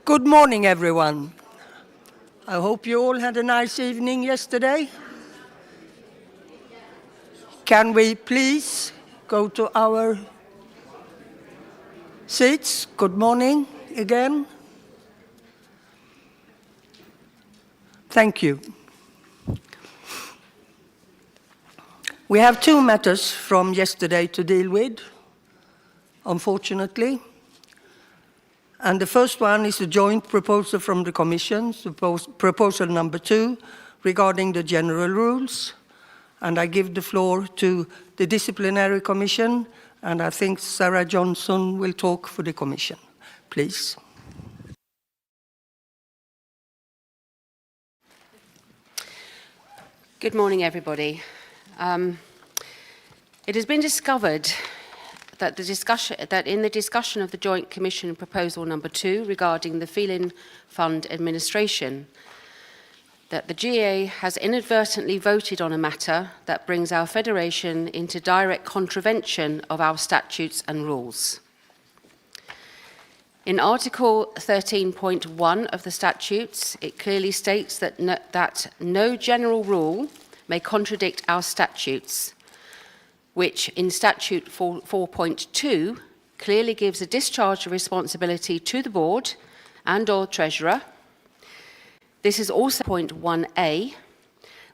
Good morning, everyone. I hope you all had a nice evening yesterday. Can we please go to our seats? Good morning again. Thank you. We have two matters from yesterday to deal with, unfortunately. And the first one is a joint proposal from the Commission, proposal number 2, regarding the general rules. And I give the floor to the Disciplinary Commission, and I think Sarah Johnson will talk for the Commission. Please. Good morning, everybody. It has been discovered that in the discussion of the Joint Commission Proposal number 2 regarding the Féline Fund administration, that the GA has inadvertently voted on a matter that brings our Federation into direct contravention of our statutes and rules. In Article 13.1 of the statutes, it clearly states that no general rule may contradict our statutes, which in Statute 4.2 clearly gives a discharge of responsibility to the Board and/or Treasurer. This is also point 1A,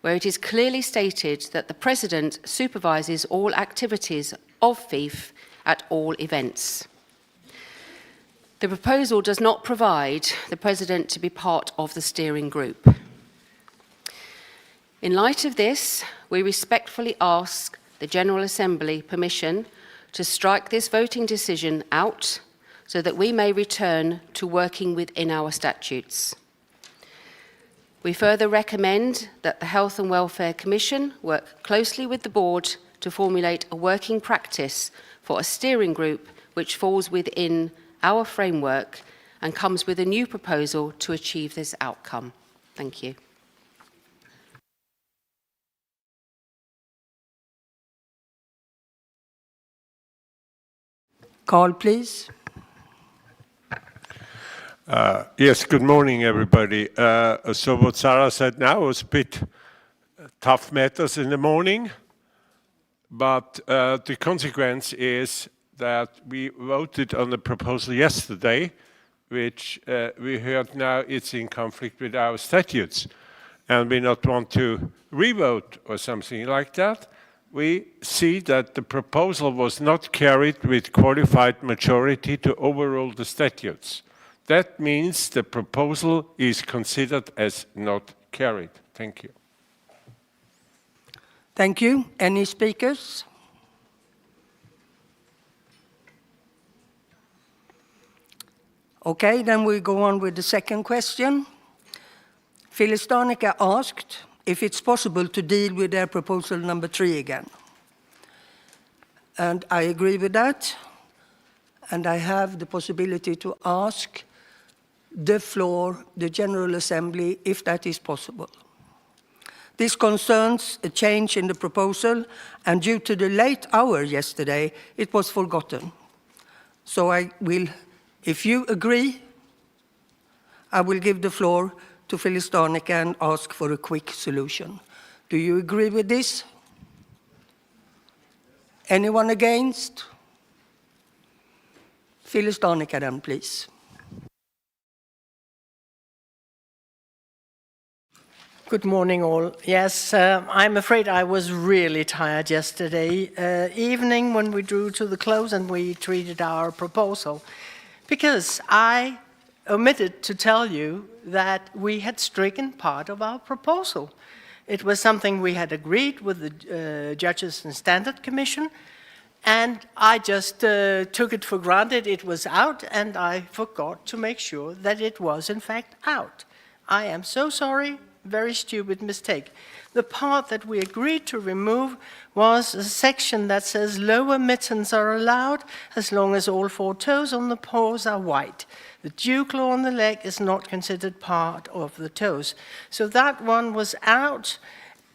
where it is clearly stated that the President supervises all activities of FIFe at all events. The proposal does not provide the President to be part of the steering group. In light of this, we respectfully ask the General Assembly permission to strike this voting decision out so that we may return to working within our statutes. We further recommend that the Health and Welfare Commission work closely with the Board to formulate a working practice for a steering group which falls within our framework and comes with a new proposal to achieve this outcome. Thank you. Carl, please. Yes, good morning, everybody. So what Sarah said now was a bit tough matters in the morning, but the consequence is that we voted on the proposal yesterday, which we heard now it's in conflict with our statutes, and we not want to re-vote or something like that. We see that the proposal was not carried with qualified majority to overrule the statutes. That means the proposal is considered as not carried. Thank you. Thank you. Any speakers? Okay, then we go on with the second question. Féline asked if it's possible to deal with their proposal number 3 again. And I agree with that. And I have the possibility to ask the floor, the General Assembly, if that is possible. This concerns a change in the proposal, and due to the late hour yesterday, it was forgotten. So I will, if you agree, I will give the floor to Féline and ask for a quick solution. Do you agree with this? Anyone against? Féline then, please. Good morning, all. Yes, I'm afraid I was really tired yesterday evening when we drew to the close and we treated our proposal, because I omitted to tell you that we had stricken part of our proposal. It was something we had agreed with the Judges and Standard Commission, and I just took it for granted it was out, and I forgot to make sure that it was in fact out. I am so sorry, very stupid mistake. The part that we agreed to remove was a section that says lower mittens are allowed as long as all 4 toes on the paws are white. The dew claw on the leg is not considered part of the toes. So that one was out,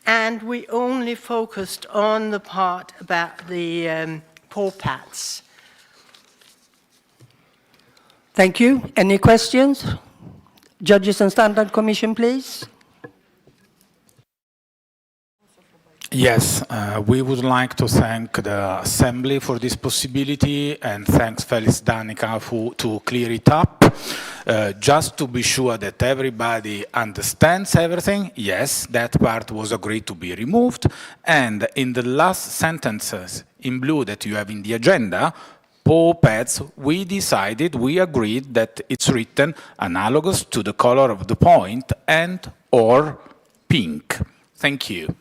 and we only focused on the part about the paw pads. Thank you. Any questions? Judges and Standard Commission, please. Yes, we would like to thank the Assembly for this possibility and thanks Felix Danica to clear it up. Just to be sure that everybody understands everything, yes, that part was agreed to be removed. And in the last sentences in blue that you have in the agenda, pets, we agreed that it's written analogous to the color of the point and or pink. Thank you.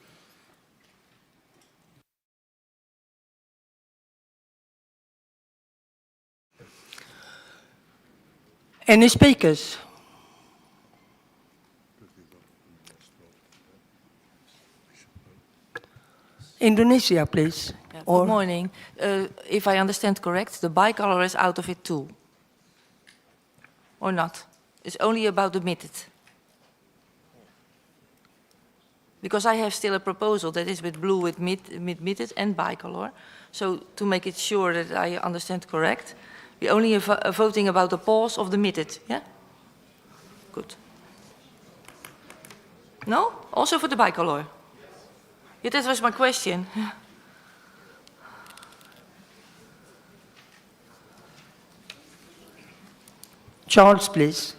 Any speakers? Indonesia, please. Yeah, Or good morning. If I understand correct, the bicolor is out of it too. Or not? It's only about the mitted. Because I have still a proposal that is with blue with mitted and bicolor. So to make it sure that I understand correct, we only are voting about the pause of the mitted, yeah? Good. No? Also for the bicolor? Yeah, that was my question. Charles, please.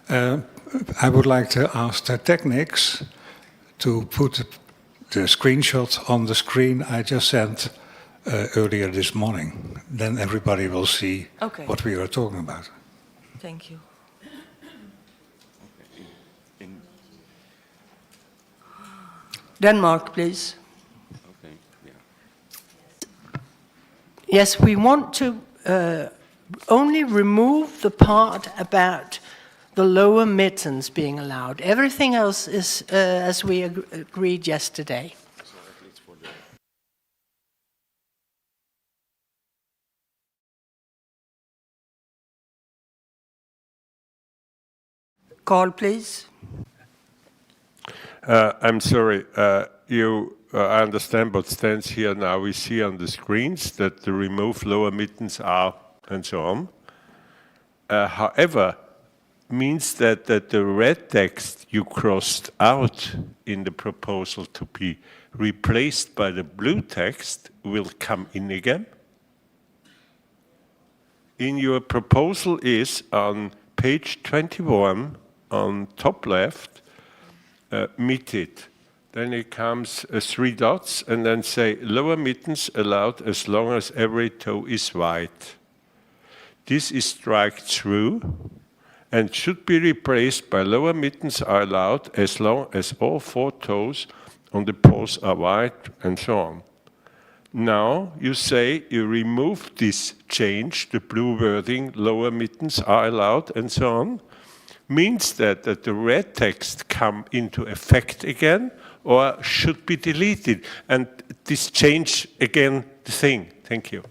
I would like to ask the techniques to put the screenshot on the screen I just sent earlier this morning. Then everybody will see what we are talking about. Thank you. Denmark, please. Yes, we want to only remove the part about the lower mittens being allowed. Everything else is as we agreed yesterday. Carl, please. I'm sorry. I understand what stands here now. We see on the screens that the remove lower mittens are and so on. However, means that the red text you crossed out in the proposal to be replaced by the blue text will come in again? In your proposal is on page 21 on top left, mitted. Then it comes 3 dots and then say lower mittens allowed as long as every toe is white. This is strike through and should be replaced by lower mittens are allowed as long as all 4 toes on the paws are white and so on. Now you say you remove this change, the blue wording, lower mittens are allowed and so on, means that the red text come into effect again or should be deleted. And this change again the thing. Thank you.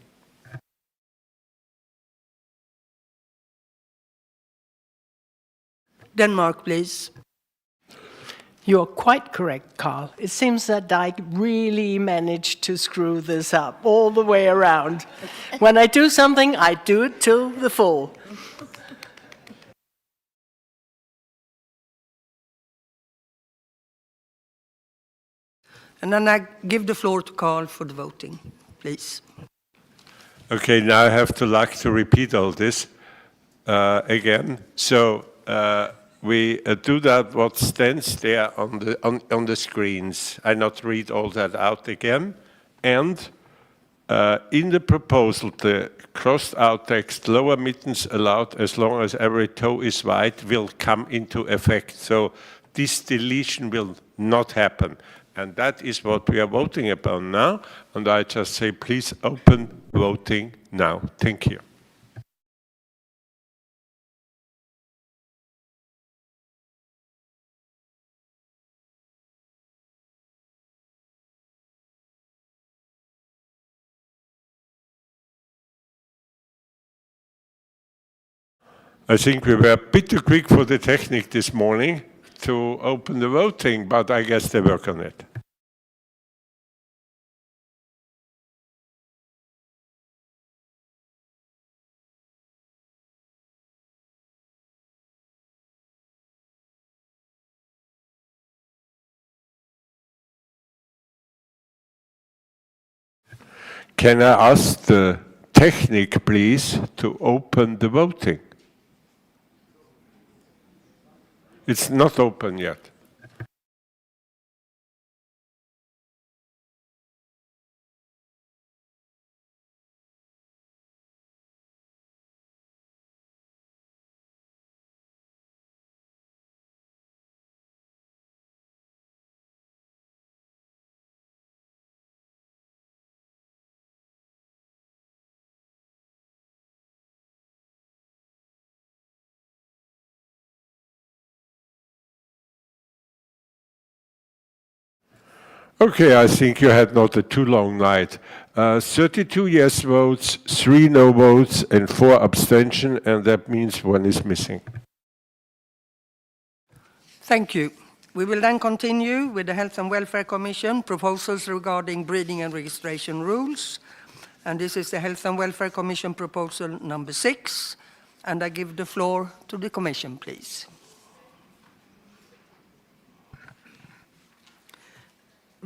Denmark, please. You're quite correct, Carl. It seems that Dyke really managed to screw this up all the way around. When I do something, I do it till the full. And then I give the floor to Carl for the voting, please. Okay, now I have to repeat all this again. So we do that what stands there on the screens. I not read all that out again. And in the proposal, the crossed out text, lower mittens allowed as long as every toe is white, will come into effect. So this deletion will not happen. And that is what we are voting upon now. And I just say, please open voting now. Thank you. I think we were a bit too quick for the technique this morning to open the voting, but I guess they work on it. Can I ask the technique, please, to open the voting? It's not open yet. Okay, I think you had not a too long night. 32 yes votes, 3 no votes, and 4 abstention, and that means 1 is missing. Thank you. We will then continue with the Health and Welfare Commission proposals regarding breeding and registration rules. And this is the Health and Welfare Commission proposal number 6. And I give the floor to the Commission, please.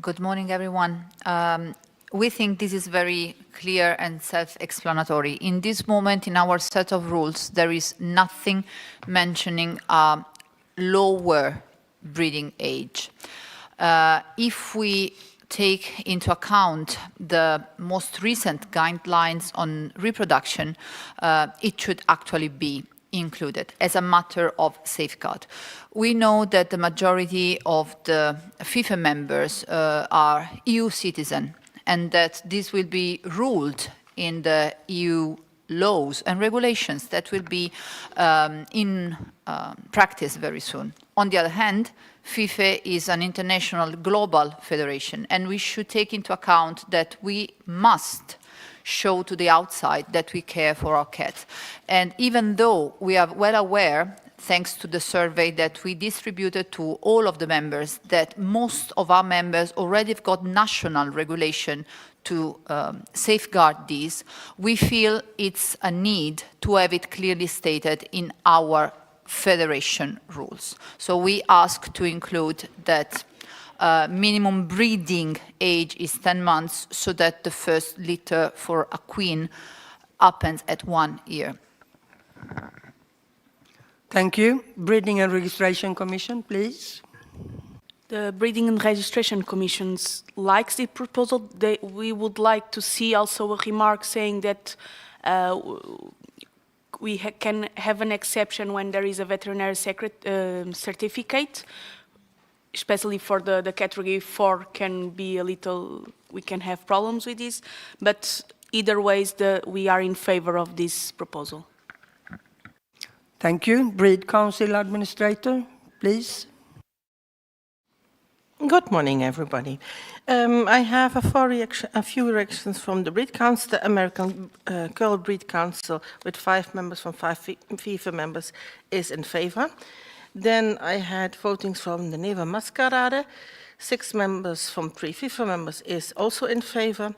Good morning, everyone. We think this is very clear and self-explanatory. In this moment, in our set of rules, there is nothing mentioning a lower breeding age. If we take into account the most recent guidelines on reproduction, it should actually be included as a matter of safeguard. We know that the majority of the FIFe members are EU citizens, and that this will be ruled in the EU laws and regulations that will be in practice very soon. On the other hand, FIFe is an international global federation, and we should take into account that we must show to the outside that we care for our cats. And even though we are well aware, thanks to the survey that we distributed to all of the members, that most of our members already have got national regulation to safeguard these, we feel it's a need to have it clearly stated in our federation rules. So we ask to include that minimum breeding age is 10 months, so that the first litter for a queen happens at 1 year. Thank you. Breeding and Registration Commission, please. The Breeding and Registration Commissions likes the proposal. We would like to see also a remark saying that we can have an exception when there is a veterinary certificate, especially for the category 4 can be a little, we can have problems with this, but either ways we are in favor of this proposal. Thank you. Breed Council Administrator, please. Good morning, everybody. I have a few reactions from the Breed Council. The American Curl Breed Council, with 5 members from 5 FIFe members, is in favor. Then I had votings from the Neva Mascarade. 6 members from 3 FIFe members is also in favor.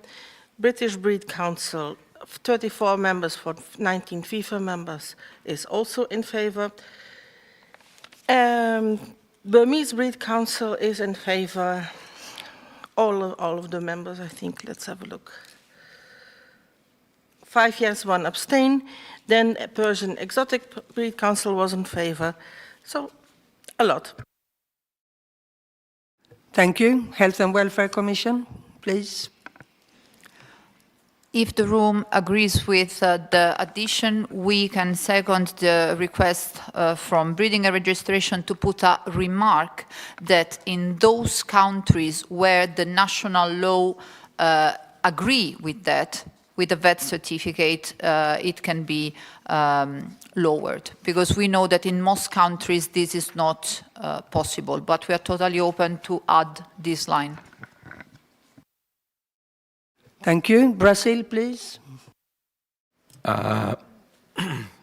British Breed Council, 34 members for 19 FIFe members is also in favor. Burmese Breed Council is in favor. All of the members, I think. Let's have a look. 5 yes, 1 abstain. Then Persian Exotic Breed Council was in favor. So, a lot. Thank you. Health and Welfare Commission, please. If the room agrees with the addition, we can second the request from Breeding and Registration to put a remark that in those countries where the national law agree with that, with a vet certificate, it can be lowered. Because we know that in most countries this is not possible, but we are totally open to add this line. Thank you. Brazil, please.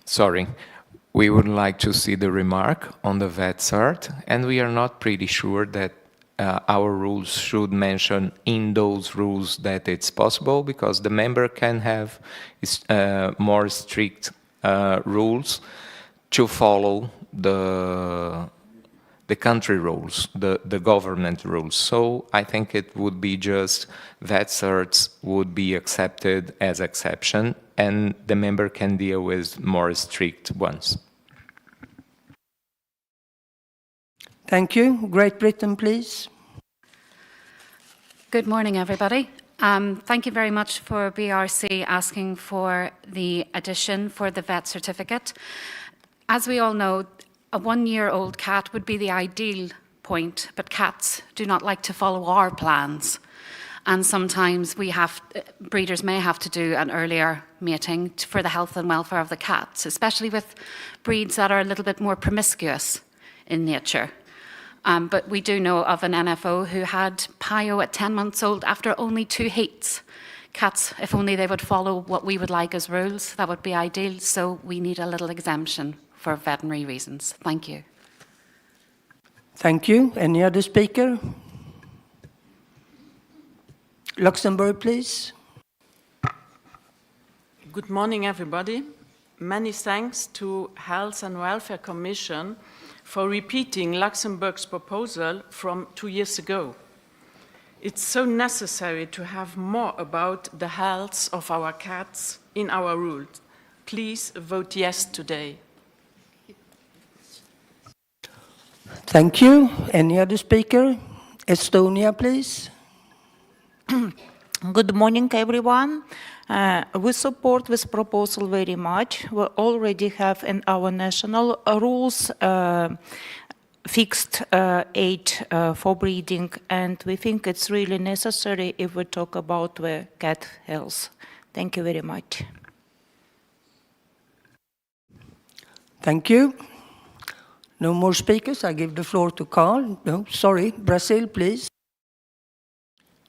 Sorry. We would like to see the remark on the vet cert, and we are not pretty sure that our rules should mention in those rules that it's possible, because the member can have more strict rules to follow the country rules, the government rules. So I think it would be just vet certs would be accepted as exception, and the member can deal with more strict ones. Thank you. Great Britain, please. Good morning, everybody. Thank you very much for BRC asking for the addition for the vet certificate. As we all know, a one-year-old cat would be the ideal point, but cats do not like to follow our plans. And sometimes breeders may have to do an earlier mating for the health and welfare of the cats, especially with breeds that are a little bit more promiscuous in nature. But we do know of an NFO who had Pio at 10 months old after only 2 heats. Cats, if only they would follow what we would like as rules, that would be ideal. So we need a little exemption for veterinary reasons. Thank you. Thank you. Any other speaker? Luxembourg, please. Good morning, everybody. Many thanks to Health and Welfare Commission for repeating Luxembourg's proposal from 2 years ago. It's so necessary to have more about the health of our cats in our rules. Please vote yes today. Thank you. Any other speaker? Estonia, please. Good morning, everyone. We support this proposal very much. We already have in our national rules fixed age for breeding, and we think it's really necessary if we talk about the cat health. Thank you very much. Thank you. No more speakers. I give the floor to Carl. No, sorry, Brazil, please.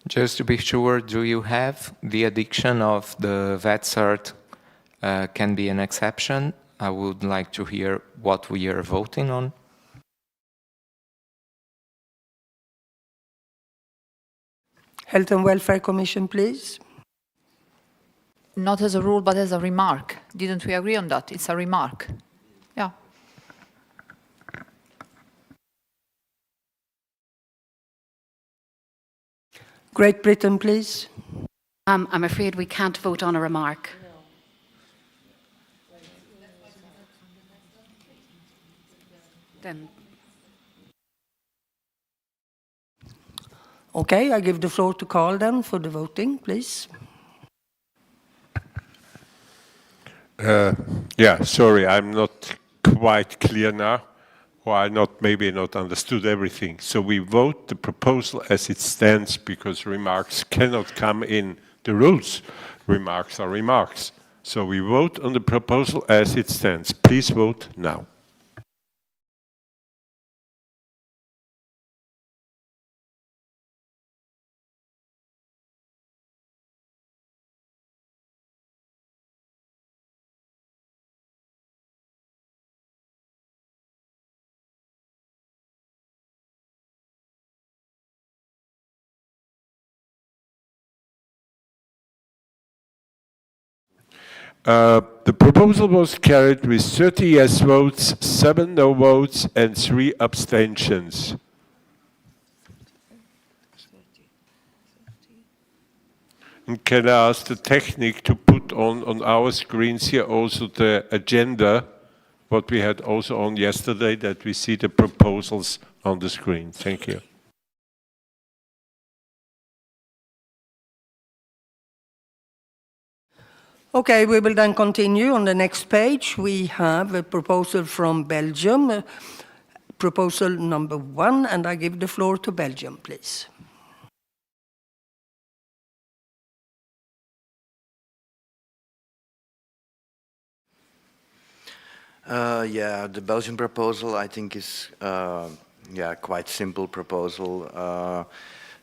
Just to be sure, do you have the addiction of the vet cert can be an exception? I would like to hear what we are voting on. Health and Welfare Commission, please. Not as a rule, but as a remark. Didn't we agree on that? It's a remark. Yeah. Great Britain, please. I'm afraid we can't vote on a remark. Then. Okay, I give the floor to Carl then for the voting, please. Yeah, sorry, I'm not quite clear now, or I maybe not understood everything. So we vote the proposal as it stands because remarks cannot come in the rules. Remarks are remarks. So we vote on the proposal as it stands. Please vote now. The proposal was carried with 30 yes votes, 7 no votes, and 3 abstentions. And can I ask the technique to put on our screens here also the agenda, what we had also on yesterday, that we see the proposals on the screen. Thank you. Okay, we will then continue. On the next page, we have a proposal from Belgium, proposal number 1, and I give the floor to Belgium, please. Yeah, the Belgian proposal, I think, is quite simple proposal.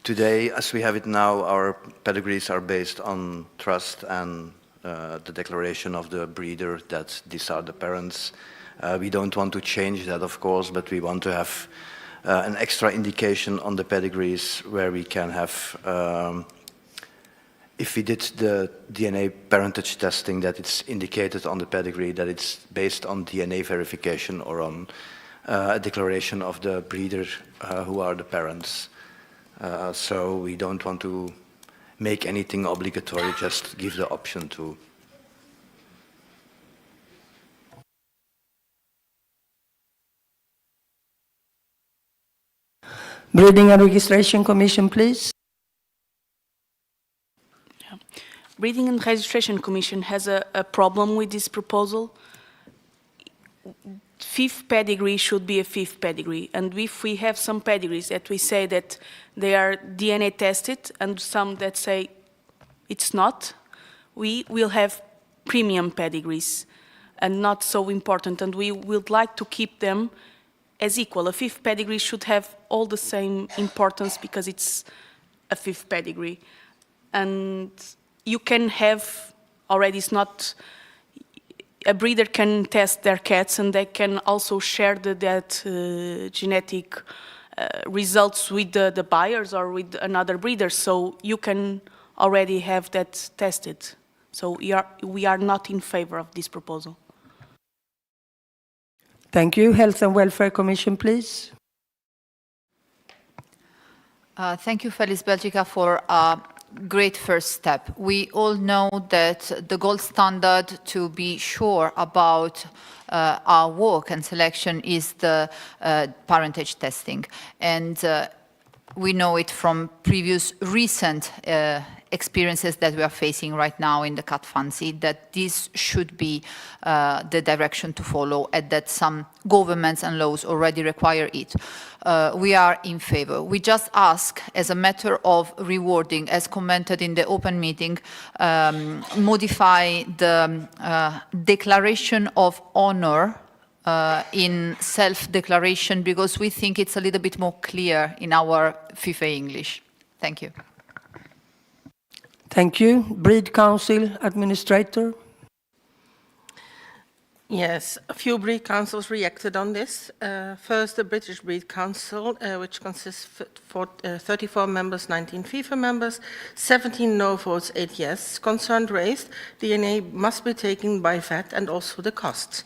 Today, as we have it now, our pedigrees are based on trust and the declaration of the breeder that these are the parents. We don't want to change that, of course, but we want to have an extra indication on the pedigrees where we can have, if we did the DNA parentage testing, that it's indicated on the pedigree that it's based on DNA verification or on a declaration of the breeder who are the parents. So we don't want to make anything obligatory, just give the option to. Breeding and Registration Commission, please. Breeding and Registration Commission has a problem with this proposal. FIFe pedigree should be a FIFe pedigree, and if we have some pedigrees that we say that they are DNA tested and some that say it's not, we will have premium pedigrees and not so important, and we would like to keep them as equal. A FIFe pedigree should have all the same importance because it's a FIFe pedigree. And you can have already, it's not, a breeder can test their cats and they can also share that genetic results with the buyers or with another breeder. So you can already have that tested. So we are not in favor of this proposal. Thank you. Health and Welfare Commission, please. Thank you, Felice Belgica, for a great first step. We all know that the gold standard to be sure about our work and selection is the parentage testing. And we know it from previous recent experiences that we are facing right now in the cat fancy, that this should be the direction to follow, and that some governments and laws already require it. We are in favor. We just ask, as a matter of rewarding, as commented in the open meeting, modify the declaration of honor in self-declaration, because we think it's a little bit more clear in our FIFE English. Thank you. Thank you. Breed Council Administrator. Yes, a few breed councils reacted on this. First, the British Breed Council, which consists of 34 members, 19 FIFE members, 17 no votes, 8 yes. Concern raised, DNA must be taken by vet and also the costs.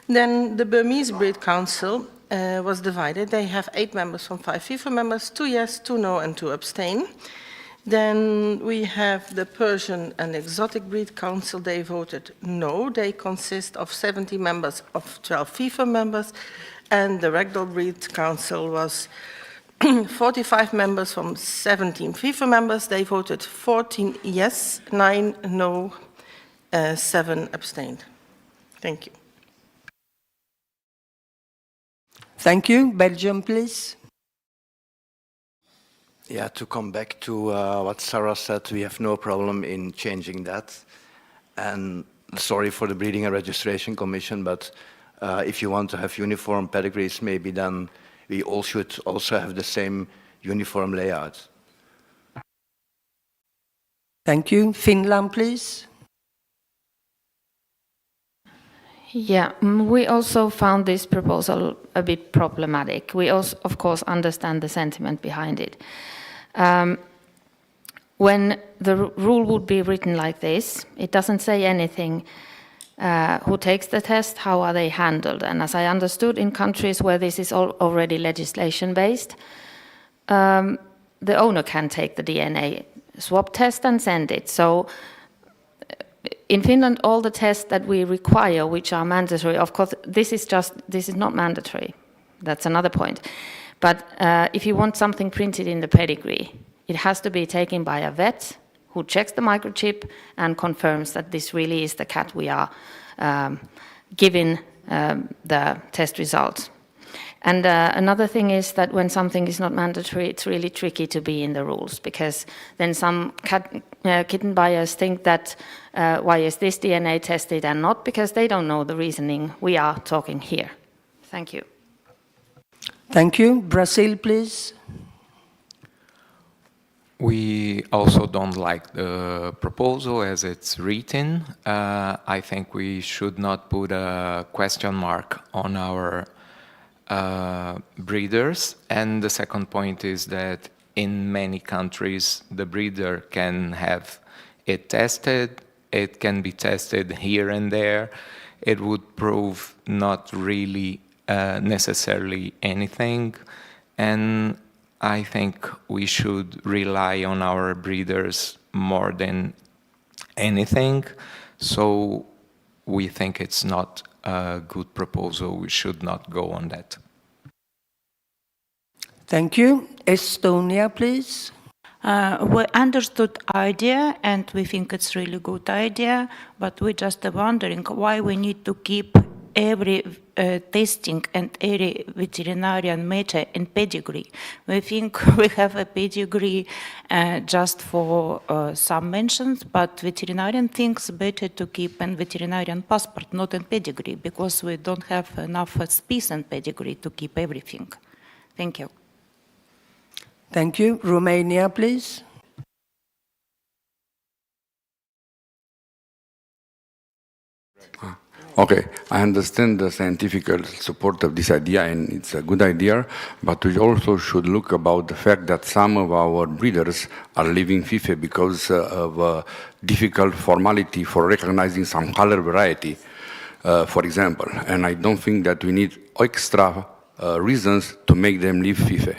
Then the Burmese Breed Council was divided. They have 8 members from 5 FIFE members, 2 yes, 2 no, and 2 abstain. Then we have the Persian and Exotic Breed Council. They voted no. They consist of 70 members of 12 FIFE members. And the Ragdoll Breed Council was 45 members from 17 FIFE members. They voted 14 yes, 9 no, 7 abstained. Thank you. Thank you. Belgium, please. Yeah, to come back to what Sarah said, we have no problem in changing that. And sorry for the Breeding and Registration Commission, but if you want to have uniform pedigrees, maybe then we all should also have the same uniform layout. Thank you. Finland, please. Yeah, we also found this proposal a bit problematic. We also, of course, understand the sentiment behind it. When the rule would be written like this, it doesn't say anything who takes the test, how are they handled. And as I understood, in countries where this is already legislation-based, the owner can take the DNA swab test and send it. So in Finland, all the tests that we require, which are mandatory, of course, this is not mandatory. That's another point. But if you want something printed in the pedigree, it has to be taken by a vet who checks the microchip and confirms that this really is the cat we are giving the test results. And another thing is that when something is not mandatory, it's really tricky to be in the rules, because then some kitten buyers think that why is this DNA tested and not, because they don't know the reasoning we are talking here. Thank you. Thank you. Brazil, please. We also don't like the proposal as it's written. I think we should not put a question mark on our breeders. And the second point is that in many countries, the breeder can have it tested. It can be tested here and there. It would prove not really necessarily anything, and I think we should rely on our breeders more than anything. So we think it's not a good proposal. We should not go on that. Thank you. Estonia, please. We understood idea and we think it's really good idea, but we just are wondering why we need to keep every testing and every veterinarian measure in pedigree. We think we have a pedigree just for some mentions, but veterinarian thinks better to keep a veterinarian passport, not in pedigree, because we don't have enough species in pedigree to keep everything. Thank you. Thank you. Romania, please. Okay, I understand the scientific support of this idea, and it's a good idea, but we also should look about the fact that some of our breeders are leaving FIFE because of difficult formality for recognizing some color variety, for example, and I don't think that we need extra reasons to make them leave FIFE.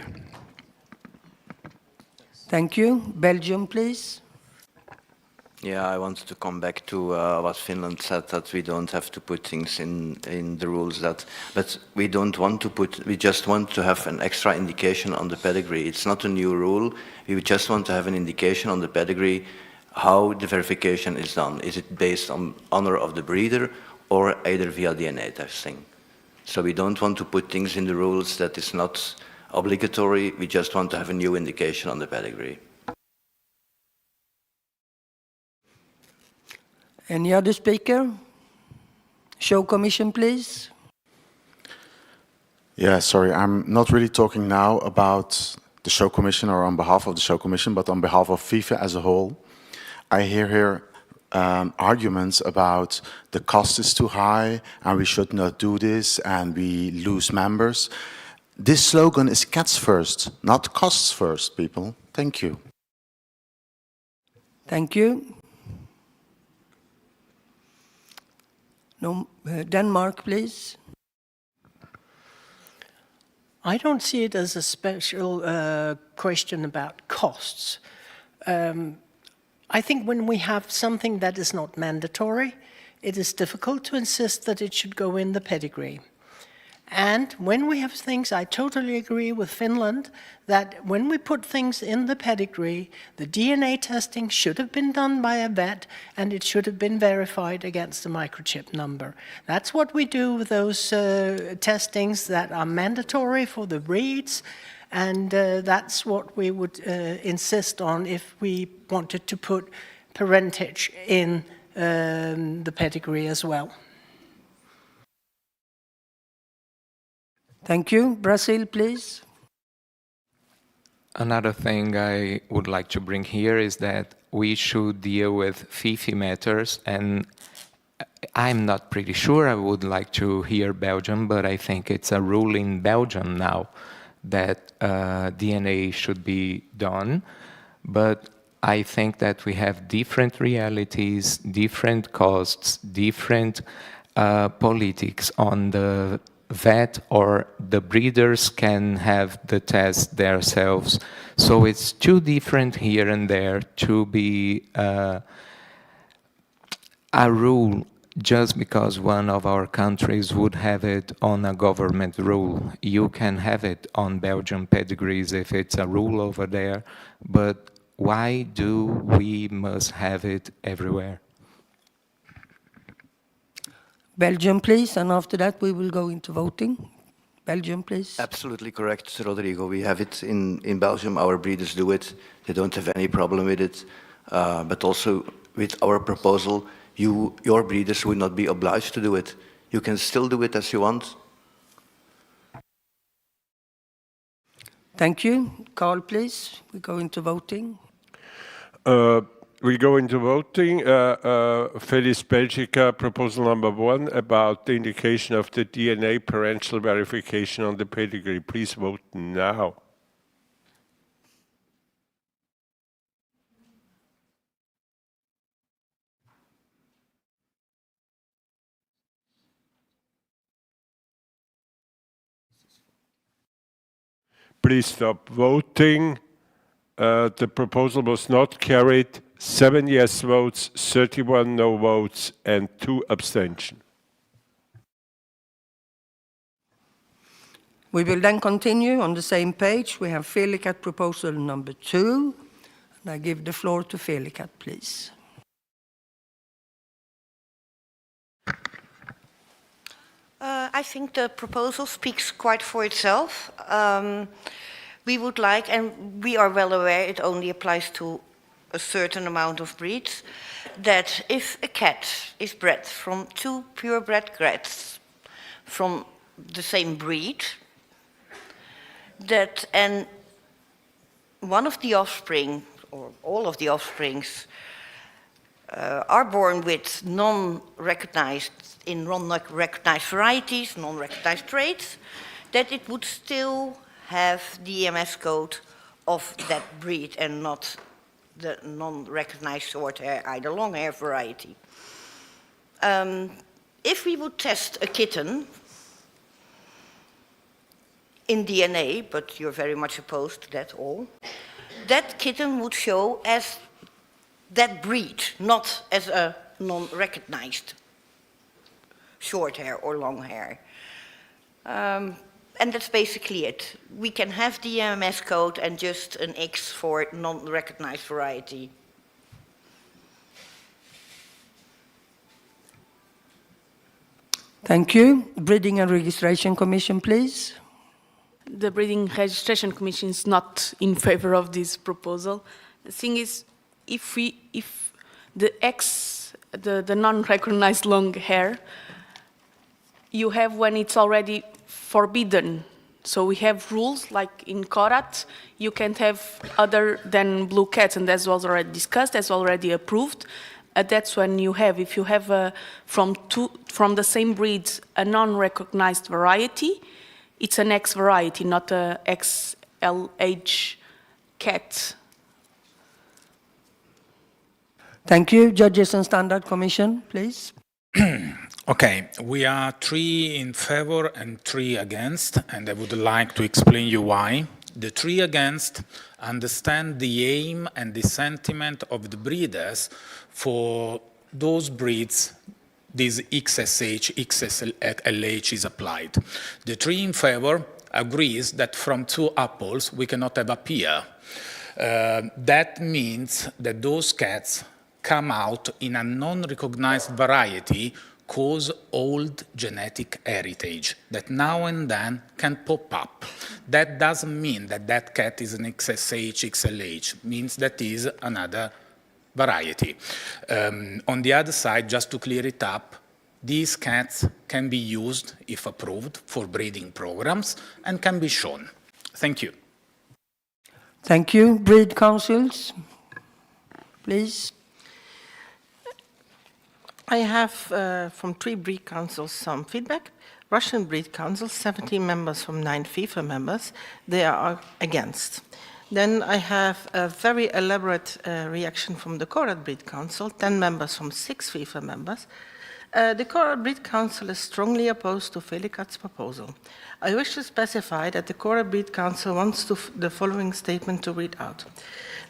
Thank you. Belgium, please. Yeah, I wanted to come back to what Finland said, that we don't have to put things in the rules but we don't want to we just want to have an extra indication on the pedigree. It's not a new rule. We just want to have an indication on the pedigree how the verification is done. Is it based on honor of the breeder or either via DNA testing? So we don't want to put things in the rules that is not obligatory. We just want to have a new indication on the pedigree. Any other speaker? Show commission, please. Yeah, sorry, I'm not really talking now about the show commission or on behalf of the show commission, but on behalf of FIFE as a whole. I hear here arguments about the cost is too high and we should not do this and we lose members. This slogan is cats first, not costs first, people. Thank you. Thank you. No, Denmark, please. I don't see it as a special question about costs. I think when we have something that is not mandatory, it is difficult to insist that it should go in the pedigree. And when we have things, I totally agree with Finland, that when we put things in the pedigree, the DNA testing should have been done by a vet and it should have been verified against the microchip number. That's what we do with those testings that are mandatory for the breeds, and that's what we would insist on if we wanted to put parentage in the pedigree as well. Thank you. Brazil, please. Another thing I would like to bring here is that we should deal with FIFE matters, and I'm not pretty sure. I would like to hear Belgium, but I think it's a rule in Belgium now that DNA should be done. But I think that we have different realities, different costs, different politics on the vet, or the breeders can have the test themselves. So it's too different here and there to be a rule just because one of our countries would have it on a government rule. You can have it on Belgian pedigrees if it's a rule over there, but why do we must have it everywhere? Belgium, please, and after that we will go into voting. Belgium, please. Absolutely correct, Rodrigo. We have it in Belgium. Our breeders do it. They don't have any problem with it. But also with our proposal, your breeders would not be obliged to do it. You can still do it as you want. Thank you. Carl, please. We go into voting. We go into voting. Felis Belgica, proposal number 1, about the indication of the DNA parental verification on the pedigree. Please vote now. Please stop voting. The proposal was not carried. 7 yes votes, 31 no votes, and 2 abstentions. We will then continue on the same page. We have Féline proposal number 2. And I give the floor to Féline, please. I think the proposal speaks quite for itself. We would like, and we are well aware it only applies to a certain amount of breeds, that if a cat is bred from 2 purebred cats from the same breed, that and one of the offspring, or all of the offsprings, are born with non-recognized varieties, non-recognized traits, that it would still have the EMS code of that breed and not the non-recognized short hair, either long hair variety. If we would test a kitten in DNA, but you're very much opposed to that all, that kitten would show as that breed, not as a non-recognized short hair or long hair. And that's basically it. We can have the EMS code and just an X for non-recognized variety. Thank you. Breeding and Registration Commission, please. The Breeding Registration Commission is not in favor of this proposal. The thing is, if the non-recognized long hair, you have when it's already forbidden. So we have rules like in Korat, you can't have other than blue cats, and that was already discussed, that's already approved. That's when you have, if you have from the same breed a non-recognized variety, it's an X variety, not a XLH cat. Thank you. Judges and Standard Commission, please. Okay, we are 3 in favor and 3 against, and I would like to explain you why. The 3 against understand the aim and the sentiment of the breeders for those breeds this XSH, XLH is applied. The 3 in favor agrees that from 2 apples we cannot have a pear. That means that those cats come out in a non-recognized variety cause old genetic heritage that now and then can pop up. That doesn't mean that that cat is an XSH, XLH, means that is another variety. On the other side, just to clear it up, these cats can be used, if approved, for breeding programs and can be shown. Thank you. Thank you. Breed councils, please. I have from 3 breed councils some feedback. Russian breed council, 17 members from 9 FIFe members, they are against. Then I have a very elaborate reaction from the Korat breed council, 10 members from 6 FIFe members. The Korat breed council is strongly opposed to Féline's proposal. I wish to specify that the Korat breed council wants the following statement to read out.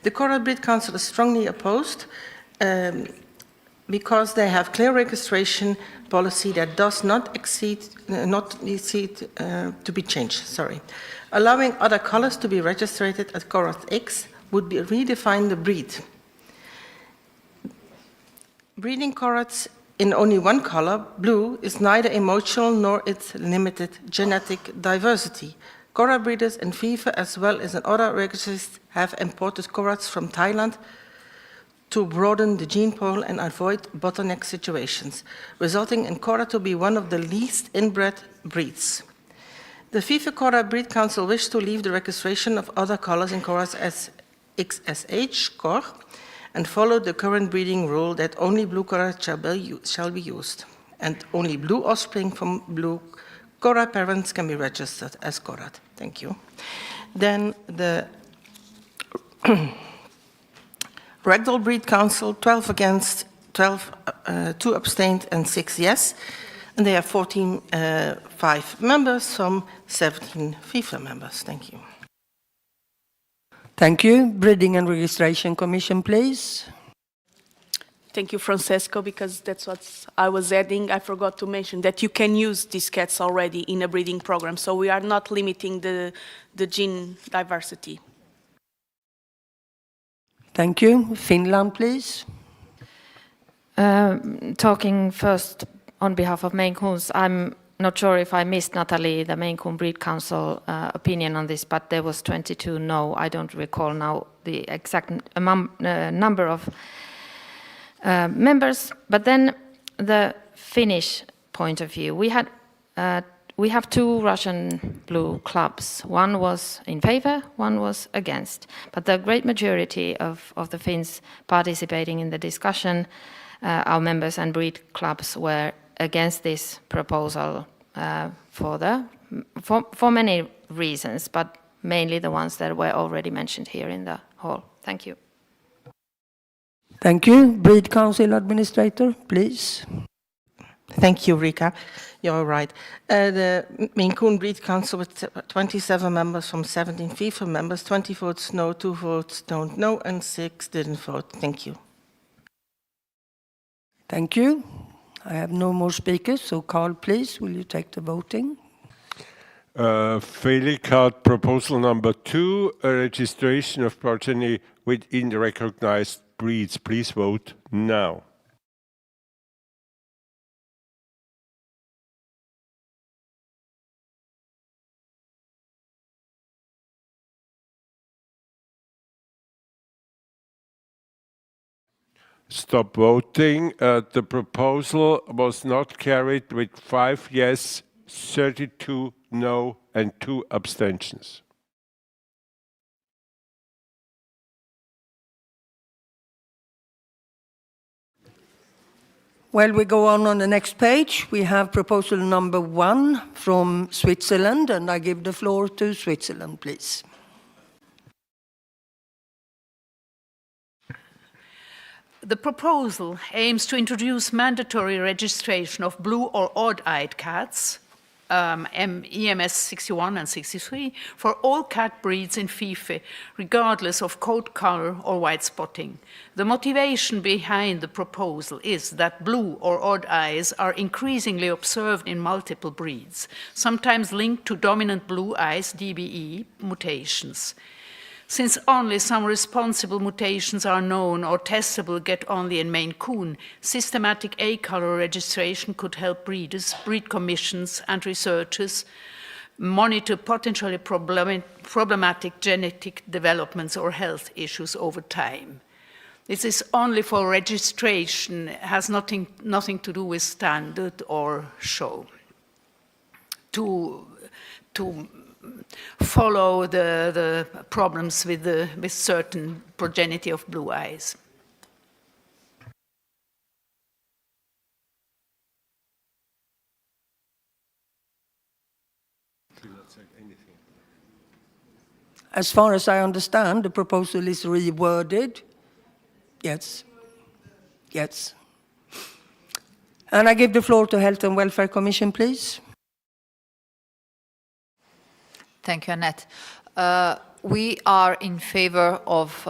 The Korat breed council is strongly opposed because they have clear registration policy that does not exceed to be changed. Sorry, allowing other colors to be registered at Korat X would redefine the breed. Breeding Korats in only one color, blue, is neither emotional nor its limited genetic diversity. Korat breeders in FIFe as well as in other registries have imported Korats from Thailand to broaden the gene pool and avoid bottleneck situations, resulting in Korat to be one of the least inbred breeds. The FIFe Korat Breed Council wished to leave the registration of other colors in Korats as XSH, Kor, and follow the current breeding rule that only blue Korat shall be used, and only blue offspring from blue Korat parents can be registered as Korat. Thank you. Then the Ragdoll Breed Council, 12 against, 2 abstained, and 6 yes. And they have 14 FIFe members, some 17 FIFe members. Thank you. Thank you. Breeding and Registration Commission, please. Thank you, Francesco, because that's what I was adding. I forgot to mention that you can use these cats already in a breeding program, so we are not limiting the gene diversity. Thank you. Finland, please. Talking first on behalf of Maine Coons, I'm not sure if I missed, Natalie, the Maine Coon Breed Council opinion on this, but there was 22 no. I don't recall now the exact number of members. But then the Finnish point of view. We have two Russian blue clubs. One was in favor, one was against. But the great majority of the Finns participating in the discussion, our members and breed clubs, were against this proposal for many reasons, but mainly the ones that were already mentioned here in the hall. Thank you. Thank you. Breed Council Administrator, please. Thank you, Rika. You're right. The Maine Coon Breed Council with 27 members from 17 FIFe members, 20 votes no, 2 votes don't know, and 6 didn't vote. Thank you. Thank you. I have no more speakers, so Carl, please, will you take the voting? Féline card proposal number 2, a registration of progeny within the recognized breeds. Please vote now. Stop voting. The proposal was not carried with 5 yes, 32 no, and 2 abstentions. Well, we go on the next page. We have proposal number 1 from Switzerland, and I give the floor to Switzerland, please. The proposal aims to introduce mandatory registration of blue or odd-eyed cats, EMS 61 and 63, for all cat breeds in FIFe, regardless of coat color or white spotting. The motivation behind the proposal is that blue or odd eyes are increasingly observed in multiple breeds, sometimes linked to dominant blue eyes DBE mutations. Since only some responsible mutations are known or testable get only in Maine Coon, systematic A-color registration could help breeders, breed commissions, and researchers monitor potentially problematic genetic developments or health issues over time. This is only for registration, has nothing to do with standard or show. To follow the problems with certain progeny of blue eyes. As far as I understand, the proposal is reworded. Yes. Yes. And I give the floor to Health and Welfare Commission, please. Thank you, Annette. We are in favor of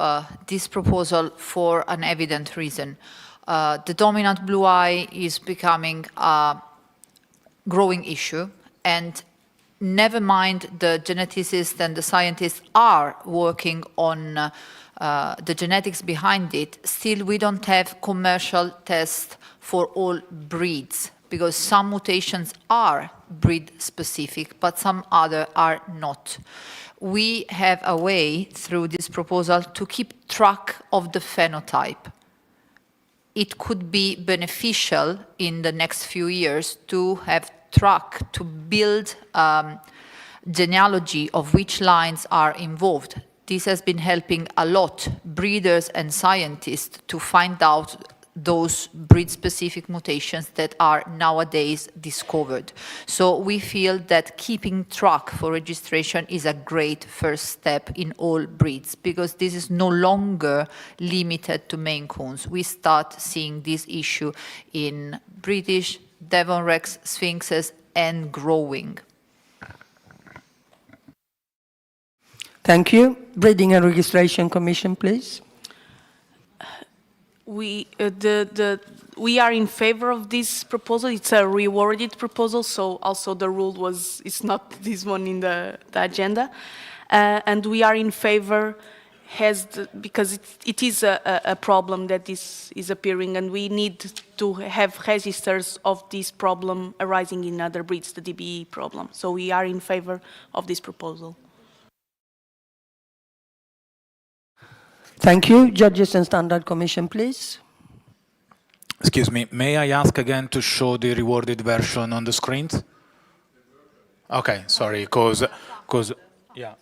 this proposal for an evident reason. The dominant blue eye is becoming a growing issue, and never mind the geneticists and the scientists are working on the genetics behind it, still we don't have commercial tests for all breeds, because some mutations are breed-specific, but some other are not. We have a way, through this proposal, to keep track of the phenotype. It could be beneficial in the next few years to have track, to build genealogy of which lines are involved. This has been helping a lot breeders and scientists to find out those breed-specific mutations that are nowadays discovered. So we feel that keeping track for registration is a great first step in all breeds, because this is no longer limited to Maine Coons. We start seeing this issue in British, Devon Rex, Sphinxes, and growing. Thank you. Breeding and Registration Commission, please. We are in favor of this proposal. It's a reworded proposal, so also the rule it's not this one in the agenda. And we are in favor because it is a problem that is appearing, and we need to have registers of this problem arising in other breeds, the DBE problem. So we are in favor of this proposal. Thank you. Judges and Standard Commission, please. Excuse me, may I ask again to show the reworded version on the screens? Okay, sorry, because yeah.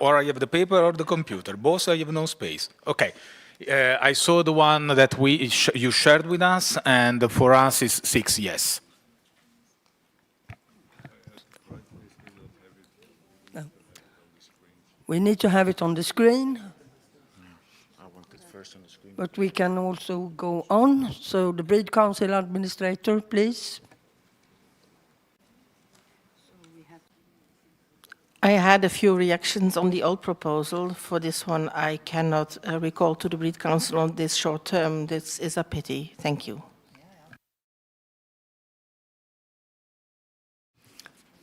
Or I have the paper or the computer. Both I have no space. Okay. I saw the one that you shared with us, and for us is 6 yes. We need to have it on the screen. But we can also go on. So the Breed Council Administrator, please. I had a few reactions on the old proposal. For this one, I cannot recall to the Breed Council on this short term. This is a pity. Thank you.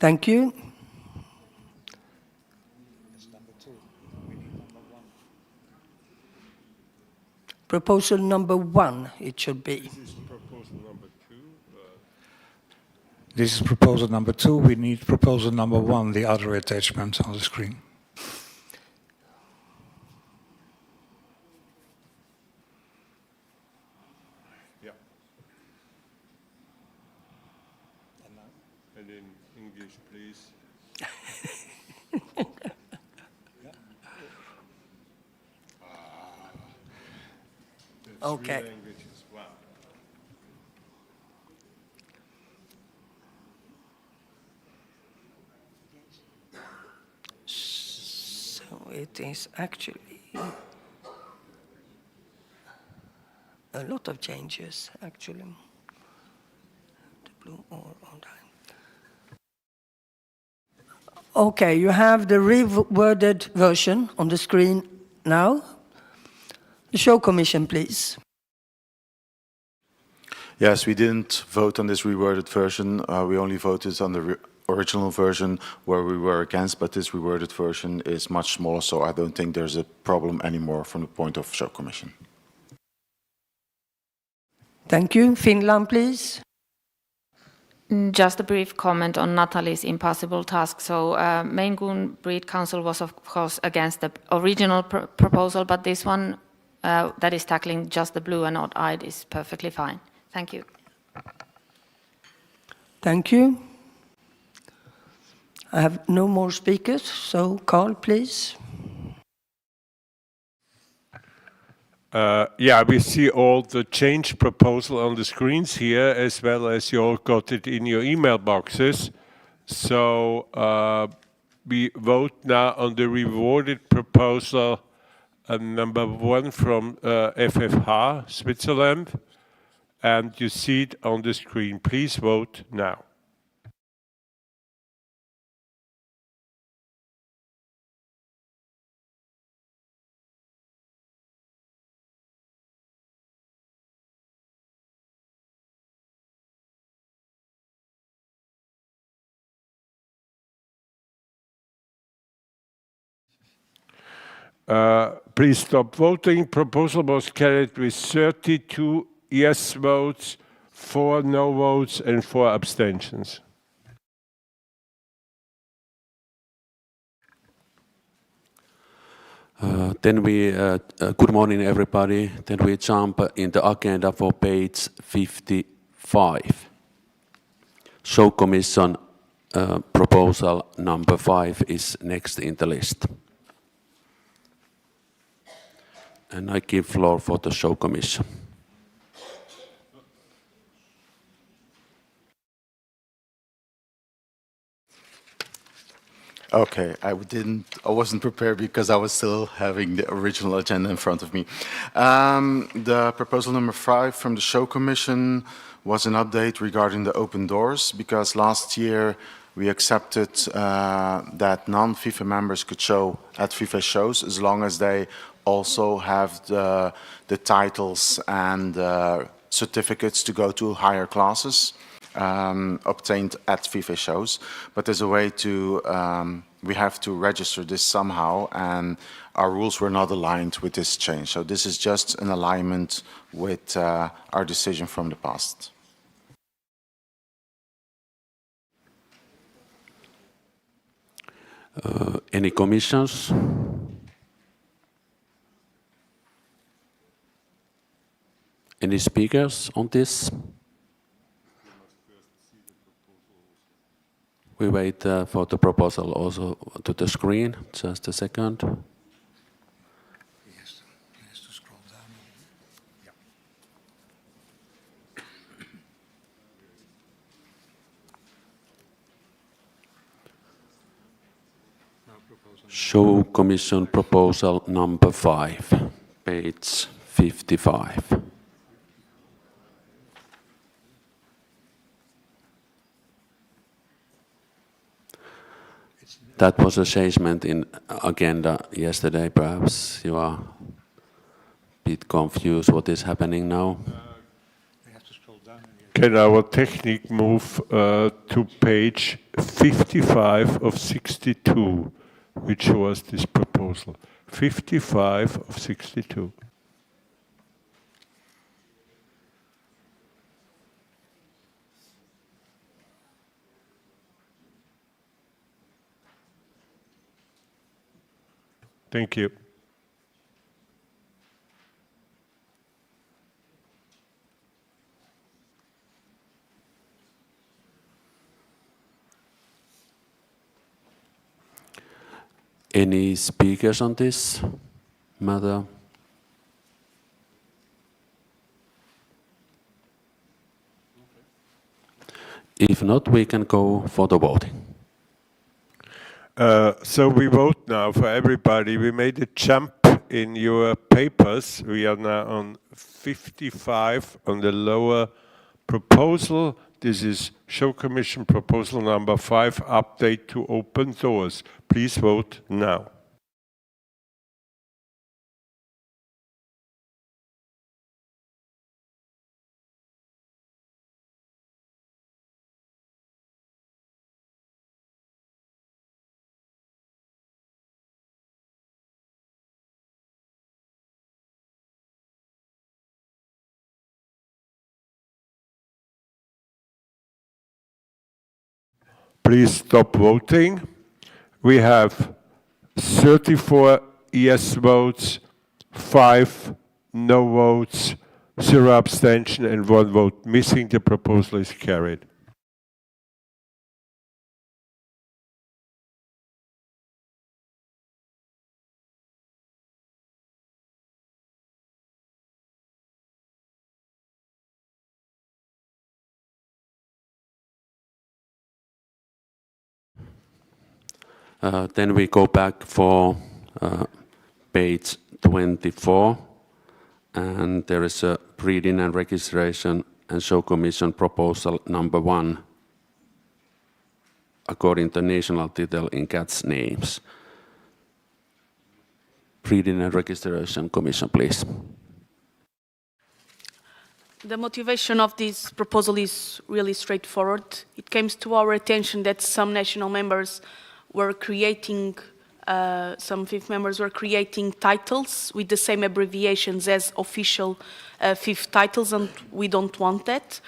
Thank you. Proposal number 1, it should be. This is proposal number 2. This is proposal number 2. We need proposal number 1, the other attachment on the screen. Yeah. And in English, please. Okay. Wow. So it is actually a lot of changes, actually. The blue or on time. Okay, you have the reworded version on the screen now. The Show Commission, please. Yes, we didn't vote on this reworded version. We only voted on the original version where we were against, but this reworded version is much smaller, so I don't think there's a problem anymore from the point of Show Commission. Thank you. Finland, please. Just a brief comment on Natalie's impossible task. So Maine Coon Breed Council was, of course, against the original proposal, but this one that is tackling just the blue and odd-eyed is perfectly fine. Thank you. Thank you. I have no more speakers, so Carl, please. Yeah, we see all the change proposal on the screens here, as well as you all got it in your email boxes. So we vote now on the rewarded proposal number 1 from FIFe, Switzerland. And you see it on the screen. Please vote now. Please stop voting. Proposal was carried with 32 yes votes, 4 no votes, and 4 abstentions. Good morning, everybody. Then we jump in the agenda for page 55. Show Commission proposal number 5 is next in the list. And I give floor for the Show Commission. Okay, I wasn't prepared because I was still having the original agenda in front of me. The proposal number 5 from the Show Commission was an update regarding the open doors, because last year we accepted that non-FIFE members could show at FIFE shows as long as they also have the titles and certificates to go to higher classes. Obtained at FIFE shows, but there's a way to, we have to register this somehow, and our rules were not aligned with this change. So this is just an alignment with our decision from the past. Any commissions? Any speakers on this? We wait for the proposal also to the screen. Just a second. Show Commission proposal number 5, page 55. That was a changement in agenda yesterday. Perhaps you are a bit confused what is happening now. Can our technique move to page 55 of 62, which was this proposal? 55 of 62. Thank you. Any speakers on this matter? If not, we can go for the voting. So we vote now for everybody. We made a jump in your papers. We are now on 55 on the lower proposal. This is Show Commission proposal number 5, update to open doors. Please vote now. Please stop voting. We have 34 yes votes, 5 no votes, 0 abstention, and 1 vote missing. The proposal is carried. Then we go back for page 24, and there is a breeding and registration and Show Commission proposal number 1, according to national title in cats' names. Breeding and Registration Commission, please. The motivation of this proposal is really straightforward. It came to our attention that some national members were creating, some FIFE members were creating titles with the same abbreviations as official FIFE titles, and we don't want that.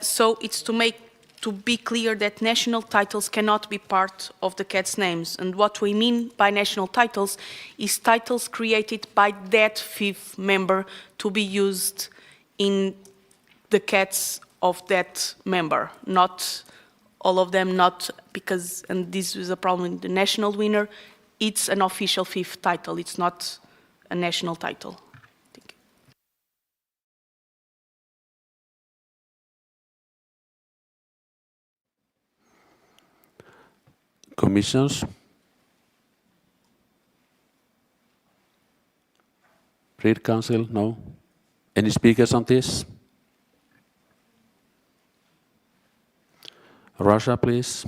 So it's to be clear that national titles cannot be part of the cat's names. And what we mean by national titles is titles created by that FIFE member to be used in the cats of that member, not all of them, not because, and this is a problem in the national winner, it's an official FIFE title, it's not a national title. Thank you. Commissions? Breed Council? No? Any speakers on this? Russia, please.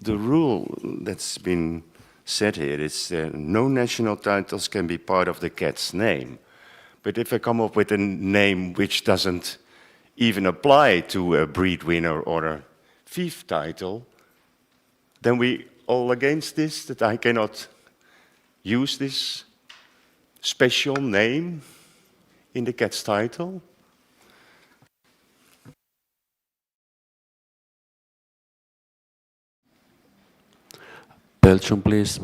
The rule that's been said here is no national titles can be part of the cat's name. But if I come up with a name which doesn't even apply to a breed winner or a FIFe title, then we all against this, that I cannot use this special name in the cat's title? Belgium, please.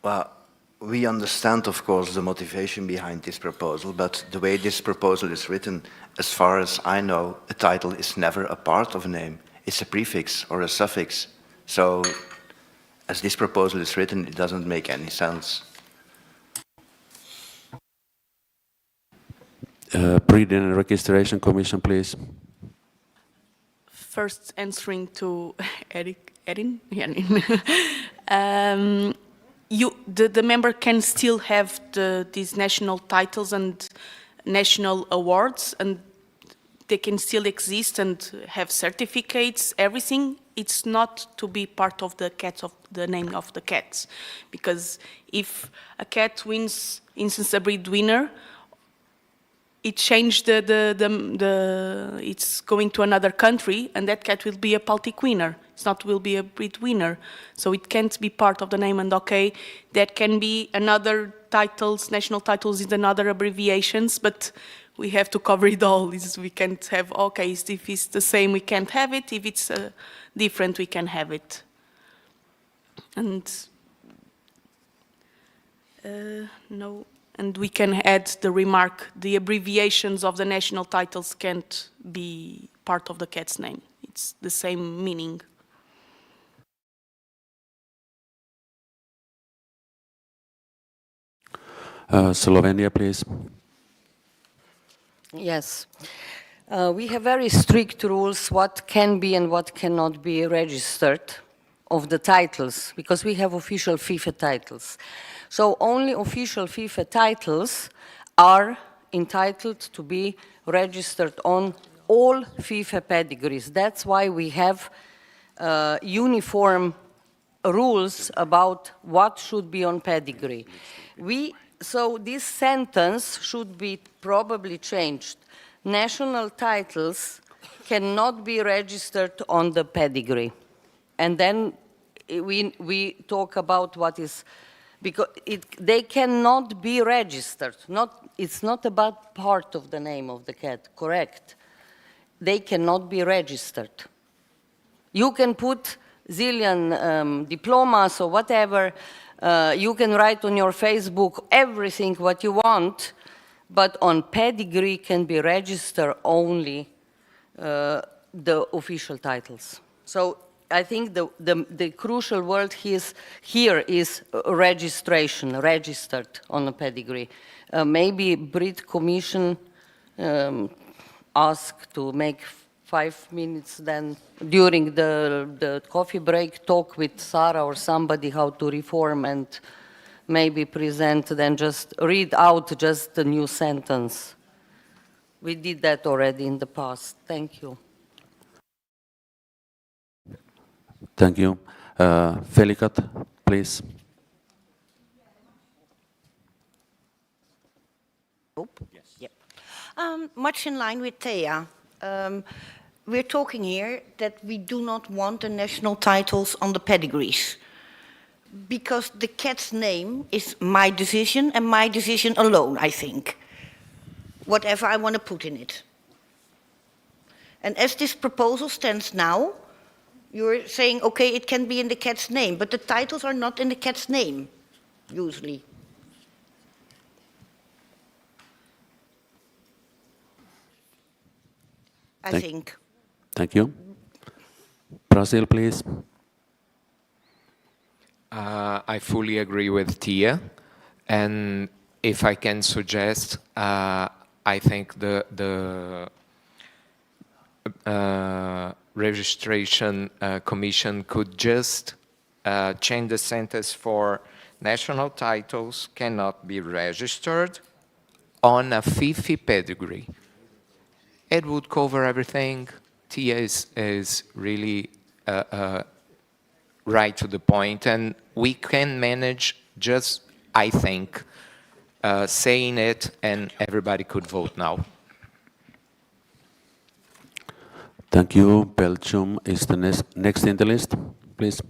Well, we understand, of course, the motivation behind this proposal, but the way this proposal is written, as far as I know, a title is never a part of a name. It's a prefix or a suffix. So, as this proposal is written, it doesn't make any sense. Breed and Registration Commission, please. First, answering to Erin, the member can still have these national titles and national awards, and they can still exist and have certificates, everything. It's not to be part of the name of the cats, because if a cat wins, instance, a breed winner, it changed it's going to another country, and that cat will be a Baltic winner. It's not will be a breed winner. So it can't be part of the name, and okay, that can be another titles, national titles in another abbreviations, but we have to cover it all. We can't have, okay, if it's the same, we can't have it. If it's different, we can have it. And no. And we can add the remark, the abbreviations of the national titles can't be part of the cat's name. It's the same meaning. Slovenia, please. Yes. We have very strict rules what can be and what cannot be registered of the titles, because we have official FIFE titles. So only official FIFE titles are entitled to be registered on all FIFE pedigrees. That's why we have uniform rules about what should be on pedigree. So this sentence should be probably changed. National titles cannot be registered on the pedigree. And then we talk about what is, because they cannot be registered. It's not about part of the name of the cat, correct? They cannot be registered. You can put zillion diplomas or whatever. You can write on your Facebook everything what you want, but on pedigree can be registered only the official titles. So I think the crucial word here is registration, registered on a pedigree. Maybe Breed Commission asked to make 5 minutes then during the coffee break, talk with Sarah or somebody how to reform and maybe present, then just read out just the new sentence. We did that already in the past. Thank you. Thank you. Felikat, please. Yep. Much in line with Thea. We're talking here that we do not want the national titles on the pedigrees, because the cat's name is my decision and my decision alone, I think. Whatever I want to put in it. And as this proposal stands now, you're saying, okay, it can be in the cat's name, but the titles are not in the cat's name, usually. I think. Thank you. Brazil, please. I fully agree with Tia, and if I can suggest, I think registration commission could just change the sentence for national titles cannot be registered on a FIFE pedigree. It would cover everything. Tia is really right to the point, and we can manage just, I think, saying it, and everybody could vote now. Thank you. Belgium is the next in the list, please.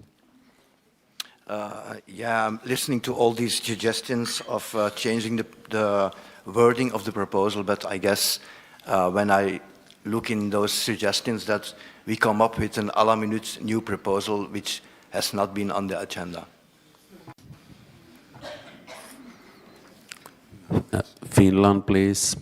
Yeah, I'm listening to all these suggestions of changing the wording of the proposal, but I guess when I look in those suggestions that we come up with an à la minute new proposal which has not been on the agenda. Finland, please.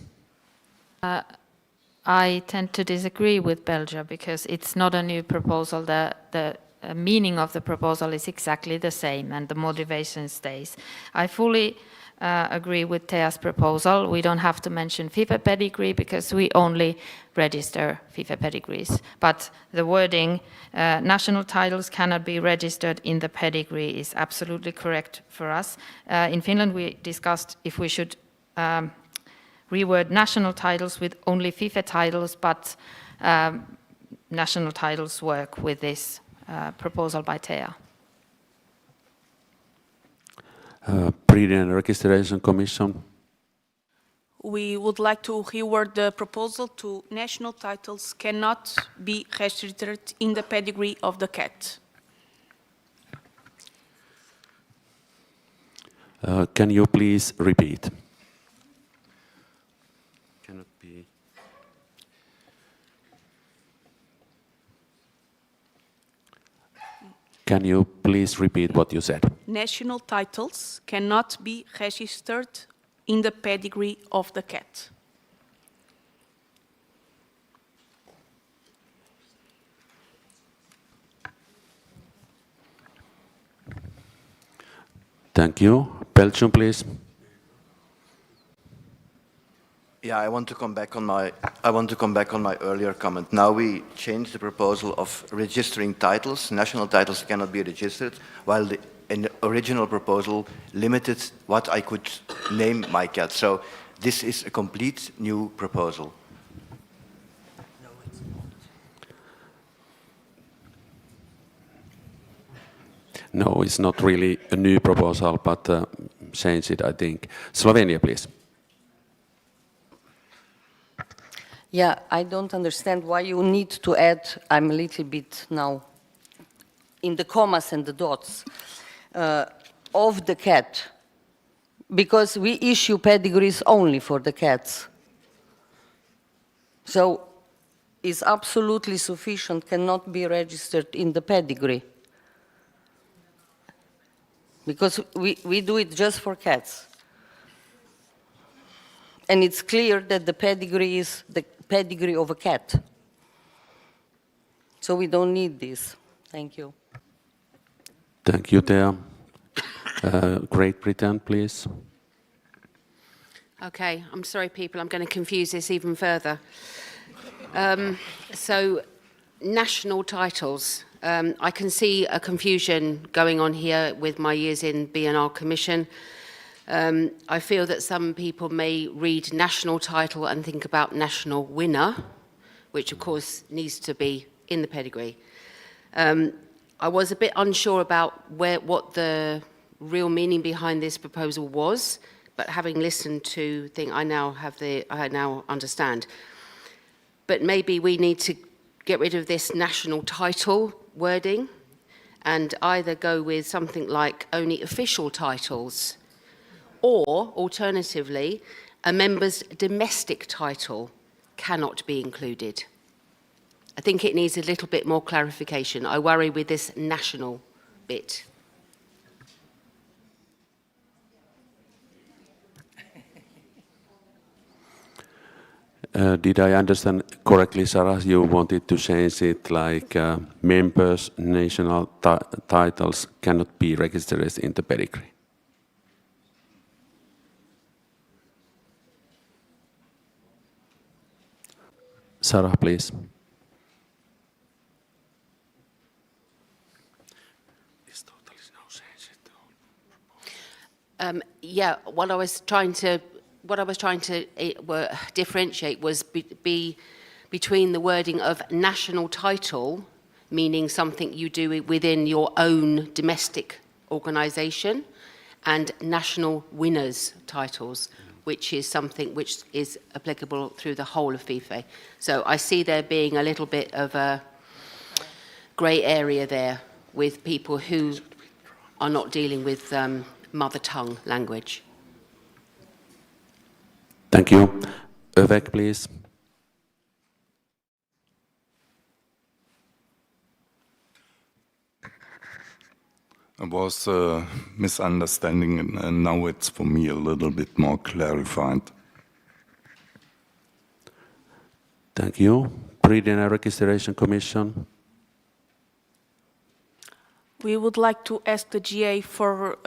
I tend to disagree with Belgium because it's not a new proposal. The meaning of the proposal is exactly the same and the motivation stays. I fully agree with Tea's proposal. We don't have to mention FIFE pedigree because we only register FIFE pedigrees. But the wording, national titles cannot be registered in the pedigree, is absolutely correct for us. In Finland, we discussed if we should reword national titles with only FIFE titles, but national titles work with this proposal by Tea. Breed and Registration Commission. We would like to reword the proposal to national titles cannot be registered in the pedigree of the cat. Can you please repeat? Cannot be. Can you please repeat what you said? National titles cannot be registered in the pedigree of the cat. Thank you. Belgium, please. Yeah, I want to come back on my earlier comment. Now we change the proposal of registering titles. National titles cannot be registered, while the original proposal limited what I could name my cat. So this is a complete new proposal. No, it's not really a new proposal, but change it, I think. Slovenia, please. Yeah, I don't understand why you need to add, I'm a little bit now, in the commas and the dots, of the cat, because we issue pedigrees only for the cats. So it's absolutely sufficient, cannot be registered in the pedigree. Because we do it just for cats. And it's clear that the pedigree is the pedigree of a cat. So we don't need this. Thank you. Thank you, Tea. Great Britain, please. Okay, I'm sorry, people, I'm going to confuse this even further. So, national titles. I can see a confusion going on here with my years in B&R Commission. I feel that some people may read national title and think about national winner, which of course needs to be in the pedigree. I was a bit unsure about what the real meaning behind this proposal was, but having listened to I now understand. But maybe we need to get rid of this national title wording and either go with something like only official titles, or alternatively, a member's domestic title cannot be included. I think it needs a little bit more clarification. I worry with this national bit. Did I understand correctly, Sarah? You wanted to change it like members' national titles cannot be registered in the pedigree. Sarah, please. Yeah, what I was trying to differentiate was between the wording of national title, meaning something you do within your own domestic organisation, and national winners titles, which is something which is applicable through the whole of FIFE. So I see there being a little bit of a grey area there with people who are not dealing with mother tongue language. Thank you. Vivek, please. It was a misunderstanding, and now it's for me a little bit more clarified. Thank you. Breeding and Registration Commission. We would like to ask the GA for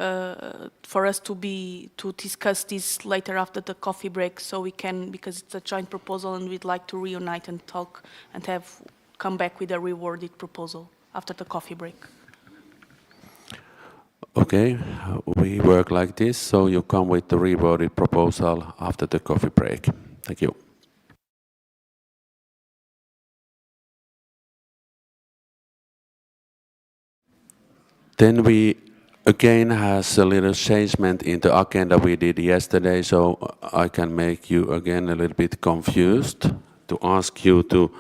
us to discuss this later after the coffee break, so we can, because it's a joint proposal, and we'd like to reunite and talk and come back with a reworded proposal after the coffee break. Okay, we work like this, so you come with the reworded proposal after the coffee break. Thank you. Then we again has a little changement in the agenda we did yesterday, so I can make you again a little bit confused to ask you to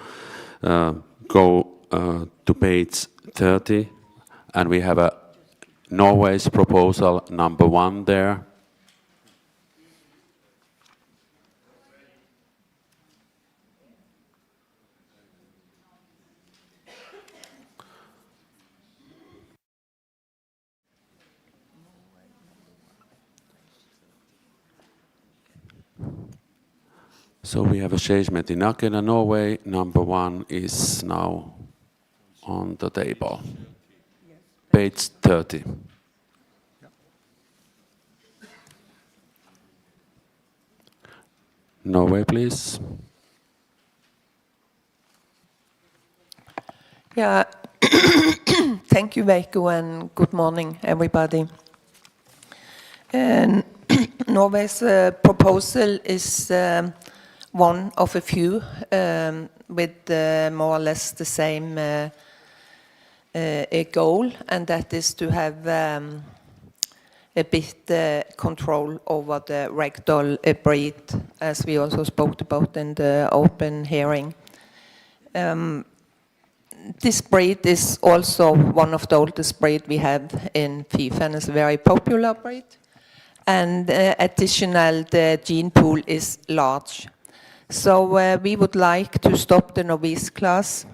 go to page 30, and we have a Norway's proposal number 1 there. So we have a changement in agenda. Norway number 1 is now on the table. Page 30. Norway, please. Yeah, thank you, Veiko, and good morning, everybody. And Norway's proposal is one of a few with more or less the same a goal, and that is to have a bit control over the ragdoll breed, as we also spoke about in the open hearing. This breed is also one of the oldest breeds we have in FIFE, and it's a very popular breed. And additional, the gene pool is large. So we would like to stop the novice class.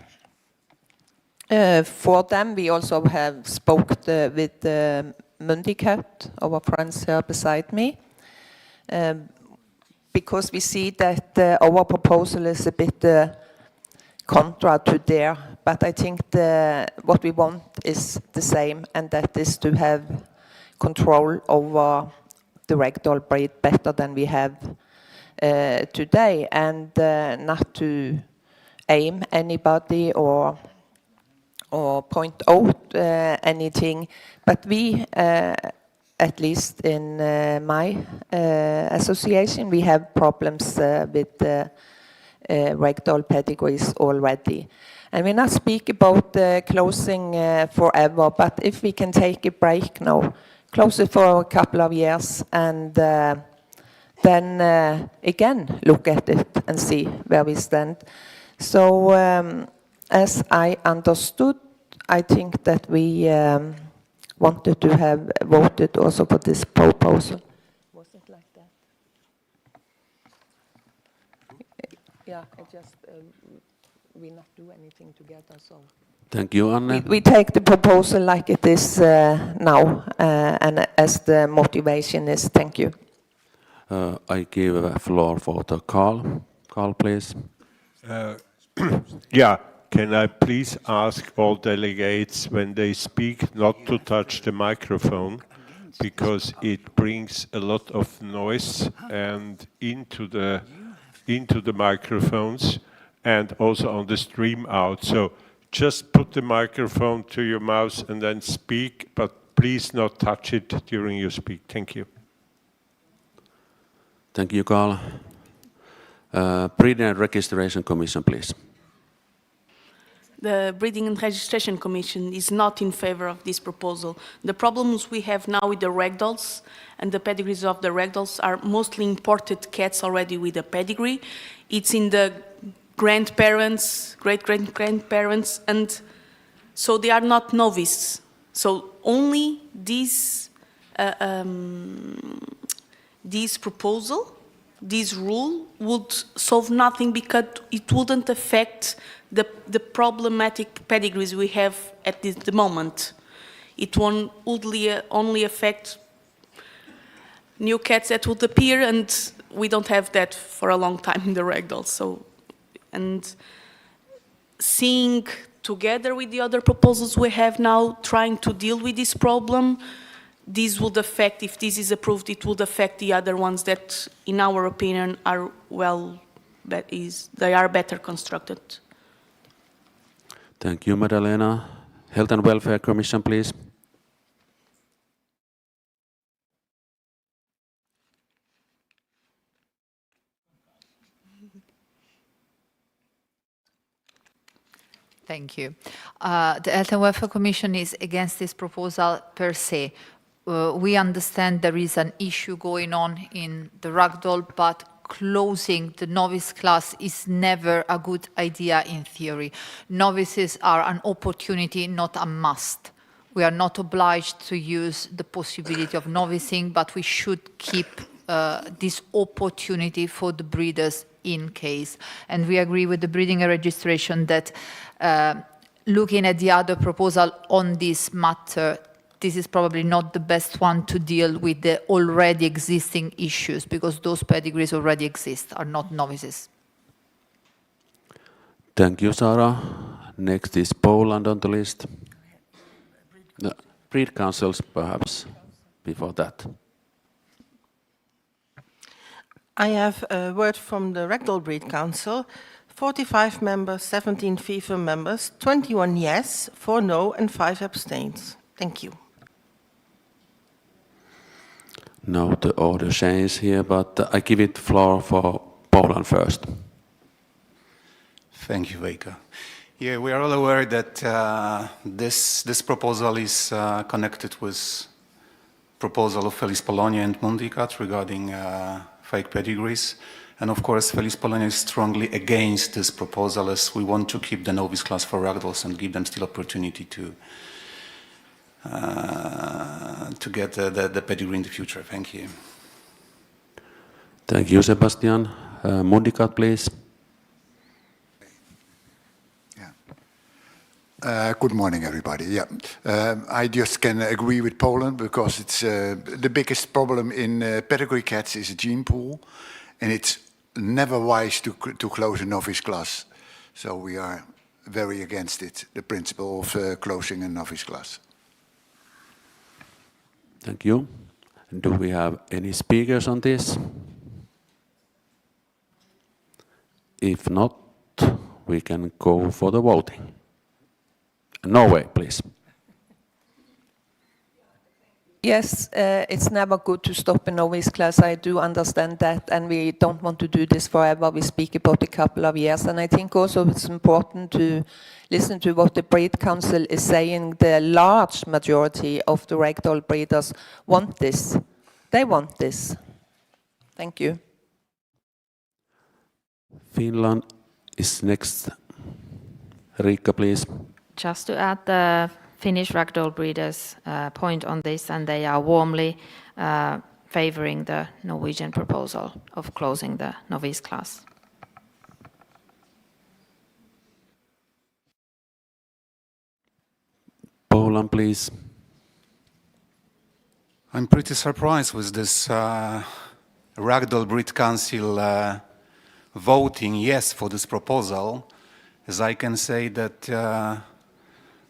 For them, we also have spoken with Mundikat, our friends here beside me, because we see that our proposal is a bit contra to their, but I think what we want is the same, and that is to have control over the ragdoll breed better than we have today, and not to aim anybody or point out anything, but we, at least in my association, we have problems with ragdoll pedigrees already. And we not speak about closing forever, but if we can take a break now, close it for a couple of years, and then again look at it and see where we stand. So as I understood, I think that we wanted to have voted also for this proposal. Was it like that? Yeah, I just, we not do anything together, so. Thank you, Anne. We take the proposal like it is now, and as the motivation is. Thank you. I give the floor for the Carl. Carl, please. Yeah, can I please ask all delegates when they speak not to touch the microphone, because it brings a lot of noise and into the microphones and also on the stream out. So just put the microphone to your mouth and then speak, but please not touch it during your speak. Thank you. Thank you, Carl. Breeding and Registration Commission, please. The Breeding and Registration Commission is not in favor of this proposal. The problems we have now with the ragdolls and the pedigrees of the ragdolls are mostly imported cats already with a pedigree. It's in the grandparents, great-great-grandparents, and so they are not novice. So only this proposal, this rule would solve nothing because it wouldn't affect the problematic pedigrees we have at the moment. It would only affect new cats that would appear, and we don't have that for a long time in the ragdolls. So, and seeing together with the other proposals we have now, trying to deal with this problem, this would affect, if this is approved, it would affect the other ones that, in our opinion, are they are better constructed. Thank you, Madalena. Health and Welfare Commission, please. Thank you. The Health and Welfare Commission is against this proposal per se. We understand there is an issue going on in the ragdoll, but closing the novice class is never a good idea in theory. Novices are an opportunity, not a must. We are not obliged to use the possibility of novicing, but we should keep this opportunity for the breeders in case. And we agree with the breeding and registration that looking at the other proposal on this matter, this is probably not the best one to deal with the already existing issues because those pedigrees already exist, are not novices. Thank you, Sarah. Next is Poland on the list. No, breed councils, perhaps, before that. I have a word from the Ragdoll Breed Council. 45 members, 17 FIFe members, 21 yes, 4 no, and 5 abstains. Thank you. No, the order changes here, but I give it the floor for Poland first. Thank you, Veika. Yeah, we are all aware that this proposal is connected with proposal of Felis Polonia and Mundicat regarding fake pedigrees. And of course, Felis Polonia is strongly against this proposal as we want to keep the novice class for ragdolls and give them still opportunity to get the pedigree in the future. Thank you. Thank you, Sebastian. Mundicat, please. Good morning, everybody. Yeah, I just can agree with Poland because it's the biggest problem in pedigree cats is a gene pool, and it's never wise to close a novice class. So we are very against it, the principle of closing a novice class. Thank you. Do we have any speakers on this? If not, we can go for the voting. Norway, please. Yes, it's never good to stop a novice class. I do understand that, and we don't want to do this forever. We speak about a couple of years, and I think also it's important to listen to what the Breed Council is saying. The large majority of the ragdoll breeders want this. They want this. Thank you. Finland is next. Riikka, please. Just to add the Finnish ragdoll breeders' point on this, and they are warmly favoring the Norwegian proposal of closing the novice class. Poland, please. I'm pretty surprised with this Ragdoll Breed Council voting yes for this proposal, as I can say that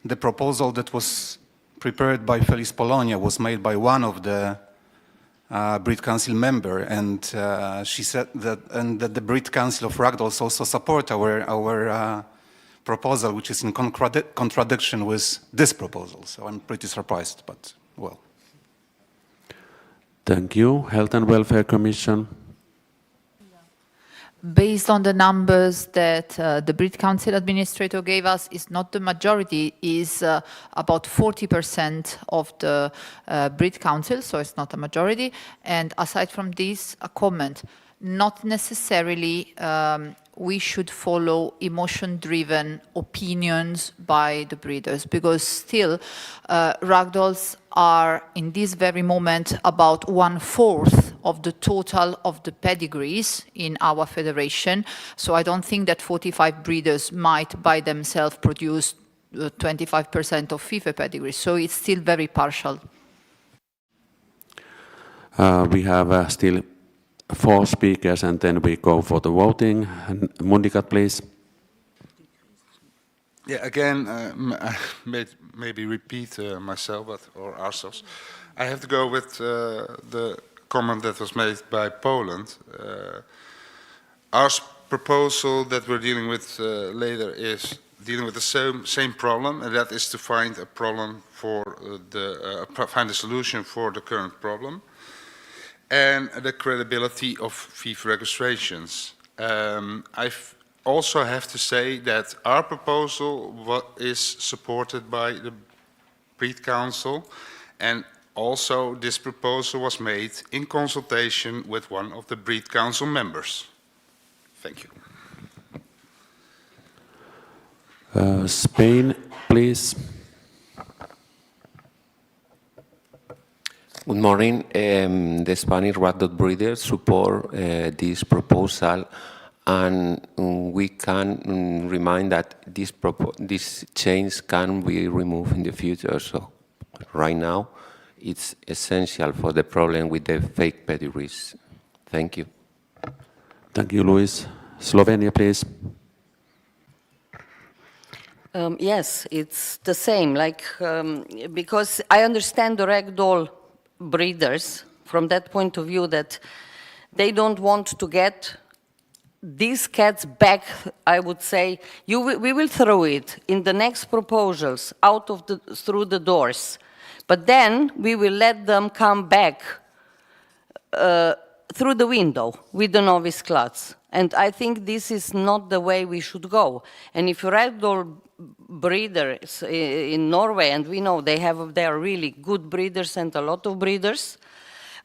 the proposal that was prepared by Felis Polonia was made by one of the Breed Council member, and she said that the Breed Council of Ragdolls also support our proposal, which is in contradiction with this proposal. So I'm pretty surprised, but well. Thank you. Health and Welfare Commission. based on the numbers that the Breed Council administrator gave us, is not the majority, is about 40% of the Breed Council, so it's not a majority. And aside from this, a comment, not necessarily we should follow emotion-driven opinions by the breeders, because still ragdolls are in this very moment about 1/4 of the total of the pedigrees in our federation. So I don't think that 45 breeders might by themselves produce 25% of FIFE pedigrees. So it's still very partial. We have still 4 speakers, and then we go for the voting. Mundikat, please. Yeah, again, maybe repeat myself or ourselves. I have to go with the comment that was made by Poland. Our proposal that we're dealing with later is dealing with the same problem, and that is to find a problem for find a solution for the current problem, and the credibility of FIFE registrations. I also have to say that our proposal is supported by the Breed Council, and also this proposal was made in consultation with one of the Breed Council members. Thank you. Spain, please. Good morning. The Spanish ragdoll breeders support this proposal, and we can remind that this change can be removed in the future. So right now, it's essential for the problem with the fake pedigrees. Thank you. Thank you, Luis. Slovenia, please. Yes, it's the same. Because I understand the ragdoll breeders from that point of view, that they don't want to get these cats back. I would say we will throw it in the next proposals out of through the doors, but then we will let them come back through the window with the novice class. And I think this is not the way we should go. And if ragdoll breeders in Norway, and we know they are really good breeders and a lot of breeders,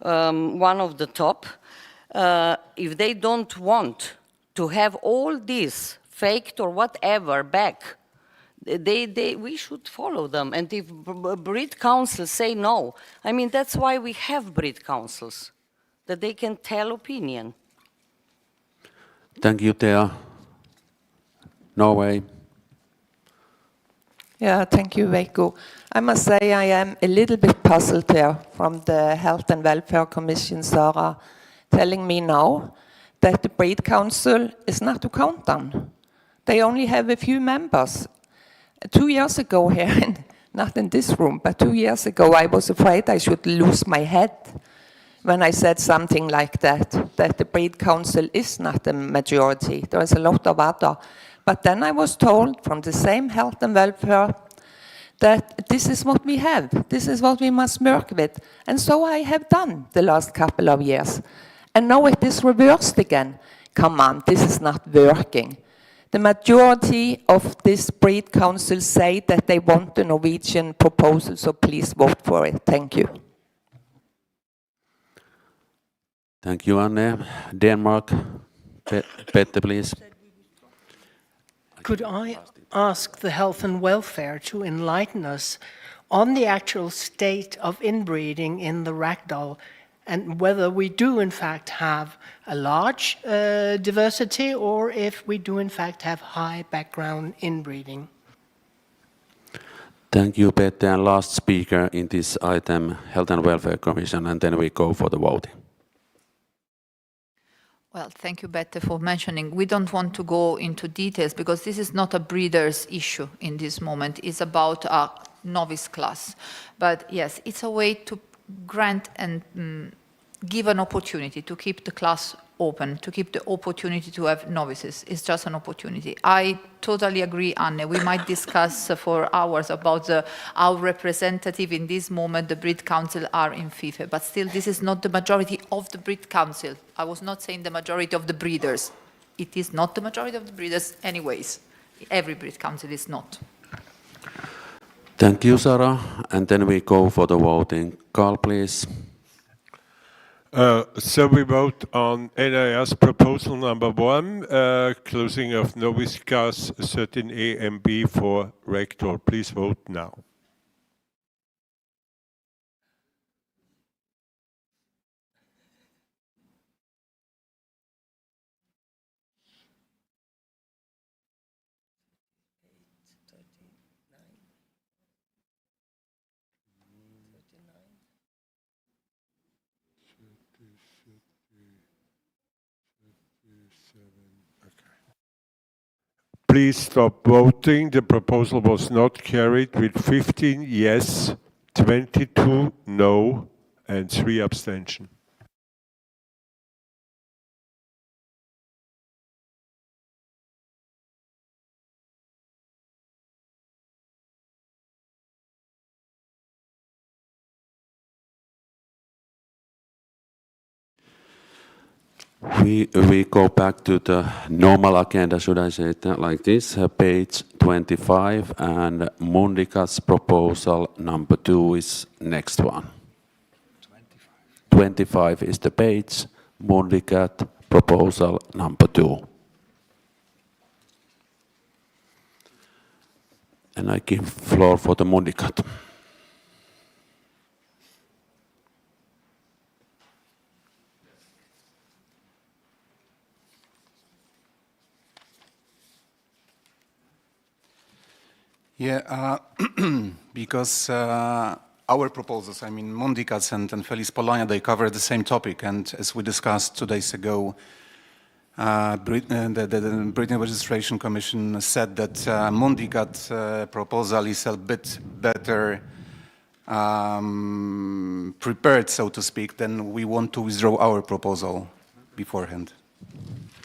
one of the top, if they don't want to have all this faked or whatever back, we should follow them. And if breed councils say no, I mean, that's why we have breed councils, that they can tell opinion. Thank you, Thea. Norway. Yeah, thank you, Veikko. I must say I am a little bit puzzled here from the Health and Welfare Commission, Sarah, telling me now that the Breed Council is not to count on. They only have a few members. 2 years ago here, not in this room, but 2 years ago, I was afraid I should lose my head when I said something like that the Breed Council is not a majority. There is a lot of other. But then I was told from the same Health and Welfare that this is what we have. This is what we must work with. And so I have done the last couple of years. And now it is reversed again. Come on, this is not working. The majority of this Breed Council say that they want the Norwegian proposal, so please vote for it. Thank you. Thank you, Anne. Denmark, Petter, please. Could I ask the Health and Welfare to enlighten us on the actual state of inbreeding in the ragdoll, and whether we do in fact have a large diversity, or if we do in fact have high background inbreeding? Thank you, Petter. And last speaker in this item, Health and Welfare Commission, and then we go for the voting. Well, thank you, Bette, for mentioning. We don't want to go into details because this is not a breeder's issue in this moment. It's about a novice class. But yes, it's a way to grant and give an opportunity to keep the class open, to keep the opportunity to have novices. It's just an opportunity. I totally agree, Anne. We might discuss for hours about how representative in this moment the Breed Council are in FIFE, but still this is not the majority of the Breed Council. I was not saying the majority of the breeders. it is not the majority of the breeders anyways. Every breed council is not. Thank you, Sarah. And then we go for the voting. Carl, please. So we vote on NIS proposal number 1, closing of novice class 13A and B for rector. Please vote now. Please stop voting. The proposal was not carried with 15 yes, 22 no, and 3 abstention. We go back to the normal agenda, should I say it like this, page 25, and Mundika's proposal number 2 is next one. 25 is the page, Mundikat proposal number 2. And I give floor for the Mundikat. Yeah, because our proposals, I mean, Mundikats and Feliz Polonia, they cover the same topic. And as we discussed 2 days ago, the Britain Registration Commission said that Mundikat proposal is a bit better prepared, so to speak, then we want to withdraw our proposal beforehand.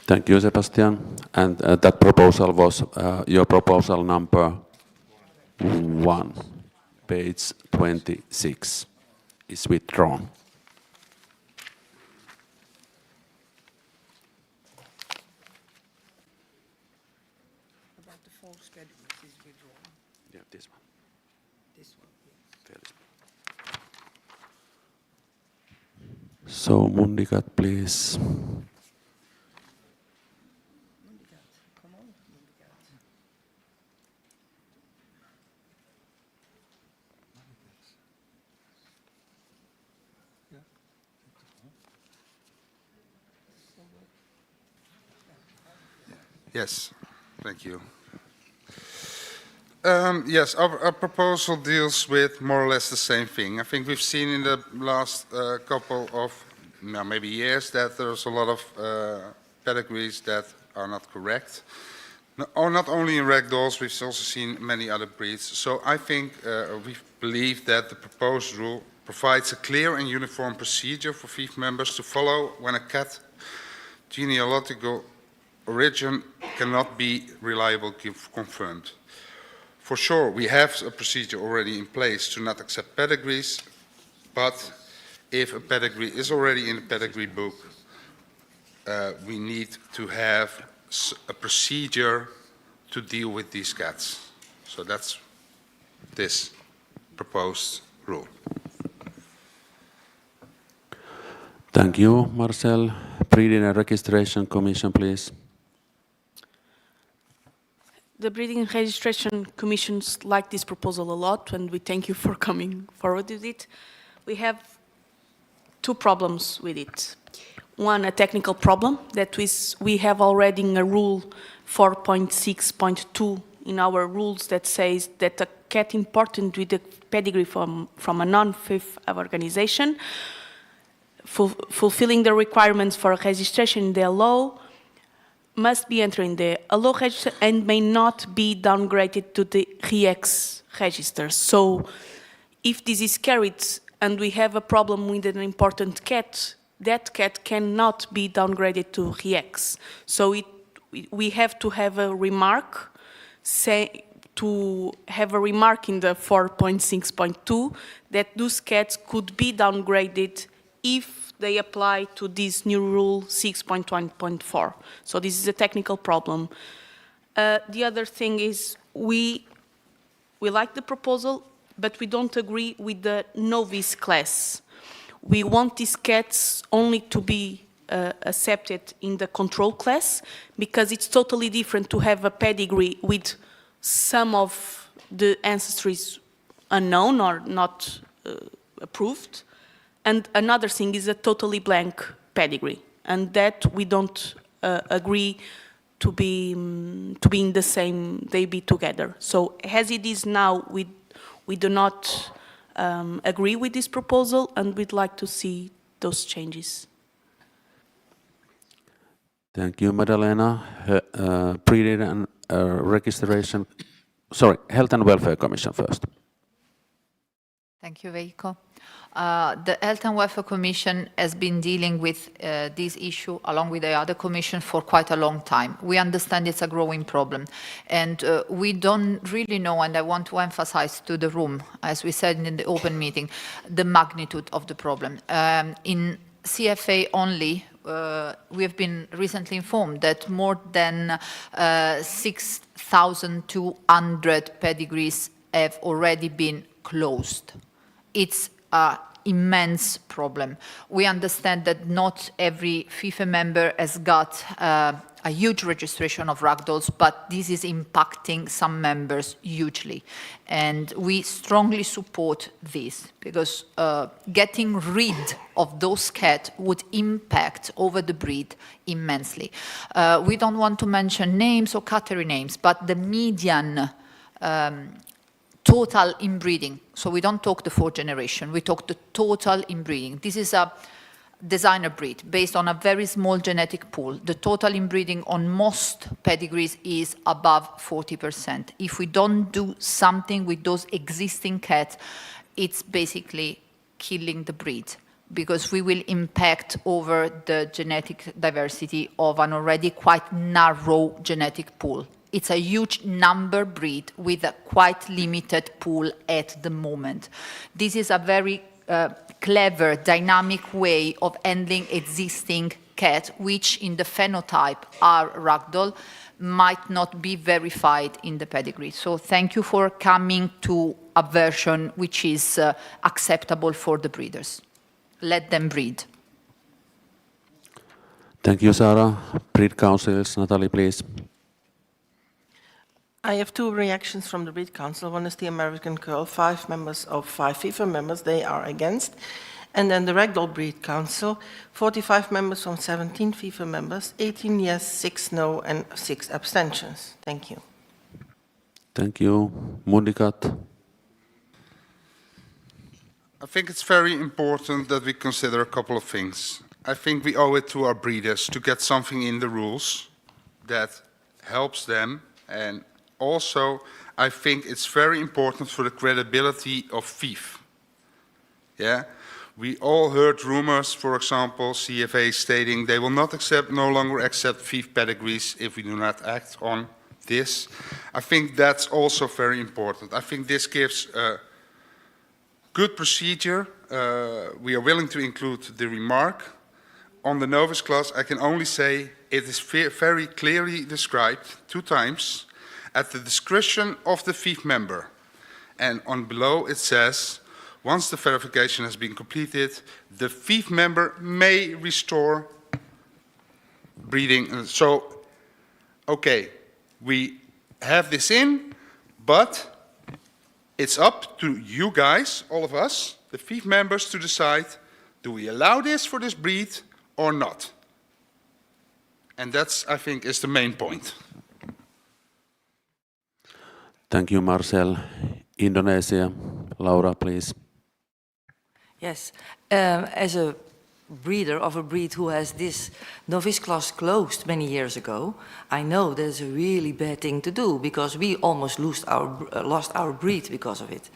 Thank you, Sebastian. And that proposal was your proposal number 1, page 26, is withdrawn. About the fall schedule is withdrawn. Yeah, this one. This one, yes. So, Mundikat, please. Yes, thank you. Yes, our proposal deals with more or less the same thing. I think we've seen in the last couple of maybe years that there's a lot of pedigrees that are not correct. Not only in ragdolls, we've also seen many other breeds. So I think we believe that the proposed rule provides a clear and uniform procedure for FIFe members to follow when a cat genealogical origin cannot be reliably confirmed. For sure, we have a procedure already in place to not accept pedigrees, but if a pedigree is already in the pedigree book, we need to have a procedure to deal with these cats. So that's this proposed rule. Thank you, Marcel. Breeding and Registration Commission, please. The Breeding and Registration Commissions like this proposal a lot, and we thank you for coming forward with it. We have 2 problems with it. One, a technical problem, that we have already in a rule 4.6.2 in our rules that says that a cat imported with a pedigree from a non-FIFe organization, fulfilling the requirements for registration in the law, must be entered in the ALO register and may not be downgraded to the REX register. So if this is carried and we have a problem with an important cat, that cat cannot be downgraded to REX. So we have to have a remark, in the 4.6.2 that those cats could be downgraded if they apply to this new rule 6.1.4. So this is a technical problem. The other thing is we like the proposal, but we don't agree with the novice class. We want these cats only to be accepted in the control class, because it's totally different to have a pedigree with some of the ancestries unknown or not approved, and another thing is a totally blank pedigree, and that we don't agree to be in the same, they be together. So as it is now, we do not agree with this proposal, and we'd like to see those changes. Thank you, Madalena. Breeding and registration. Sorry, Health and Welfare Commission first. Thank you, Veiko. The Health and Welfare Commission has been dealing with this issue along with the other commissions for quite a long time. We understand it's a growing problem, and we don't really know, and I want to emphasize to the room, as we said in the open meeting, the magnitude of the problem. In CFA only, we have been recently informed that more than 6,200 pedigrees have already been closed. It's an immense problem. We understand that not every FIFe member has got a huge registration of ragdolls, but this is impacting some members hugely. And we strongly support this, because getting rid of those cats would impact over the breed immensely. We don't want to mention names or category names, but the median total inbreeding, so we don't talk the fourth generation, we talk the total inbreeding. This is a designer breed based on a very small genetic pool. The total inbreeding on most pedigrees is above 40%. If we don't do something with those existing cats, it's basically killing the breed, because we will impact over the genetic diversity of an already quite narrow genetic pool. It's a huge number breed with a quite limited pool at the moment. This is a very clever, dynamic way of handling existing cats, which in the phenotype are ragdoll, might not be verified in the pedigree. So thank you for coming to a version which is acceptable for the breeders. Let them breed. Thank you, Sarah. Breed councils, Natalie, please. I have two reactions from the Breed Council. One is the American Curl, 5 members of 5 FIFe members, they are against. And then the Ragdoll Breed Council, 45 members from 17 FIFe members, 18 yes, 6 no, and 6 abstentions. Thank you. Thank you. Mundikat. I think it's very important that we consider a couple of things. I think we owe it to our breeders to get something in the rules that helps them, and also, I think it's very important for the credibility of FIFe. Yeah, we all heard rumors, for example, CFA stating they will not no longer accept FIFe pedigrees if we do not act on this. I think that's also very important. I think this gives a good procedure. We are willing to include the remark. On the novice class, I can only say it is very clearly described 2 times. At the discretion of the FIFe member. And on below it says, once the verification has been completed, the FIFe member may restore breeding. So, okay, we have this in, but it's up to you guys, all of us, the FIFe members, to decide, do we allow this for this breed or not? And that's, I think, is the main point. Thank you, Marcel. Indonesia. Laura, please. Yes. As a breeder of a breed who has this novice class closed many years ago, I know that's a really bad thing to do, because we almost lost our breed because of it.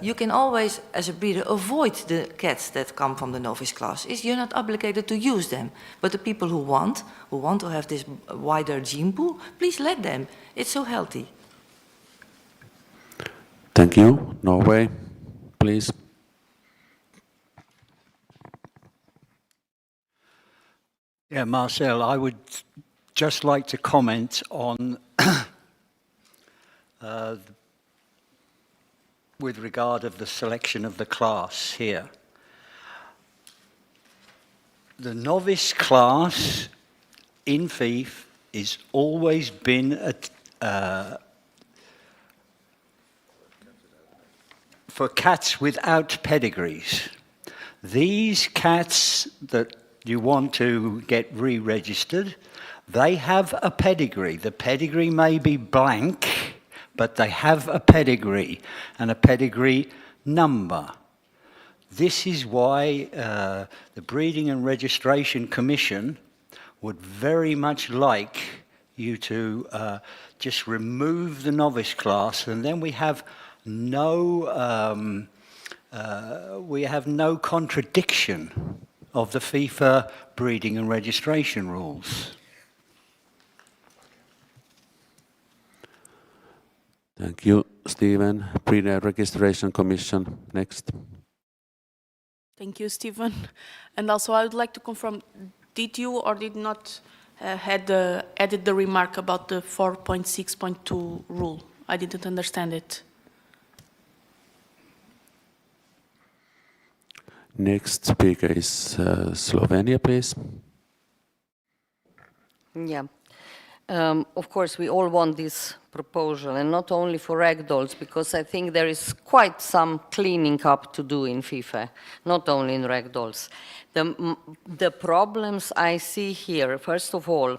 You can always, as a breeder, avoid the cats that come from the novice class. You're not obligated to use them. But the people who want to have this wider gene pool, please let them. It's so healthy. Thank you. Norway, please. Yeah, Marcel, I would just like to comment on with regard of the selection of the class here. The novice class in FIFe is always been for cats without pedigrees. These cats that you want to get re-registered, they have a pedigree. The pedigree may be blank, but they have a pedigree and a pedigree number. This is why the Breeding and Registration Commission would very much like you to just remove the novice class, and then we have no contradiction of the FIFe breeding and registration rules. Thank you, Stephen. Breeder Registration Commission, next. Thank you, Stephen. And also I would like to confirm, did you or did not added the remark about the 4.6.2 rule? I didn't understand it. Next speaker is Slovenia, please. Yeah. Of course, we all want this proposal, and not only for ragdolls, because I think there is quite some cleaning up to do in FIFe, not only in ragdolls. The problems I see here, first of all,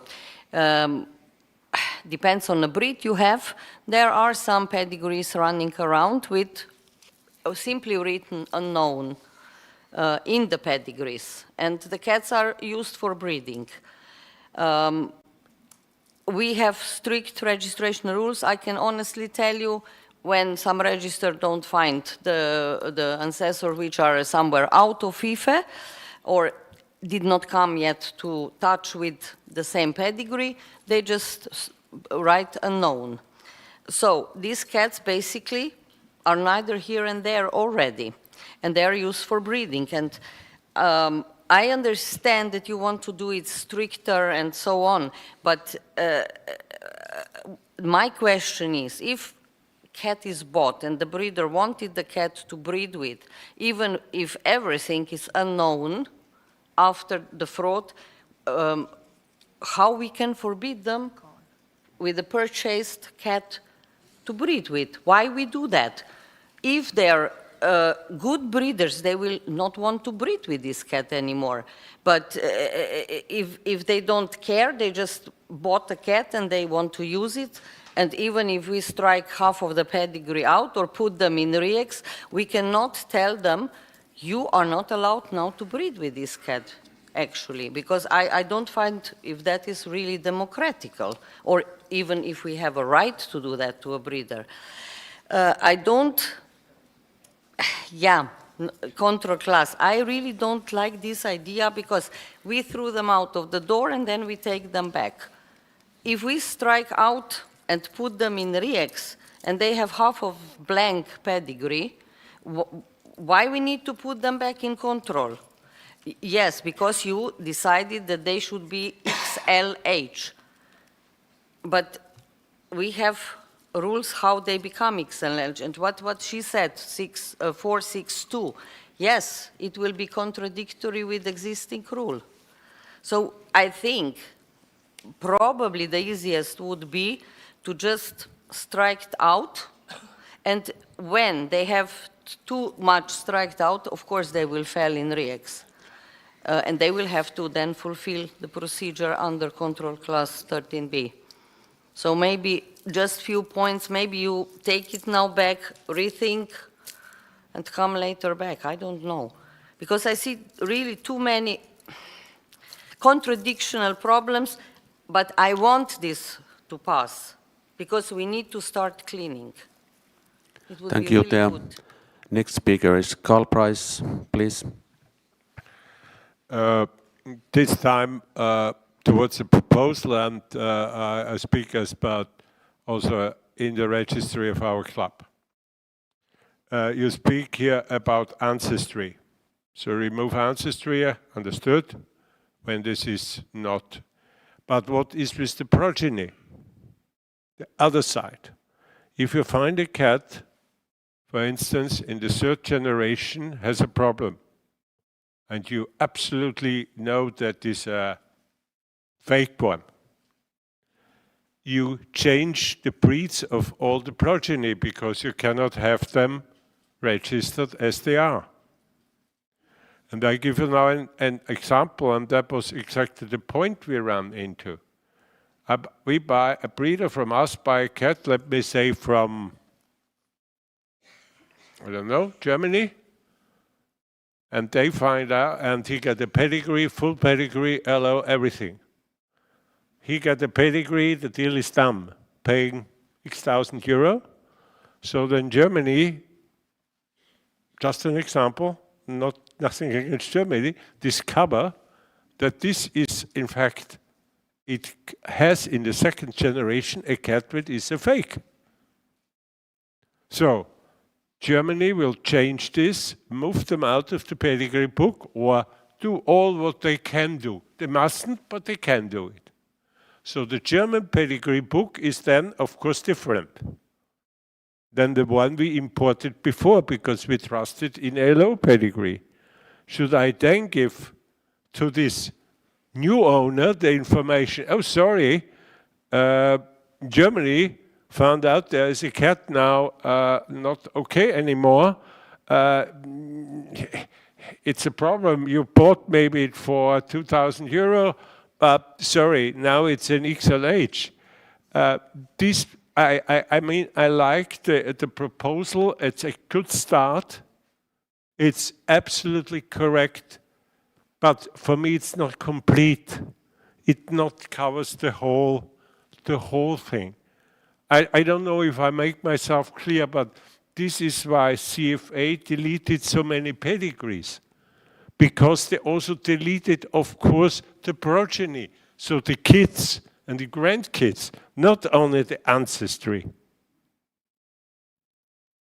depends on the breed you have. There are some pedigrees running around with simply written unknown in the pedigrees, and the cats are used for breeding. We have strict registration rules. I can honestly tell you, when some registered don't find the ancestor which are somewhere out of FIFe or did not come yet to touch with the same pedigree, they just write unknown. So these cats basically are neither here and there already, and they are used for breeding. And I understand that you want to do it stricter and so on, but my question is, if cat is bought and the breeder wanted the cat to breed with, even if everything is unknown after the fraud, how we can forbid them with a purchased cat to breed with? Why we do that? If they're good breeders, they will not want to breed with this cat anymore. But if they don't care, they just bought a cat and they want to use it, and even if we strike half of the pedigree out or put them in REX, we cannot tell them, you are not allowed now to breed with this cat, actually, because I don't find if that is really democratical, or even if we have a right to do that to a breeder. Control class. I really don't like this idea, because we threw them out of the door and then we take them back. If we strike out and put them in REX and they have half of blank pedigree, why we need to put them back in control? Yes, because you decided that they should be XLH. But we have rules how they become XLH, and what she said, 462, yes, it will be contradictory with existing rule. So I think probably the easiest would be to just strike it out, and when they have too much striked out, of course they will fail in REX. And they will have to then fulfill the procedure under control class 13B. So maybe just few points, maybe you take it now back, rethink, and come later back. I don't know. Because I see really too many contradictional problems, but I want this to pass, because we need to start cleaning. It would Thank be you, really Thea. good. Next speaker is Carl Price, please. This time towards the proposal, and I speak as but also in the registry of our club. You speak here about ancestry. So remove ancestry, understood? when this is not. But what is with the progeny? The other side. If you find a cat, for instance, in the 3rd generation has a problem, and you absolutely know that is a fake one, you change the breeds of all the progeny because you cannot have them registered as they are. And I give you now an example, and that was exactly the point we ran into. We buy a breeder from us, buy a cat, let me say from, I don't know, Germany, and they find out, and he got a pedigree, full pedigree, LO, everything. He got a pedigree, the deal is done, paying X thousand euro. So then Germany, just an example, nothing against Germany, discover that this is, in fact, it has in the 2nd generation a cat that is a fake. So Germany will change this, move them out of the pedigree book, or do all what they can do. They mustn't, but they can do it. So the German pedigree book is then, of course, different than the one we imported before, because we trusted in LO pedigree. Should I then give to this new owner the information, oh sorry, Germany found out there is a cat now not okay anymore. It's a problem. You bought maybe it for 2,000 euro, but sorry, now it's an XLH. I mean, I like the proposal. It's a good start. It's absolutely correct. But for me, it's not complete. It not covers the whole thing. I don't know if I make myself clear, but this is why CFA deleted so many pedigrees. Because they also deleted, of course, the progeny. So the kids and the grandkids, not only the ancestry.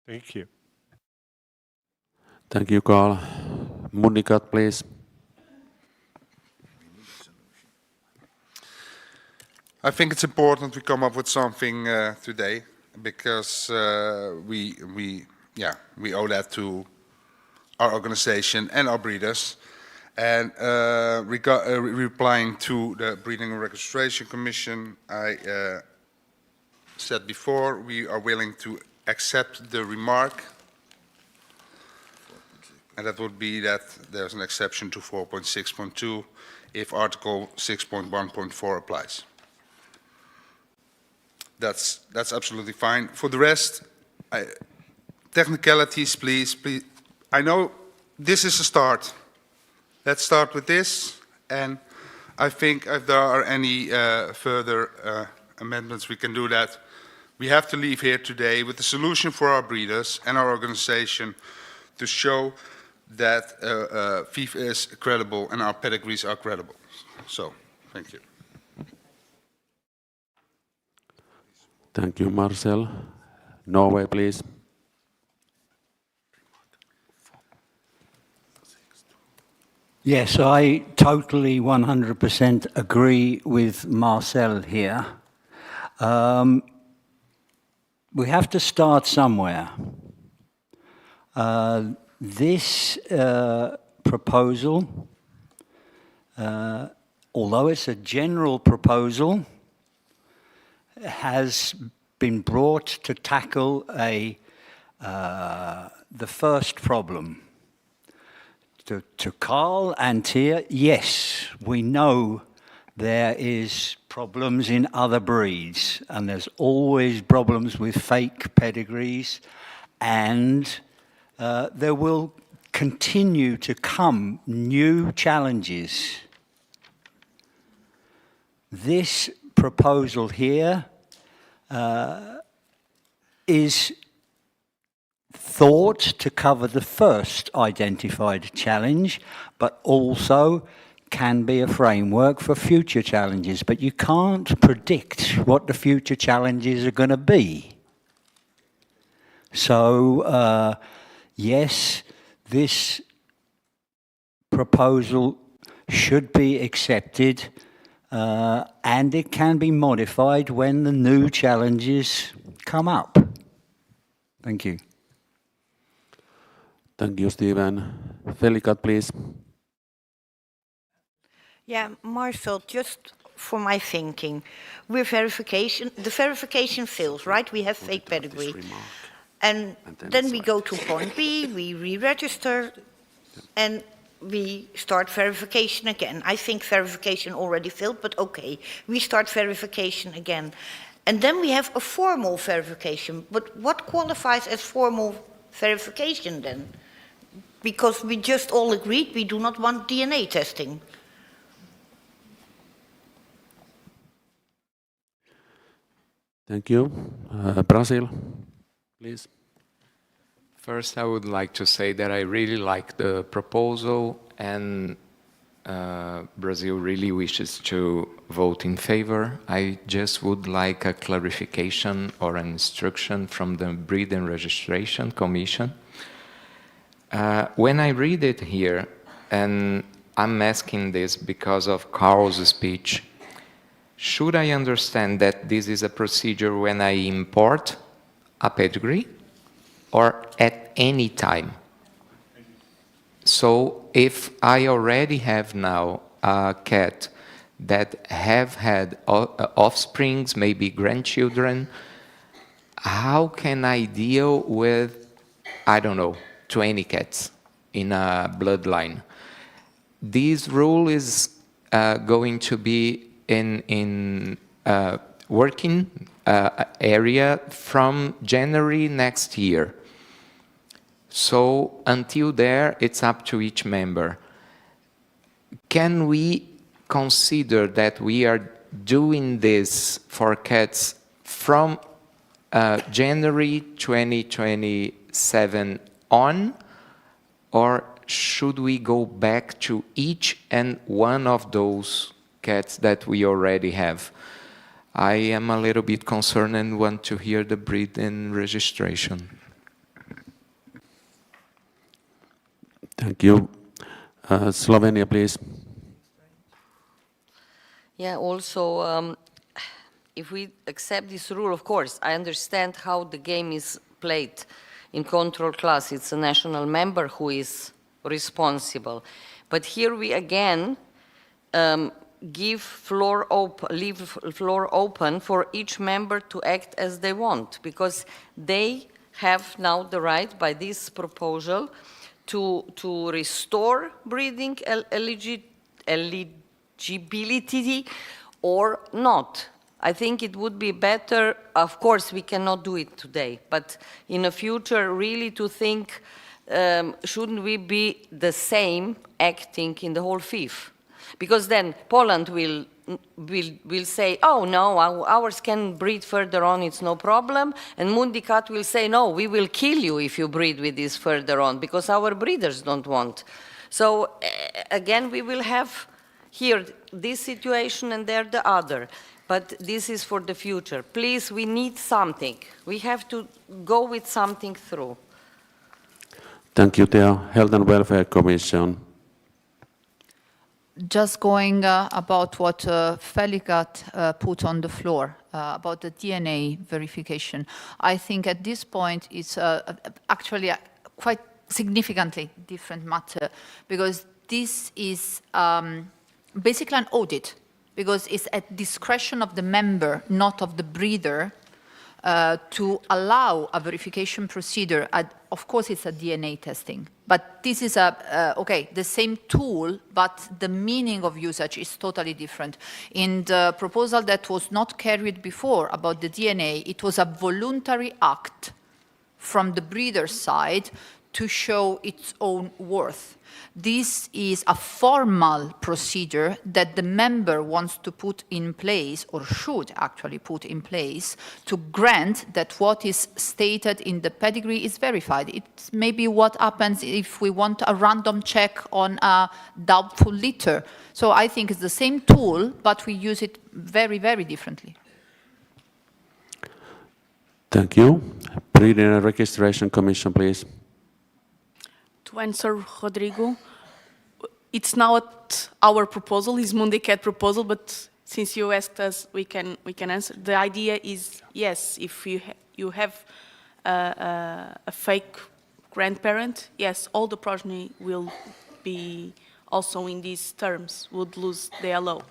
Thank you. Thank you, Carl. Munikat, please. I think it's important we come up with something today, because we owe that to our organization and our breeders. And replying to the Breeding and Registration Commission, I said before we are willing to accept the remark, and that would be that there's an exception to 4.6.2 if Article 6.1.4 applies. That's absolutely fine. For the rest, technicalities, please. I know this is a start. Let's start with this, and I think if there are any further amendments, we can do that. We have to leave here today with a solution for our breeders and our organization to show that FIFe is credible and our pedigrees are credible. So, thank you. Thank you, Marcel. Norway, please. Yes, I totally 100% agree with Marcel here. We have to start somewhere. This proposal, although it's a general proposal, has been brought to tackle the first problem. To Carl and Tia, yes, we know there is problems in other breeds, and there's always problems with fake pedigrees, and there will continue to come new challenges. This proposal here is thought to cover the first identified challenge, but also can be a framework for future challenges. But you can't predict what the future challenges are going to be. So, yes, this proposal should be accepted, and it can be modified when the new challenges come up. Thank you. Thank you, Stephen. Felikat, please. Yeah, Marcel, just for my thinking, the verification fails, right? We have fake pedigree. And then we go to point B, we re-register, and we start verification again. I think verification already failed, but okay, we start verification again. And then we have a formal verification. But what qualifies as formal verification then? Because we just all agreed we do not want DNA testing. Thank you. Brazil, please. First, I would like to say that I really like the proposal, and Brazil really wishes to vote in favor. I just would like a clarification or an instruction from the Breed and Registration Commission. When I read it here, and I'm asking this because of Carl's speech, should I understand that this is a procedure when I import a pedigree or at any time? So if I already have now a cat that have had offsprings, maybe grandchildren, how can I deal with, I don't know, 20 cats in a bloodline? This rule is going to be in working area from January next year. So until there, it's up to each member. Can we consider that we are doing this for cats from January 2027 on, or should we go back to each and one of those cats that we already have? I am a little bit concerned and want to hear the breed and registration. Thank you. Slovenia, please. Yeah, also, if we accept this rule, of course, I understand how the game is played in control class. It's a national member who is responsible. But here we again leave floor open for each member to act as they want, because they have now the right by this proposal to restore breeding eligibility or not. I think it would be better, of course we cannot do it today, but in the future really to think, shouldn't we be the same acting in the whole FIFe? Because then Poland will say, oh no, ours can breed further on, it's no problem. And Mundicat will say, no, we will kill you if you breed with this further on, because our breeders don't want. So again, we will have here this situation and there the other. But this is for the future. Please, we need something. We have to go with something through. Thank you, Theo. Health and Welfare Commission. Just going about what Felikat put on the floor about the DNA verification. I think at this point it's actually a quite significantly different matter, because this is basically an audit, because it's at discretion of the member, not of the breeder, to allow a verification procedure. Of course, it's a DNA testing, but this is the same tool, but the meaning of usage is totally different. In the proposal that was not carried before about the DNA, it was a voluntary act from the breeder's side to show its own worth. This is a formal procedure that the member wants to put in place, or should actually put in place, to grant that what is stated in the pedigree is verified. It's maybe what happens if we want a random check on a doubtful litter. So I think it's the same tool, but we use it very, very differently. Thank you. Breed and Registration Commission, please. To answer Rodrigo, it's not our proposal, it's Mundicat proposal, but since you asked us, we can answer. The idea is, yes, if you have a fake grandparent, yes, all the progeny will be also in these terms, would lose their law.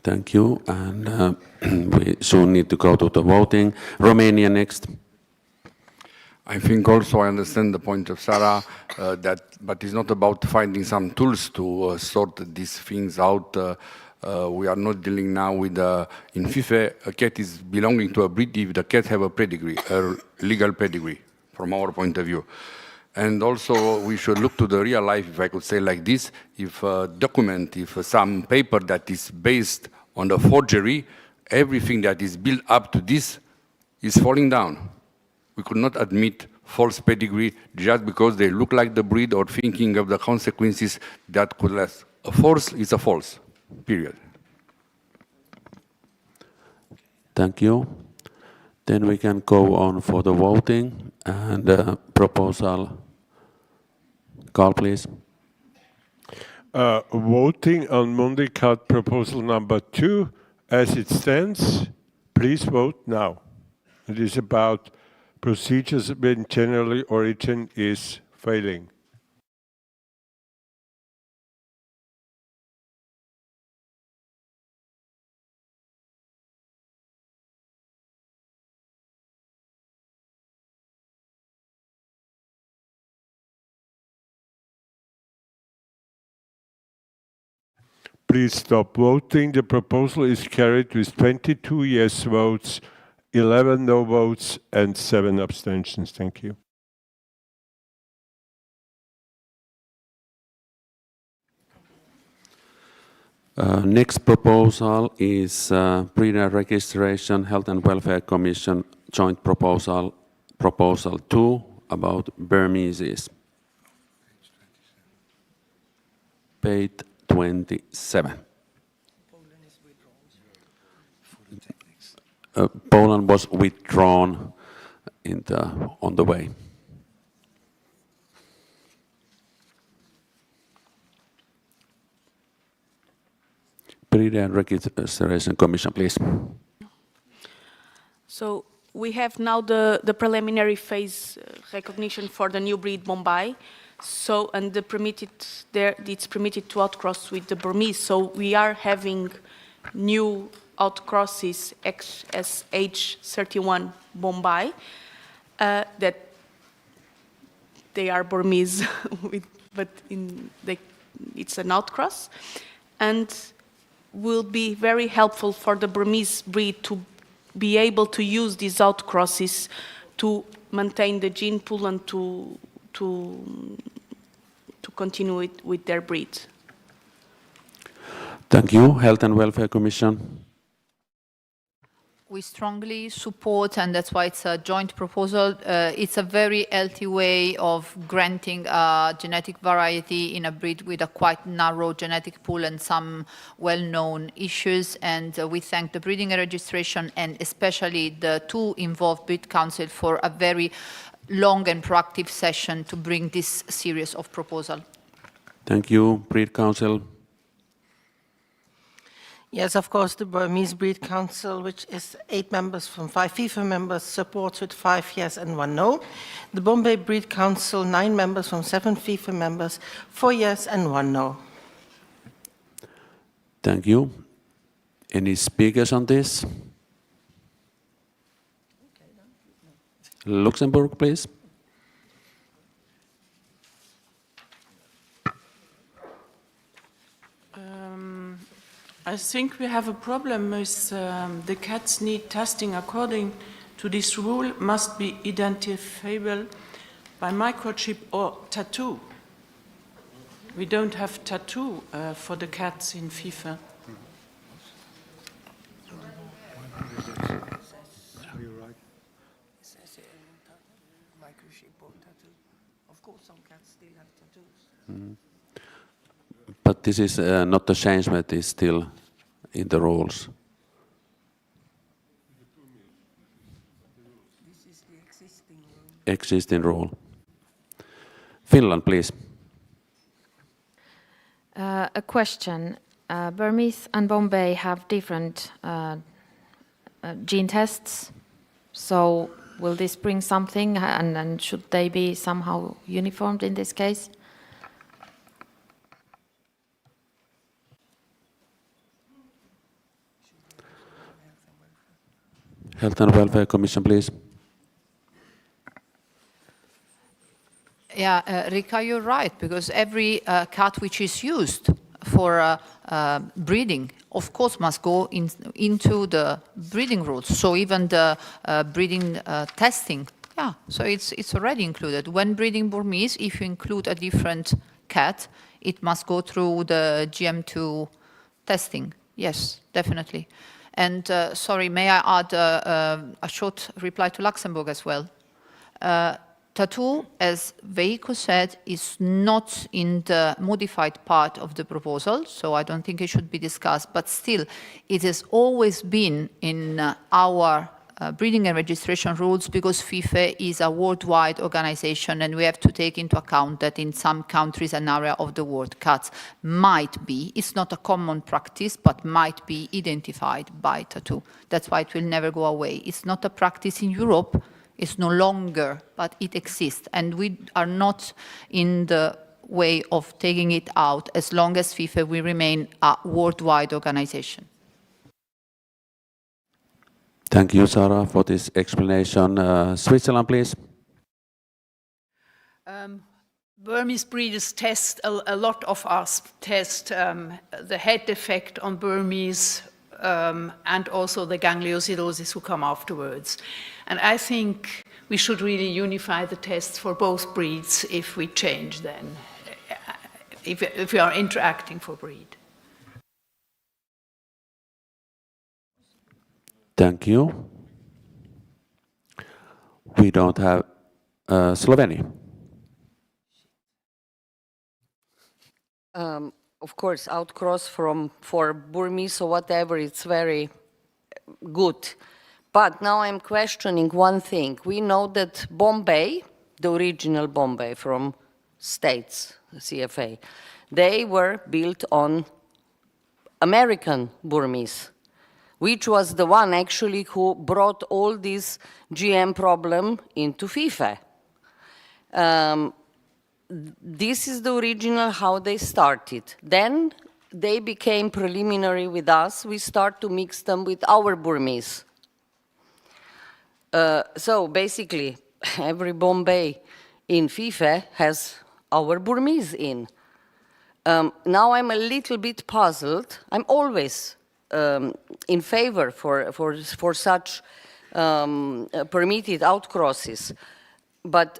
Thank you. And we soon need to go to the voting. Romania next. I think also I understand the point of Sarah, but it's not about finding some tools to sort these things out. We are not dealing now with, in FIFe, a cat is belonging to a breed if the cat have a pedigree, a legal pedigree, from our point of view. And also we should look to the real life, if I could say like this, if a document, if some paper that is based on the forgery, everything that is built up to this is falling down. We could not admit false pedigree just because they look like the breed or thinking of the consequences that could last. A false is a false, period. Thank you. Then we can go on for the voting and proposal. Carl, please. Voting on Mundicat proposal number 2 as it stands, please vote now. It is about procedures when generally origin is failing. Please stop voting. The proposal is carried with 22 yes votes, 11 no votes, and 7 abstentions. Thank you. Next proposal is Breeder Registration Health and Welfare Commission joint proposal 2 about Burmese. Page 27. Poland was withdrawn on the way. Breeder Registration Commission, please. So we have now the preliminary phase recognition for the new breed Bombay. So, and it's permitted to outcross with the Burmese. So we are having new outcrosses XSH31 Bombay that they are Burmese, but it's an outcross, and will be very helpful for the Burmese breed to be able to use these outcrosses to maintain the gene pool and to continue with their breed. Thank you. Health and Welfare Commission. We strongly support, and that's why it's a joint proposal. It's a very healthy way of granting genetic variety in a breed with a quite narrow genetic pool and some well-known issues. And we thank the breeding and registration and especially the 2 involved breed council for a very long and proactive session to bring this series of proposal. Thank you. Breed Council. Yes, of course, the Burmese Breed Council, which is 8 members from 5 FIFe members, supports with 5 yes and 1 no. The Bombay Breed Council, 9 members from 7 FIFe members, 4 yes and 1 no. Thank you. Any speakers on this? Luxembourg, please. I think we have a problem with the cats need testing according to this rule must be identifiable by microchip or tattoo. We don't have tattoo for the cats in FIFe. But this is not a change, but it's still in the rules. This is the existing rule. Existing rule. Finland, please. A question. Burmese and Bombay have different gene tests. So will this bring something, and should they be somehow uniformed in this case? Health and Welfare Commission, please. Yeah, Rika, you're right, because every cat which is used for breeding, of course, must go into the breeding rules. So even the breeding testing, yeah, so it's already included. When breeding Burmese, if you include a different cat, it must go through the GM2 testing. Yes, definitely. And sorry, may I add a short reply to Luxembourg as well? Tattoo, as Veiko said, is not in the modified part of the proposal, so I don't think it should be discussed, but still, it has always been in our breeding and registration rules, because FIFe is a worldwide organization, and we have to take into account that in some countries and area of the world, cats might be, it's not a common practice, but might be identified by tattoo. That's why it will never go away. It's not a practice in Europe. It's no longer, but it exists. And we are not in the way of taking it out as long as FIFe will remain a worldwide organization. Thank you, Sarah, for this explanation. Switzerland, please. Burmese breeders test, a lot of us test the head defect on Burmese and also the gangliosidosis who come afterwards. And I think we should really unify the tests for both breeds if we change then, if we are interacting for breed. Thank you. We don't have Slovenia. Of course, outcross for Burmese or whatever, it's very good. But now I'm questioning one thing. We know that Bombay, the original Bombay from States, CFA, they were built on American Burmese, which was the one actually who brought all this GM problem into FIFe. This is the original how they started. Then they became preliminary with us. We start to mix them with our Burmese. So basically, every Bombay in FIFe has our Burmese in. Now I'm a little bit puzzled. I'm always in favor for such permitted outcrosses. But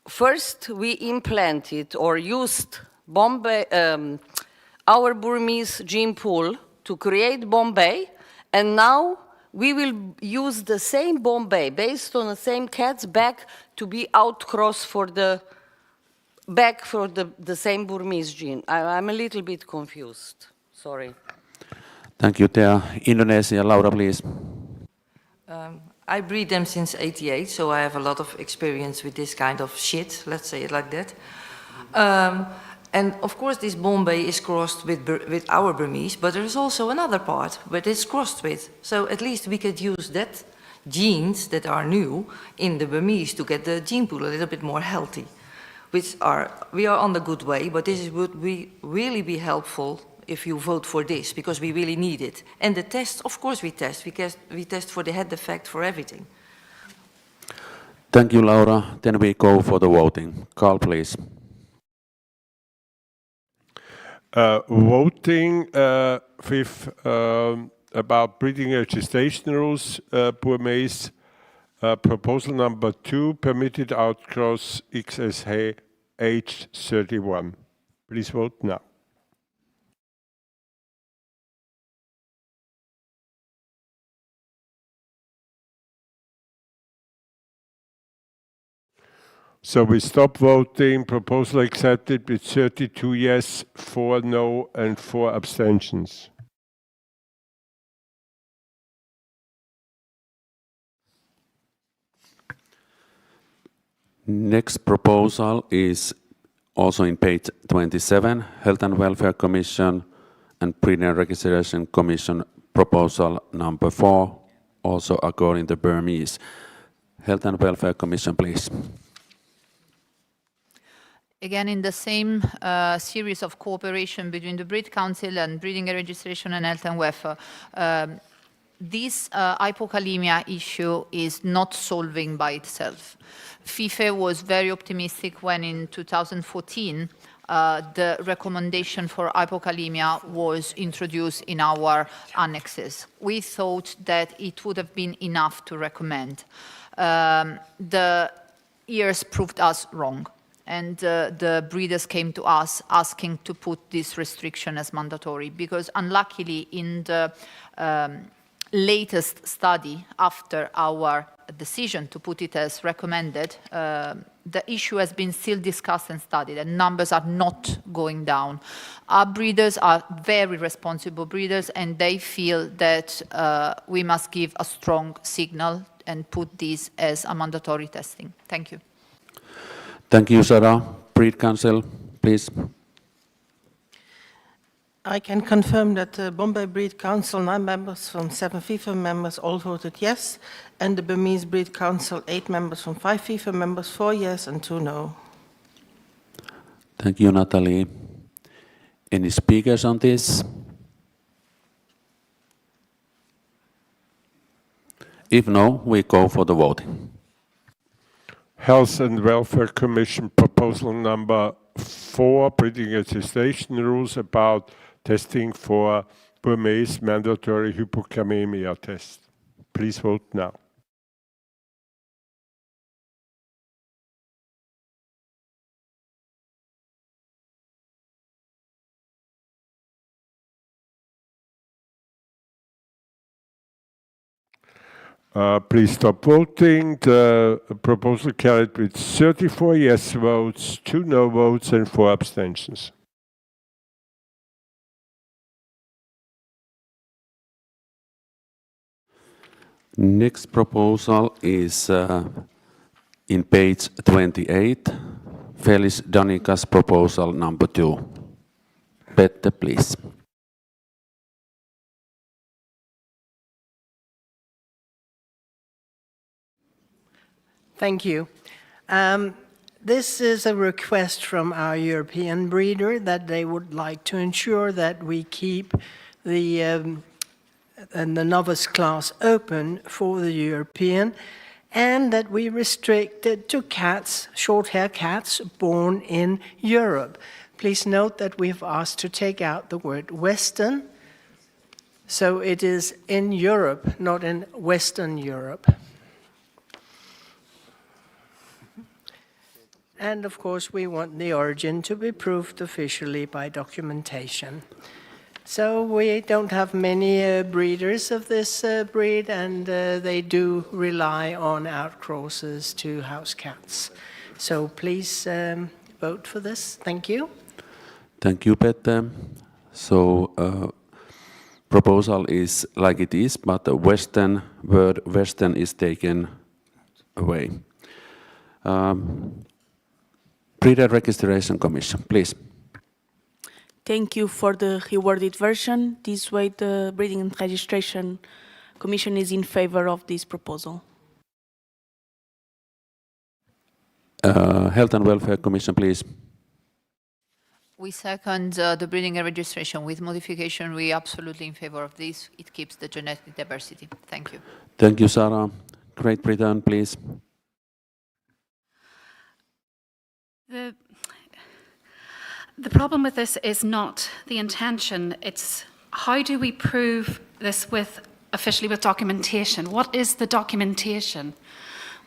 first we implanted or used Bombay, our Burmese gene pool to create Bombay, and now we will use the same Bombay based on the same cats back to be outcross for the same Burmese gene. I'm a little bit confused. Sorry. Thank you, Thea. Indonesia, Laura, please. I breed them since '88, so I have a lot of experience with this kind of shit, let's say it like that. And of course this Bombay is crossed with our Burmese, but there's also another part where it's crossed with. So at least we could use that genes that are new in the Burmese to get the gene pool a little bit more healthy. We are on the good way, but this would really be helpful if you vote for this, because we really need it. And the tests, of course we test. We test for the head defect, for everything. Thank you, Laura. Then we go for the voting. Carl, please. Voting with about breeding registration rules, Burmese, proposal number 2, permitted outcross XSH 31. Please vote now. So we stop voting. Proposal accepted with 32 yes, 4 no, and 4 abstentions. Next proposal is also in page 27, Health and Welfare Commission and Breeding and Registration Commission proposal number 4, also according to Burmese. Health and Welfare Commission, please. Again, in the same series of cooperation between the Breed Council and Breeding and Registration and Health and Welfare, this hypokalemia issue is not solving by itself. FIFe was very optimistic when in 2014 the recommendation for hypokalemia was introduced in our annexes. We thought that it would have been enough to recommend. The years proved us wrong, and the breeders came to us asking to put this restriction as mandatory, because unluckily in the latest study after our decision to put it as recommended, the issue has been still discussed and studied, and numbers are not going down. Our breeders are very responsible breeders, and they feel that we must give a strong signal and put this as a mandatory testing. Thank you. Thank you, Sarah. Breed Council, please. I can confirm that the Bombay Breed Council, 9 members from 7 FIFe members all voted yes, and the Burmese Breed Council, 8 members from 5 FIFe members, 4 yes and 2 no. Thank you, Natalie. Any speakers on this? If no, we go for the voting. Health and Welfare Commission proposal number 4, breeding registration rules about testing for Burmese mandatory hypokalemia test. Please vote now. Please stop voting. The proposal carried with 34 yes votes, 2 no votes, and 4 abstentions. Next proposal is in page 28, Felis Danika's proposal number 2. Petter, please. Thank you. This is a request from our European breeder that they would like to ensure that we keep the novice class open for the European, and that we restrict it to cats, short-hair cats born in Europe. Please note that we've asked to take out the word Western, so it is in Europe, not in Western Europe. And of course, we want the origin to be proved officially by documentation. So we don't have many breeders of this breed, and they do rely on outcrosses to house cats. So please vote for this. Thank you. Thank you, Petter. So proposal is like it is, but the Western word Western is taken away. Breeder Registration Commission, please. Thank you for the reworded version. This way the Breeding and Registration Commission is in favor of this proposal. Health and Welfare Commission, please. We second the breeding and registration with modification. We are absolutely in favor of this. It keeps the genetic diversity. Thank you. Thank you, Sarah. Great Britain, please. The problem with this is not the intention, it's how do we prove this officially with documentation? What is the documentation?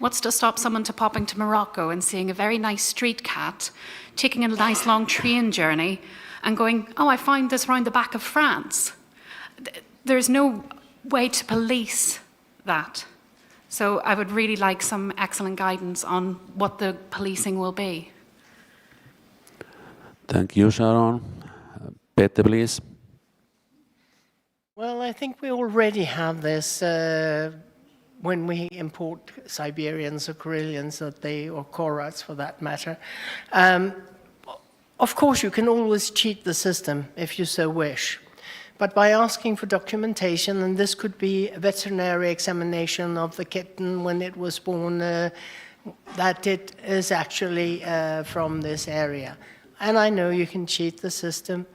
What's to stop someone to popping to Morocco and seeing a very nice street cat, taking a nice long train journey and going, oh, I find this round the back of France? There's no way to police that. So I would really like some excellent guidance on what the policing will be. Thank you, Sharon. Petter, please. Well, I think we already have this when we import Siberians or Karelians, or Korats for that matter. Of course, you can always cheat the system if you so wish. But by asking for documentation, and this could be a veterinary examination of the kitten when it was born, that it is actually from this area. And I know you can cheat the system,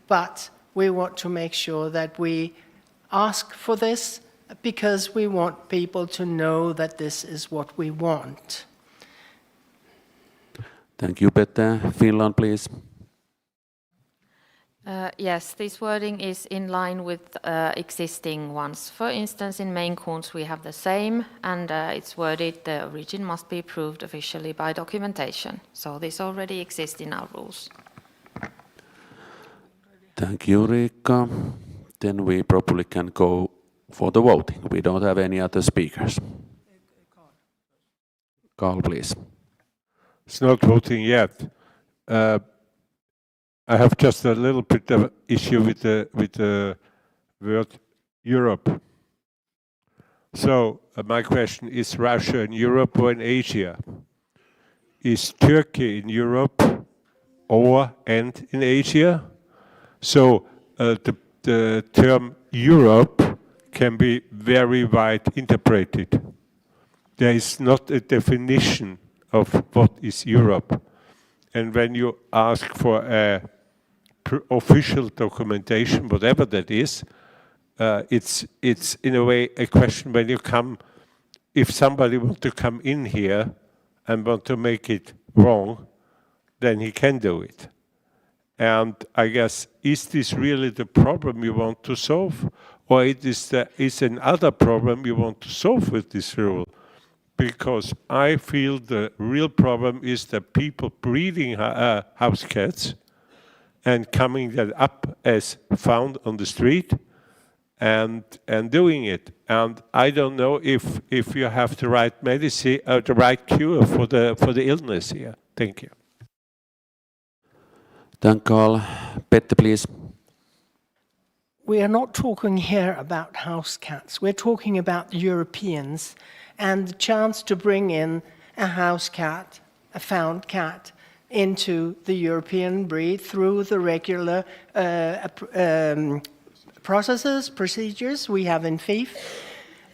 but we want to make sure that we ask for this because we want people to know that this is what we want. Thank you, Peter. Finland, please. Yes, this wording is in line with existing ones. For instance, in Maine Coons we have the same, and it's worded the origin must be proved officially by documentation. So this already exists in our rules. Thank you, Riikka. Then we probably can go for the voting. We don't have any other speakers. Carl, please. It's not voting yet. I have just a little bit of issue with the word Europe. So my question is Russia in Europe or in Asia? Is Turkey in Europe or and in Asia? So the term Europe can be very wide interpreted. There is not a definition of what is Europe. And when you ask for a official documentation, whatever that is, it's in a way a question when you come, if somebody wants to come in here and want to make it wrong, then he can do it. And I guess, is this really the problem you want to solve? Or it is another problem you want to solve with this rule? Because I feel the real problem is that people breeding house cats and coming that up as found on the street and doing it. And I don't know if you have the right medicine, the right cure for the illness here. Thank you. Thank Carl. Petter, please. We are not talking here about house cats. We're talking about Europeans and the chance to bring in a house cat, a found cat, into the European breed through the regular procedures we have in FIFe.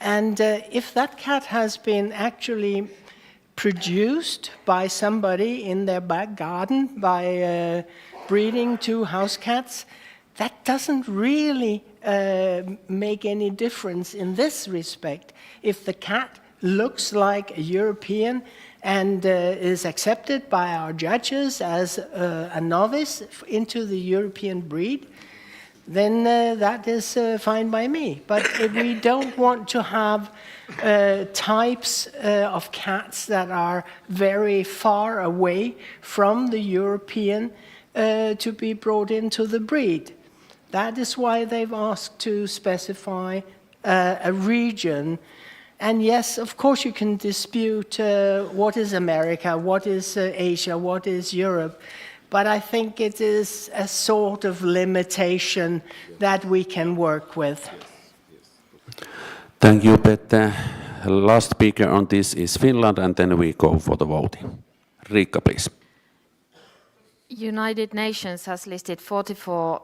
And if that cat has been actually produced by somebody in their back garden by breeding 2 house cats, that doesn't really make any difference in this respect. If the cat looks like a European and is accepted by our judges as a novice into the European breed, then that is fine by me. But if we don't want to have types of cats that are very far away from the European to be brought into the breed. That is why they've asked to specify a region. And yes, of course you can dispute what is America, what is Asia, what is Europe. But I think it is a sort of limitation that we can work with. Thank you, Petter. Last speaker on this is Finland, and then we go for the voting. Riikka, please. United Nations has listed 44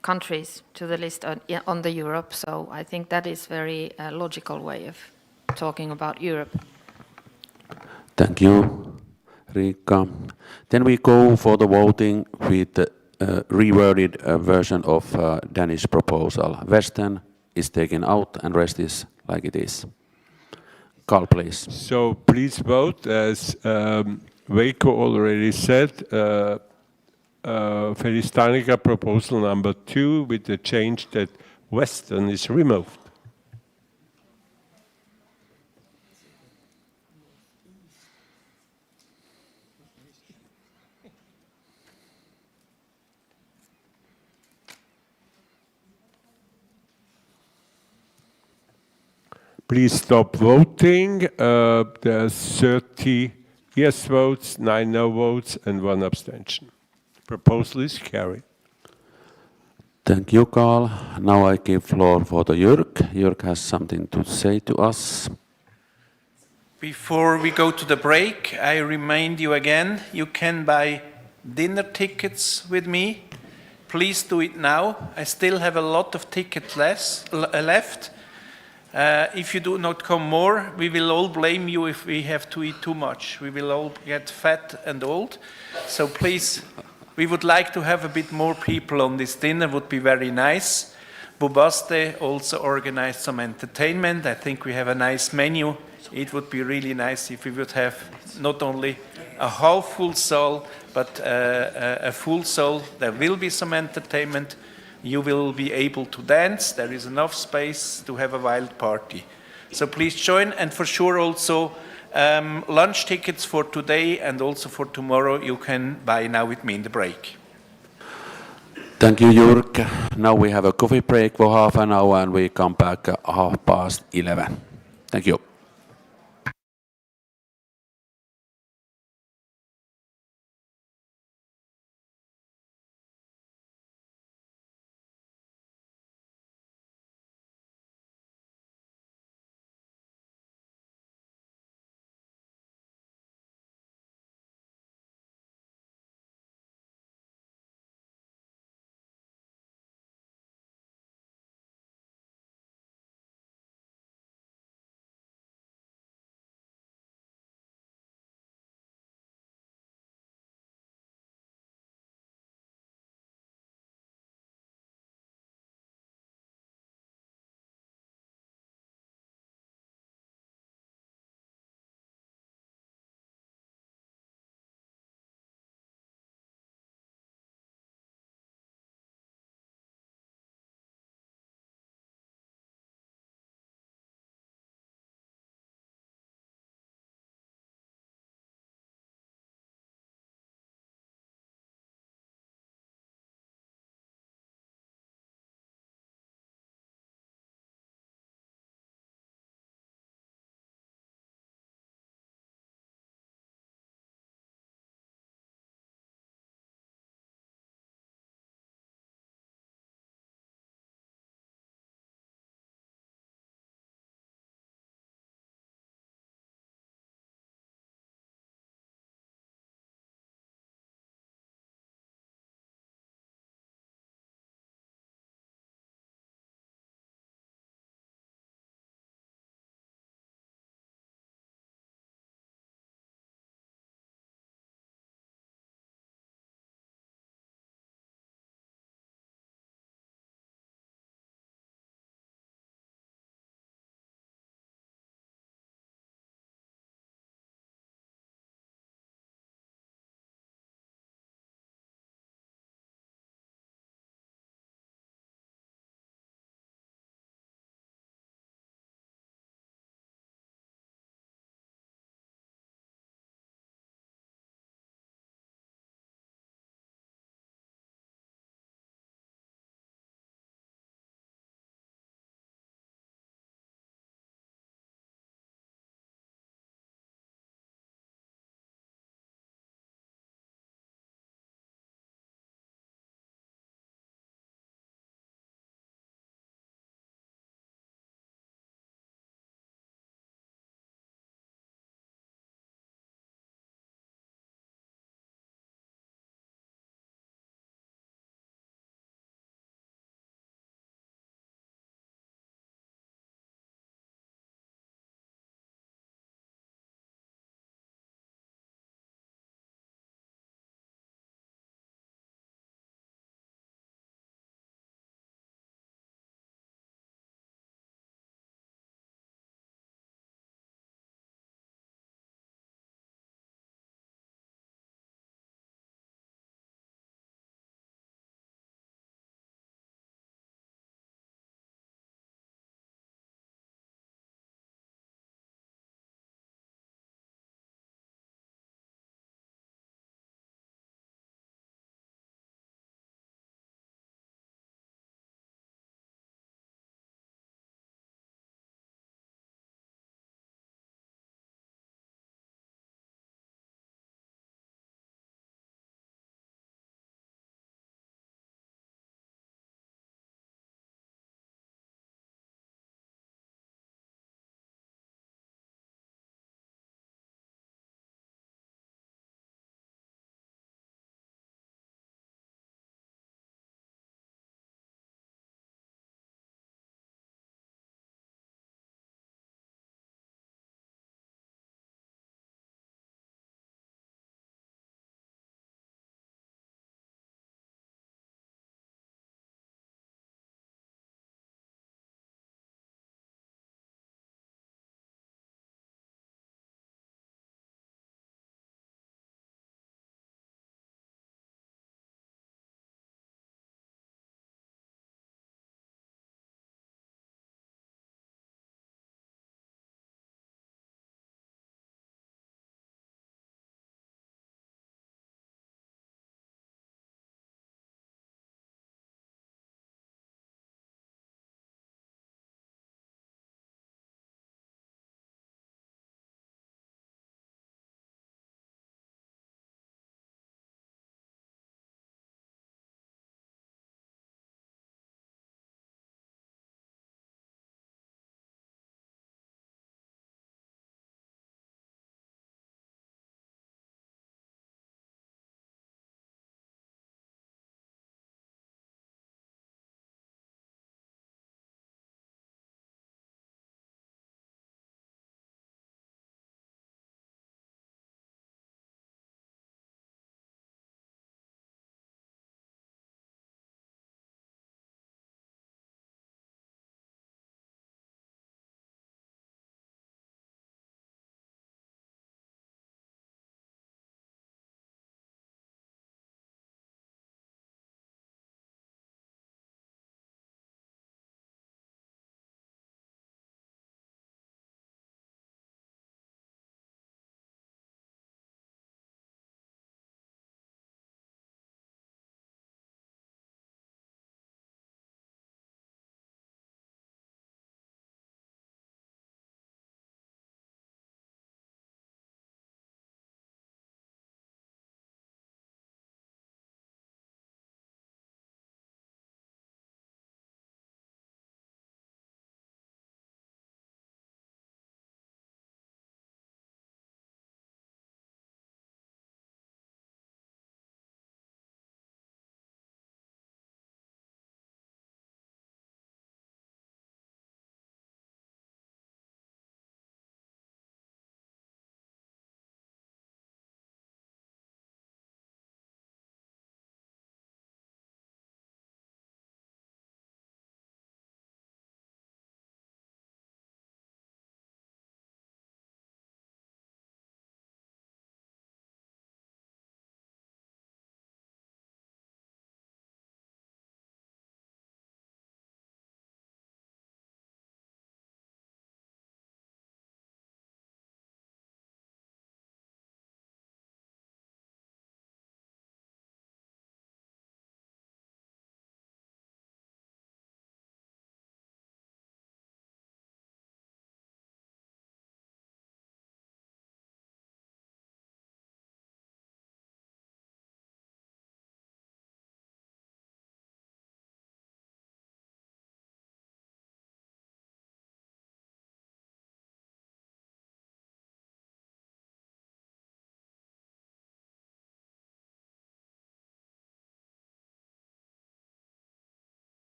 countries to the list on the Europe, so I think that is very logical way of talking about Europe. Thank you, Riikka. Then we go for the voting with the reworded version of Danish proposal. Western is taken out and rest is like it is. Carl, please. So please vote as Veikko already said. Fédération proposal number 2 with the change that Western is removed. Please stop voting. There's 30 yes votes, 9 no votes, and 1 abstention. Proposal is carried. Thank you, Carl. Now I give floor for the Jörg. Jörg has something to say to us. Before we go to the break, I remind you again, you can buy dinner tickets with me. Please do it now. I still have a lot of tickets left. If you do not come more, we will all blame you if we have to eat too much. We will all get fat and old. So please, we would like to have a bit more people on this dinner, would be very nice. Bubaste also organized some entertainment. I think we have a nice menu. It would be really nice if we would have not only a half full soul, but a full soul. There will be some entertainment. You will be able to dance. There is enough space to have a wild party. So please join, and for sure also lunch tickets for today and also for tomorrow you can buy now with me in the break. Thank you, Jörg. Now we have a coffee break for half an hour and we come back at 11:30. Thank you.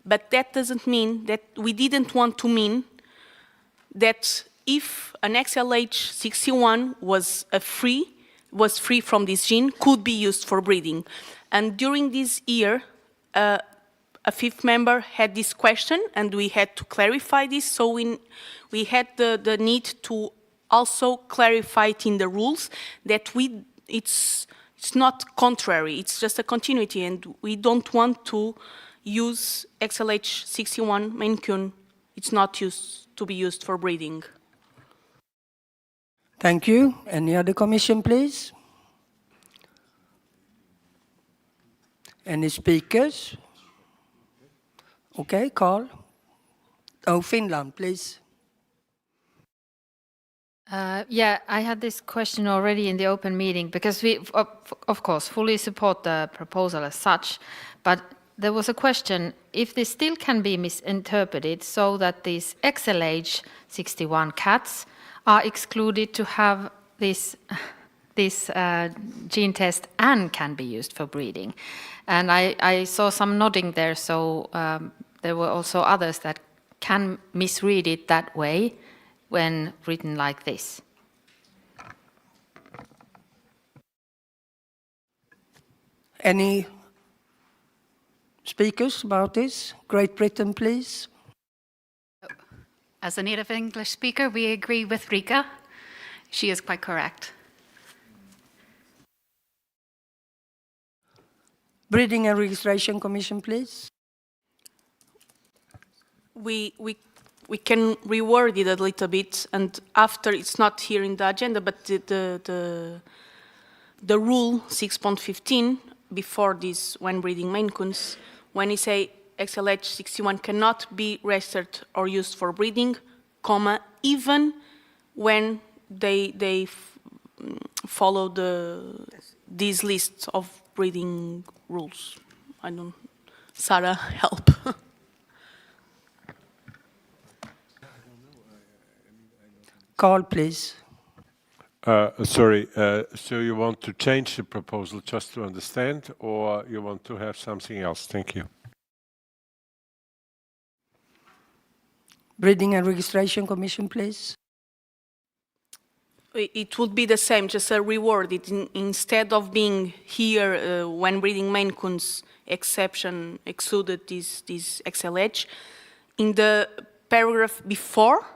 But that doesn't mean that we didn't want to mean that if an XLH61 was free from this gene, could be used for breeding. And during this year, a FIFe member had this question, and we had to clarify this, so we had the need to also clarify it in the rules that it's not contrary, it's just a continuity, and we don't want to use XLH61 Maine Coon. It's not to be used for breeding. Thank you. Any other commission, please? Any speakers? Okay, Carl. Oh, Finland, please. Yeah, I had this question already in the open meeting, because we, of course, fully support the proposal as such, but there was a question, if this still can be misinterpreted so that these XLH61 cats are excluded to have this gene test and can be used for breeding. And I saw some nodding there, so there were also others that can misread it that way when written like this. Any speakers about this? Great Britain, please. As a native English speaker, we agree with Rika. She is quite correct. Breeding and Registration Commission, please. We can reword it a little bit, and after, it's not here in the agenda, but the rule 6.15, before this, when breeding Maine Coons, when you say XLH61 cannot be registered or used for breeding, comma, even when they follow these lists of breeding rules. I don't, Sarah, help. Carl, please. Sorry, so you want to change the proposal just to understand, or you want to have something else? Thank you. Breeding and Registration Commission, please. It would be the same, just a reward. Instead of being here when breeding Maine Coons exception excluded this XLH, in the paragraph before,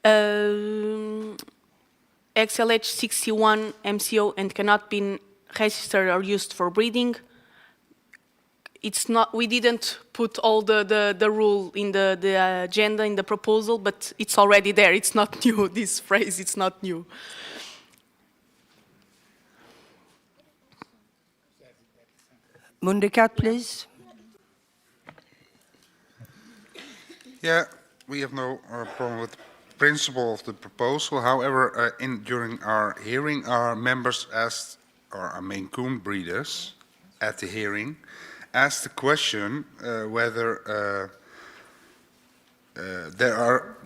XLH61 MCO and cannot be registered or used for breeding. It's not. We didn't put all the rule in the agenda in the proposal, but it's already there. It's not new. This phrase, it's not new. Mundikat, please. Yeah, we have no problem with the principle of the proposal. However, during our hearing, our members asked, or our Maine Coon breeders at the hearing, asked the question whether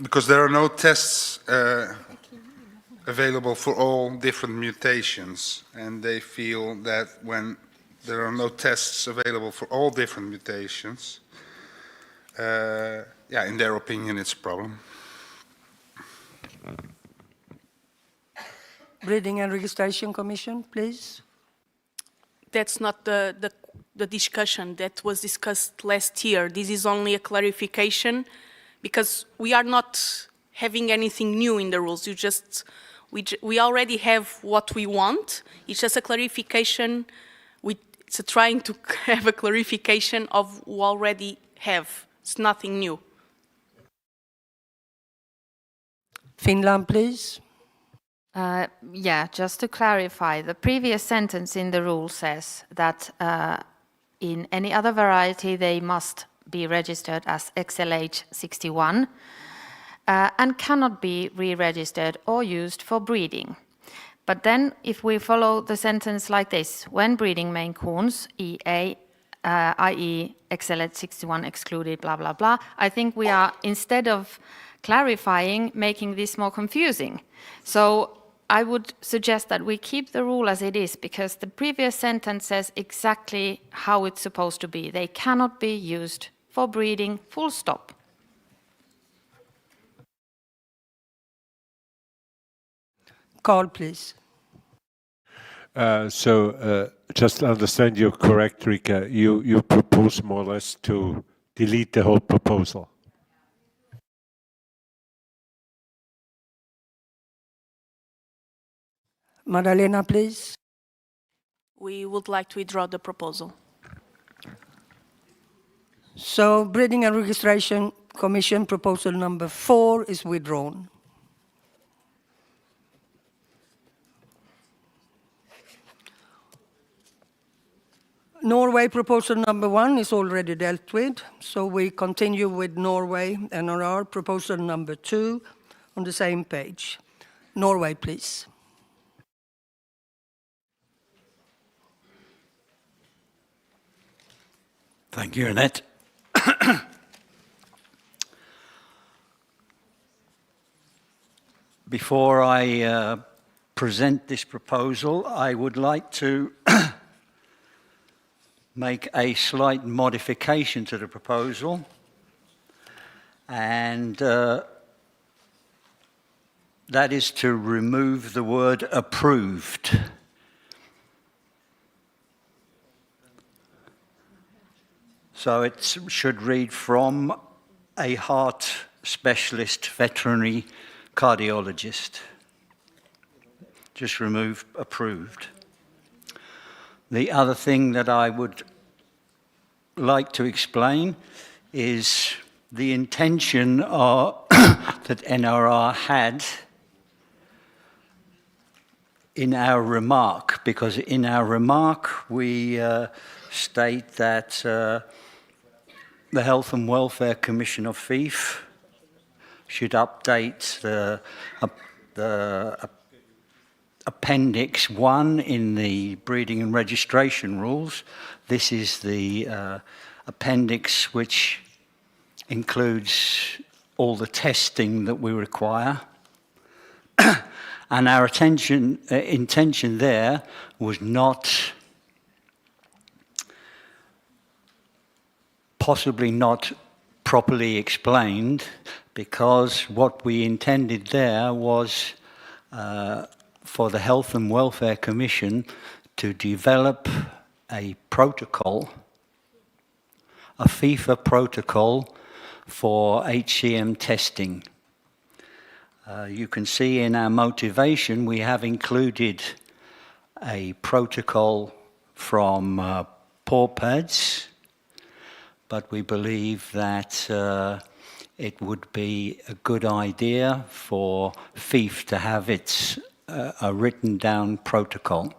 because there are no tests available for all different mutations, and they feel that when there are no tests available for all different mutations, yeah, in their opinion, it's a problem. Breeding and Registration Commission, please. That's not the discussion that was discussed last year. This is only a clarification, because we are not having anything new in the rules. We already have what we want. It's just a clarification. It's trying to have a clarification of what we already have. It's nothing new. Finland, please. Yeah, just to clarify, the previous sentence in the rule says that in any other variety they must be registered as XLH61 and cannot be re-registered or used for breeding. But then if we follow the sentence like this, when breeding Maine Coons, EA, i.e. XLH61 excluded, blah, blah, blah, I think we are, instead of clarifying, making this more confusing. So I would suggest that we keep the rule as it is, because the previous sentence says exactly how it's supposed to be. They cannot be used for breeding, full stop. Carl, please. Just to understand you correct, Rika, you propose more or less to delete the whole proposal. Madalena, please. We would like to withdraw the proposal. So, Breeding and Registration Commission proposal number 4 is withdrawn. Norway proposal number 1 is already dealt with, so we continue with Norway NRR proposal number 2 on the same page. Norway, please. Thank you, Annette. Before I present this proposal, I would like to make a slight modification to the proposal, and that is to remove the word approved. So it should read from a heart specialist veterinary cardiologist. Just remove approved. The other thing that I would like to explain is the intention that NRR had in our remark, because in our remark we state that the Health and Welfare Commission of FIFe should update the Appendix 1 in the breeding and registration rules. This is the appendix which includes all the testing that we require. And our intention there was possibly not properly explained, because what we intended there was for the Health and Welfare Commission to develop a protocol, a FIFe protocol for HCM testing. You can see in our motivation we have included a protocol from paw pads, but we believe that it would be a good idea for FIFe to have its a written down protocol.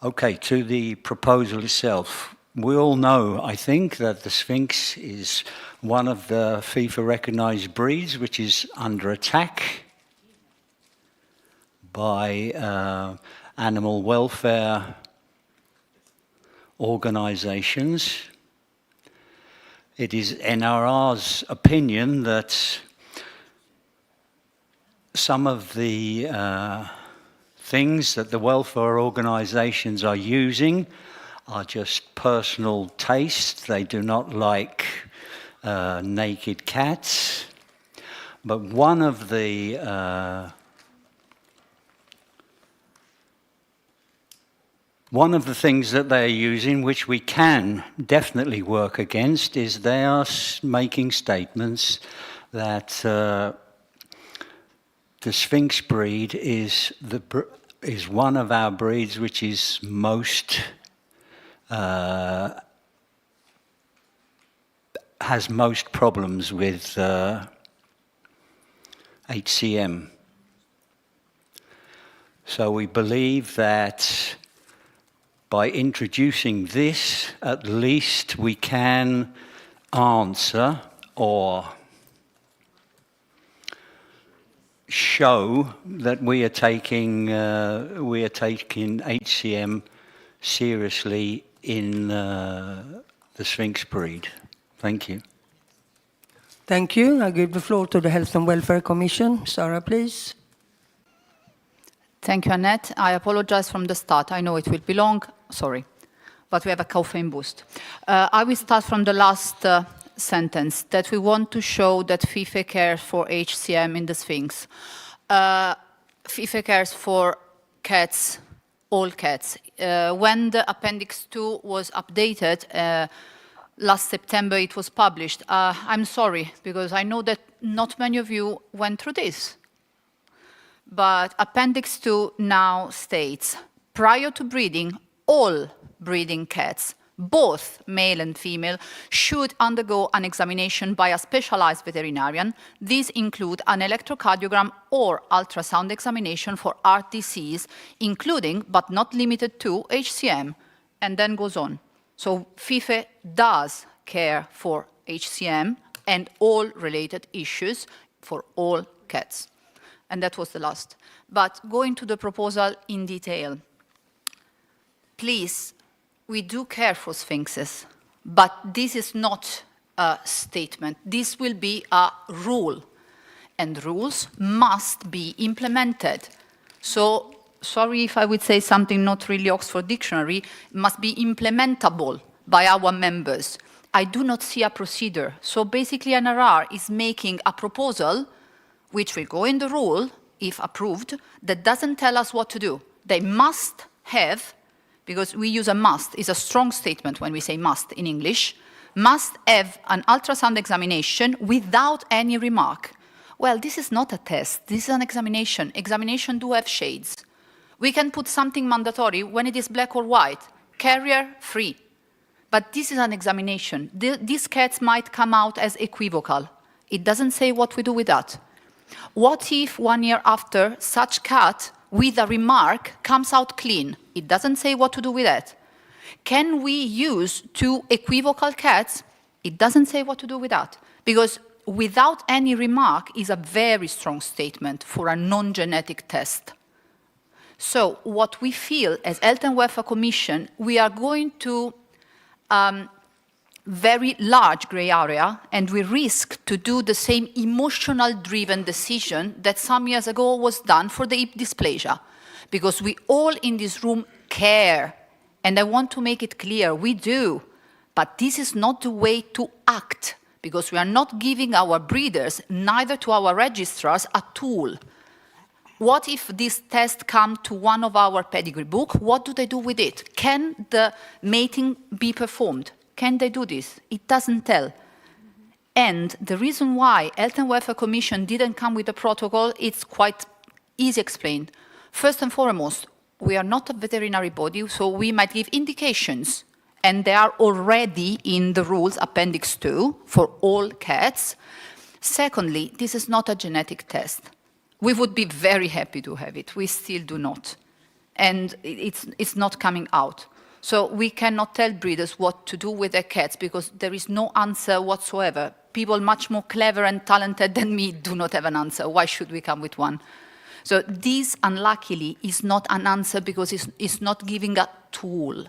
Okay, to the proposal itself. We all know, I think, that the Sphinx is one of the FIFe recognized breeds which is under attack by animal welfare organizations. It is NRR's opinion that some of the things that the welfare organizations are using are just personal taste. They do not like naked cats. But one of the things that they're using, which we can definitely work against, is they are making statements that the Sphinx breed is one of our breeds which is most has most problems with HCM. So we believe that by introducing this, at least we can answer or show that we are taking HCM seriously in the Sphinx breed. Thank you. Thank you. I give the floor to the Health and Welfare Commission. Sarah, please. Thank you, Annette. I apologize from the start. I know it will be long, sorry, but we have a caffeine boost. I will start from the last sentence, that we want to show that FIFe cares for HCM in the Sphinx. FIFe cares for cats, all cats. When the Appendix 2 was updated, last September it was published. I'm sorry, because I know that not many of you went through this. But Appendix 2 now states, prior to breeding, all breeding cats, both male and female, should undergo an examination by a specialized veterinarian. These include an electrocardiogram or ultrasound examination for heart disease, including, but not limited to, HCM, and then goes on. So FIFe does care for HCM and all related issues for all cats. And that was the last. But going to the proposal in detail, please, we do care for sphinxes, but this is not a statement. This will be a rule, and rules must be implemented. So, sorry if I would say something not really Oxford Dictionary, must be implementable by our members. I do not see a procedure. So basically NRR is making a proposal which will go in the rule, if approved, that doesn't tell us what to do. They must have, because we use a must, is a strong statement when we say must in English, must have an ultrasound examination without any remark. Well, this is not a test, this is an examination. Examination do have shades. We can put something mandatory when it is black or white, carrier free. But this is an examination. These cats might come out as equivocal. It doesn't say what we do with that. What if 1 year after such cat with a remark comes out clean? It doesn't say what to do with that. Can we use 2 equivocal cats? It doesn't say what to do with that. Because without any remark is a very strong statement for a non-genetic test. So what we feel as Health and Welfare Commission, we are going to very large gray area, and we risk to do the same emotional-driven decision that some years ago was done for the hip dysplasia. Because we all in this room care, and I want to make it clear, we do. But this is not the way to act, because we are not giving our breeders, neither to our registrars, a tool. What if this test come to one of our pedigree book? What do they do with it? Can the mating be performed? Can they do this? It doesn't tell. And the reason why Health and Welfare Commission didn't come with a protocol, it's quite easy explained. First and foremost, we are not a veterinary body, so we might give indications, and they are already in the rules, Appendix 2, for all cats. Secondly, this is not a genetic test. We would be very happy to have it. We still do not. And it's not coming out. So we cannot tell breeders what to do with their cats because there is no answer whatsoever. People much more clever and talented than me do not have an answer. Why should we come with one? So this, unluckily, is not an answer because it's not giving a tool.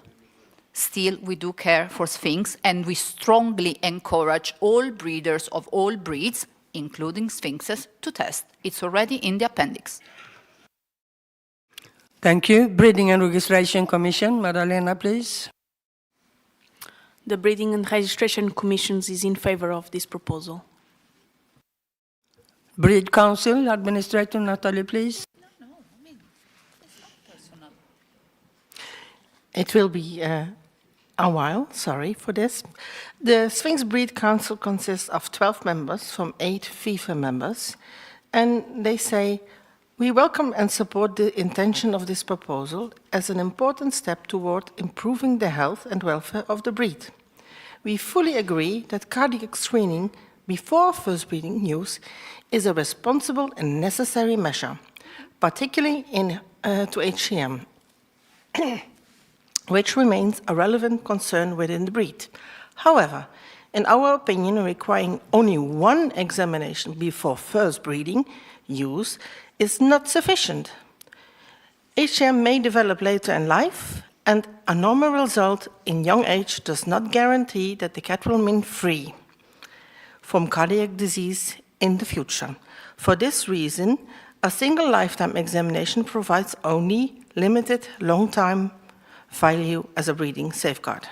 Still, we do care for Sphinx, and we strongly encourage all breeders of all breeds, including Sphinxes, to test. It's already in the appendix. Thank you. Breeding and Registration Commission, Madalena, please. The Breeding and Registration Commission is in favor of this proposal. Breed Council, Administrator Natalie, please. It will be a while, sorry for this. The Sphinx Breed Council consists of 12 members from 8 FIFe members, and they say, we welcome and support the intention of this proposal as an important step toward improving the health and welfare of the breed. We fully agree that cardiac screening before first breeding use is a responsible and necessary measure, particularly to HCM, which remains a relevant concern within the breed. However, in our opinion, requiring only one examination before first breeding use is not sufficient. HCM may develop later in life, and a normal result in young age does not guarantee that the cat will remain free. from cardiac disease in the future. For this reason, a single lifetime examination provides only limited long-term value as a breeding safeguard.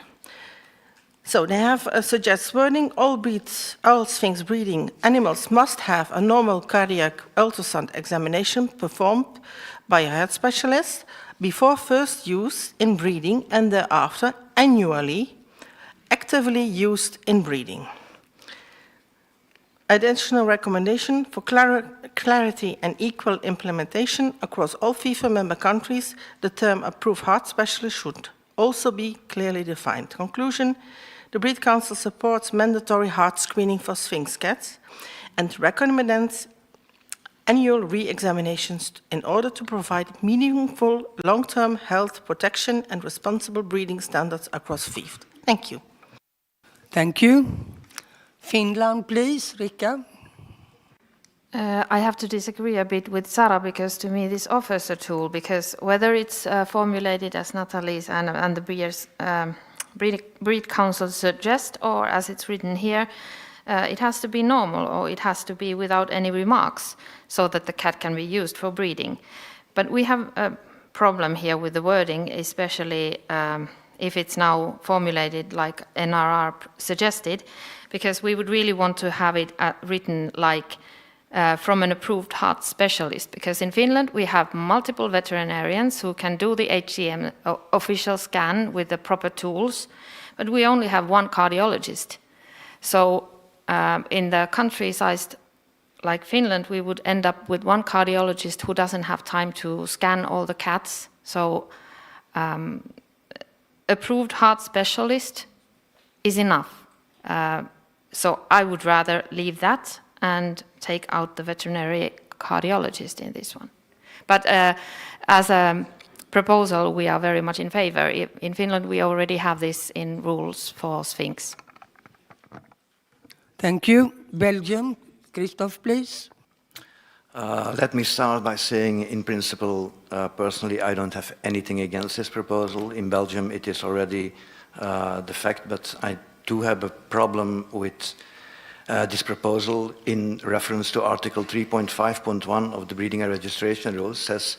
So they have a suggest wording: all Sphinx breeding animals must have a normal cardiac ultrasound examination performed by a heart specialist before first use in breeding and thereafter annually actively used in breeding. Additional recommendation for clarity and equal implementation across all FIFe member countries, the term approved heart specialist should also be clearly defined. Conclusion: the Breed Council supports mandatory heart screening for Sphinx cats and recommends annual re-examinations in order to provide meaningful long-term health protection and responsible breeding standards across FIFe. Thank you. Thank you. Finland, please, Rika. I have to disagree a bit with Sarah, because to me this offers a tool, because whether it's formulated as Natalie's and the Breed Council suggest, or as it's written here, it has to be normal, or it has to be without any remarks, so that the cat can be used for breeding. But we have a problem here with the wording, especially if it's now formulated like NRR suggested, because we would really want to have it written like from an approved heart specialist, because in Finland we have multiple veterinarians who can do the HCM official scan with the proper tools, but we only have one cardiologist. So in the country-sized like Finland, we would end up with one cardiologist who doesn't have time to scan all the cats. So approved heart specialist is enough. So I would rather leave that and take out the veterinary cardiologist in this one. But as a proposal, we are very much in favor. In Finland, we already have this in rules for Sphinx. Thank you. Belgium, Christophe, please. Let me start by saying, in principle, personally, I don't have anything against this proposal. In Belgium, it is already the fact, but I do have a problem with this proposal in reference to Article 3.5.1 of the Breeding and Registration Rules. Says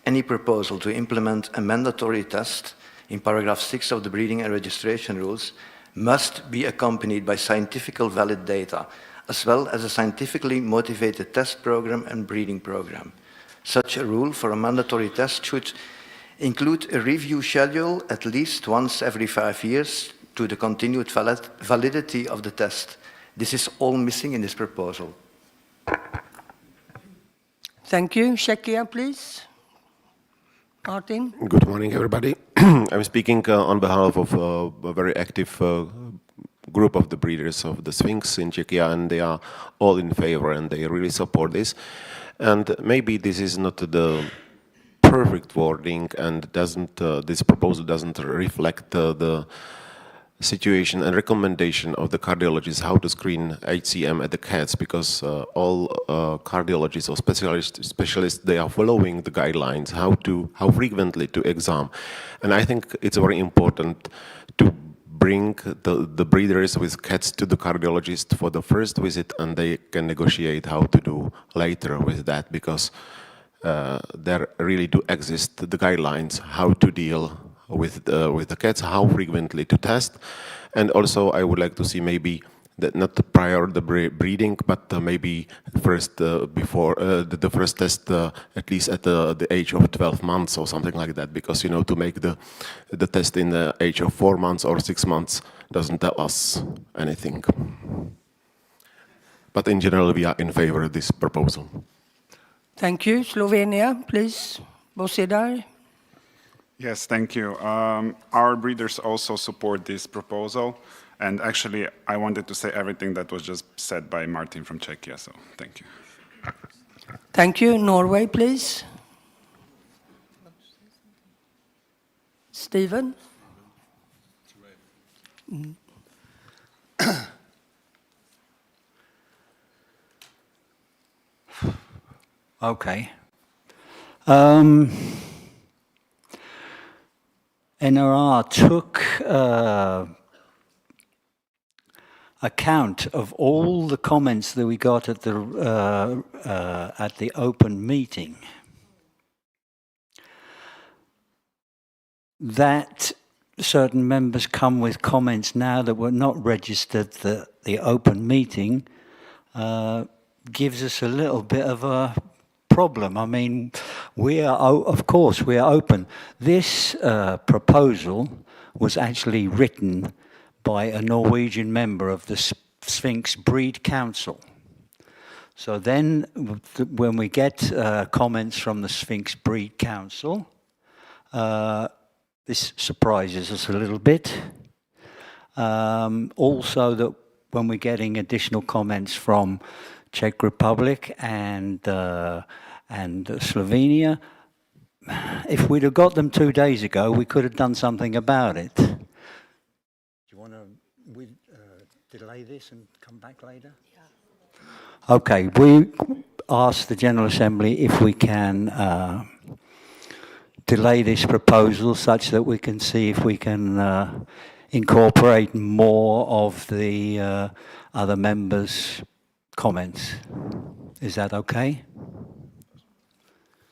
any proposal to implement a mandatory test in paragraph 6 of the Breeding and Registration Rules must be accompanied by scientifically valid data, as well as a scientifically motivated test program and breeding program. Such a rule for a mandatory test should include a review schedule at least once every 5 years to the continued validity of the test. This is all missing in this proposal. Thank you. Czechia, please. Martin. Good morning, everybody. I'm speaking on behalf of a very active group of the breeders of the Sphinx in Czechia, and they are all in favor and they really support this. And maybe this is not the perfect wording, and this proposal doesn't reflect the situation and recommendation of the cardiologists how to screen HCM at the cats, because all cardiologists or specialists, they are following the guidelines how frequently to exam. And I think it's very important to bring the breeders with cats to the cardiologist for the first visit, and they can negotiate how to do later with that, because there really do exist the guidelines how to deal with the cats, how frequently to test. And also I would like to see maybe that not prior the breeding, but maybe first before the first test at least at the age of 12 months or something like that, because to make the test in the age of 4 months or 6 months doesn't tell us anything. But in general, we are in favor of this proposal. Thank you. Slovenia, please. Bosidar. Yes, thank you. Our breeders also support this proposal. And actually, I wanted to say everything that was just said by Martin from Czechia, so thank you. Thank you. Norway, please. Stephen? Okay. NRR took account of all the comments that we got at the open meeting, that certain members come with comments now that were not registered at the open meeting gives us a little bit of a problem. I mean, of course, we are open. This proposal was actually written by a Norwegian member of the Sphinx Breed Council. So then, when we get comments from the Sphinx Breed Council, this surprises us a little bit. Also, that when we're getting additional comments from Czech Republic and Slovenia, if we'd have got them 2 days ago, we could have done something about it. Do you want to delay this and come back later? Yeah. Okay, we asked the General Assembly if we can delay this proposal such that we can see if we can incorporate more of the other members' comments. Is that okay?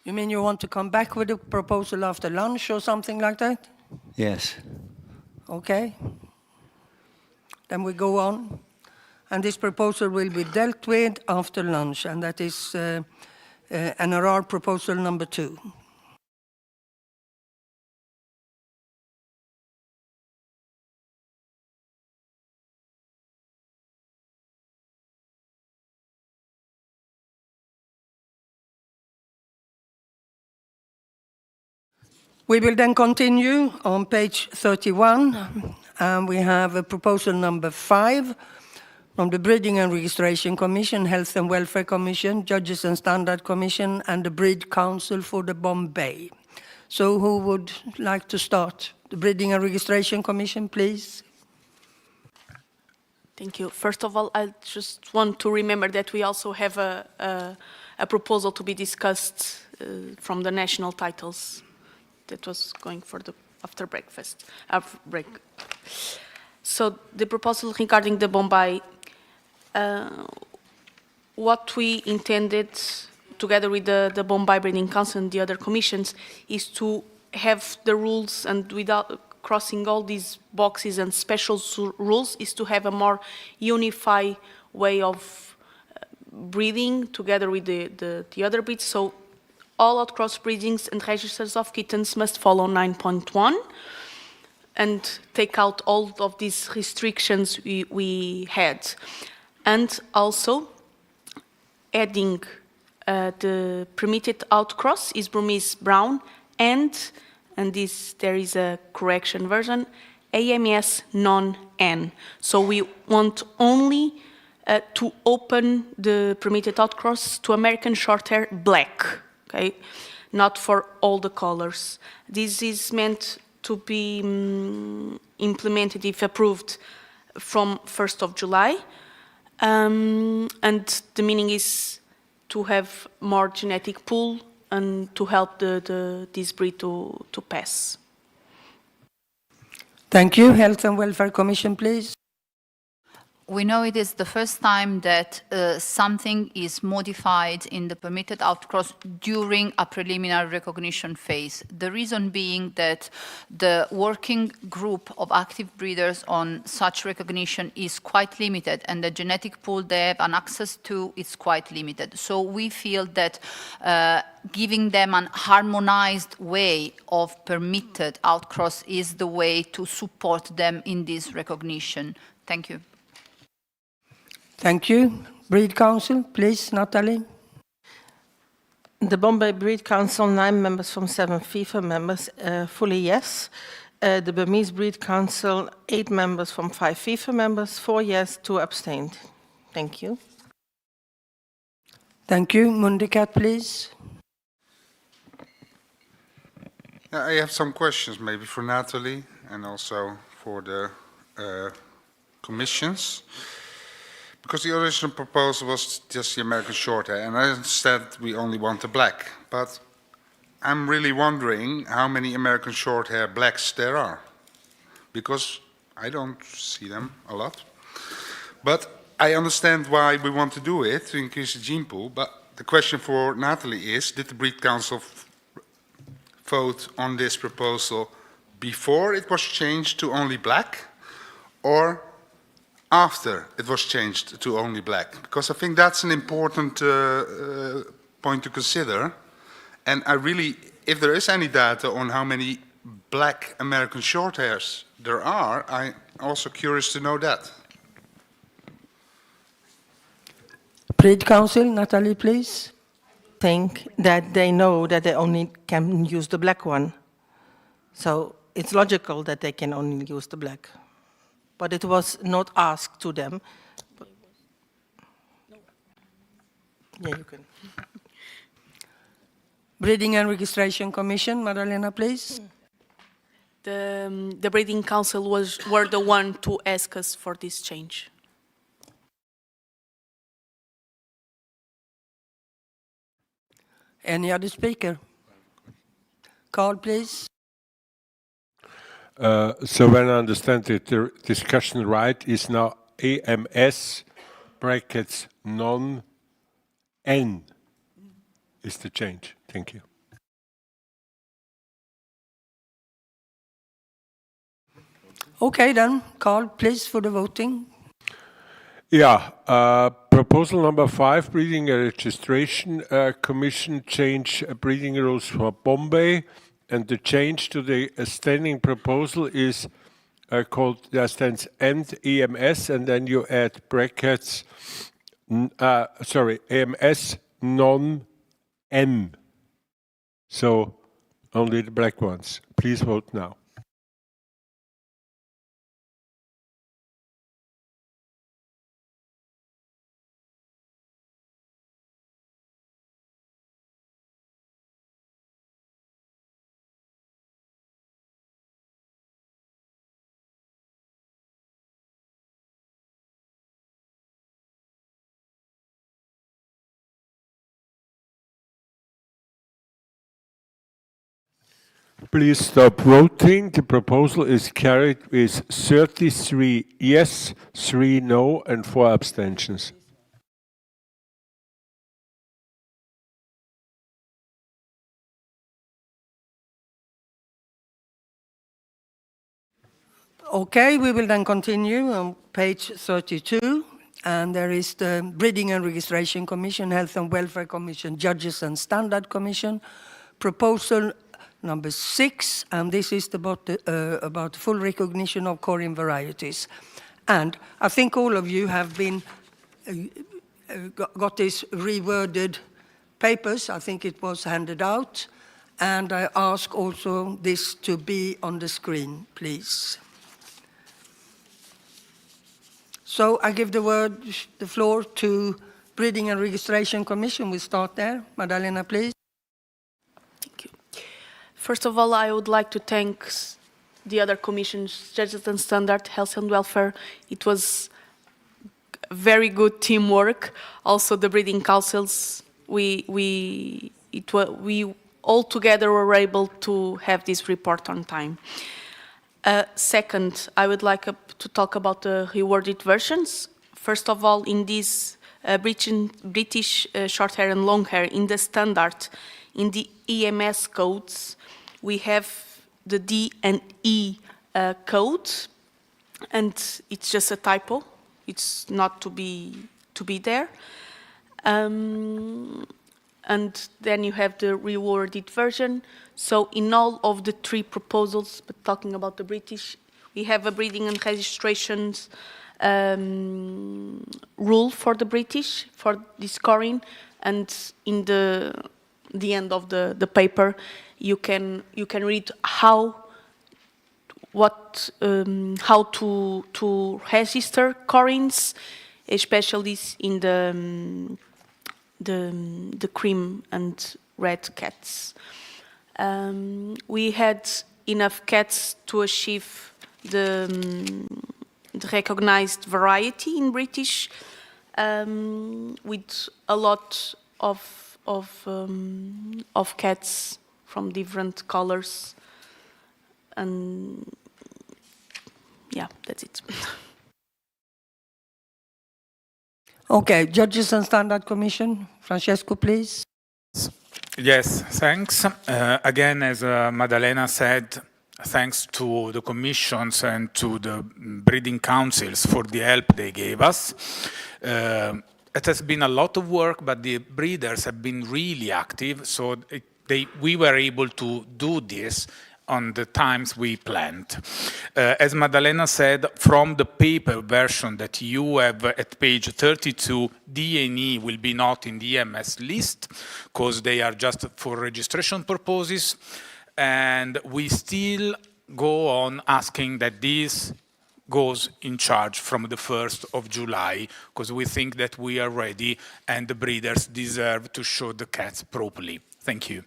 You mean you want to come back with a proposal after lunch or something like that? Yes. Okay. Then we go on. And this proposal will be dealt with after lunch, and that is NRR proposal number 2. We will then continue on page 31. We have a proposal number 5 from the Breeding and Registration Commission, Health and Welfare Commission, Judges and Standard Commission, and the Breed Council for the Bombay. So who would like to start? The Breeding and Registration Commission, please. Thank you. First of all, I just want to remember that we also have a proposal to be discussed from the national titles that was going for the after break. So the proposal regarding the Bombay, what we intended together with the Bombay Breeding Council and the other commissions is to have the rules, and without crossing all these boxes and special rules, is to have a more unified way of breeding together with the other breeds. So all outcross breedings and registers of kittens must follow 9.1 and take out all of these restrictions we had. And also adding the permitted outcross is Burmese brown and there is a correction version, AMS non-N. So we want only to open the permitted outcross to American Shorthair black. Okay, not for all the colors. This is meant to be implemented, if approved, from 1st of July. And the meaning is to have more genetic pool and to help this breed to pass. Thank you. Health and Welfare Commission, please. We know it is the first time that something is modified in the permitted outcross during a preliminary recognition phase. The reason being that the working group of active breeders on such recognition is quite limited, and the genetic pool they have an access to is quite limited. So we feel that giving them an harmonized way of permitted outcross is the way to support them in this recognition. Thank you. Thank you. Breed Council, please, Natalie. The Bombay Breed Council, 9 members from 7 FIFe members, fully yes. The Burmese Breed Council, 8 members from 5 FIFe members, 4 yes, 2 abstained. Thank you. Thank you. Mundikat, please. I have some questions maybe for Natalie and also for the commissions. Because the original proposal was just the American Shorthair, and I understand we only want the black. But I'm really wondering how many American Shorthair blacks there are, because I don't see them a lot. But I understand why we want to do it, to increase the gene pool, but the question for Natalie is, did the Breed Council vote on this proposal before it was changed to only black, or after it was changed to only black? Because I think that's an important point to consider. And I really, if there is any data on how many black American Shorthairs there are, I'm also curious to know that. Breed Council, Natalie, please. Think that they know that they only can use the black one. So it's logical that they can only use the black. But it was not asked to them. Yeah, you can. Breeding and Registration Commission, Madalena, please. The Breeding Council were the one to ask us for this change. Any other speaker? Carl, please. So when I understand it, the discussion right is now AMS brackets non-N is the change. Thank you. Okay then, Carl, please, for the voting. Yeah, proposal number 5, Breeding and Registration Commission change breeding rules for Bombay, and the change to the standing proposal is called, stands and EMS, and then you add brackets, AMS non-M. So only the black ones. Please vote now. Please stop voting. The proposal is carried with 33 yes, 3 no, and 4 abstentions. Okay, we will then continue on page 32. And there is the Breeding and Registration Commission, Health and Welfare Commission, Judges and Standard Commission, proposal number 6, and this is about full recognition of Korean varieties. And I think all of you have been got these reworded papers. I think it was handed out, and I ask also this to be on the screen, please. So I give the floor to Breeding and Registration Commission. We start there. Madalena, please. Thank you. First of all, I would like to thank the other commissions, Judges and Standard, Health and Welfare. It was very good teamwork. Also, the breeding councils, we all together were able to have this report on time. Second, I would like to talk about the reworded versions. First of all, in this British short hair and long hair, in the standard, in the EMS codes, we have the D and E code, and it's just a typo. It's not to be there. And then you have the reworded version. So in all of the 3 proposals, but talking about the British, we have a breeding and registrations rule for the British, for this scoring, and in the end of the paper, you can read how to register corins, especially in the cream and red cats. We had enough cats to achieve the recognized variety in British, with a lot of cats from different colors, and yeah, that's it. Okay, Judges and Standard Commission, Francesco, please. Yes, thanks. Again, as Maddalena said, thanks to the commissions and to the breeding councils for the help they gave us. It has been a lot of work, but the breeders have been really active, so we were able to do this on the times we planned. As Maddalena said, from the paper version that you have at page 32, D&E will be not in the EMS list, because they are just for registration purposes, and we still go on asking that this goes in charge from the 1st of July, because we think that we are ready and the breeders deserve to show the cats properly. Thank you.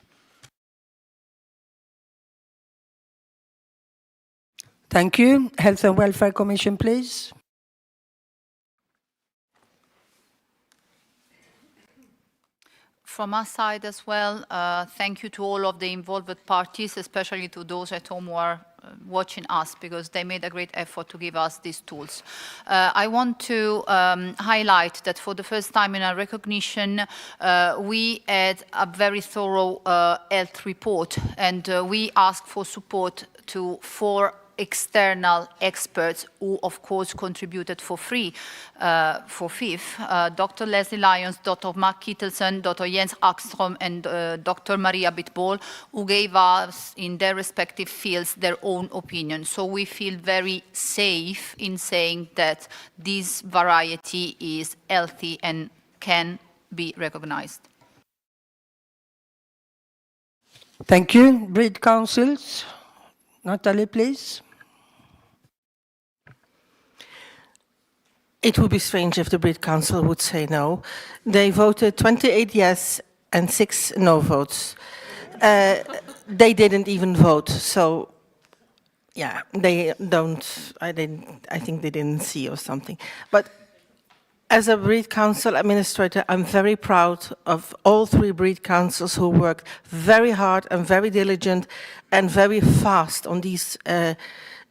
Thank you. Health and Welfare Commission, please. From our side as well, thank you to all of the involved parties, especially to those at home who are watching us, because they made a great effort to give us these tools. I want to highlight that for the first time in our recognition, we had a very thorough health report, and we asked for support to 4 external experts who, of course, contributed for free for FIFe, Dr. Leslie Lyons, Dr. Mark Kittelsen, Dr. Jens Akstrom, and Dr. Maria Bitbol, who gave us, in their respective fields, their own opinion. So we feel very safe in saying that this variety is healthy and can be recognized. Thank you. Breed councils. Natalie, please. It would be strange if the Breed Council would say no. They voted 28 yes and 6 no votes. They didn't even vote, so yeah, they don't, I think they didn't see or something. But as a Breed Council administrator, I'm very proud of all 3 Breed Councils who worked very hard and very diligent and very fast on these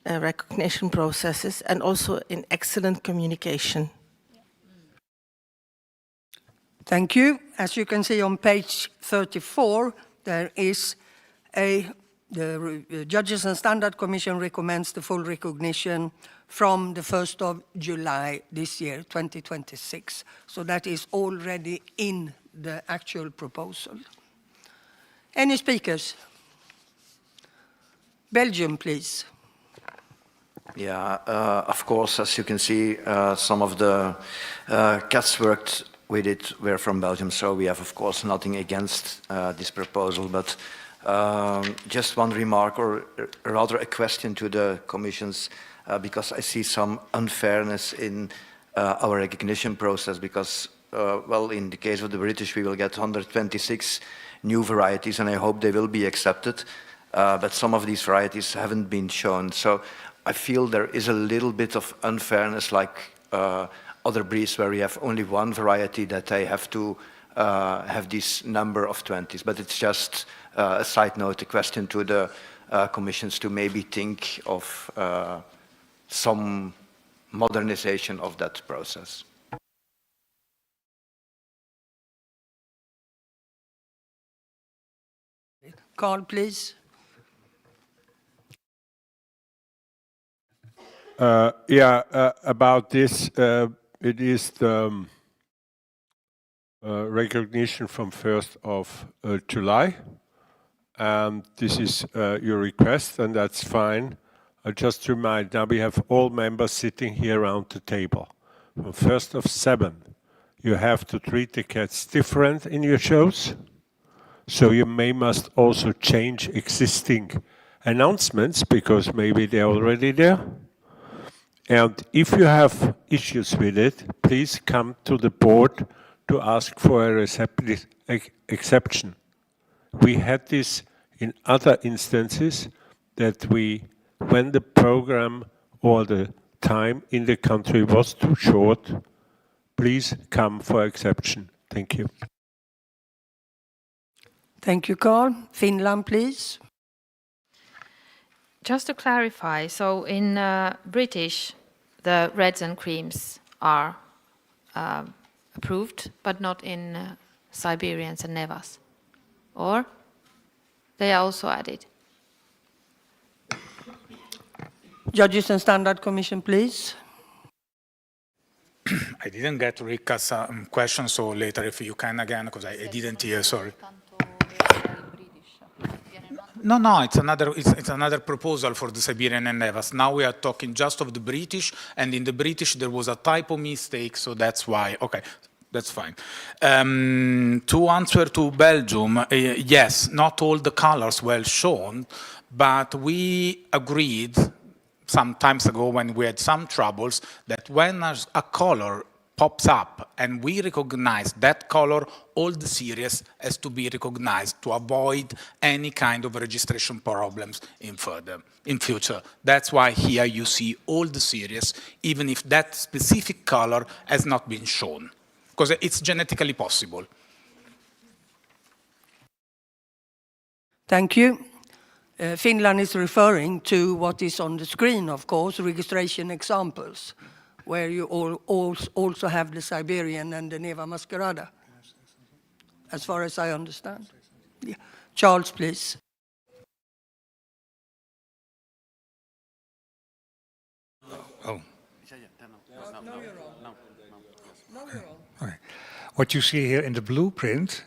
recognition processes, and also in excellent communication. Thank you. As you can see on page 34, there is the Judges and Standard Commission recommends the full recognition from the 1st of July this year, 2026. So that is already in the actual proposal. Any speakers? Belgium, please. Yeah, of course, as you can see, some of the cats worked with it were from Belgium, so we have, of course, nothing against this proposal, but just one remark, or rather a question to the commissions, because I see some unfairness in our recognition process, because, well, in the case of the British, we will get 126 new varieties, and I hope they will be accepted, but some of these varieties haven't been shown. So I feel there is a little bit of unfairness, like other breeds where we have only one variety, that they have to have this number of 20s. But it's just a side note, a question to the commissions to maybe think of some modernization of that process. Carl, please. About this, it is the recognition from 1st of July, and this is your request, and that's fine. I'll just remind, now we have all members sitting here around the table. From 1st of 7, you have to treat the cats different in your shows, so you must also change existing announcements, because maybe they're already there. And if you have issues with it, please come to the board to ask for a exception. We had this in other instances, that when the program or the time in the country was too short, please come for exception. Thank you. Thank you, Carl. Finland, please. Just to clarify, so in British, the reds and creams are approved, but not in Siberians and Nevas? Or they are also added? Judges and Standard Commission, please. I didn't get Rika's question, so later if you can again, because I didn't hear, sorry. No, it's another proposal for the Siberian and Nevas. Now we are talking just of the British, and in the British there was a typo mistake, so that's why. Okay, that's fine. To answer to Belgium, yes, not all the colors were shown, but we agreed some times ago when we had some troubles that when a color pops up and we recognize that color, all the series has to be recognized to avoid any kind of registration problems in future. That's why here you see all the series, even if that specific color has not been shown, because it's genetically possible. Thank you. Finland is referring to what is on the screen, of course, registration examples, where you also have the Siberian and the Neva Masquerada, as far as I understand. Yeah. Charles, please. Oh. Okay. What you see here in the blueprint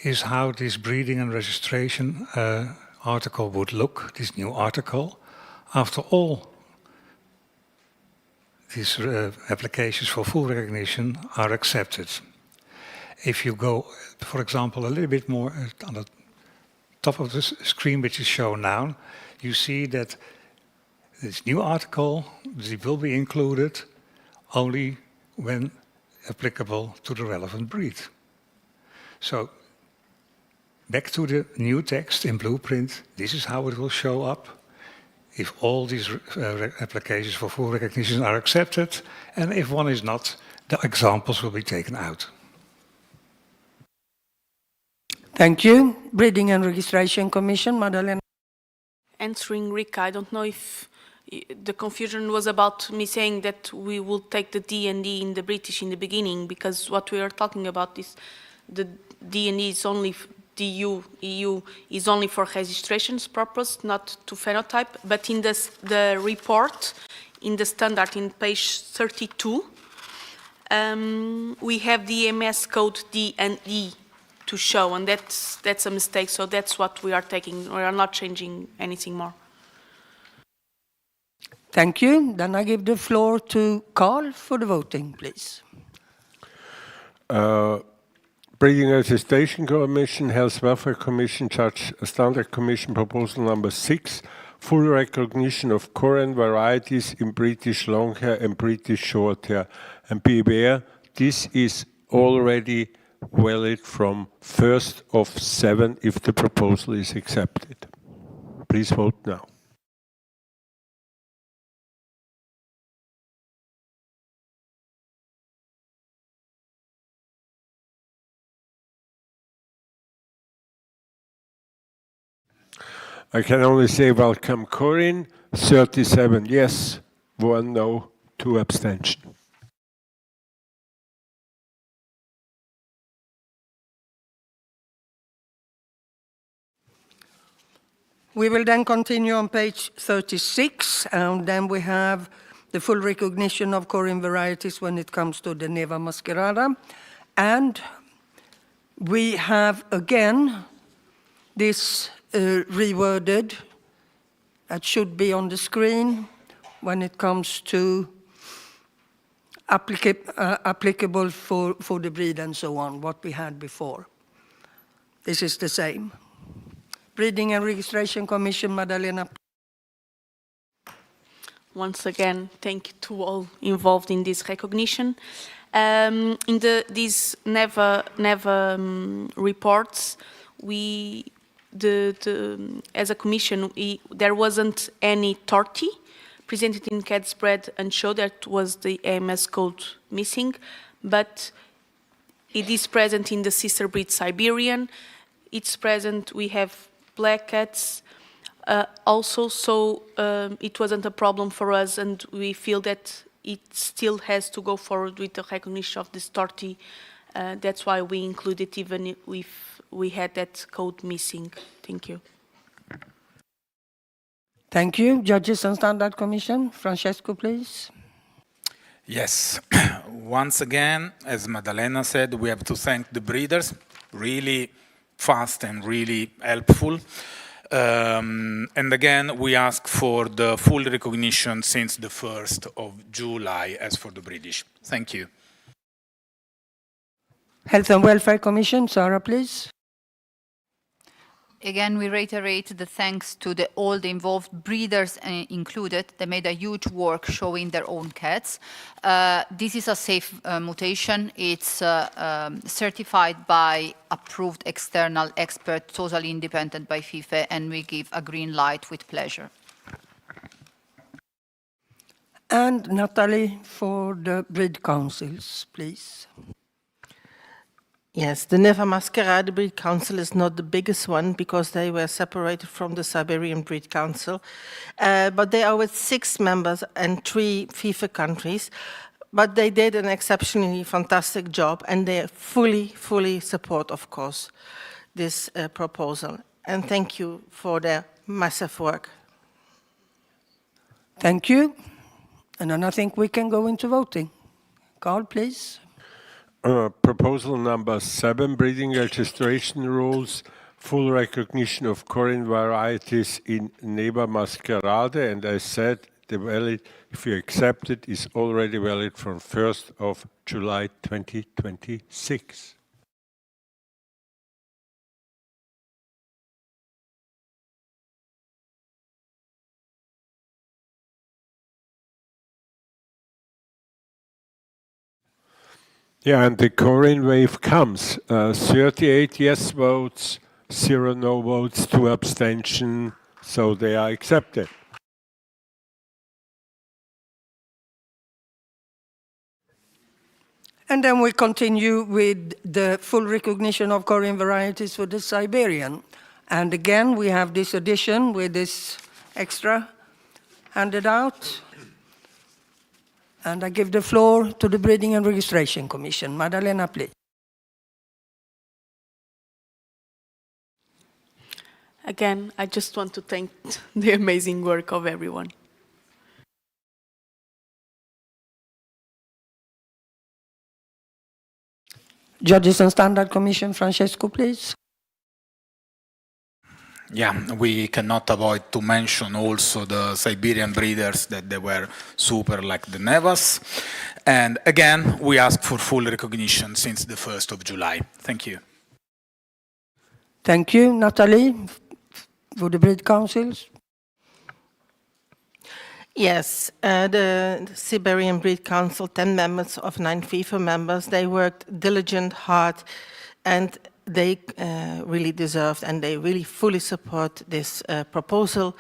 is how this breeding and registration article would look, this new article, after all these applications for full recognition are accepted. If you go, for example, a little bit more on the top of the screen which is shown now, you see that this new article will be included only when applicable to the relevant breed. So back to the new text in blueprint, this is how it will show up if all these applications for full recognition are accepted, and if one is not, the examples will be taken out. Thank you. Breeding and Registration Commission, Madalena. Answering Rika, I don't know if the confusion was about me saying that we will take the D&D in the British in the beginning, because what we are talking about is the D&D is only EU is only for registrations purpose, not to phenotype. But in the report, in the standard, in page 32, we have the MS code D and E to show, and that's a mistake. So that's what we are taking. We are not changing anything more. Thank you. Then I give the floor to Carl for the voting, please. Breeding and Registration Commission, Health Welfare Commission, Judge Standard Commission, proposal number 6, full recognition of current varieties in British long hair and British short hair. And be aware, this is already valid from 1st of 7 if the proposal is accepted. Please vote now. I can only say welcome Corinne, 37 yes, 1 no, 2 abstention. We will then continue on page 36, and then we have the full recognition of Corin varieties when it comes to the Neva Masquerada. And we have again this reworded, that should be on the screen when it comes to applicable for the breed and so on, what we had before. This is the same. Breeding and Registration Commission, Madalena. Once again, thank you to all involved in this recognition. In these NEVA reports, as a commission, there wasn't any tortie presented in cat spread and show that was the AMS code missing, but it is present in the sister breed Siberian. It's present, we have black cats also, so it wasn't a problem for us, and we feel that it still has to go forward with the recognition of this 30. That's why we include it even if we had that code missing. Thank you. Thank you. Judges and Standard Commission. Francesco, please. Yes, once again, as Maddalena said, we have to thank the breeders, really fast and really helpful. And again, we ask for the full recognition since the 1st of July as for the British. Thank you. Health and Welfare Commission. Sarah, please. Again, we reiterate the thanks to all the involved breeders included. They made a huge work showing their own cats. This is a safe mutation. It's certified by approved external expert, totally independent by FIFe, and we give a green light with pleasure. And Natalie for the breed councils, please. Yes, the Neva Masquerade Breed Council is not the biggest one because they were separated from the Siberian Breed Council. But they are with 6 members and 3 FIFe countries. But they did an exceptionally fantastic job and they fully support, of course, this proposal. And thank you for their massive work. Thank you. And then I think we can go into voting. Carl, please. Proposal number 7, breeding registration rules, full recognition of Corin varieties in Neva Masquerade, and I said the valid, if you accept it, is already valid from 1st of July 2026. Yeah, and the Corin wave comes. 38 yes votes, 0 no votes, 2 abstention, so they are accepted. And then we continue with the full recognition of Corin varieties for the Siberian. And again, we have this addition with this extra handed out. And I give the floor to the Breeding and Registration Commission. Maddalena, please. Again, I just want to thank the amazing work of everyone. Judges and Standard Commission, Francesco, please. Yeah, we cannot avoid to mention also the Siberian breeders that they were super like the Nevas. And again, we ask for full recognition since the 1st of July. Thank you. Thank you. Natalie, for the breed councils. Yes, the Siberian Breed Council, 10 members of 9 FIFe members, they worked diligent, hard, and they really deserved and they really fully support this proposal.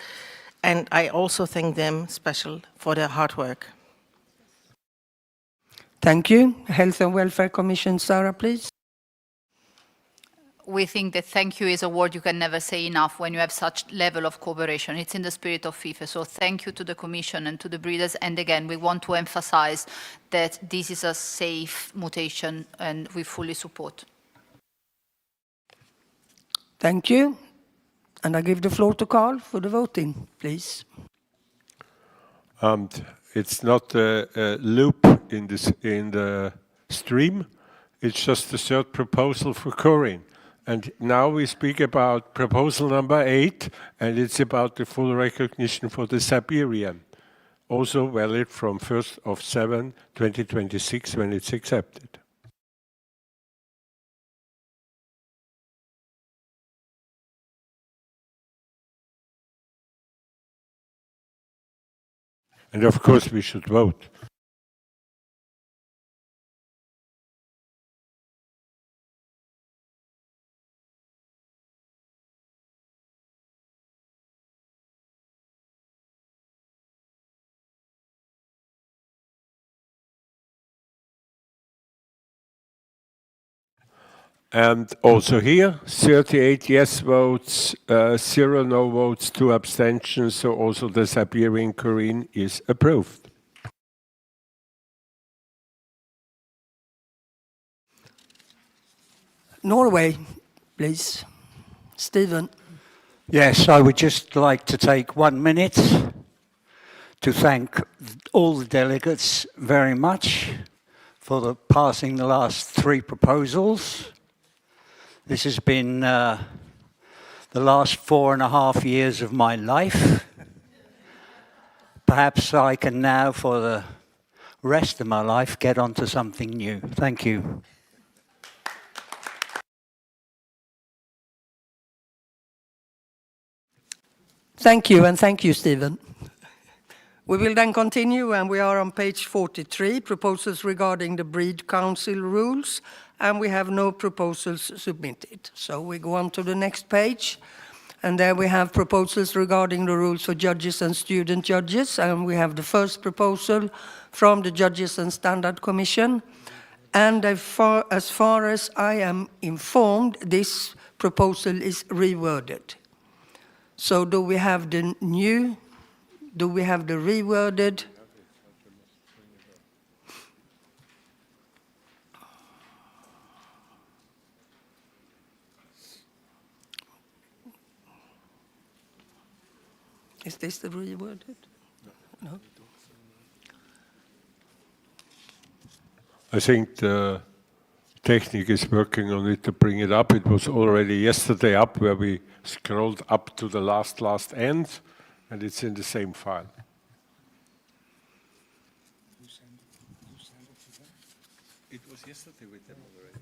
And I also thank them special for their hard work. Thank you. Health and Welfare Commission, Sarah, please. We think that thank you is a word you can never say enough when you have such level of cooperation. It's in the spirit of FIFe. So thank you to the Commission and to the breeders. And again, we want to emphasize that this is a safe mutation and we fully support. Thank you. And I give the floor to Carl for the voting, please. It's not a loop in the stream. It's just the 3rd proposal for Corin. And now we speak about proposal number 8, and it's about the full recognition for the Siberian. Also valid from 1st of 7, 2026 when it's accepted. And of course we should vote. And also here, 38 yes votes, 0 no votes, 2 abstentions, so also the Siberian Corin is approved. Norway, please. Stephen. Yes, I would just like to take 1 minute to thank all the delegates very much for passing the last 3 proposals. This has been the last 4.5 years of my life. Perhaps I can now, for the rest of my life, get onto something new. Thank you. Thank you, and thank you, Stephen. We will then continue, and we are on page 43, proposals regarding the Breed Council rules, and we have no proposals submitted. So we go on to the next page, and there we have proposals regarding the rules for judges and student judges, and we have the first proposal from the Judges and Standard Commission. And as far as I am informed, this proposal is reworded. So do we have the new, do we have the reworded? Is this the reworded? No. I think the technique is working on it to bring it up. It was already yesterday up where we scrolled up to the last end, and it's in the same file. It was yesterday with them already.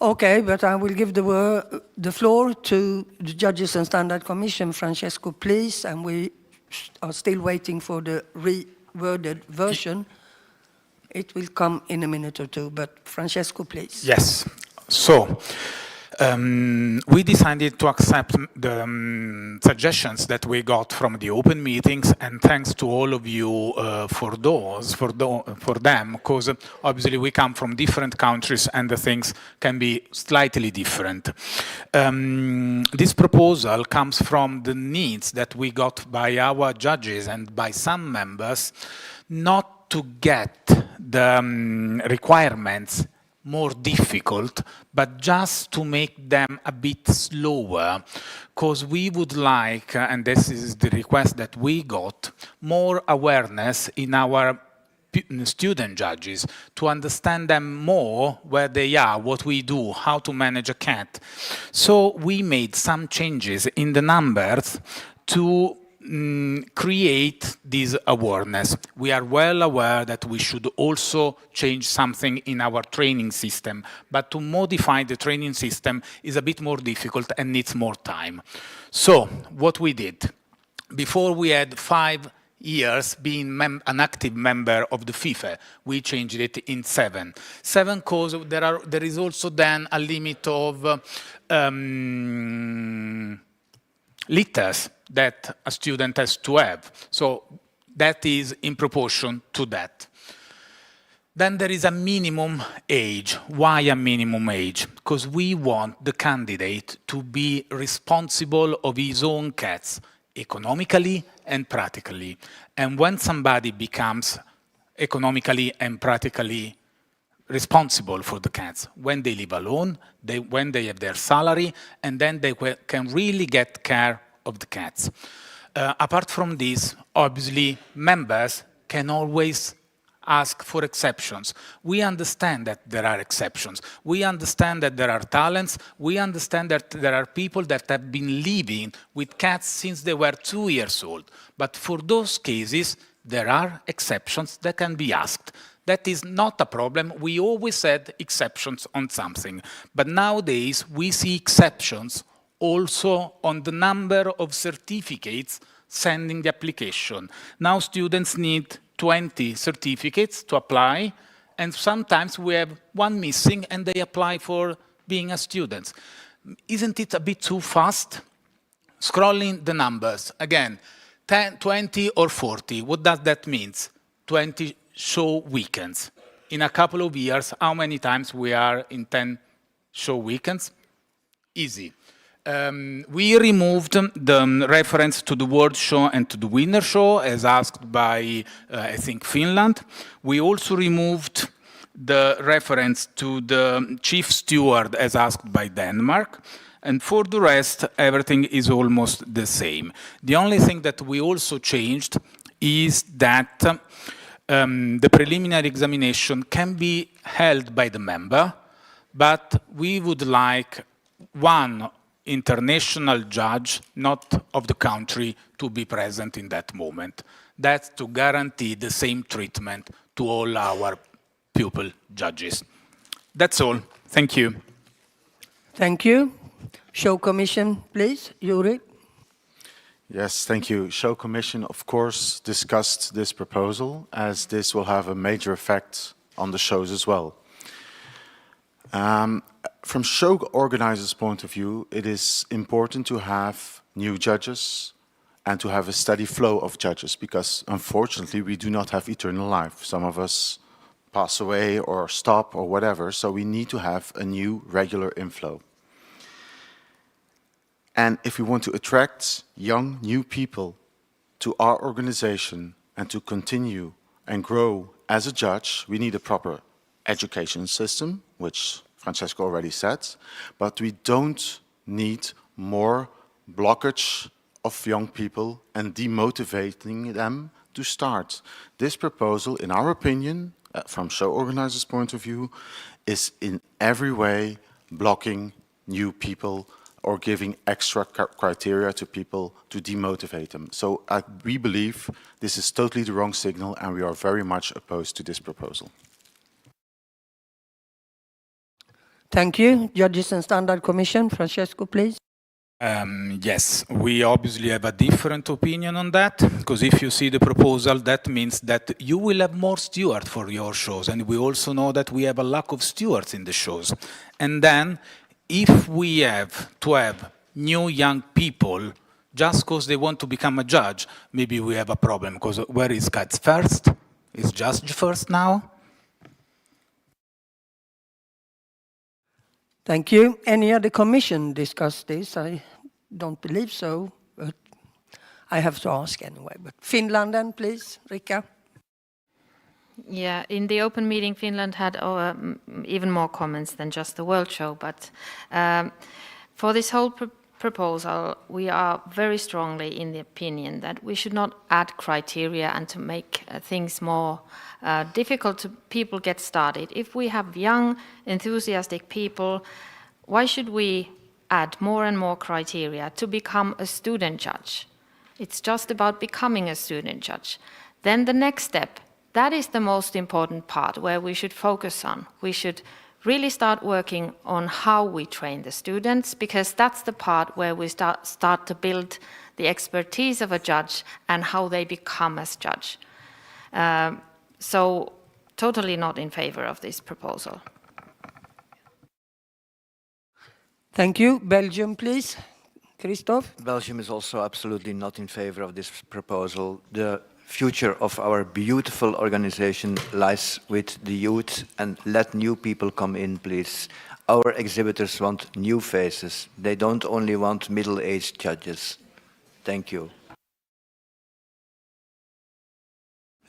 Okay, but I will give the floor to the Judges and Standard Commission, Francesco, please, and we are still waiting for the reworded version. It will come in a minute or two, but Francesco, please. Yes. So, we decided to accept the suggestions that we got from the open meetings, and thanks to all of you for them, because obviously we come from different countries and the things can be slightly different. This proposal comes from the needs that we got by our judges and by some members not to get the requirements more difficult, but just to make them a bit slower, because we would like, and this is the request that we got, more awareness in our student judges, to understand them more where they are, what we do, how to manage a cat. So we made some changes in the numbers to create this awareness. We are well aware that we should also change something in our training system, but to modify the training system is a bit more difficult and needs more time. So, what we did, before we had 5 years being an active member of the FIFe, we changed it in 7. 7 because there is also then a limit of liters that a student has to have. So that is in proportion to that. Then there is a minimum age. Why a minimum age? Because we want the candidate to be responsible of his own cats, economically and practically. And when somebody becomes economically and practically responsible for the cats, when they live alone, when they have their salary, and then they can really get care of the cats. Apart from this, obviously, members can always ask for exceptions. We understand that there are exceptions. We understand that there are talents. We understand that there are people that have been living with cats since they were 2 years old. But for those cases, there are exceptions that can be asked. That is not a problem. We always had exceptions on something. But nowadays, we see exceptions also on the number of certificates sending the application. Now students need 20 certificates to apply, and sometimes we have 1 missing and they apply for being a student. Isn't it a bit too fast? Scrolling the numbers, again, 10, 20 or 40, what does that mean? 20 show weekends. In a couple of years, how many times we are in 10 show weekends? Easy. We removed the reference to the World Show and to the Winter Show, as asked by, I think, Finland. We also removed the reference to the chief steward as asked by Denmark. And for the rest, everything is almost the same. The only thing that we also changed is that the preliminary examination can be held by the member, but we would like one international judge, not of the country, to be present in that moment. That's to guarantee the same treatment to all our pupil judges. That's all. Thank you. Thank you. Show Commission, please. Yuri. Yes, thank you. Show Commission, of course, discussed this proposal, as this will have a major effect on the shows as well. From show organizers' point of view, it is important to have new judges and to have a steady flow of judges, because unfortunately we do not have eternal life. Some of us pass away or stop or whatever, so we need to have a new regular inflow. And if we want to attract young, new people to our organization and to continue and grow as a judge, we need a proper education system, which Francesco already said, but we don't need more blockage of young people and demotivating them to start. This proposal, in our opinion, from show organizers' point of view, is in every way blocking new people or giving extra criteria to people to demotivate them. So we believe this is totally the wrong signal, and we are very much opposed to this proposal. Thank you. Judges and Standard Commission, Francesco, please. Yes, we obviously have a different opinion on that, because if you see the proposal, that means that you will have more stewards for your shows, and we also know that we have a lack of stewards in the shows. And then, if we have to have new young people just because they want to become a judge, maybe we have a problem, because where is Katz first? Is Judge first now? Thank you. Any other commission discussed this? I don't believe so, but I have to ask anyway. But Finland then, please, Rika. Yeah, in the open meeting, Finland had even more comments than just the World Show. But for this whole proposal, we are very strongly in the opinion that we should not add criteria and to make things more difficult to people get started. If we have young, enthusiastic people, why should we add more and more criteria to become a student judge? It's just about becoming a student judge. Then the next step, that is the most important part where we should focus on. We should really start working on how we train the students, because that's the part where we start to build the expertise of a judge and how they become as judge. So totally not in favor of this proposal. Thank you. Belgium, please. Christophe? Belgium is also absolutely not in favor of this proposal. The future of our beautiful organization lies with the youth, and let new people come in, please. Our exhibitors want new faces. They don't only want middle-aged judges. Thank you.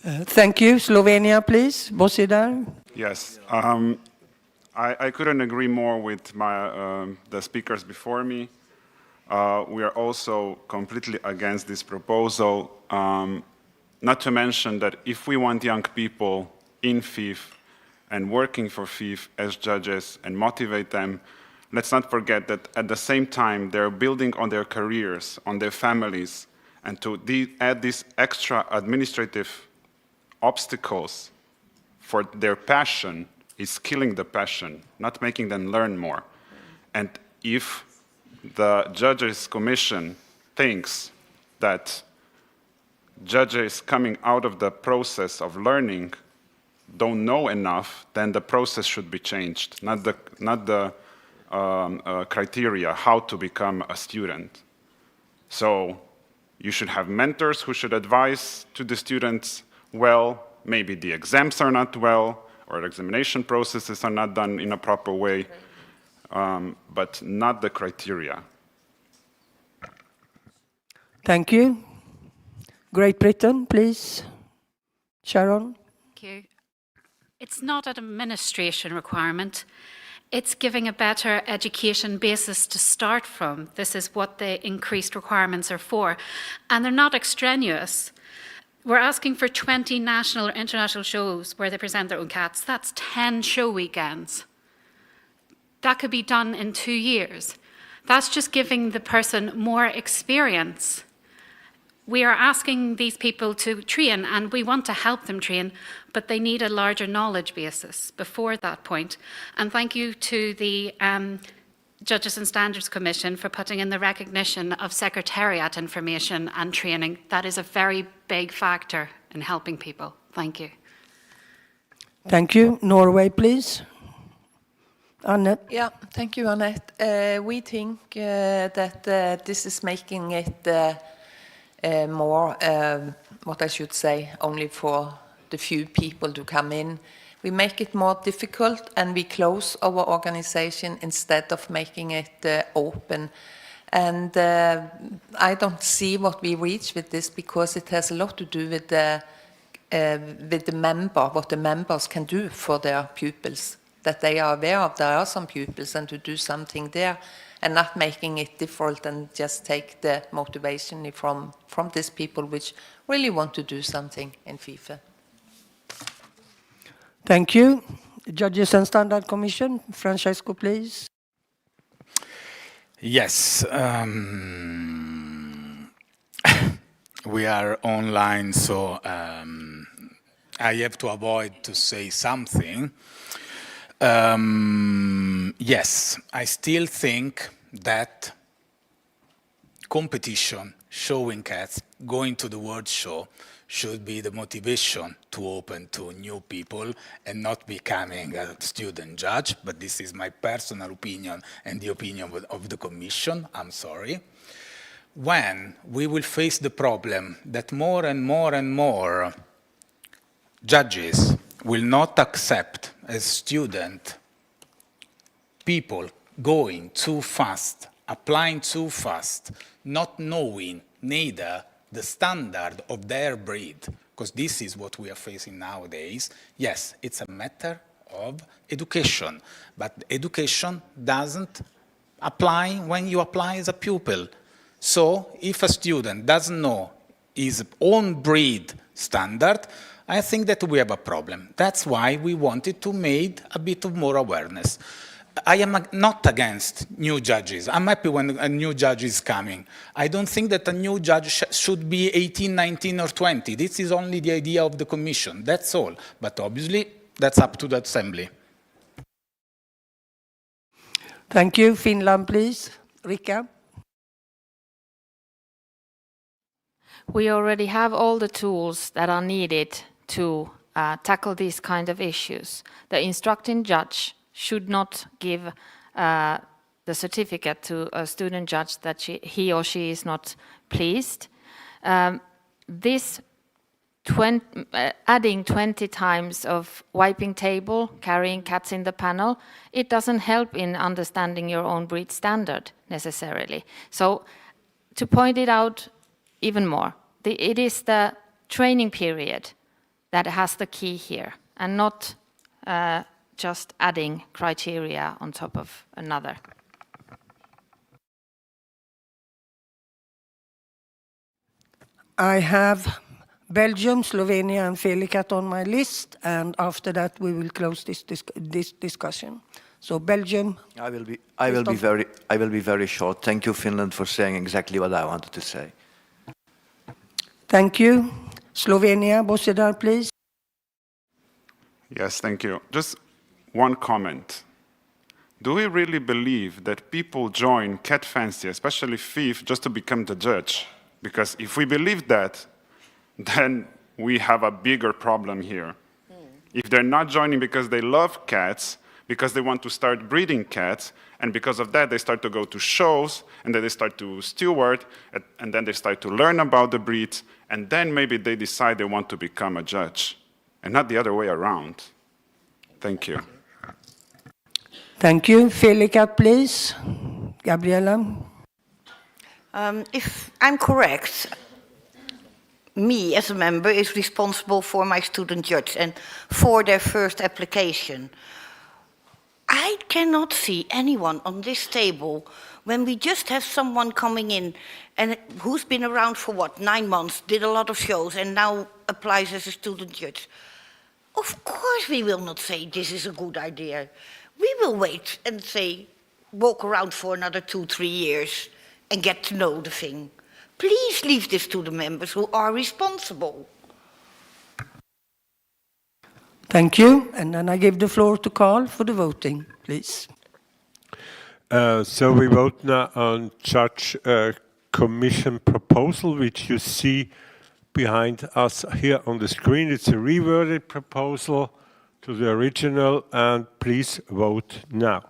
Thank you. Slovenia, please. Bosidar. Yes. I couldn't agree more with the speakers before me. We are also completely against this proposal. Not to mention that if we want young people in FIFe and working for FIFe as judges and motivate them, let's not forget that at the same time they're building on their careers, on their families, and to add these extra administrative obstacles for their passion is killing the passion, not making them learn more. And if the Judges Commission thinks that judges coming out of the process of learning don't know enough, then the process should be changed, not the criteria how to become a student. So you should have mentors who should advise to the students well. Maybe the exams are not well, or examination processes are not done in a proper way, but not the criteria. Thank you. Great Britain, please. Sharon? Thank you. It's not an administration requirement. It's giving a better education basis to start from. This is what the increased requirements are for. And they're not extraneous. We're asking for 20 national or international shows where they present their own cats. That's 10 show weekends. That could be done in 2 years. That's just giving the person more experience. We are asking these people to train, and we want to help them train, but they need a larger knowledge basis before that point. And thank you to the Judges and Standards Commission for putting in the recognition of secretariat information and training. That is a very big factor in helping people. Thank you. Thank you. Norway, please. Annette. Yeah, thank you, Annette. We think that this is making it more, what I should say, only for the few people to come in. We make it more difficult and we close our organization instead of making it open. And I don't see what we reach with this because it has a lot to do with the member, what the members can do for their pupils, that they are aware of there are some pupils and to do something there, and not making it difficult and just take the motivation from these people which really want to do something in FIFe. Thank you. Judges and Standard Commission, Francesco, please. Yes. We are online, so I have to avoid to say something. Yes, I still think that competition, showing cats, going to the world show should be the motivation to open to new people and not becoming a student judge, but this is my personal opinion and the opinion of the Commission, I'm sorry. When we will face the problem that more and more and more judges will not accept as student people going too fast, applying too fast, not knowing neither the standard of their breed, because this is what we are facing nowadays. Yes, it's a matter of education, but education doesn't apply when you apply as a pupil. So if a student doesn't know his own breed standard, I think that we have a problem. That's why we wanted to make a bit of more awareness. I am not against new judges. I'm happy when a new judge is coming. I don't think that a new judge should be 18, 19, or 20. This is only the idea of the Commission. That's all. But obviously, that's up to the Assembly. Thank you. Finland, please. Rika. We already have all the tools that are needed to tackle these kind of issues. The instructing judge should not give the certificate to a student judge that he or she is not pleased. Adding 20 times of wiping table, carrying cats in the panel, it doesn't help in understanding your own breed standard necessarily. So to point it out even more, it is the training period that has the key here, and not just adding criteria on top of another. I have Belgium, Slovenia, and Felicat on my list, and after that we will close this discussion. So Belgium. I will be very short. Thank you, Finland, for saying exactly what I wanted to say. Thank you. Slovenia, Bosedar, please. Yes, thank you. Just one comment. Do we really believe that people join cat fancy, especially FIFe, just to become the judge? Because if we believe that, then we have a bigger problem here. If they're not joining because they love cats, because they want to start breeding cats, and because of that they start to go to shows, and then they start to steward, and then they start to learn about the breeds, and then maybe they decide they want to become a judge, and not the other way around. Thank you. Thank you. Felicat, please. Gabriela. If I'm correct, me as a member is responsible for my student judge and for their first application. I cannot see anyone on this table when we just have someone coming in and who's been around for what, 9 months, did a lot of shows and now applies as a student judge. Of course we will not say this is a good idea. We will wait and say, walk around for another 2-3 years and get to know the thing. Please leave this to the members who are responsible. Thank you. And then I give the floor to Carl for the voting, please. So we vote now on Judge Commission proposal, which you see behind us here on the screen. It's a reworded proposal to the original, and please vote now.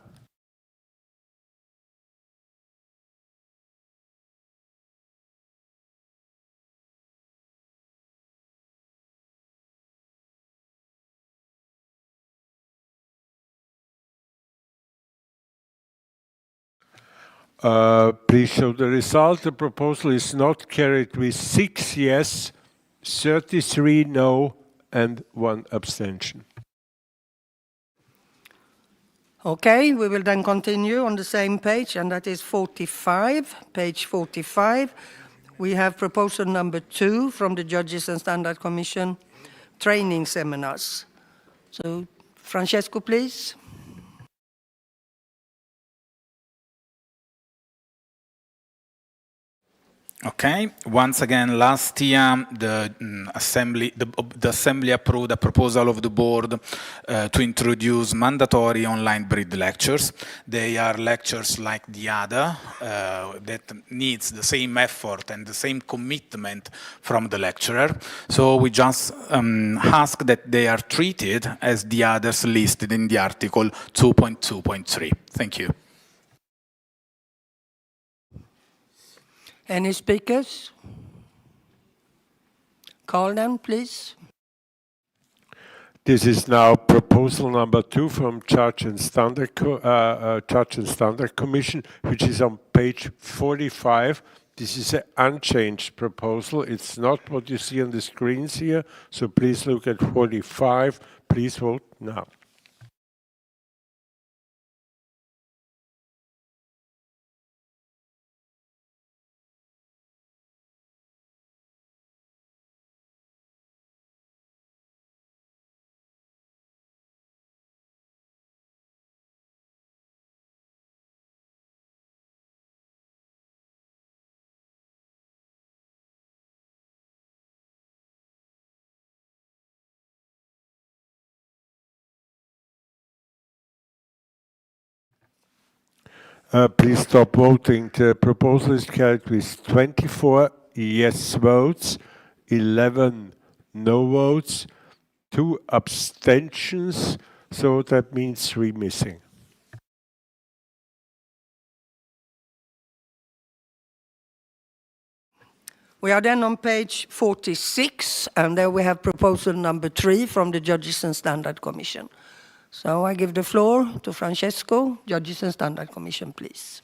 Please show the result. The proposal is not carried with 6 yes, 33 no, and 1 abstention. Okay, we will then continue on the same page, and that is 45, page 45. We have proposal number 2 from the Judges and Standard Commission, training seminars. So, Francesco, please. Okay, once again, last year the Assembly approved a proposal of the board to introduce mandatory online breed lectures. They are lectures like the other that needs the same effort and the same commitment from the lecturer. So we just ask that they are treated as the others listed in the article 2.2.3. Thank you. Any speakers? Call them, please. This is now proposal number 2 from Judge and Standard Commission, which is on page 45. This is an unchanged proposal. It's not what you see on the screens here, so please look at 45. Please vote now. Please stop voting. The proposal is carried with 24 yes votes, 11 no votes, 2 abstentions, so that means 3 missing. We are then on page 46, and there we have proposal number 3 from the Judges and Standard Commission. So I give the floor to Francesco, Judges and Standard Commission, please.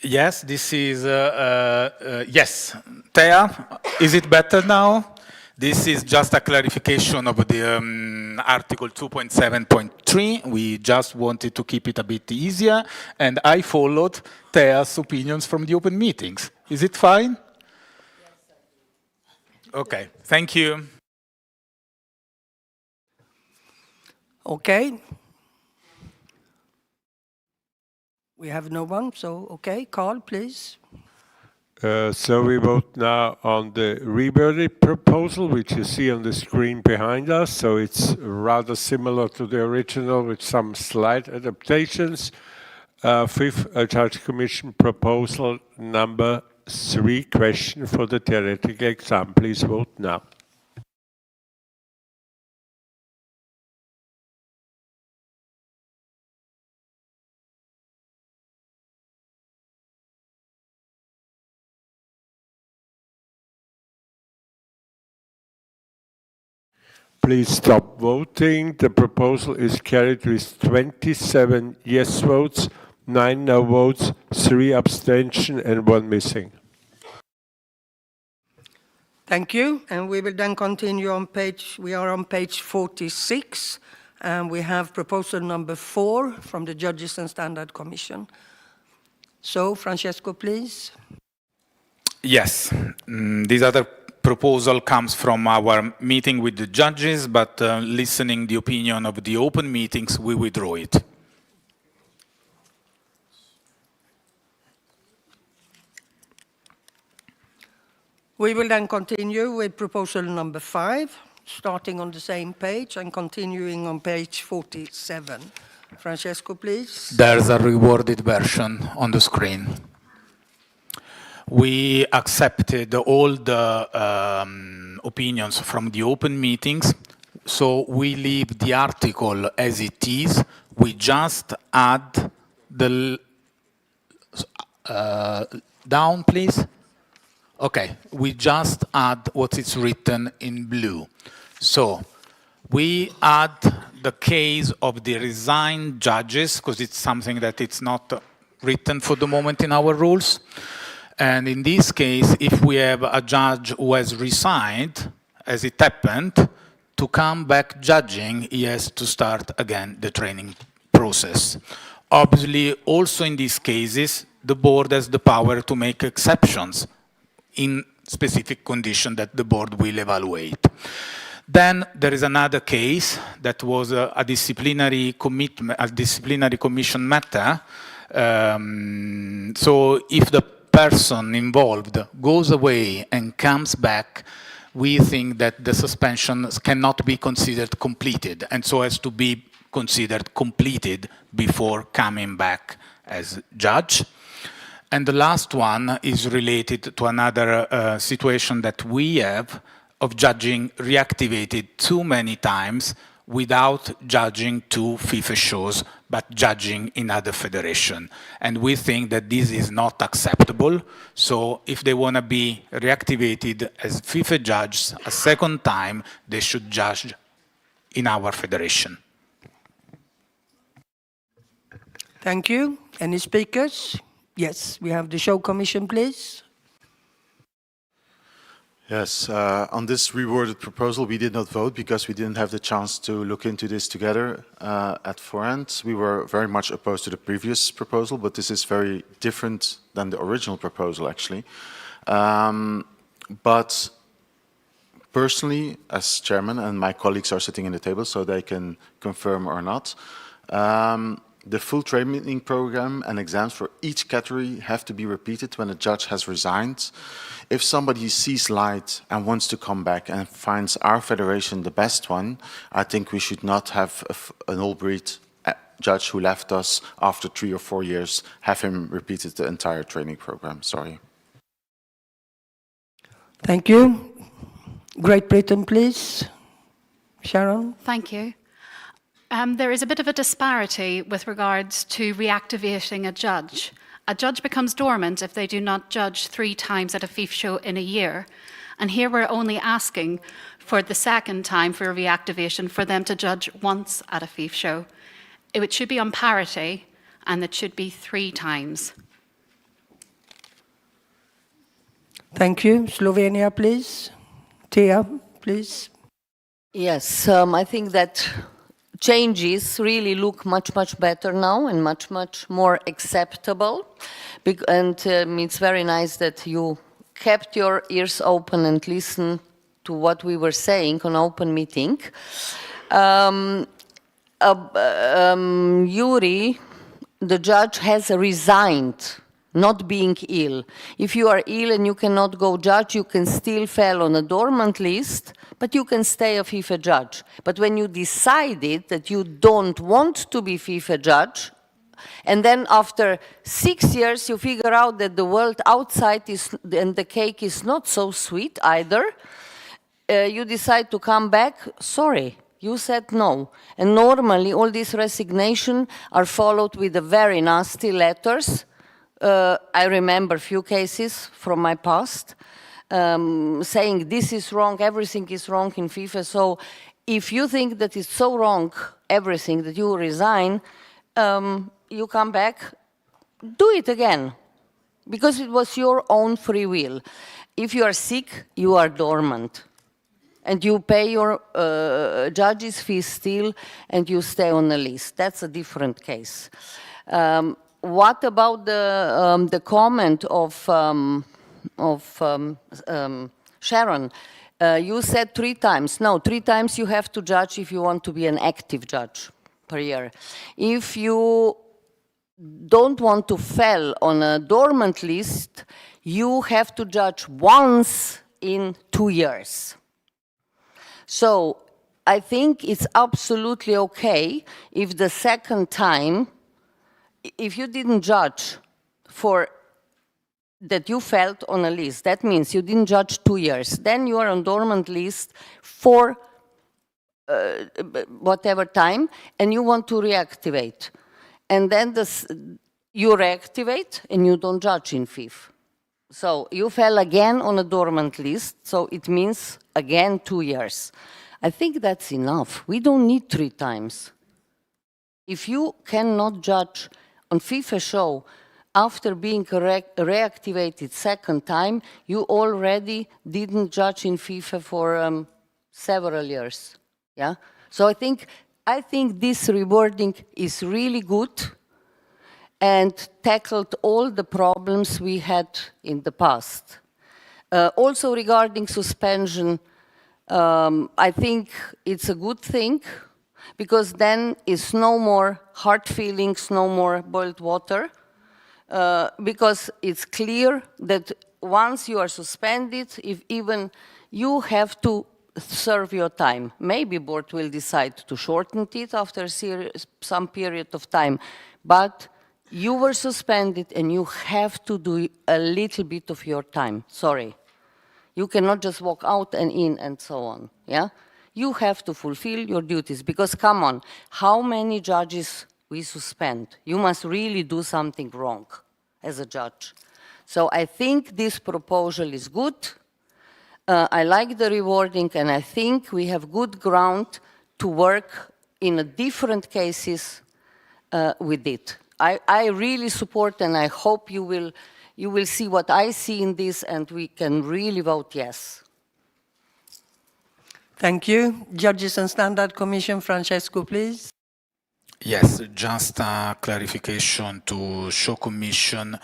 Yes, this is, yes. Thea, is it better now? This is just a clarification of the article 2.7.3. We just wanted to keep it a bit easier, and I followed Thea's opinions from the open meetings. Is it fine? Yes, okay, thank you. Okay. We have no one, so okay, Carl, please. So we vote now on the reworded proposal, which you see on the screen behind us. So it's rather similar to the original with some slight adaptations. FIFe Judge Commission proposal number 3, question for the theoretical exam. Please vote now. Please stop voting. The proposal is carried with 27 yes votes, 9 no votes, 3 abstention, and 1 missing. Thank you. And we will then continue on we are on page 46, and we have proposal number 4 from the Judges and Standard Commission. So, Francesco, please. Yes, this other proposal comes from our meeting with the judges, but listening the opinion of the open meetings, we withdraw it. We will then continue with proposal number 5, starting on the same page and continuing on page 47. Francesco, please. There's a reworded version on the screen. We accepted all the opinions from the open meetings, so we leave the article as it is. We just add the... down, please. Okay, we just add what is written in blue. So we add the case of the resigned judges, because it's something that it's not written for the moment in our rules. And in this case, if we have a judge who has resigned, as it happened, to come back judging, he has to start again the training process. Obviously, also in these cases, the board has the power to make exceptions in specific conditions that the board will evaluate. Then there is another case that was a disciplinary commitment, a disciplinary commission matter. So if the person involved goes away and comes back, we think that the suspension cannot be considered completed, and so has to be considered completed before coming back as judge. And the last one is related to another situation that we have of judging reactivated too many times without judging 2 FIFE shows, but judging in other federation. And we think that this is not acceptable. So if they want to be reactivated as FIFE judges a second time, they should judge in our federation. Thank you. Any speakers? Yes, we have the show commission, please. Yes, on this reworded proposal, we did not vote because we didn't have the chance to look into this together at forehand. We were very much opposed to the previous proposal, but this is very different than the original proposal, actually. But personally, as chairman, and my colleagues are sitting in the table, so they can confirm or not, the full training program and exams for each category have to be repeated when a judge has resigned. If somebody sees light and wants to come back and finds our federation the best one, I think we should not have an all-breed judge who left us after 3 or 4 years, have him repeated the entire training program. Sorry. Thank you. Great Britain, please. Sharon? Thank you. There is a bit of a disparity with regards to reactivating a judge. A judge becomes dormant if they do not judge 3 times at a FIFE show in a year. And here we're only asking for the second time for reactivation for them to judge once at a FIFE show. It should be on parity, and it should be 3 times. Thank you. Slovenia, please. Tia, please. Yes, I think that changes really look much, much better now and much, much more acceptable. And it's very nice that you kept your ears open and listened to what we were saying on open meeting. Yuri, the judge, has resigned, not being ill. If you are ill and you cannot go judge, you can still fall on a dormant list, but you can stay a FIFE judge. But when you decided that you don't want to be FIFE judge, and then after 6 years you figure out that the world outside is, and the cake is not so sweet either, you decide to come back, sorry, you said no. And normally all these resignations are followed with the very nasty letters. I remember a few cases from my past saying this is wrong, everything is wrong in FIFE. So if you think that it's so wrong, everything, that you resign, you come back, do it again, because it was your own free will. if you are sick, you are dormant. And you pay your judge's fee still, and you stay on the list. That's a different case. What about the comment of Sharon? You said 3 times. No, 3 times you have to judge if you want to be an active judge per year. If you don't want to fall on a dormant list, you have to judge once in 2 years. So I think it's absolutely okay if the second time, if you didn't judge for that you felt on a list, that means you didn't judge 2 years, then you are on dormant list for whatever time, and you want to reactivate. And then you reactivate and you don't judge in FIFe. So you fell again on a dormant list, so it means again 2 years. I think that's enough. We don't need 3 times. If you cannot judge on FIFA show after being reactivated second time, you already didn't judge in FIFA for several years. Yeah. So I think this rewarding is really good and tackled all the problems we had in the past. Also regarding suspension, I think it's a good thing, because then it's no more hard feelings, no more boiled water, because it's clear that once you are suspended, if even you have to serve your time. Maybe board will decide to shorten it after some period of time, but you were suspended and you have to do a little bit of your time. Sorry. You cannot just walk out and in and so on. Yeah? You have to fulfill your duties, because come on, how many judges we suspend? You must really do something wrong as a judge. So I think this proposal is good. I like the rewarding, and I think we have good ground to work in a different cases with it. I really support, and I hope you will see what I see in this, and we can really vote yes. Thank you. Judges and Standard Commission, Francesco, please. Yes, just a clarification to show Commission.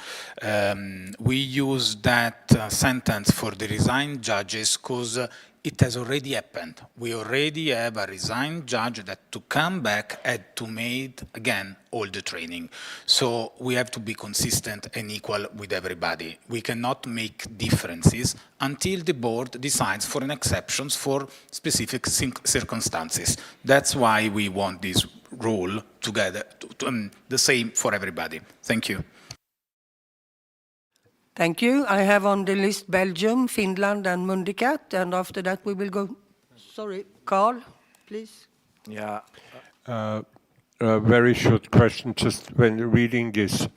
We use that sentence for the resigned judges because it has already happened. We already have a resigned judge that to come back had to make again all the training. So we have to be consistent and equal with everybody. We cannot make differences until the board decides for an exceptions for specific circumstances. That's why we want this rule together, the same for everybody. Thank you. Thank you. I have on the list Belgium, Finland, and Mundicat, and after that we will go. Sorry, Carl, please. Yeah. A very short question, just when reading this,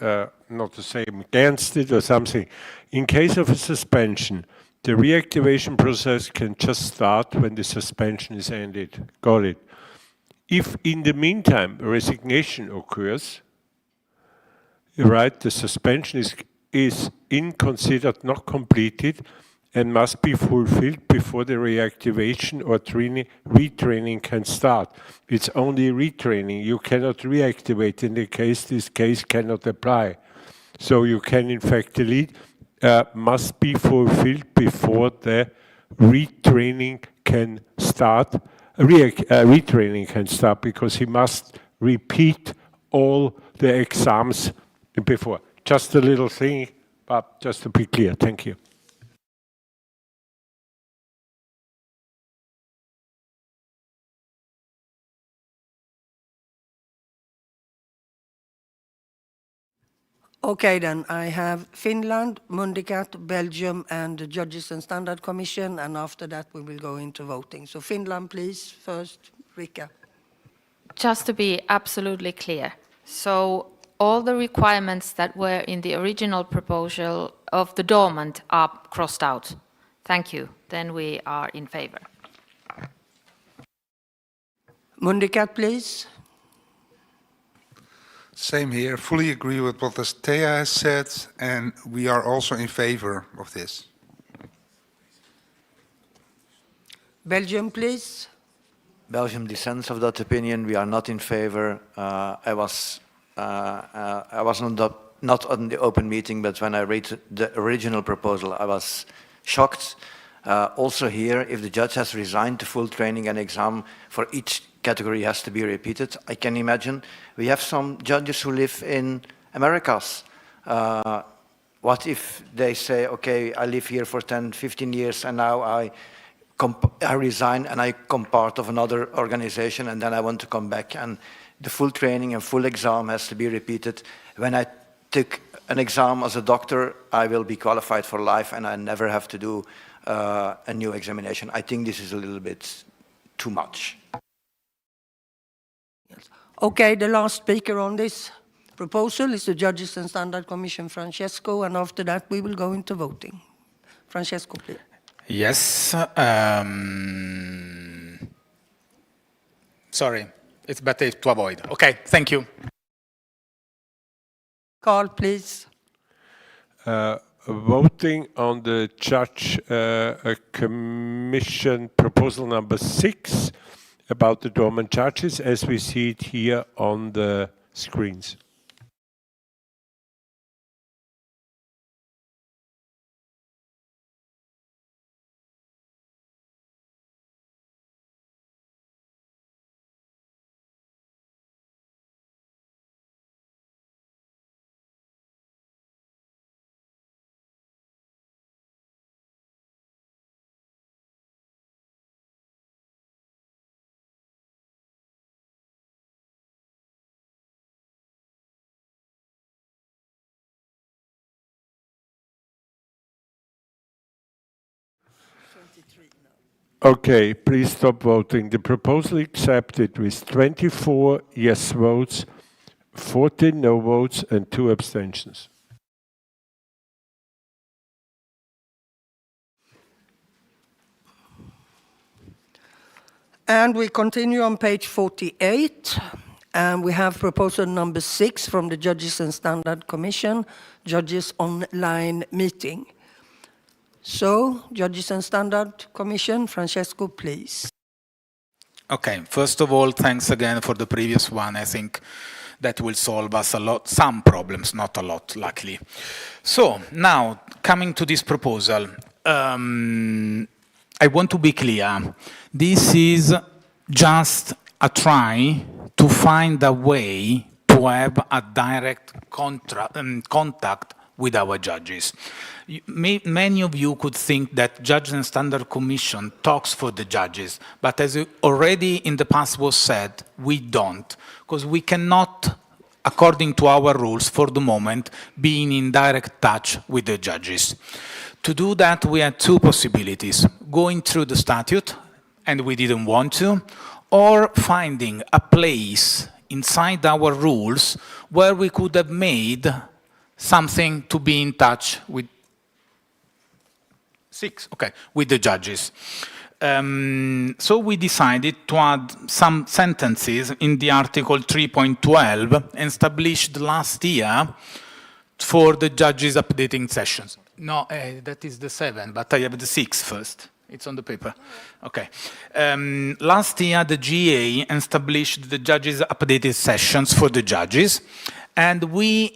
not to say I'm against it or something. In case of a suspension, the reactivation process can just start when the suspension is ended. Got it. If in the meantime a resignation occurs, right, the suspension is considered not completed and must be fulfilled before the reactivation or retraining can start. It's only retraining. You cannot reactivate in the case this case cannot apply. So you can, in fact, delete, must be fulfilled before the retraining can start. Retraining can start because he must repeat all the exams before. Just a little thing, but just to be clear. Thank you. Okay, then I have Finland, Mundicat, Belgium, and the Judges and Standard Commission, and after that we will go into voting. So Finland, please, first, Rika. Just to be absolutely clear, so all the requirements that were in the original proposal of the dormant are crossed out. Thank you. Then we are in favor. Mundicat, please. Same here. Fully agree with what Thea has said, and we are also in favor of this. Belgium, please. Belgium dissents of that opinion. We are not in favor. I was not on the open meeting, but when I read the original proposal, I was shocked. Also here, if the judge has resigned, the full training and exam for each category has to be repeated. I can imagine we have some judges who live in Americas. What if they say, okay, I live here for 10, 15 years and now I resign and I come part of another organization and then I want to come back, and the full training and full exam has to be repeated. When I took an exam as a doctor, I will be qualified for life and I never have to do a new examination. I think this is a little bit too much. Yes. Okay, the last speaker on this proposal is the Judges and Standard Commission, Francesco, and after that we will go into voting. Francesco, please. Yes. Sorry, it's better to avoid. Okay, thank you. Carl, please. Voting on the Judge Commission proposal number 6 about the dormant judges as we see it here on the screens. Okay, please stop voting. The proposal accepted with 24 yes votes, 14 no votes, and 2 abstentions. And we continue on page 48, and we have proposal number 6 from the Judges and Standard Commission, Judges Online Meeting. So, Judges and Standard Commission, Francesco, please. Okay, first of all, thanks again for the previous one. I think that will solve us some problems, not a lot, luckily. So, now, coming to this proposal, I want to be clear. This is just a try to find a way to have a direct contact with our judges. Many of you could think that Judges and Standard Commission talks for the judges, but as already in the past was said, we don't, because we cannot, according to our rules for the moment, be in direct touch with the judges. To do that, we had 2 possibilities: going through the statute, and we didn't want to, or finding a place inside our rules where we could have made something to be in touch with with the judges. So we decided to add some sentences in the Article 3.12 established last year for the judges' updating sessions. No, that is the 7, but I have the 6 first. It's on the paper. Okay. Last year, the GA established the judges' updated sessions for the judges, and we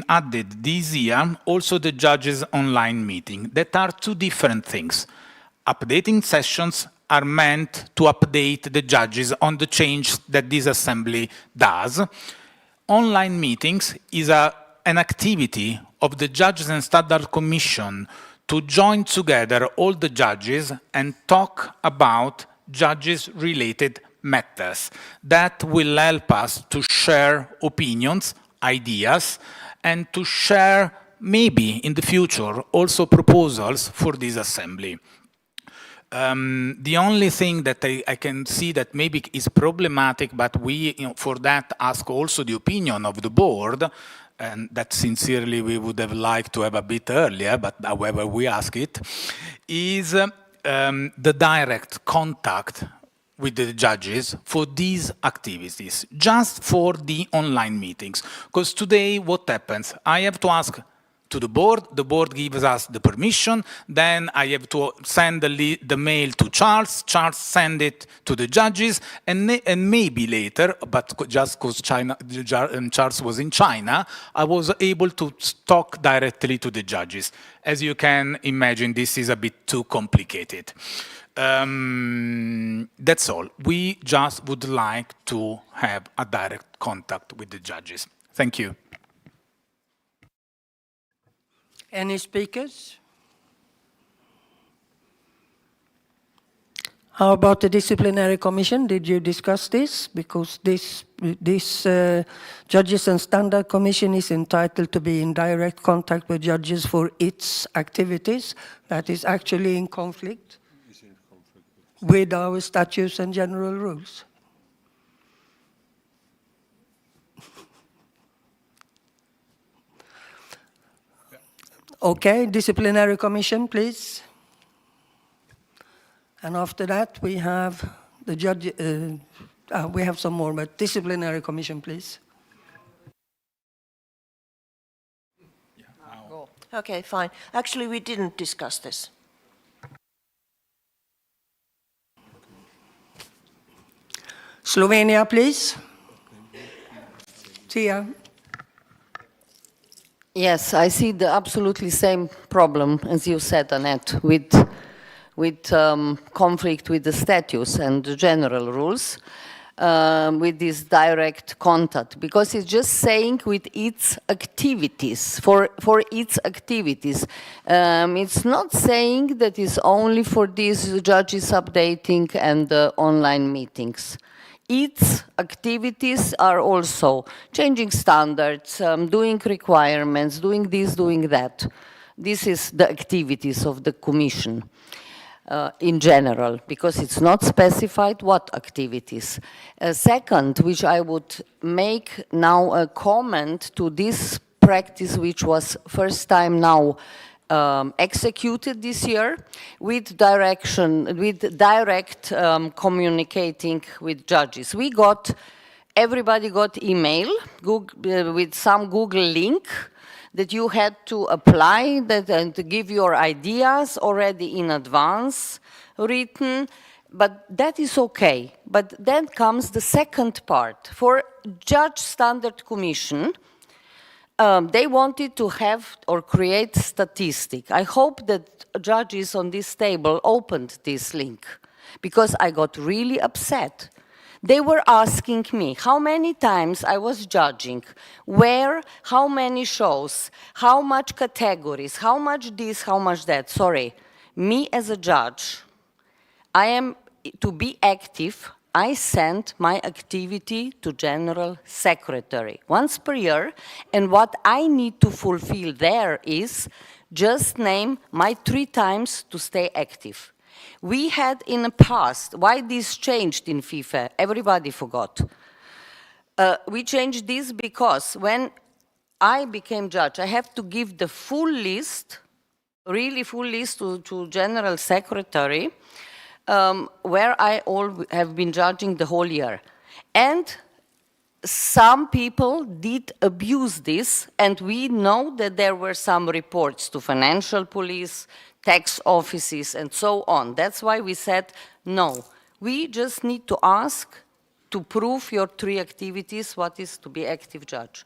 added this year also the judges' online meeting. That are 2 different things. Updating sessions are meant to update the judges on the change that this assembly does. Online meetings is an activity of the Judges and Standard Commission to join together all the judges and talk about judges-related matters. That will help us to share opinions, ideas, and to share, maybe in the future, also proposals for this assembly. The only thing that I can see that maybe is problematic, but we, for that, ask also the opinion of the board, and that sincerely we would have liked to have a bit earlier, but however we ask it, is the direct contact with the judges for these activities, just for the online meetings. Because today, what happens? I have to ask to the board gives us the permission, then I have to send the mail to Charles send it to the judges, and maybe later, but just because Charles was in China, I was able to talk directly to the judges. As you can imagine, this is a bit too complicated. That's all. We just would like to have a direct contact with the judges. Thank you. Any speakers? How about the disciplinary commission? Did you discuss this? Because this Judges and Standard Commission is entitled to be in direct contact with judges for its activities. That is actually in conflict with our statutes and general rules. Okay, disciplinary commission, please. And after that, we have the judge. We have some more, but disciplinary commission, please. Okay, fine. Actually, we didn't discuss this. Slovenia, please. Tia. Yes, I see the absolutely same problem, as you said, Annette, with conflict with the statutes and the general rules, with this direct contact, because it's just saying with its activities, for its activities. It's not saying that it's only for these judges updating and online meetings. Its activities are also changing standards, doing requirements, doing this, doing that. This is the activities of the Commission in general, because it's not specified what activities. Second, which I would make now a comment to this practice, which was first time now executed this year, with direct communicating with judges. Everybody got email with some Google link that you had to apply and to give your ideas already in advance written, but that is okay. But then comes the second part. For Judge Standard Commission, they wanted to have or create statistic. I hope that judges on this table opened this link, because I got really upset. They were asking me how many times I was judging, where, how many shows, how much categories, how much this, how much that. Sorry, me as a judge, to be active, I send my activity to General Secretary once per year, and what I need to fulfill there is just name my 3 times to stay active. We had in the past, why this changed in FIFe, everybody forgot. We changed this because when I became judge, I have to give the full list, really full list to General Secretary, where I all have been judging the whole year. And some people did abuse this, and we know that there were some reports to financial police, tax offices, and so on. That's why we said, no, we just need to ask to prove your 3 activities, what is to be active judge.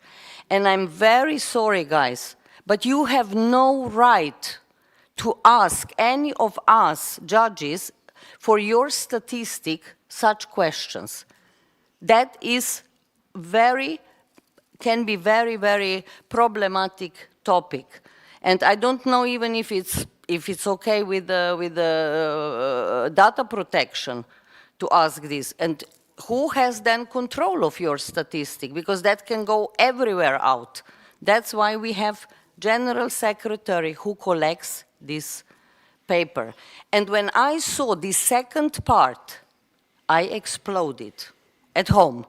And I'm very sorry, guys, but you have no right to ask any of us judges for your statistic such questions. That is can be very, very problematic topic. And I don't know even if it's okay with the data protection to ask this. And who has then control of your statistic? Because that can go everywhere out. That's why we have General Secretary who collects this paper. And when I saw the second part, I exploded at home.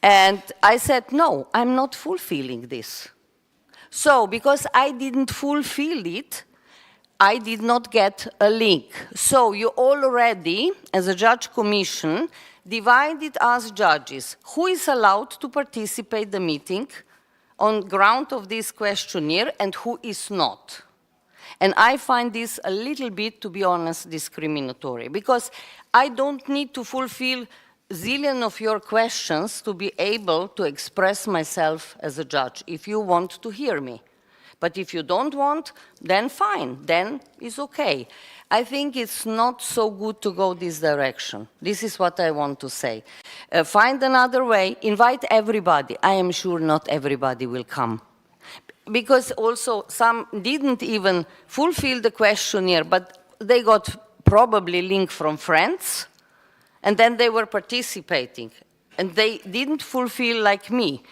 And I said, no, I'm not fulfilling this. So, because I didn't fulfill it, I did not get a link. So you already, as a judge commission, divided us judges. Who is allowed to participate in the meeting? on ground of this questionnaire and who is not. And I find this a little bit, to be honest, discriminatory, because I don't need to fulfill zillion of your questions to be able to express myself as a judge, if you want to hear me. But if you don't want, then fine, then it's okay. I think it's not so good to go this direction. This is what I want to say. Find another way, invite everybody. I am sure not everybody will come. Because also some didn't even fulfill the questionnaire, but they got probably link from friends, and then they were participating, and they didn't fulfill like me.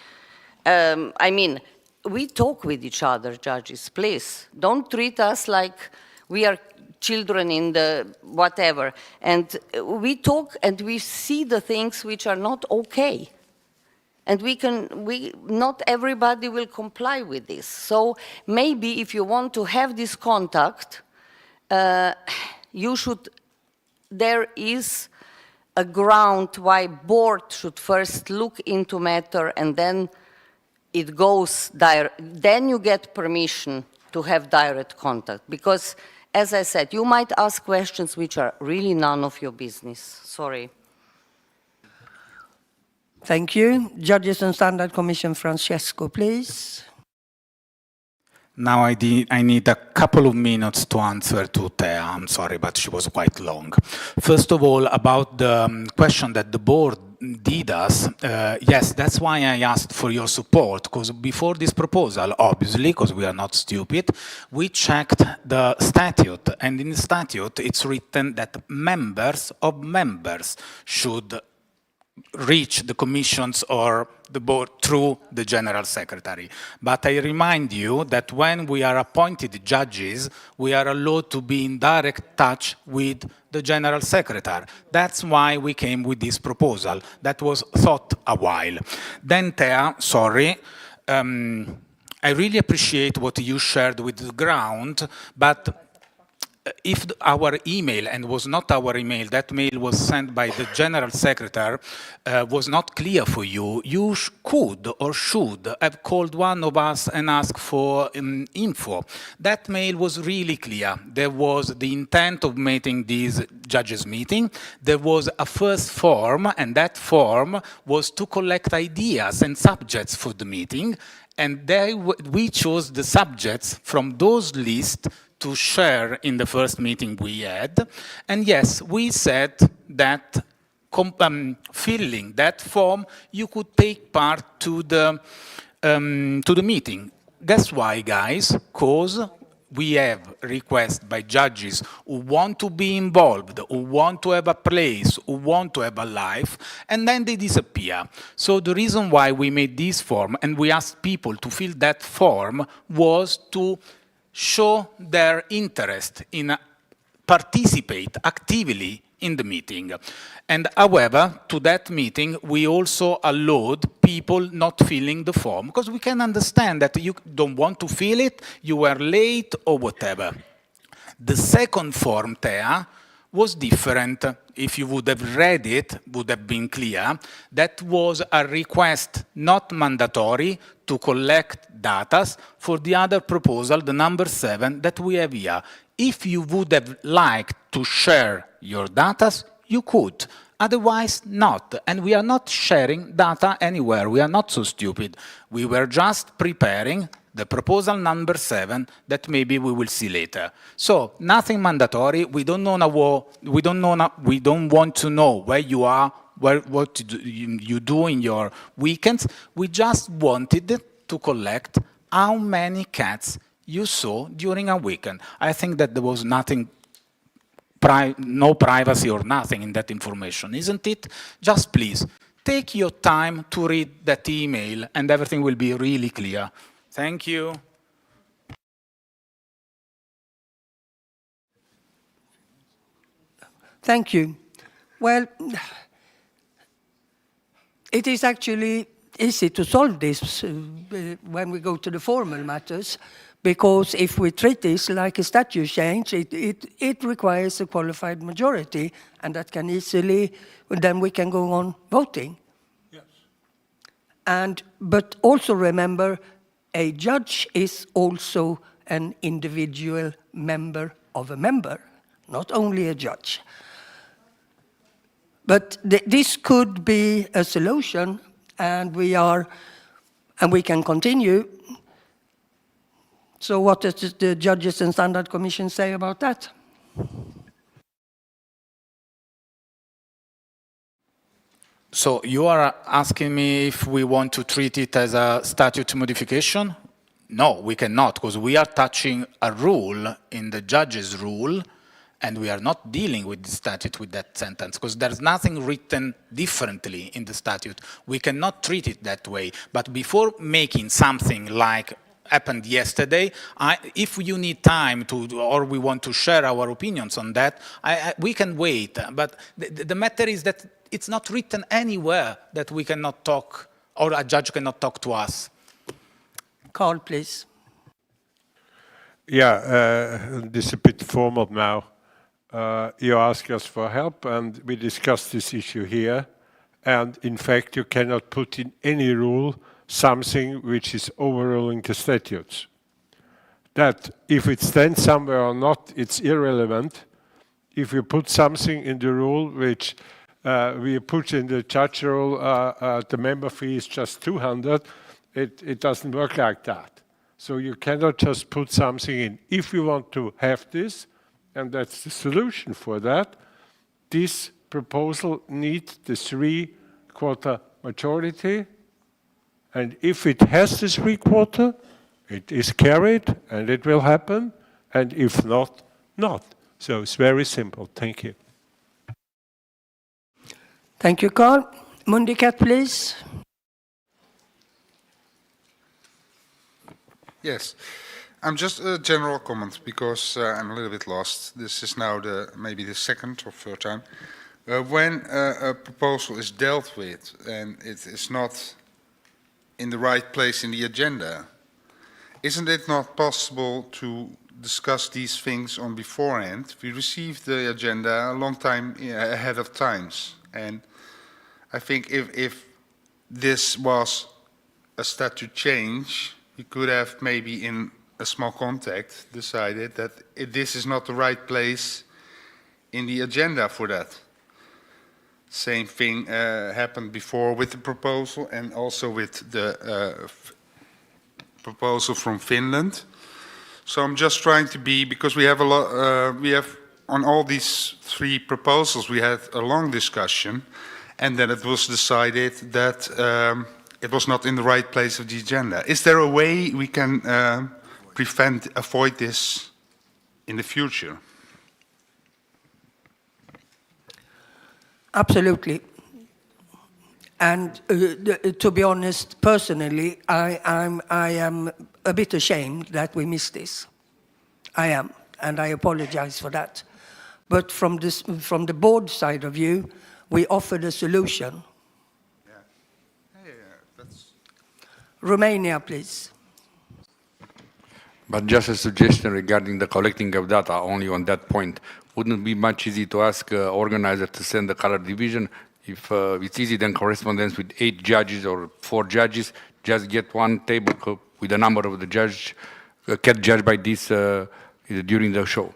I mean, we talk with each other, judges, please. Don't treat us like we are children in the whatever. And we talk and we see the things which are not okay. And not everybody will comply with this. So maybe if you want to have this contact, there is a ground why board should first look into matter and then it goes then you get permission to have direct contact. Because, as I said, you might ask questions which are really none of your business. Sorry. Thank you. Judges and Standard Commission, Francesco, please. Now I need a couple of minutes to answer to Thea. I'm sorry, but she was quite long. First of all, about the question that the board did us, yes, that's why I asked for your support, because before this proposal, obviously, because we are not stupid, we checked the statute, and in the statute it's written that members of members should reach the commissions or the board through the general secretary. But I remind you that when we are appointed judges, we are allowed to be in direct touch with the general secretary. That's why we came with this proposal. That was thought a while. Then Thea, sorry, I really appreciate what you shared with the ground, but if our email, and was not our email, that mail was sent by the General Secretary, was not clear for you, you could or should have called one of us and asked for info. That mail was really clear. There was the intent of making this judges meeting. There was a first form, and that form was to collect ideas and subjects for the meeting. And we chose the subjects from those lists to share in the first meeting we had. And yes, we said that filling that form, you could take part to the meeting. That's why, guys, because we have requests by judges who want to be involved, who want to have a place, who want to have a life, and then they disappear. So the reason why we made this form and we asked people to fill that form was to show their interest in participate actively in the meeting. And however, to that meeting, we also allowed people not filling the form, because we can understand that you don't want to fill it, you were late or whatever. The second form, Thea, was different. If you would have read it, would have been clear. That was a request, not mandatory, to collect data for the other proposal, the number 7, that we have here. If you would have liked to share your data, you could. Otherwise, not. And we are not sharing data anywhere. We are not so stupid. We were just preparing the proposal number 7 that maybe we will see later. So nothing mandatory. We don't want to know where you are, what you do in your weekends. We just wanted to collect how many cats you saw during a weekend. I think that there was nothing, no privacy or nothing in that information, isn't it? Just please, take your time to read that email and everything will be really clear. Thank you. Thank you. Well, it is actually easy to solve this when we go to the formal matters, because if we treat this like a statute change, it requires a qualified majority, and that can easily, then we can go on voting. Yes. But also remember, a judge is also an individual member of a member, not only a judge. But this could be a solution, and we can continue. So what does the Judges and Standard Commission say about that? So you are asking me if we want to treat it as a statute modification? No, we cannot, because we are touching a rule in the judge's rule, and we are not dealing with the statute with that sentence, because there's nothing written differently in the statute. We cannot treat it that way. But before making something like happened yesterday, if you need time to, or we want to share our opinions on that, we can wait. But the matter is that it's not written anywhere that we cannot talk, or a judge cannot talk to us. Carl, please. Yeah, this is a bit formal now. You ask us for help, and we discussed this issue here. And in fact, you cannot put in any rule something which is overruling the statutes. That if it stands somewhere or not, it's irrelevant. If you put something in the rule which we put in the judge rule, the member fee is just 200, it doesn't work like that. So you cannot just put something in. If you want to have this, and that's the solution for that, this proposal needs the 3/4 majority. And if it has the 3/4, it is carried and it will happen. And if not, not. So it's very simple. Thank you. Thank you, Carl. Mundikat, please. Yes. I'm just a general comment because I'm a little bit lost. This is now maybe the second or third time. When a proposal is dealt with and it is not in the right place in the agenda, isn't it not possible to discuss these things on beforehand? We received the agenda a long time ahead of times. And I think if this was a statute change, we could have maybe in a small contact decided that this is not the right place in the agenda for that. Same thing happened before with the proposal and also with the proposal from Finland. So I'm just trying to be, because we have a lot, we have on all these 3 proposals, we had a long discussion, and then it was decided that it was not in the right place of the agenda. Is there a way we can avoid this in the future? Absolutely. And to be honest, personally, I am a bit ashamed that we missed this. I am, and I apologize for that. But from the board side of view, we offered a solution. Romania, please. But just a suggestion regarding the collecting of data, only on that point. Wouldn't it be much easy to ask organizer to send the color division? If it's easy, then correspondence with 8 judges or 4 judges, just get one table with the number of the judge, get judged by this during the show.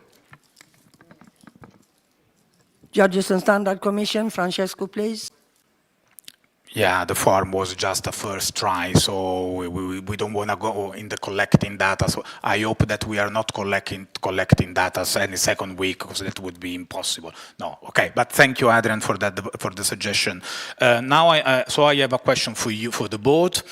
Judges and Standard Commission, Francesco, please. Yeah, the form was just a first try, so we don't want to go in the collecting data. So I hope that we are not collecting data any second week, because that would be impossible. No, okay. But thank you, Adrian, for that, for the suggestion. Now, I have a question for you, for the board.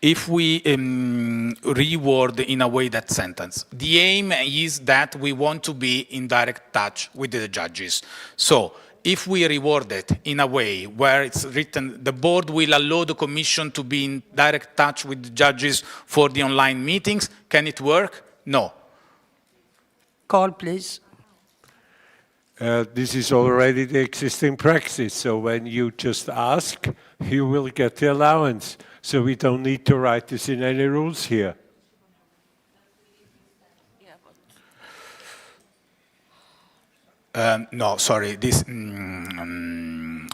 If we reword in a way that sentence, the aim is that we want to be in direct touch with the judges. So if we reward it in a way where it's written, the board will allow the commission to be in direct touch with the judges for the online meetings, can it work? No. Carl, please. This is already the existing practice. So when you just ask, you will get the allowance. So we don't need to write this in any rules here. No, sorry. This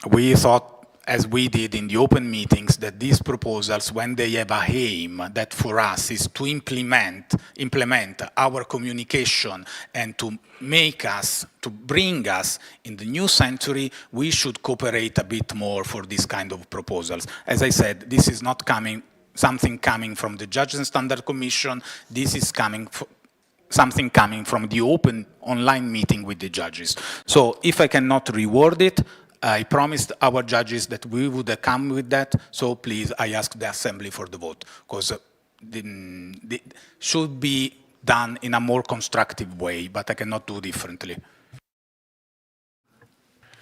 we thought as we did in the open meetings, that these proposals, when they have a aim that for us is to implement our communication and to make us, to bring us in the new century, we should cooperate a bit more for this kind of proposals. As I said, this is not something coming from the Judges and Standard Commission, this is something coming from the open online meeting with the judges. So if I cannot reward it, I promised our judges that we would come with that, so please, I ask the Assembly for the vote, because it should be done in a more constructive way, but I cannot do differently.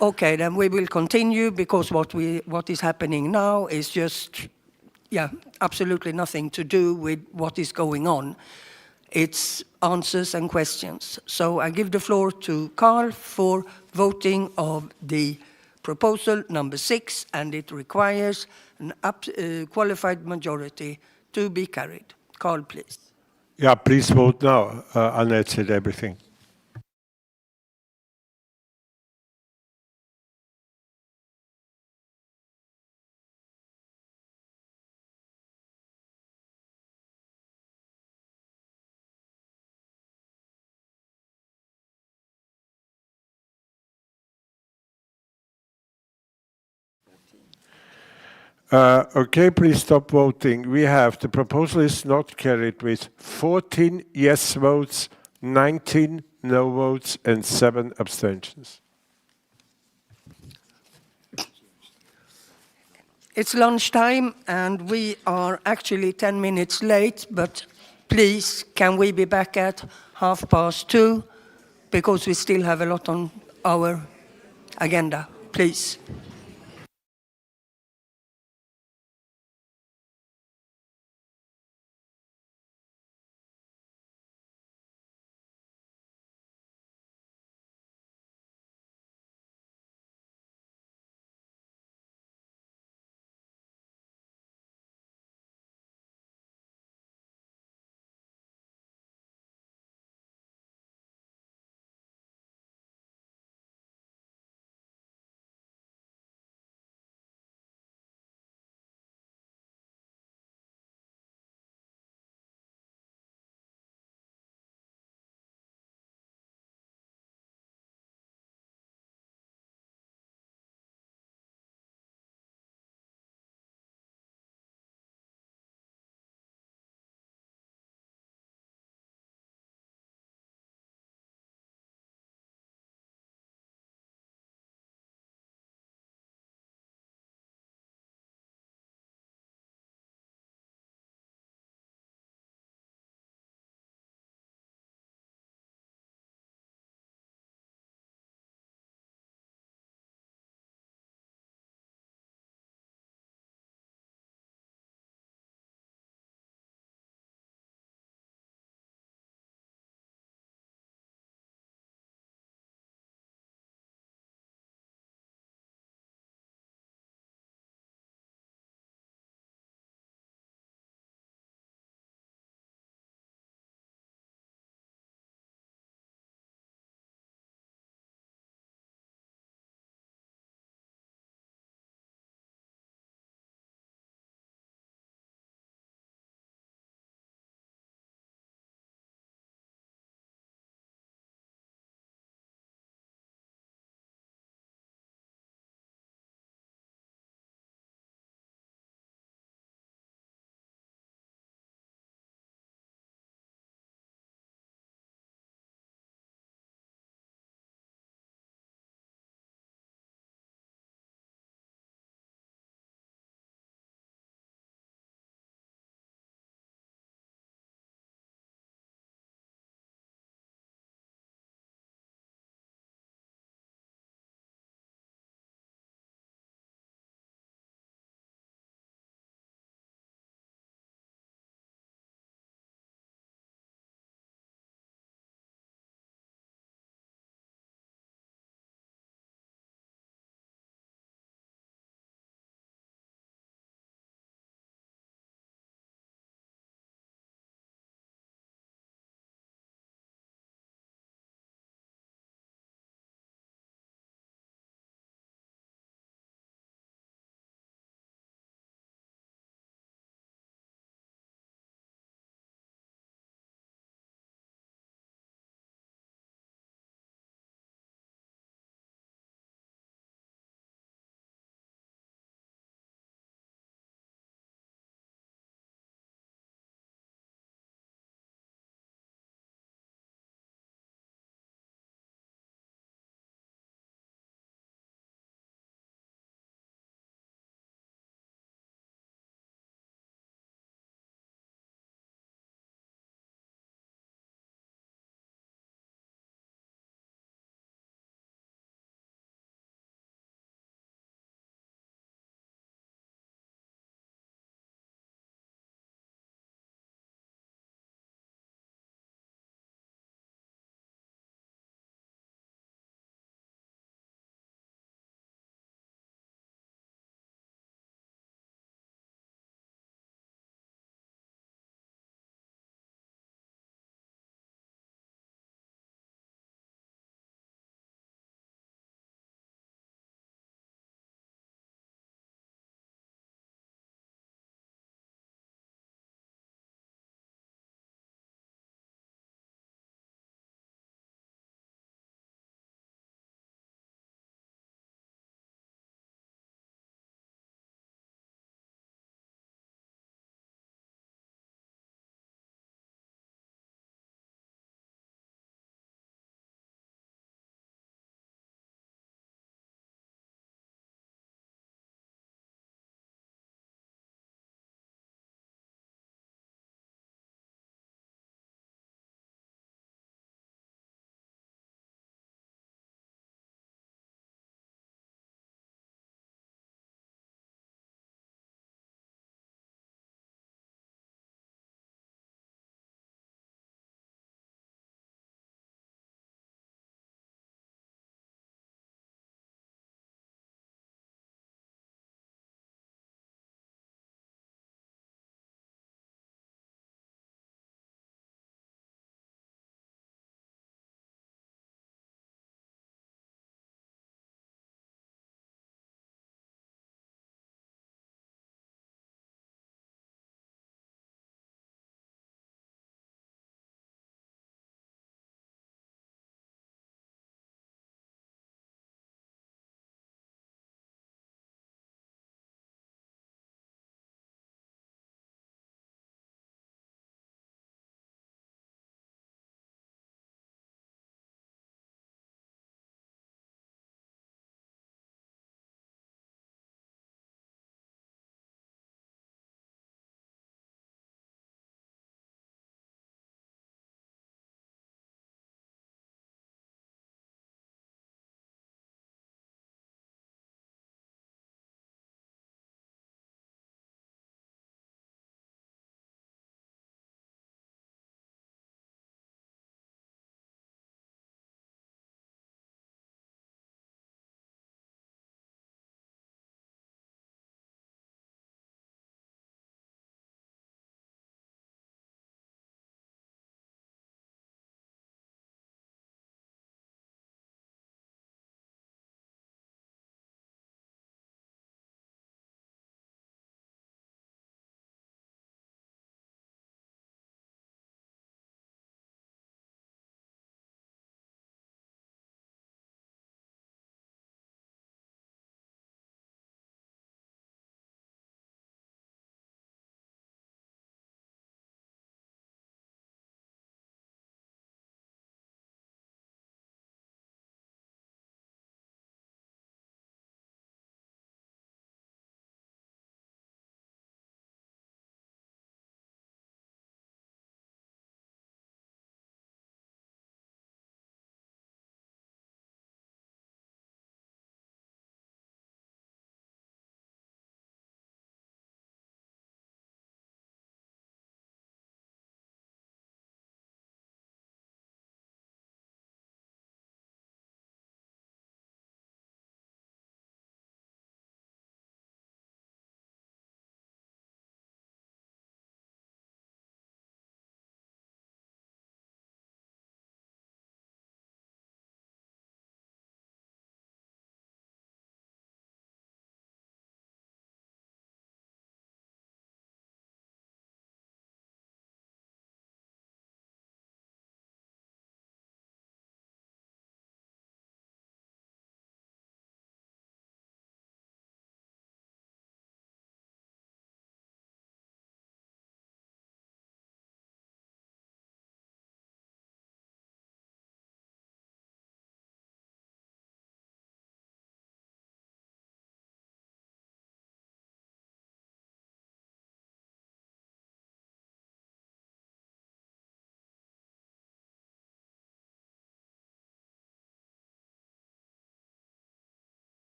Okay, then we will continue, because what is happening now is just, absolutely nothing to do with what is going on. It's answers and questions. So I give the floor to Carl for voting of the proposal number 6, and it requires a qualified majority to be carried. Carl, please. Yeah, please vote now. Annette said everything. Okay, please stop voting. We have the proposal is not carried with 14 yes votes, 19 no votes, and 7 abstentions. It's lunchtime, and we are actually 10 minutes late, but please, can we be back at 2:30, because we still have a lot on our agenda, please.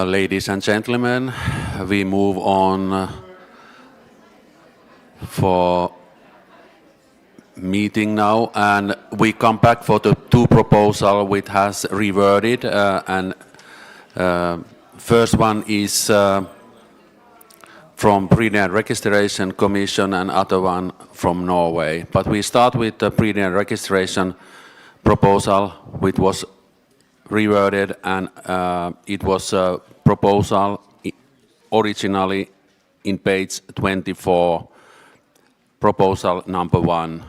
Ladies and gentlemen, we move on for meeting now, and we come back for the two proposals which has reworded, and first one is from Breeding and Registration Commission and other one from Norway. But we start with the Breeding and Registration proposal, which was reworded, and it was a proposal originally in page 24, proposal number 1.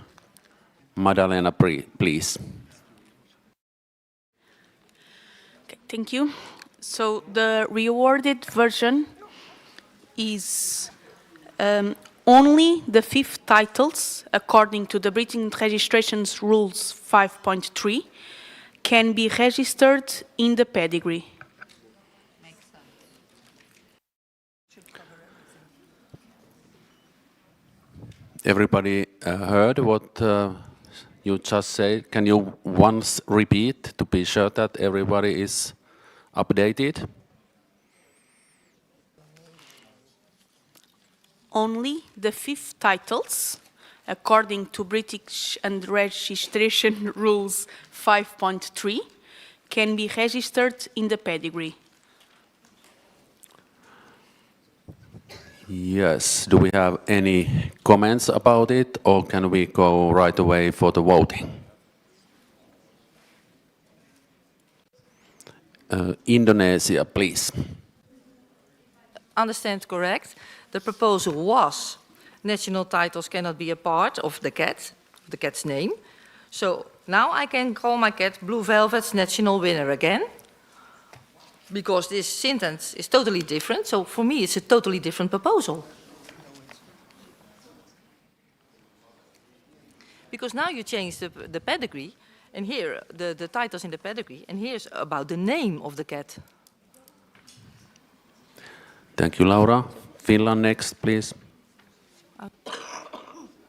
Madalena, please. Okay, thank you. So the reworded version is only the FIFe titles, according to the Breeding Registrations Rules 5.3, can be registered in the pedigree. Everybody heard what you just said? Can you once repeat to be sure that everybody is updated? Only the FIFe titles, according to British and Registration Rules 5.3, can be registered in the pedigree. Yes. Do we have any comments about it, or can we go right away for the voting? Indonesia, please. Understand correct? The proposal was national titles cannot be a part of the cat's name. So now I can call my cat Blue Velvet's national winner again, because this sentence is totally different. So for me, it's a totally different proposal. Because now you change the pedigree, and here, the titles in the pedigree, and here's about the name of the cat. Thank you, Laura. Finland next, please.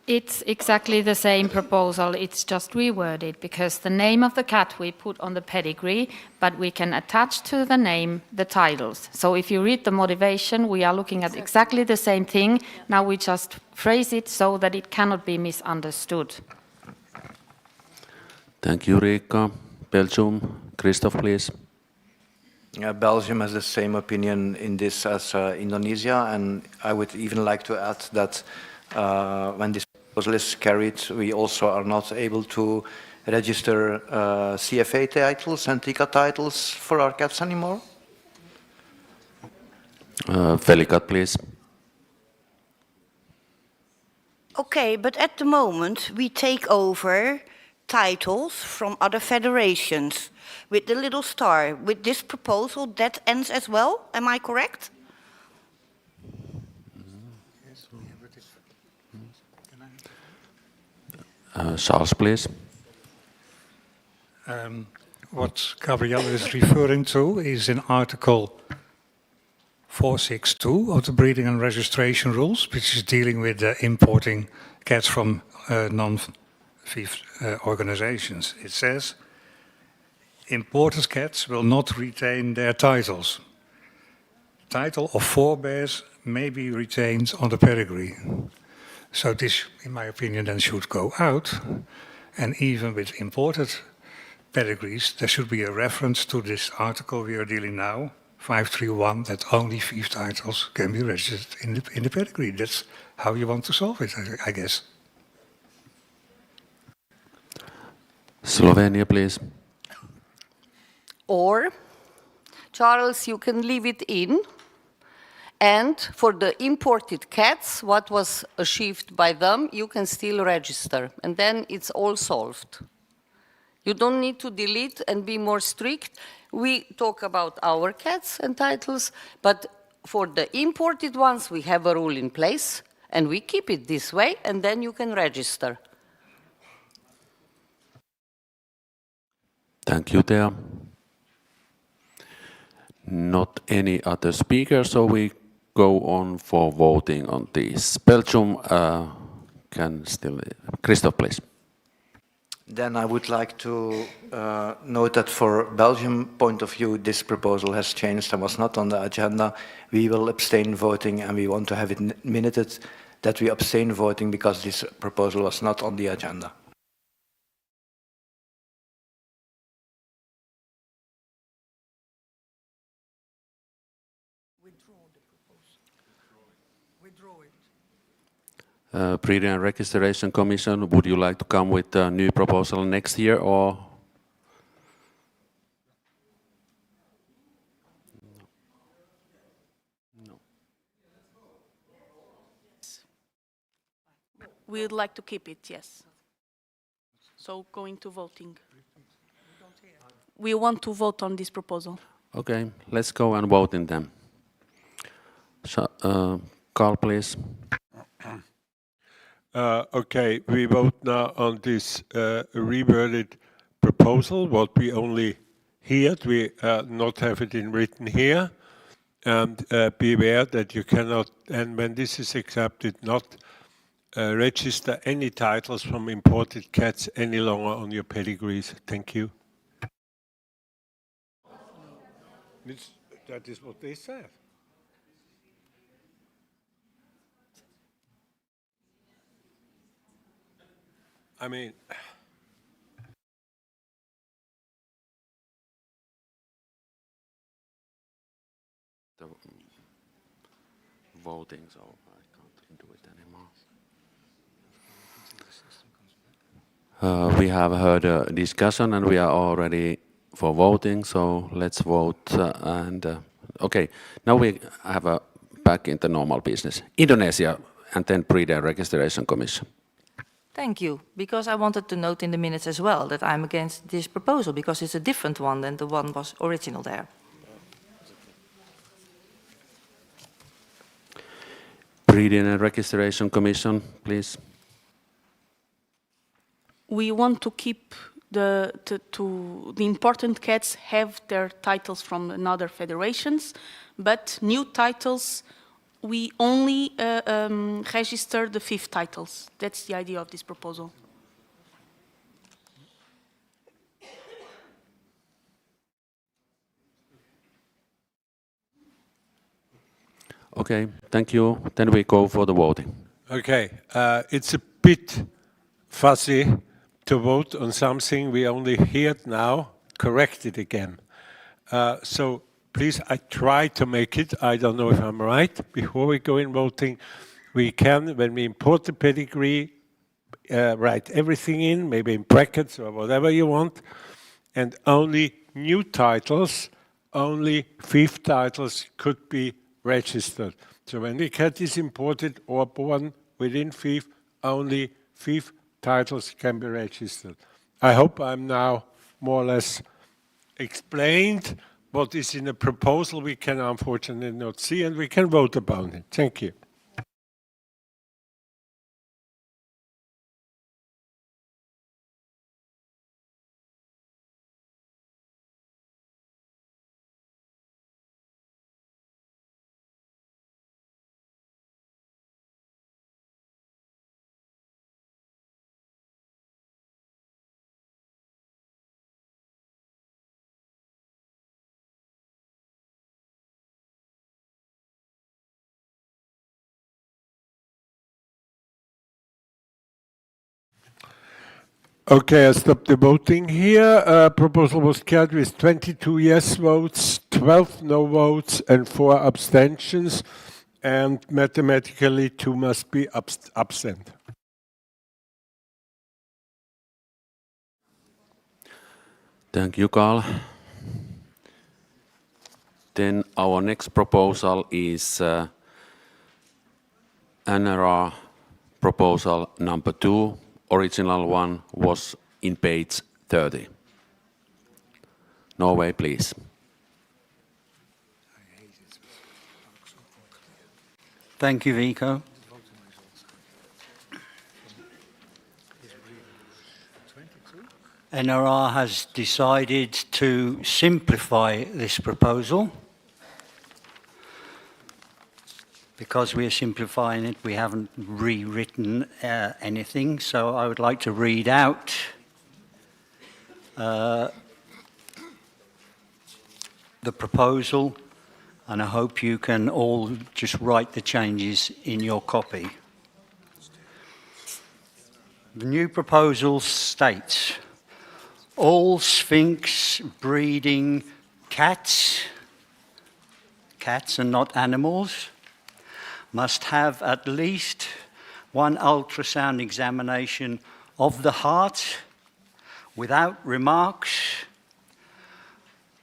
It's exactly the same proposal, it's just reworded, because the name of the cat we put on the pedigree, but we can attach to the name the titles. So if you read the motivation, we are looking at exactly the same thing. Now we just phrase it so that it cannot be misunderstood. Thank you, Riikka. Belgium, Christoph, please. Belgium has the same opinion in this as Indonesia, and I would even like to add that when this proposal is carried, we also are not able to register CFA titles and TICA titles for our cats anymore. Felikat, please. Okay, but at the moment we take over titles from other federations with the little star. With this proposal, that ends as well, am I correct? Charles, please. What Gabrielle is referring to is in Article 462 of the Breeding and Registration Rules, which is dealing with importing cats from non-FIFe organizations. It says, imported cats will not retain their titles. Title of forebears may be retained on the pedigree. So this, in my opinion, then should go out. And even with imported pedigrees, there should be a reference to this article we are dealing now, 531, that only FIFe titles can be registered in the pedigree. That's how you want to solve it, I guess. Slovenia, please. Or, Charles, you can leave it in. And for the imported cats, what was achieved by them, you can still register. And then it's all solved. You don't need to delete and be more strict. We talk about our cats and titles, but for the imported ones, we have a rule in place, and we keep it this way, and then you can register. Thank you, Thea. Not any other speakers, so we go on for voting on this. Belgium can still... Christoph, please. Then I would like to note that for Belgium point of view, this proposal has changed and was not on the agenda. We will abstain voting, and we want to have it minuted that we abstain voting because this proposal was not on the agenda. Breeding and Registration Commission, would you like to come with a new proposal next year, or? No. We would like to keep it, yes. So going to voting. We want to vote on this proposal. Okay, let's go and vote in them. Carl, please. Okay, we vote now on this reworded proposal, what we only heard. We not have it in written here. And be aware that you cannot, and when this is accepted, not register any titles from imported cats any longer on your pedigrees. Thank you. That is what they said. I mean, the voting, so I can't do it anymore. We have heard a discussion and we are already for voting, so let's vote. Okay, now we have back in the normal business. Indonesia and then Breeding and Registration Commission. Thank you, because I wanted to note in the minutes as well that I'm against this proposal because it's a different one than the one was original there. Breeding and Registration Commission, please. We want to keep the important cats have their titles from another federations, but new titles, we only register the FIFe titles. That's the idea of this proposal. Okay, thank you. Then we go for the voting. okay, it's a bit fuzzy to vote on something we only heard now, correct it again. So please, I try to make it, I don't know if I'm right, before we go in voting, we can, when we import the pedigree, write everything in, maybe in brackets or whatever you want, and only new titles, only FIFe titles could be registered. So when the cat is imported or born within FIFe, only FIFe titles can be registered. I hope I'm now more or less explained what is in the proposal. We can unfortunately not see, and we can vote about it. Thank you. Okay, I stop the voting here. Proposal was carried with 22 yes votes, 12 no votes, and 4 abstentions. And mathematically, 2 must be absent. Thank you, Carl. Then our next proposal is NRR proposal number 2. Original one was in page 30. Norway, please. Thank you, Vico. NRR has decided to simplify this proposal. Because we are simplifying it, we haven't rewritten anything, so I would like to read out the proposal, and I hope you can all just write the changes in your copy. The new proposal states, all Sphinx breeding cats and not animals, must have at least one ultrasound examination of the heart without remarks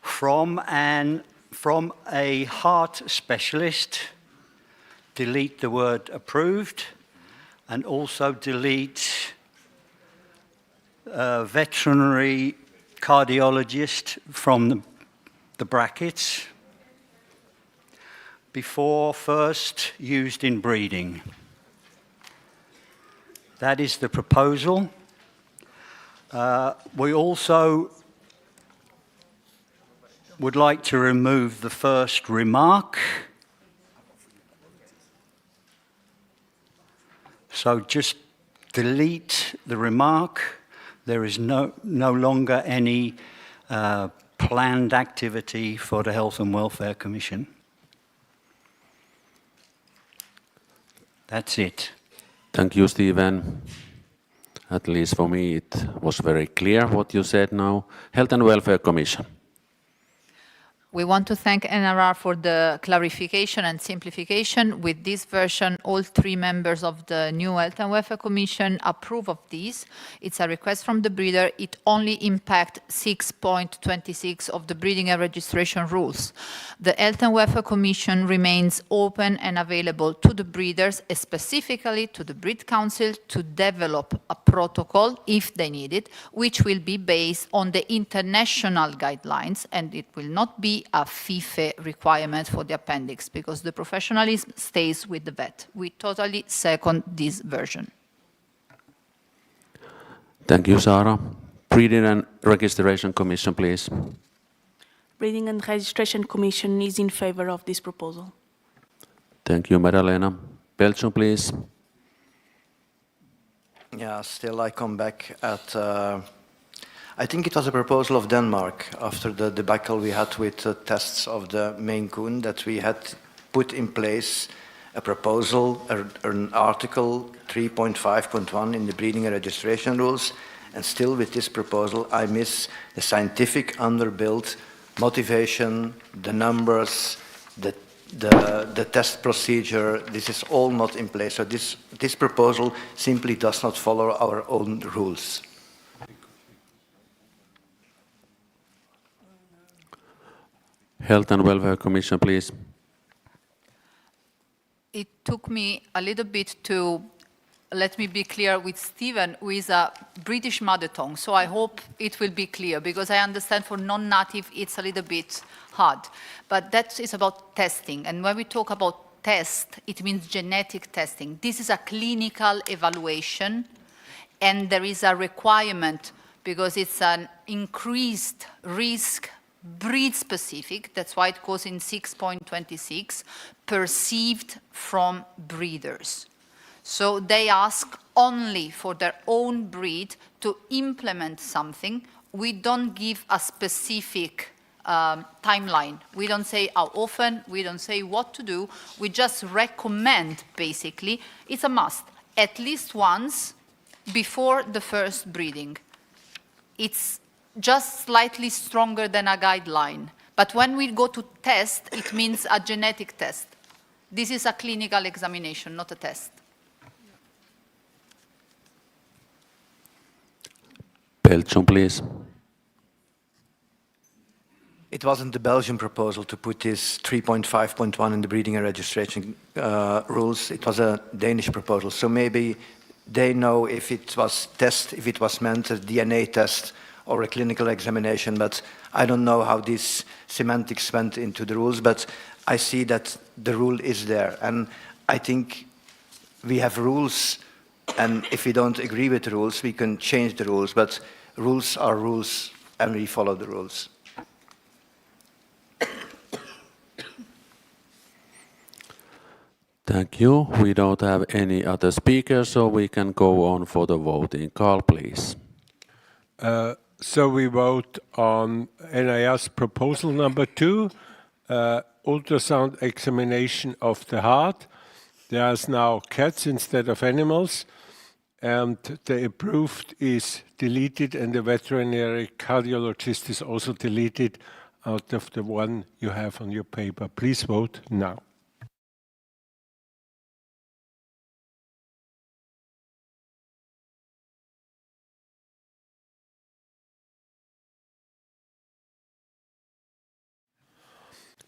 from a heart specialist. Delete the word approved, and also delete veterinary cardiologist from the brackets before first used in breeding. That is the proposal. We also would like to remove the first remark. So just delete the remark. There is no longer any planned activity for the Health and Welfare Commission. That's it. Thank you, Stephen. At least for me, it was very clear what you said now. Health and Welfare Commission. We want to thank NRR for the clarification and simplification. With this version, all 3 members of the new Health and Welfare Commission approve of this. It's a request from the breeder. It only impacts 6.26 of the breeding and registration rules. The Health and Welfare Commission remains open and available to the breeders, specifically to the Breed Council, to develop a protocol, if they need it, which will be based on the international guidelines, and it will not be a FIFe requirement for the appendix, because the professionalism stays with the vet. We totally second this version. Thank you, Sarah. Breeding and Registration Commission, please. Breeding and Registration Commission is in favor of this proposal. Thank you, Madalena. Belgium, please. Yeah, still I come back at, I think it was a proposal of Denmark after the debacle we had with the tests of the Maine Coon, that we had put in place a proposal, an article 3.5.1 in the breeding and registration rules, and still with this proposal I miss the scientific underbuilt motivation, the numbers, the test procedure. This is all not in place. So this proposal simply does not follow our own rules. Health and Welfare Commission, please. It took me a little bit to let me be clear with Stephen, who is a British mother tongue. So I hope it will be clear, because I understand for non-native it's a little bit hard. But that is about testing. And when we talk about test, it means genetic testing. This is a clinical evaluation, and there is a requirement because it's an increased risk, breed specific, that's why it goes in 6.26, perceived from breeders. So they ask only for their own breed to implement something. We don't give a specific timeline. We don't say how often, we don't say what to do. We just recommend, basically, it's a must, at least once before the first breeding. It's just slightly stronger than a guideline. But when we go to test, it means a genetic test. This is a clinical examination, not a test. Belgium, please. It wasn't the Belgian proposal to put this 3.5.1 in the breeding and registration rules. It was a Danish proposal. So maybe they know if it was if it was meant a DNA test or a clinical examination, but I don't know how these semantics went into the rules, but I see that the rule is there. And I think we have rules, and if we don't agree with the rules, we can change the rules, but rules are rules, and we follow the rules. Thank you. We don't have any other speakers, so we can go on for the voting. Carl, please. So we vote on NIS proposal number 2, ultrasound examination of the heart. There's now cats instead of animals, and the approved is deleted, and the veterinary cardiologist is also deleted out of the one you have on your paper. Please vote now.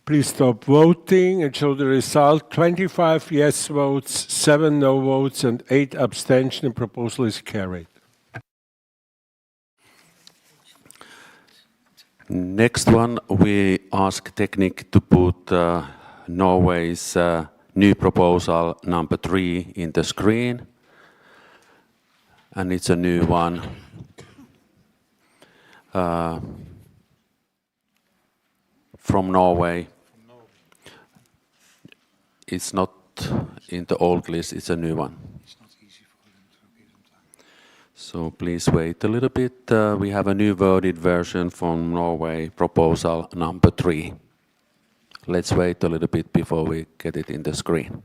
Please stop voting and show the result. 25 yes votes, 7 no votes, and 8 abstention. The proposal is carried. Next one, we ask Technic to put Norway's new proposal number 3 in the screen. And it's a new one. From Norway. It's not in the old list, it's a new one. So please wait a little bit. We have a new worded version from Norway, proposal number 3. Let's wait a little bit before we get it in the screen.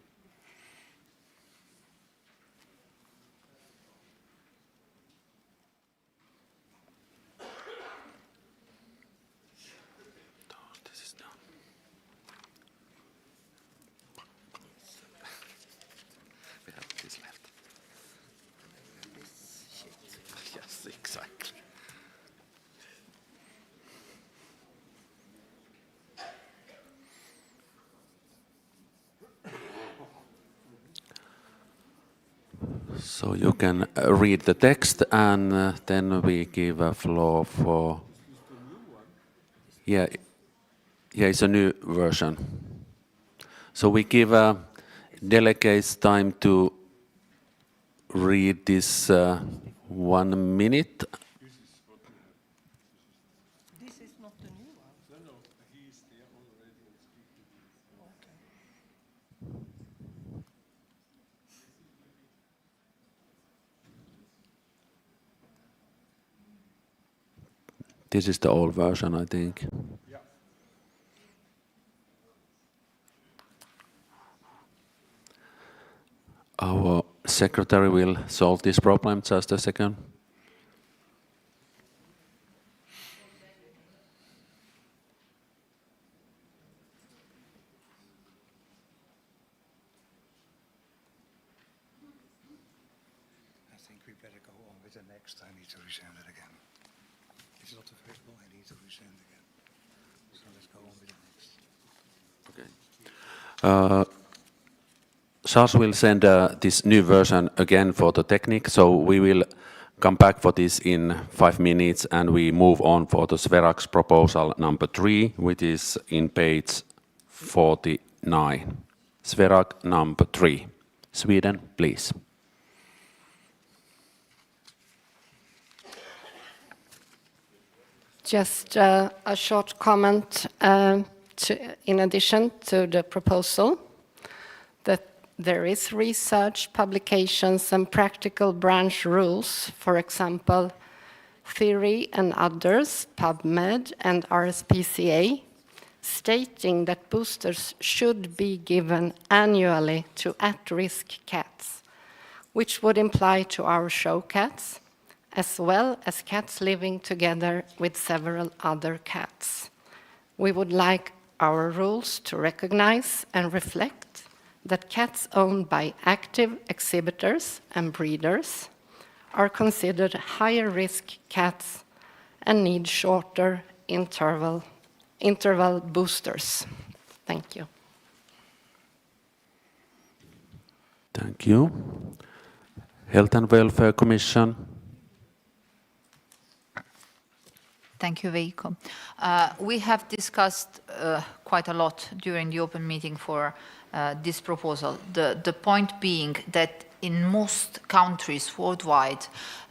So you can read the text, and then we give a floor for... Yeah, it's a new version. So we give delegates time to read this 1 minute. This is not the new one. No, he's there already. This is the old version, I think. Yeah. Our secretary will solve this problem. Just a second. I think we better go on with the next. I need to resend it again. It's not available. I need to resend again. So let's go on with the next. Okay. Charles will send this new version again for the Technic, so we will come back for this in 5 minutes, and we move on for the Sverac's proposal number 3, which is in page 49. Sverac number 3. Sweden, please. Just a short comment in addition to the proposal, that there is research, publications, and practical branch rules, for example, Theory and others, PubMed and RSPCA, stating that boosters should be given annually to at-risk cats, which would imply to our show cats, as well as cats living together with several other cats. We would like our rules to recognize and reflect that cats owned by active exhibitors and breeders are considered higher risk cats and need shorter interval boosters. Thank you. Thank you. Health and Welfare Commission. Thank you, Veikko. We have discussed quite a lot during the open meeting for this proposal. The point being that in most countries worldwide,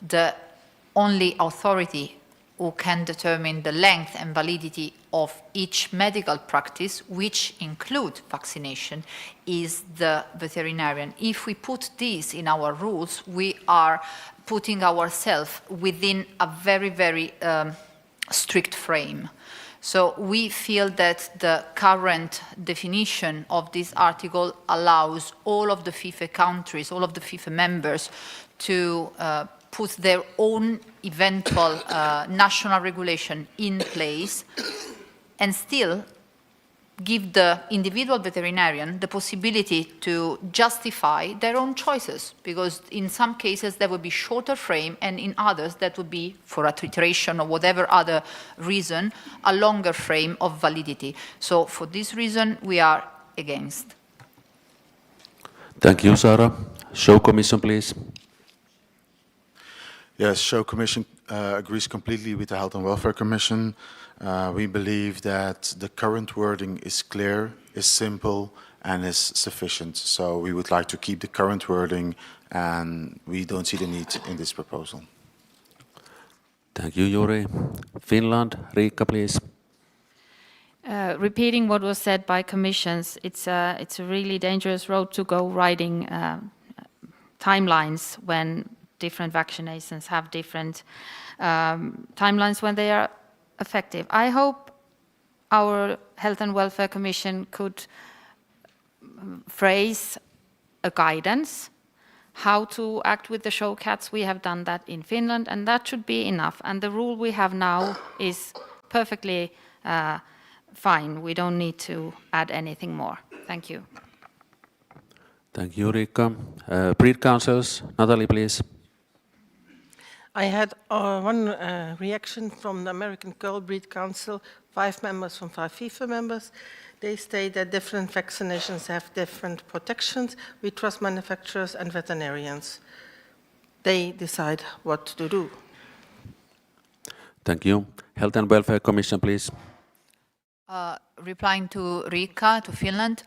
the only authority who can determine the length and validity of each medical practice, which include vaccination, is the veterinarian. If we put this in our rules, we are putting ourselves within a very, very strict frame. So we feel that the current definition of this article allows all of the FIFe countries, all of the FIFe members to put their own eventual national regulation in place and still give the individual veterinarian the possibility to justify their own choices, because in some cases there would be shorter frame, and in others that would be, for a titration or whatever other reason, a longer frame of validity. So for this reason, we are against. Thank you, Sarah. Show Commission, please. Yes, Show Commission agrees completely with the Health and Welfare Commission. We believe that the current wording is clear, is simple, and is sufficient. So we would like to keep the current wording, and we don't see the need in this proposal. Thank you, Juri. Finland, Riikka, please. Repeating what was said by commissions, it's a really dangerous road to go, writing timelines when different vaccinations have different timelines when they are effective. I hope our Health and Welfare Commission could phrase a guidance how to act with the show cats. We have done that in Finland, and that should be enough. And the rule we have now is perfectly fine. We don't need to add anything more. Thank you. Thank you, Riikka. Breed councils, Natalie, please. I had one reaction from the American Curl Breed Council, 5 members from 5 FIFe members. They state that different vaccinations have different protections. We trust manufacturers and veterinarians. They decide what to do. Thank you. Health and Welfare Commission, please. Replying to Riikka, to Finland,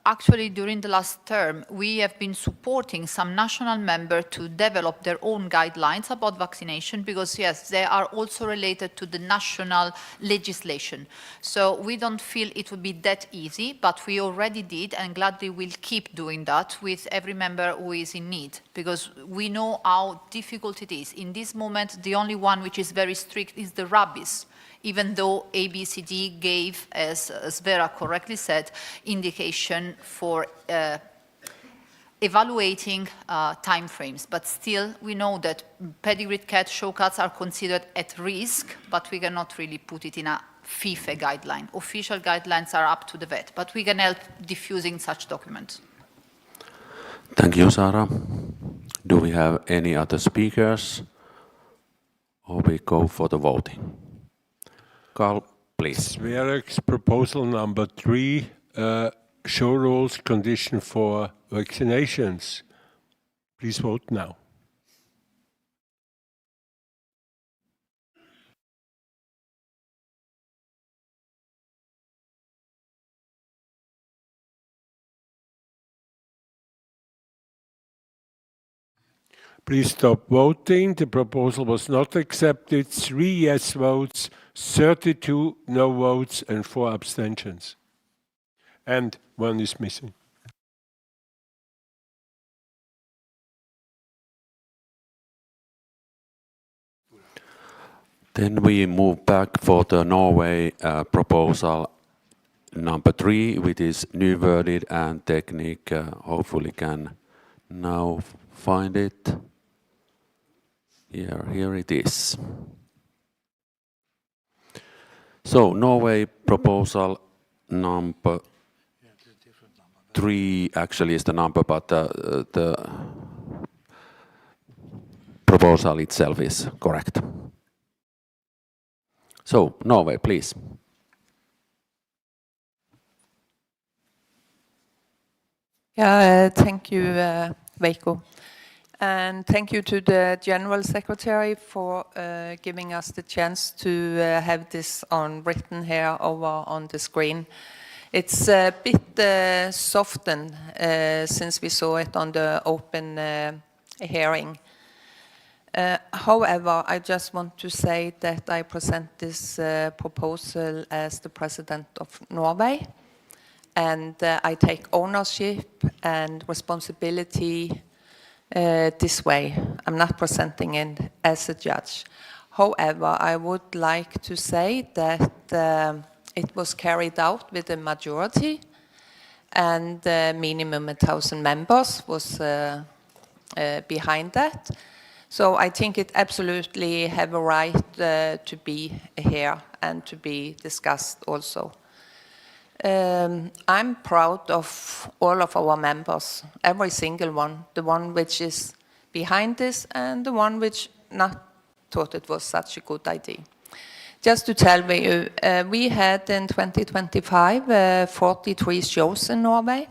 actually, during the last term, we have been supporting some national members to develop their own guidelines about vaccination because, yes, they are also related to the national legislation. So we don't feel it would be that easy, but we already did and gladly will keep doing that with every member who is in need, because we know how difficult it is. In this moment, the only one which is very strict is the rabies, even though ABCD gave, as Vera correctly said, indication for evaluating timeframes. But still, we know that pedigreed cats, show cats are considered at risk, but we cannot really put it in a FIFe guideline. Official guidelines are up to the vet, but we can help diffusing such documents. Thank you, Sarah. Do we have any other speakers? Or we go for the voting? Carl, please. Sverek's proposal number 3, show rules condition for vaccinations. Please vote now. Please stop voting. The proposal was not accepted. 3 yes votes, 32 no votes, and 4 abstentions. And 1 is missing. Then we move back for the Norway proposal number 3, which is new worded and technique. Hopefully can now find it. Here it is. So Norway proposal number 3 actually is the number, but the proposal itself is correct. So Norway, please. Yeah, thank you, Veikko. And thank you to the General Secretary for giving us the chance to have this written here over on the screen. It's a bit softened since we saw it on the open hearing. However, I just want to say that I present this proposal as the President of Norway, and I take ownership and responsibility this way. I'm not presenting it as a judge. However, I would like to say that it was carried out with a majority, and minimum 1,000 members was behind that. So I think it absolutely have a right to be here and to be discussed also. I'm proud of all of our members, every single one, the one which is behind this and the one which not thought it was such a good idea. Just to tell you, we had in 2025 43 shows in Norway.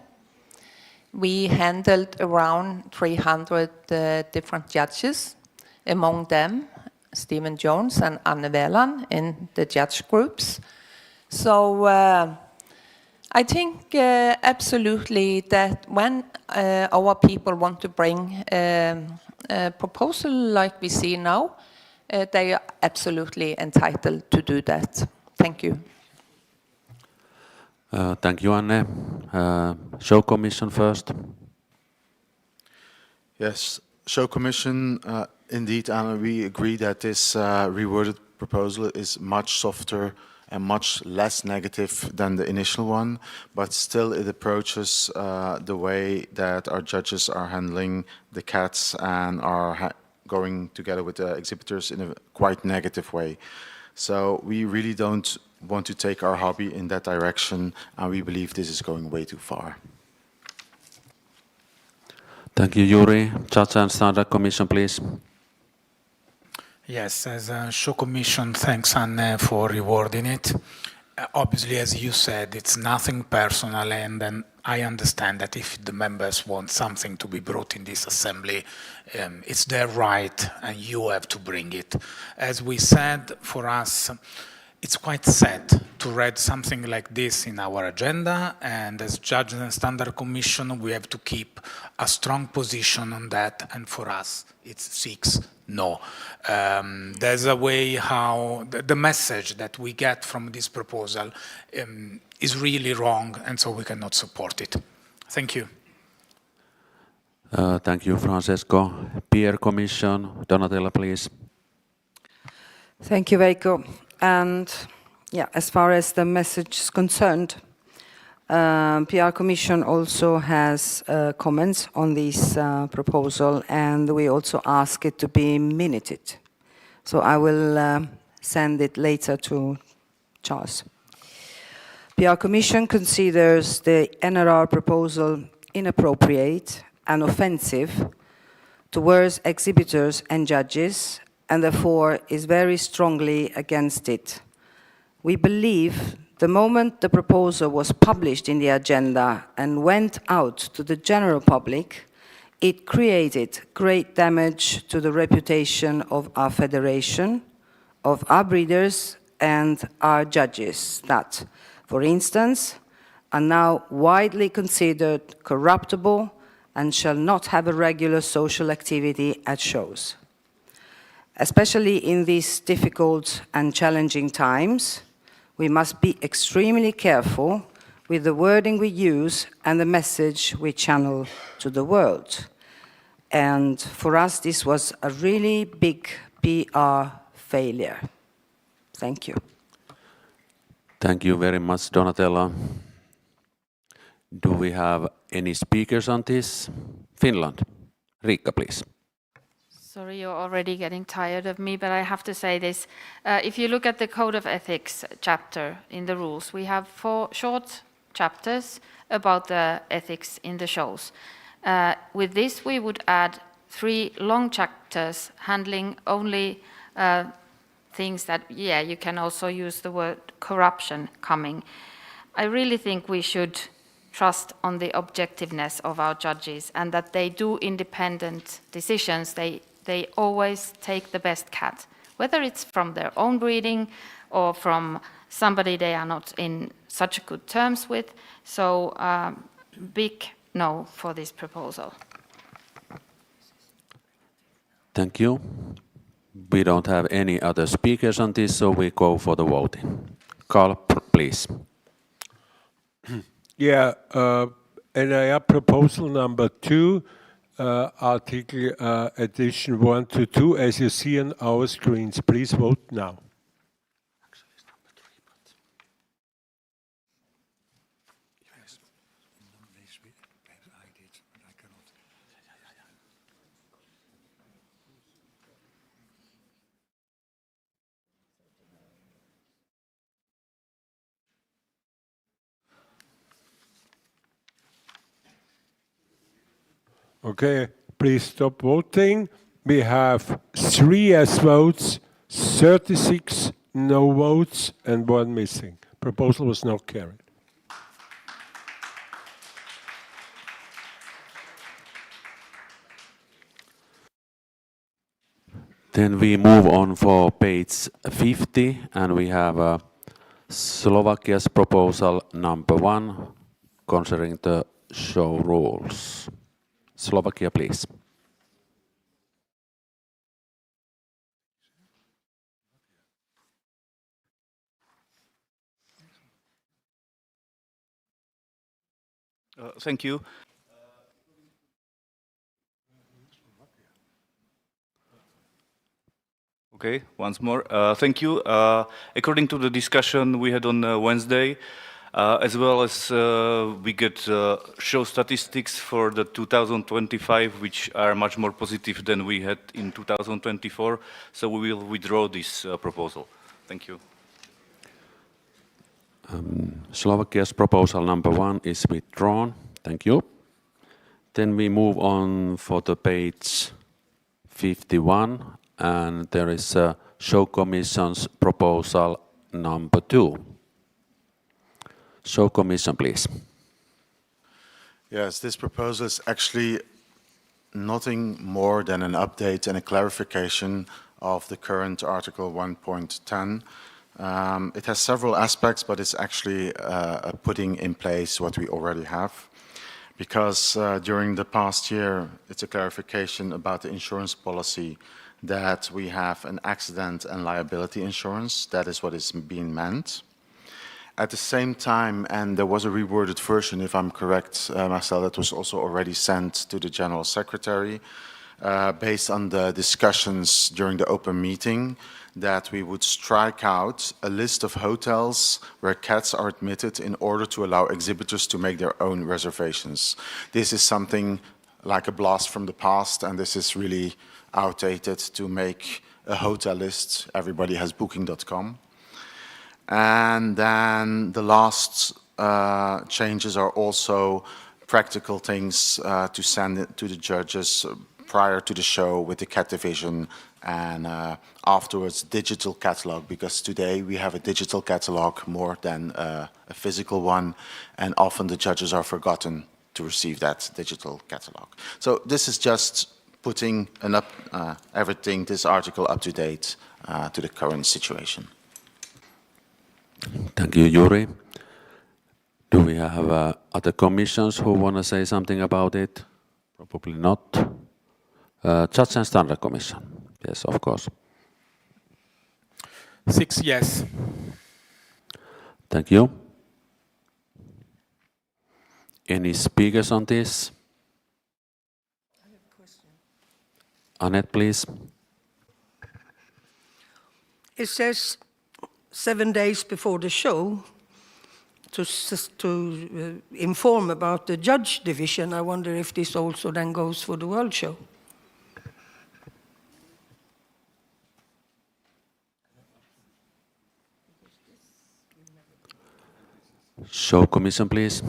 We handled around 300 different judges, among them Stephen Jones and Anne Veland in the judge groups. So I think absolutely that when our people want to bring a proposal like we see now, they are absolutely entitled to do that. Thank you. Thank you, Anne. Show Commission first. Yes, Show Commission, indeed, Anna, we agree that this reworded proposal is much softer and much less negative than the initial one, but still it approaches the way that our judges are handling the cats and are going together with the exhibitors in a quite negative way. So we really don't want to take our hobby in that direction, and we believe this is going way too far. Thank you, Yuri. Judge and Standard Commission, please. Yes, as a Show Commission, thanks Anne for rewarding it. Obviously, as you said, it's nothing personal, and then I understand that if the members want something to be brought in this assembly, it's their right and you have to bring it. As we said, for us, it's quite sad to read something like this in our agenda, and as Judge and Standard Commission, we have to keep a strong position on that, and for us, it's 6 no. There's a way how the message that we get from this proposal is really wrong, and so we cannot support it. Thank you. Thank you, Francesco. Peer Commission, Donatella, please. Thank you, Veikko. And yeah, as far as the message is concerned, PR Commission also has comments on this proposal, and we also ask it to be minuted. So I will send it later to Charles. PR Commission considers the NRR proposal inappropriate and offensive towards exhibitors and judges, and therefore is very strongly against it. We believe the moment the proposal was published in the agenda and went out to the general public, it created great damage to the reputation of our federation, of our breeders and our judges that, for instance, are now widely considered corruptible and shall not have a regular social activity at shows. Especially in these difficult and challenging times, we must be extremely careful with the wording we use and the message we channel to the world. And for us, this was a really big PR failure. Thank you. Thank you very much, Donatella. Do we have any speakers on this? Finland. Riikka, please. Sorry, you're already getting tired of me, but I have to say this. If you look at the Code of Ethics chapter in the rules, we have 4 short chapters about the ethics in the shows. With this, we would add 3 long chapters handling only things that, yeah, you can also use the word corruption coming. I really think we should trust on the objectiveness of our judges and that they do independent decisions. They always take the best cat, whether it's from their own breeding or from somebody they are not in such good terms with. So big no for this proposal. Thank you. We don't have any other speakers on this, so we go for the voting. Carl, please. Yeah, NIR proposal number 2, article addition 1 to 2, as you see on our screens. Please vote now. Okay, please stop voting. We have 3 yes votes, 36 no votes, and 1 missing. Proposal was not carried. Then we move on for page 50, and we have Slovakia's proposal number 1 concerning the show rules. Slovakia, please. Thank you. Okay, once more. Thank you. According to the discussion we had on Wednesday, as well as we get show statistics for the 2025, which are much more positive than we had in 2024. So we will withdraw this proposal. Thank you. Slovakia's proposal number 1 is withdrawn. Thank you. Then we move on for the page 51, and there is a show commission's proposal number 2. Show commission, please. Yes, this proposal is actually nothing more than an update and a clarification of the current Article 1.10. It has several aspects, but it's actually putting in place what we already have. Because during the past year, it's a clarification about the insurance policy that we have an accident and liability insurance. That is what is being meant. At the same time, and there was a reworded version, if I'm correct, Marcel, that was also already sent to the General Secretary, based on the discussions during the open meeting, that we would strike out a list of hotels where cats are admitted in order to allow exhibitors to make their own reservations. This is something like a blast from the past, and this is really outdated to make a hotel list. Everybody has booking.com. And then the last changes are also practical things to send it to the judges prior to the show with the cat division, and afterwards digital catalog, because today we have a digital catalog more than a physical one, and often the judges are forgotten to receive that digital catalog. So this is just putting everything, this article, up to date to the current situation. Thank you, Yuri. Do we have other commissions who want to say something about it? Probably not. Judge and Standard Commission. Yes, of course. 6 yes. Thank you. Any speakers on this? Annette, please. It says 7 days before the show to inform about the judge division. I wonder if this also then goes for the World Show. Show commission, please.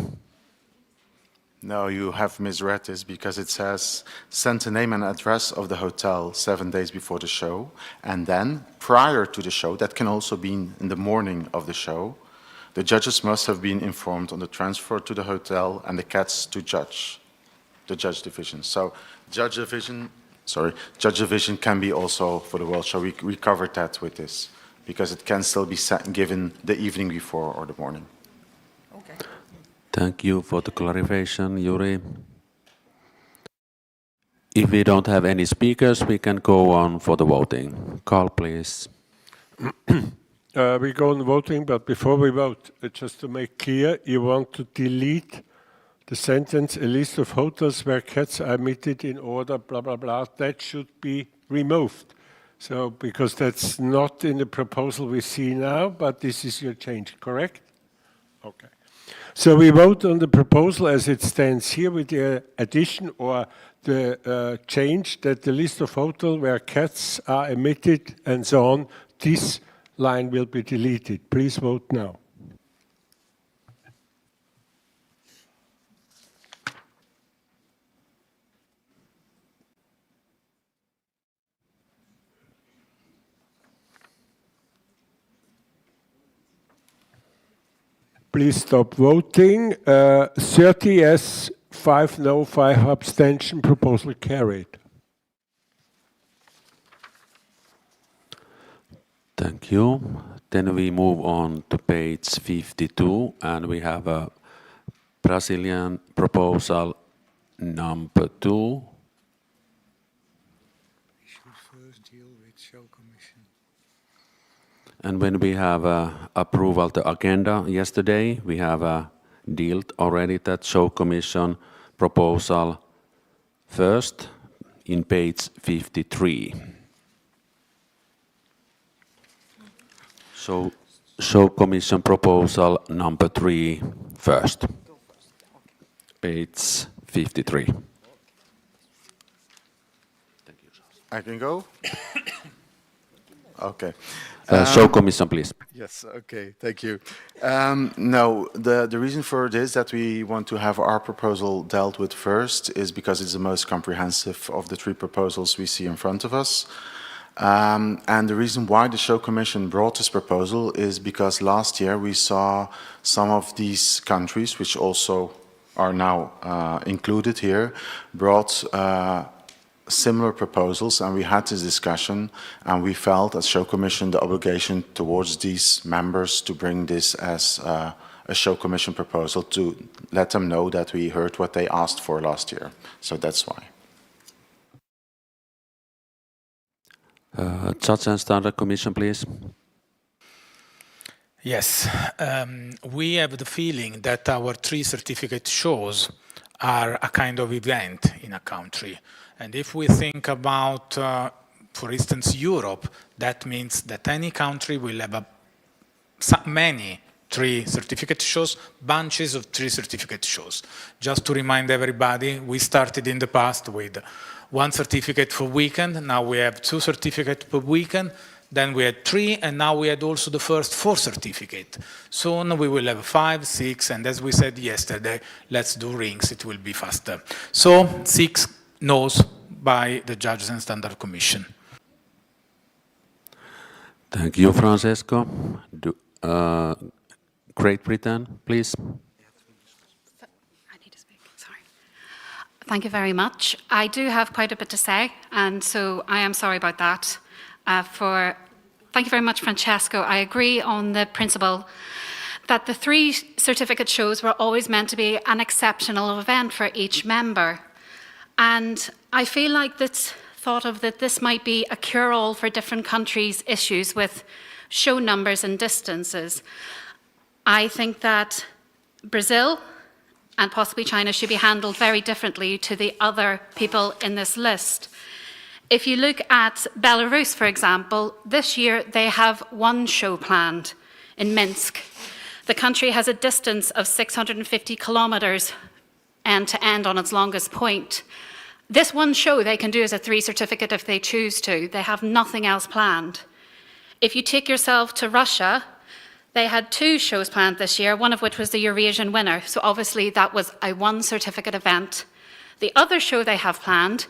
No, you have misread this because it says send the name and address of the hotel 7 days before the show, and then prior to the show, that can also be in the morning of the show, the judges must have been informed on the transfer to the hotel and the cats to the judge division. So judge division can be also for the World Show. We covered that with this because it can still be given the evening before or the morning. Thank you for the clarification, Yuri. If we don't have any speakers, we can go on for the voting. Carl, please. We go on voting, but before we vote, just to make clear, you want to delete the sentence, a list of hotels where cats are admitted in order, blah, blah, blah. That should be removed. So, because that's not in the proposal we see now, but this is your change, correct? Okay. So we vote on the proposal as it stands here with the addition or the change that the list of hotels where cats are admitted and so on, this line will be deleted. Please vote now. Please stop voting. 30 yes, 5 no, 5 abstention. Proposal carried. Thank you. Then we move on to page 52, and we have a Brazilian proposal number 2. We should first deal with show commission. And when we have approval the agenda yesterday, we have dealt already that show commission proposal first in page 53. So show commission proposal number 3 first. Page 53. I can go? Okay. Show commission, please. Yes, okay, thank you. No, the reason for it is that we want to have our proposal dealt with first is because it's the most comprehensive of the 3 proposals we see in front of us. And the reason why the show commission brought this proposal is because last year we saw some of these countries, which also are now included here, brought similar proposals, and we had this discussion, and we felt as show commission the obligation towards these members to bring this as a show commission proposal to let them know that we heard what they asked for last year. So that's why. Judge and Standard Commission, please. Yes, we have the feeling that our 3 certificate shows are a kind of event in a country. And if we think about, for instance, Europe, that means that any country will have many 3 certificate shows, bunches of 3 certificate shows. Just to remind everybody, we started in the past with 1 certificate for weekend, now we have 2 certificates per weekend, then we had 3, and now we had also the first 4 certificate. Soon we will have 5, 6, and as we said yesterday, let's do rings, it will be faster. So 6 no's by the Judges and Standard Commission. Thank you, Francesco. Great Britain, please. Thank you very much. I do have quite a bit to say, and so I am sorry about that. Thank you very much, Francesco. I agree on the principle that the 3 certificate shows were always meant to be an exceptional event for each member. And I feel like this thought of that this might be a cure-all for different countries' issues with show numbers and distances. I think that Brazil and possibly China should be handled very differently to the other people in this list. If you look at Belarus, for example, this year they have 1 show planned in Minsk. The country has a distance of 650 kilometers end to end on its longest point. This 1 show they can do as a 3 certificate if they choose to. They have nothing else planned. If you take yourself to Russia, they had 2 shows planned this year, one of which was the Eurasian winner. So obviously that was a 1 certificate event. The other show they have planned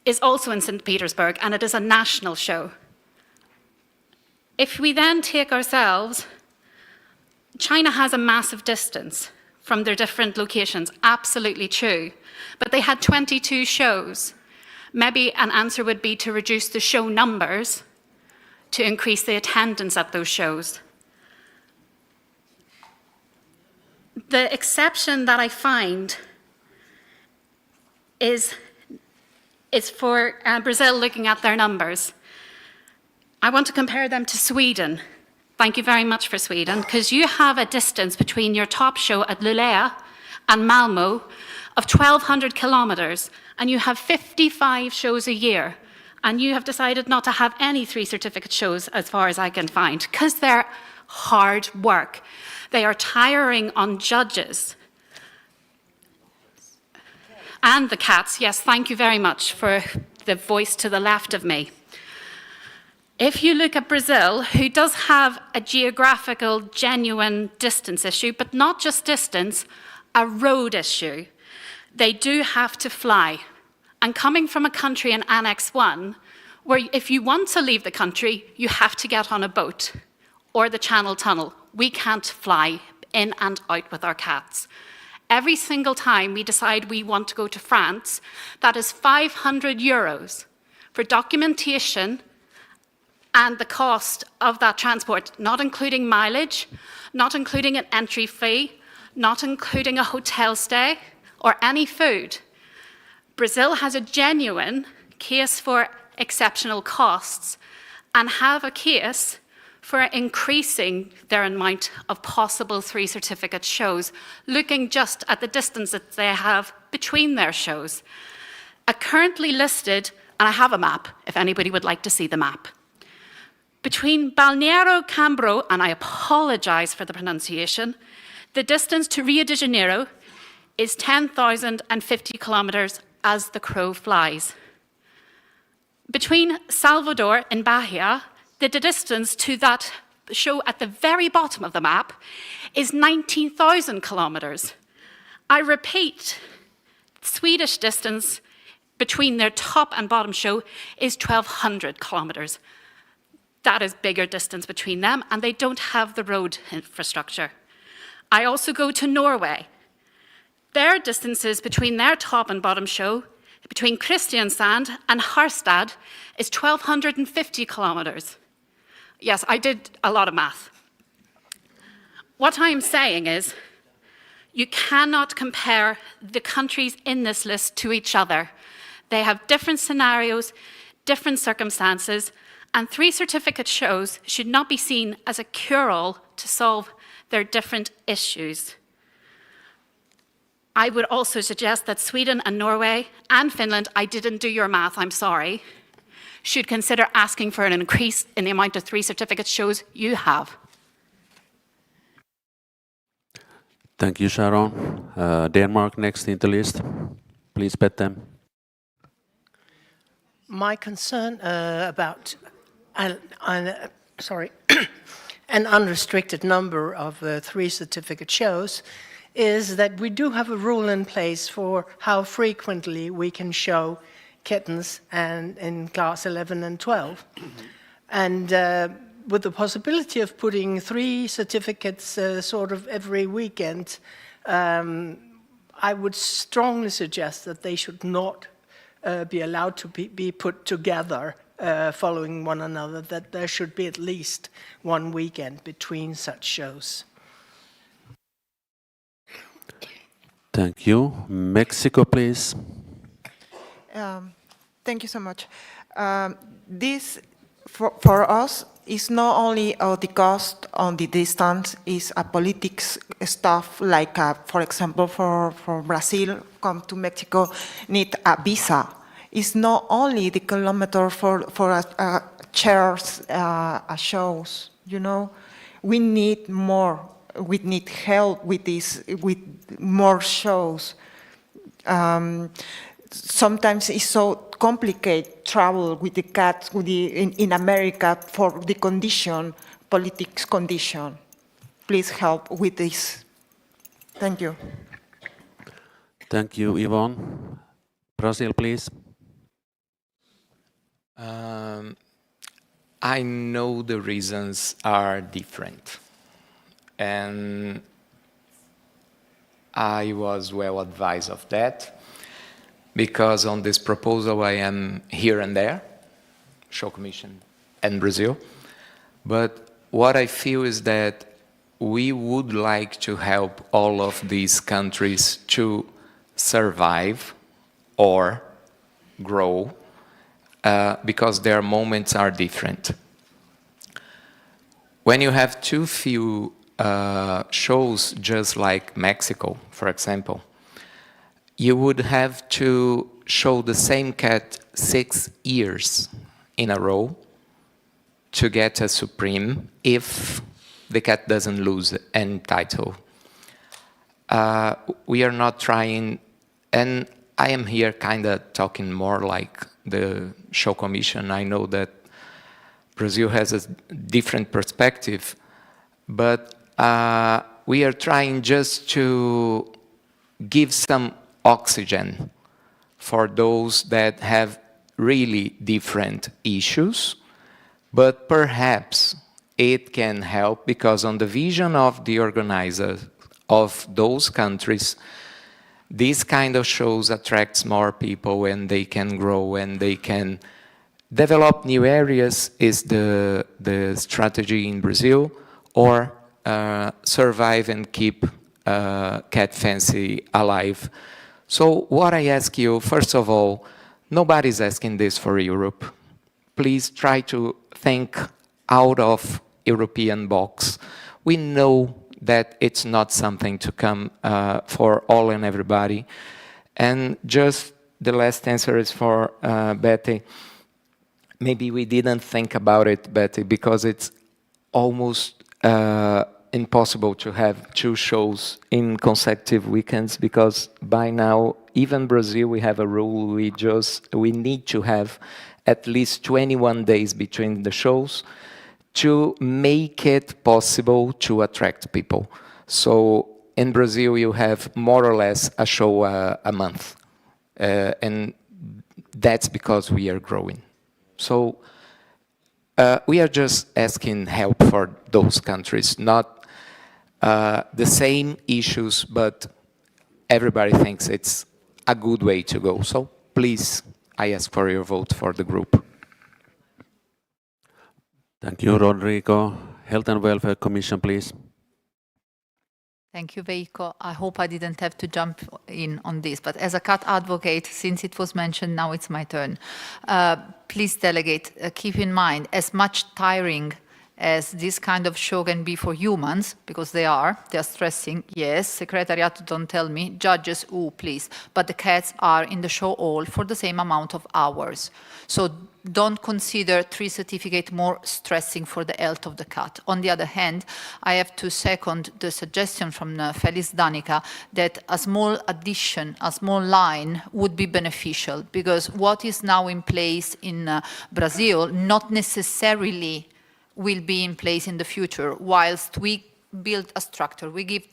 is also in St. Petersburg, and it is a national show. If we then take ourselves, China has a massive distance from their different locations, absolutely true. But they had 22 shows. Maybe an answer would be to reduce the show numbers to increase the attendance at those shows. The exception that I find is is for Brazil looking at their numbers. I want to compare them to Sweden. Thank you very much for Sweden, because you have a distance between your top show at Luleå and Malmo of 1,200 kilometers, and you have 55 shows a year, and you have decided not to have any 3 certificate shows as far as I can find, because they're hard work. They are tiring on judges. And the cats, yes, thank you very much for the voice to the left of me. If you look at Brazil, who does have a geographical, genuine distance issue, but not just distance, a road issue, they do have to fly. And coming from a country in Annex 1, where if you want to leave the country, you have to get on a boat or the Channel Tunnel. We can't fly in and out with our cats. Every single time we decide we want to go to France, that is 500 euros for documentation and the cost of that transport, not including mileage, not including an entry fee, not including a hotel stay or any food. Brazil has a genuine case for exceptional costs and have a case for increasing their amount of possible 3 certificate shows, looking just at the distance that they have between their shows. Currently listed, and I have a map if anybody would like to see the map. Between Balneário Camboriú, and I apologize for the pronunciation, the distance to Rio de Janeiro is 10,050 kilometers as the crow flies. Between Salvador and Bahia, the distance to that show at the very bottom of the map is 19,000 kilometers. I repeat, Swedish distance between their top and bottom show is 1,200 kilometers. That is bigger distance between them, and they don't have the road infrastructure. I also go to Norway. Their distances between their top and bottom show, between Kristiansand and Harstad, is 1,250 kilometers. Yes, I did a lot of math. What I'm saying is, you cannot compare the countries in this list to each other. They have different scenarios, different circumstances, and 3 certificate shows should not be seen as a cure-all to solve their different issues. I would also suggest that Sweden and Norway and Finland, I didn't do your math, I'm sorry, should consider asking for an increase in the amount of 3 certificate shows you have. Thank you, Sharon. Denmark next in the list. Please, Petter. My concern about an unrestricted number of 3 certificate shows is that we do have a rule in place for how frequently we can show kittens and in class 11 and 12. And with the possibility of putting 3 certificates sort of every weekend, I would strongly suggest that they should not be allowed to be put together following one another, that there should be at least 1 weekend between such shows. Thank you. Mexico, please. Thank you so much. This, for us, is not only the cost on the distance, is a politics stuff, like, for example, for Brazil, come to Mexico, need a visa. It's not only the kilometer for chairs, shows, you know. We need more. We need help with this, with more shows. Sometimes it's so complicated travel with the cats in America for the condition, politics condition. Please help with this. Thank you. Thank you, Yvonne. Brazil, please. I know the reasons are different, and I was well advised of that, because on this proposal I am here and there, Show Commission and Brazil, but what I feel is that we would like to help all of these countries to survive or grow because their moments are different. When you have too few shows, just like Mexico, for example, you would have to show the same cat 6 years in a row to get a Supreme if the cat doesn't lose any title. We are not trying, and I am here kind of talking more like the show commission. I know that Brazil has a different perspective, but we are trying just to give some oxygen for those that have really different issues, but perhaps it can help because on the vision of the organizers of those countries, these kind of shows attracts more people and they can grow and they can develop new areas is the strategy in Brazil, or survive and keep cat fancy alive. So what I ask you, first of all, nobody's asking this for Europe. Please try to think out of European box. We know that it's not something to come for all and everybody. And just the last answer is for Betty. Maybe we didn't think about it, Betty, because it's almost impossible to have 2 shows in consecutive weekends, because by now, even Brazil, we have a rule, we need to have at least 21 days between the shows to make it possible to attract people. So in Brazil, you have more or less a show a month. And that's because we are growing. So we are just asking help for those countries, not the same issues, but everybody thinks it's a good way to go. So please, I ask for your vote for the group. Thank you, Rodrigo. Health and Welfare Commission, please. Thank you, Veiko. I hope I didn't have to jump in on this, but as a cat advocate, since it was mentioned, now it's my turn. Please, delegate, keep in mind, as much tiring as this kind of show can be for humans, because they are stressing, yes, Secretariat, don't tell me, judges, ooh, please, but the cats are in the show all for the same amount of hours. So don't consider 3 certificate more stressing for the health of the cat. On the other hand, I have to second the suggestion from Felice Danica that a small addition, a small line would be beneficial, because what is now in place in Brazil not necessarily will be in place in the future, whilst we build a structure. We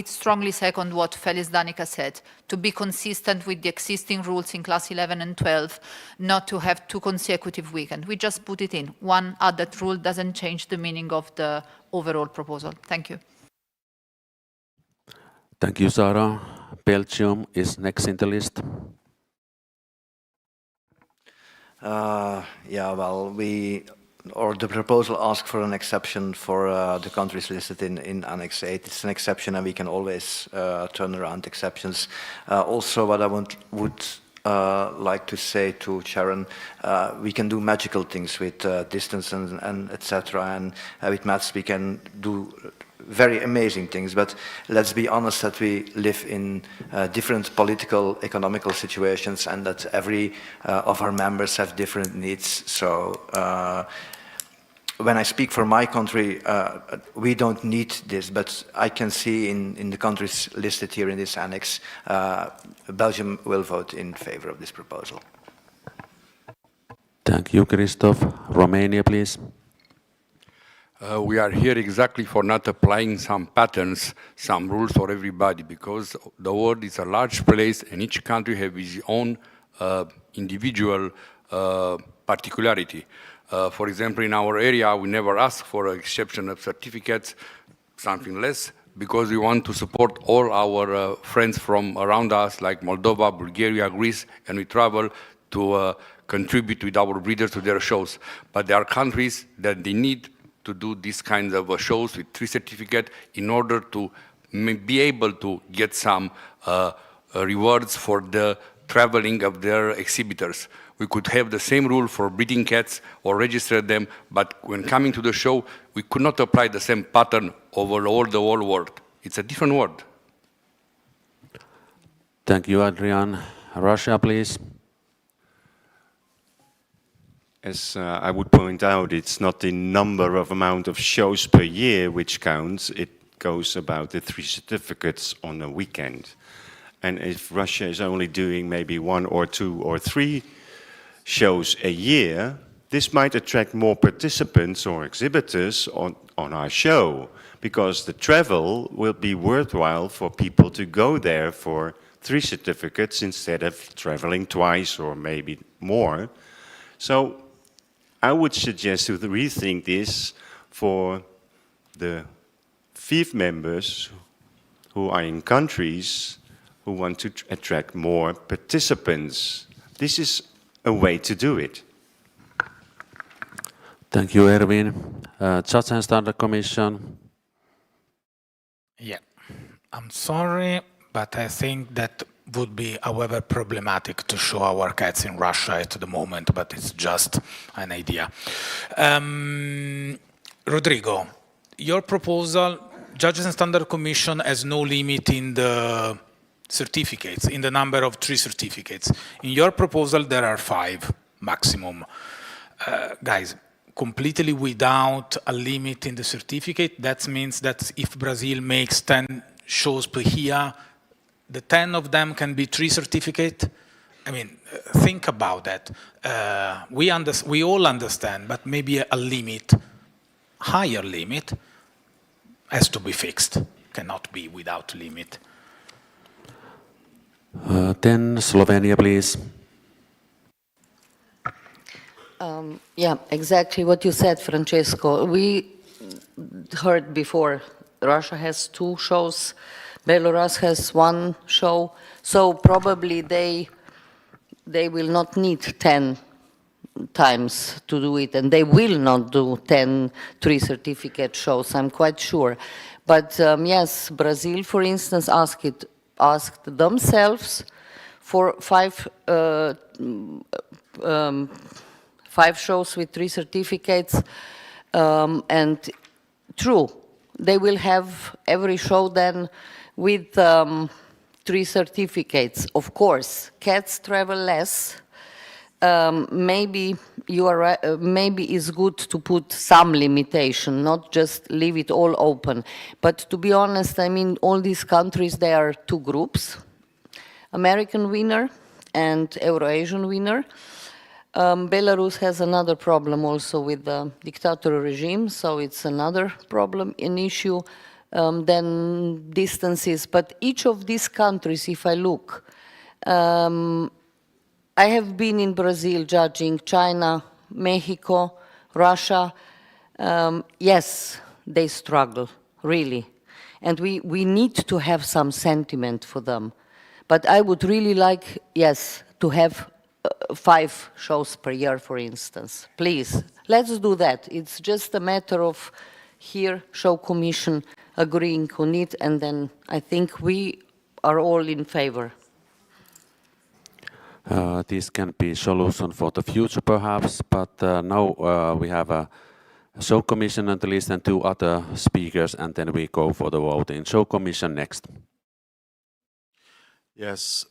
strongly second what Felice Danica said, to be consistent with the existing rules in class 11 and 12, not to have 2 consecutive weekends. We just put it in. One added rule doesn't change the meaning of the overall proposal. Thank you. Thank you, Sarah. Belgium is next in the list. Yeah, well, the proposal asks for an exception for the countries listed in Annex 8. It's an exception, and we can always turn around exceptions. Also, what I would like to say to Sharon, we can do magical things with distance and etc. And with maths, we can do very amazing things, but let's be honest that we live in different political, economical situations, and that every of our members have different needs. So when I speak for my country, we don't need this, but I can see in the countries listed here in this annex, Belgium will vote in favor of this proposal. Thank you, Christoph. Romania, please. We are here exactly for not applying some patterns, some rules for everybody, because the world is a large place and each country has its own individual particularity. For example, in our area, we never ask for an exception of certificates, something less, because we want to support all our friends from around us, like Moldova, Bulgaria, Greece, and we travel to contribute with our breeders to their shows. But there are countries that they need to do these kinds of shows with 3 certificates in order to be able to get some rewards for the traveling of their exhibitors. We could have the same rule for breeding cats or register them, but when coming to the show, we could not apply the same pattern over all the whole world. It's a different world. Thank you, Adrian. Russia, please. As I would point out, it's not the number of amount of shows per year which counts. It goes about the 3 certificates on a weekend. And if Russia is only doing maybe 1 or 2 or 3 shows a year, this might attract more participants or exhibitors on our show, because the travel will be worthwhile for people to go there for 3 certificates instead of traveling twice or maybe more. So I would suggest to rethink this for the FIFe members who are in countries who want to attract more participants. This is a way to do it. Thank you, Erwin. Judge and Standard Commission. Yeah, I'm sorry, but I think that would be, however, problematic to show our cats in Russia at the moment, but it's just an idea. Rodrigo, your proposal, Judges and Standard Commission has no limit in the certificates, in the number of 3 certificates. In your proposal, there are 5 maximum. Guys, completely without a limit in the certificate, that means that if Brazil makes 10 shows per year, the 10 of them can be 3 certificates. I mean, think about that. We all understand, but maybe a limit, higher limit, has to be fixed. Cannot be without limit. Then Slovenia, please. Yeah, exactly what you said, Francesco. We heard before, Russia has 2 shows, Belarus has 1 show, so probably they will not need 10 times to do it, and they will not do 10 3-certificate shows, I'm quite sure. But yes, Brazil, for instance, asked themselves for 5 shows with 3 certificates, and true, they will have every show then with 3 certificates. Of course, cats travel less. Maybe you are right, maybe it's good to put some limitation, not just leave it all open. But to be honest, I mean, all these countries, there are 2 groups, American winner and Eurasian winner. Belarus has another problem also with the dictatorial regime, so it's another problem, an issue. Then distances, but each of these countries, if I look, I have been in Brazil judging China, Mexico, Russia. Yes, they struggle, really. And we need to have some sentiment for them. But I would really like, yes, to have 5 shows per year, for instance. Please, let's do that. It's just a matter of here, show commission agreeing on it, and then I think we are all in favor. This can be a solution for the future, perhaps, but now we have a show commission on the list and 2 other speakers, and then we go for the voting. Show commission next. Yes,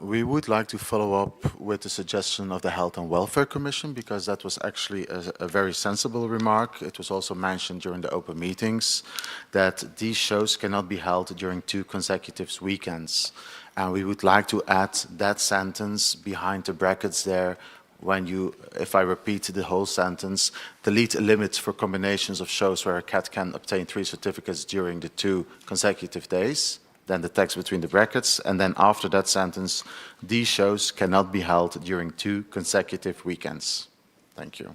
we would like to follow up with the suggestion of the Health and Welfare Commission, because that was actually a very sensible remark. It was also mentioned during the open meetings that these shows cannot be held during 2 consecutive weekends. And we would like to add that sentence behind the brackets there when you, if I repeat the whole sentence, delete a limit for combinations of shows where a cat can obtain 3 certificates during the 2 consecutive days. Then the text between the brackets, and then after that sentence, these shows cannot be held during 2 consecutive weekends. Thank you.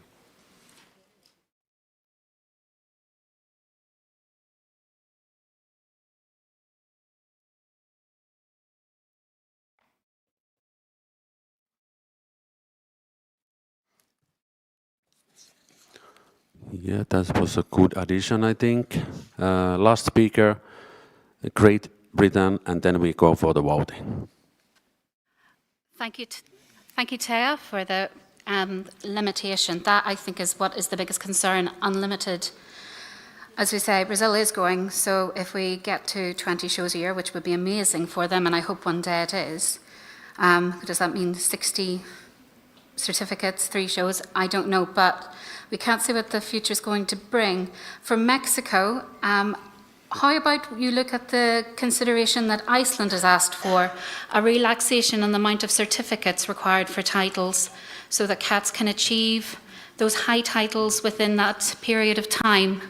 Yeah, that was a good addition, I think. Last speaker, Great Britain, and then we go for the voting. Thank you, Taya, for the limitation. That, I think, is what is the biggest concern, unlimited. As we say, Brazil is growing, so if we get to 20 shows a year, which would be amazing for them, and I hope one day it is, does that mean 60 certificates, 3 shows? I don't know, but we can't see what the future is going to bring. For Mexico, how about you look at the consideration that Iceland has asked for, a relaxation on the amount of certificates required for titles so that cats can achieve those high titles within that period of time?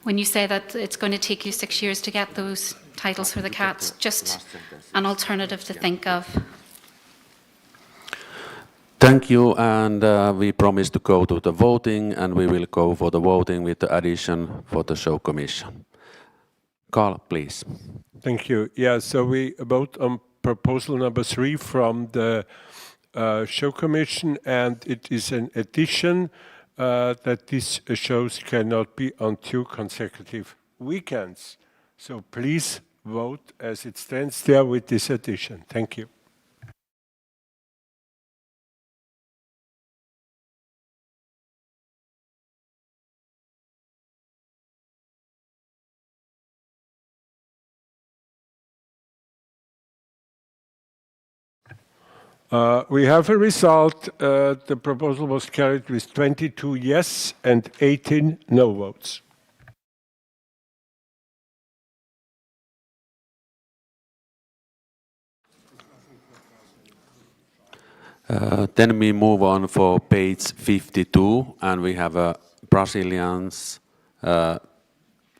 When you say that it's going to take you 6 years to get those titles for the cats, just an alternative to think of. Thank you, and we promise to go to the voting, and we will go for the voting with the addition for the show commission. Carl, please. Thank you. Yeah, so we vote on proposal number 3 from the show commission, and it is an addition that these shows cannot be on 2 consecutive weekends. So please vote as it stands there with this addition. Thank you. We have a result. The proposal was carried with 22 yes and 18 no votes. Then we move on for page 52, and we have a Brazilian's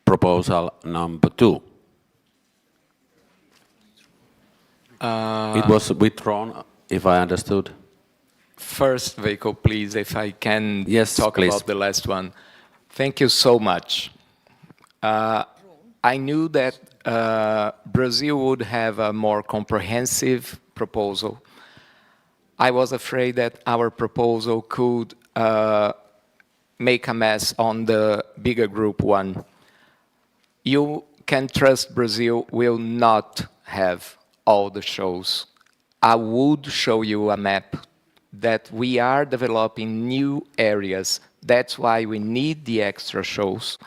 proposal number 2. It was withdrawn, if I understood. First, Veiko, please, if I can talk please. about the last one. Thank you so much. I knew that Brazil would have a more comprehensive proposal. I was afraid that our proposal could make a mess on the bigger group one. You can trust Brazil will not have all the shows. I would show you a map that we are developing new areas. That's why we need the extra shows.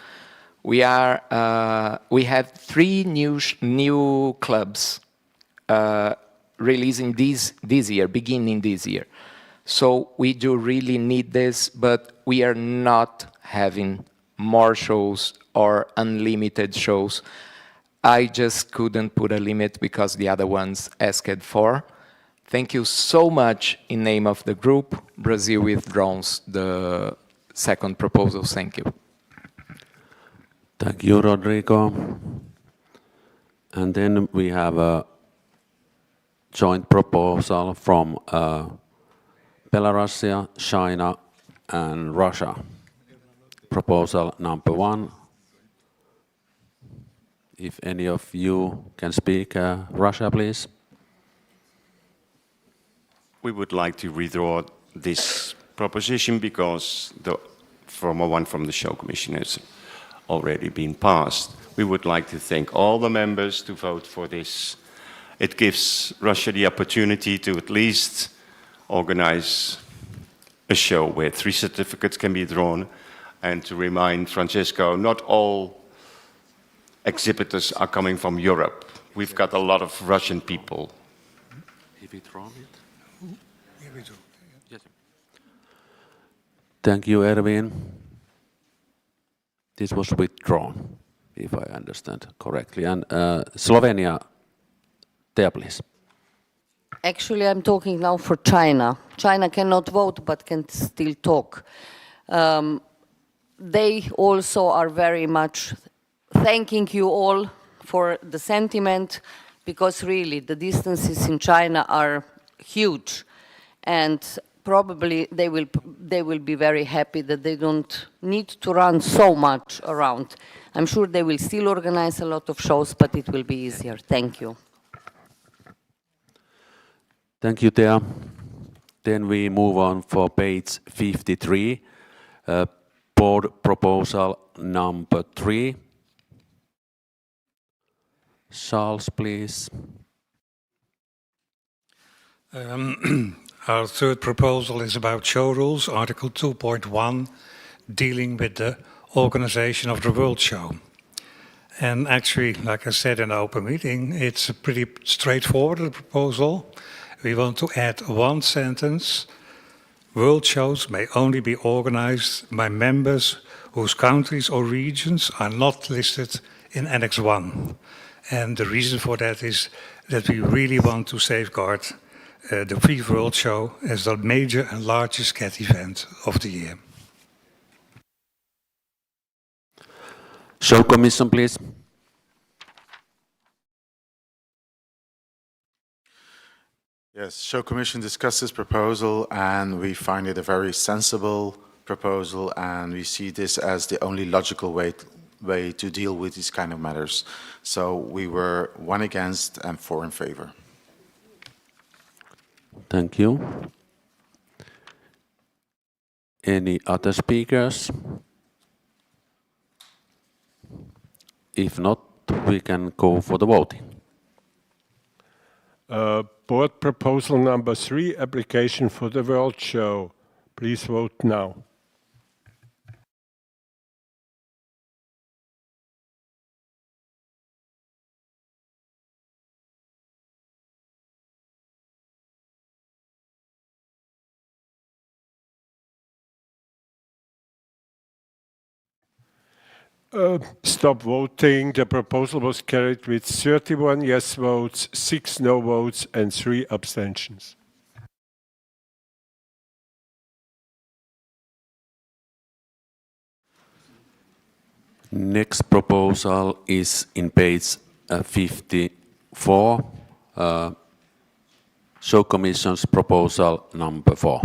We have 3 new clubs releasing this year, beginning this year. So we do really need this, but we are not having more shows or unlimited shows. I just couldn't put a limit because the other ones asked for. Thank you so much in name of the group. Brazil withdraws the second proposal. Thank you. Thank you, Rodrigo. And then we have a joint proposal from Belarus, China, and Russia. Proposal number 1. If any of you can speak Russia, please. We would like to withdraw this proposition because the former one from the show commission has already been passed. We would like to thank all the members to vote for this. It gives Russia the opportunity to at least organize a show where 3 certificates can be drawn, and to remind Francesco, not all exhibitors are coming from Europe. We've got a lot of Russian people. Thank you, Erwin. This was withdrawn, if I understand correctly. And Slovenia, there, please. Actually, I'm talking now for China. China cannot vote, but can still talk. They also are very much thanking you all for the sentiment, because really the distances in China are huge, and probably they will be very happy that they don't need to run so much around. I'm sure they will still organize a lot of shows, but it will be easier. Thank you. Thank you, Thea. Then we move on for page 53, board proposal number 3. Charles, please. Our third proposal is about show rules, Article 2.1, dealing with the organization of the World Show. And actually, like I said in the open meeting, it's a pretty straightforward proposal. We want to add one sentence. World shows may only be organized by members whose countries or regions are not listed in Annex 1. And the reason for that is that we really want to safeguard the FIFe World Show as the major and largest cat event of the year. Show Commission, please. Yes, Show Commission discussed this proposal and we find it a very sensible proposal and we see this as the only logical way to deal with these kind of matters. So we were 1 against and 4 in favor. Thank you. Any other speakers? If not, we can go for the voting. Board proposal number 3, application for the World Show. Please vote now. Stop voting. The proposal was carried with 31 yes votes, 6 no votes, and 3 abstentions. Next proposal is in page 54, Show Commission's proposal number 4.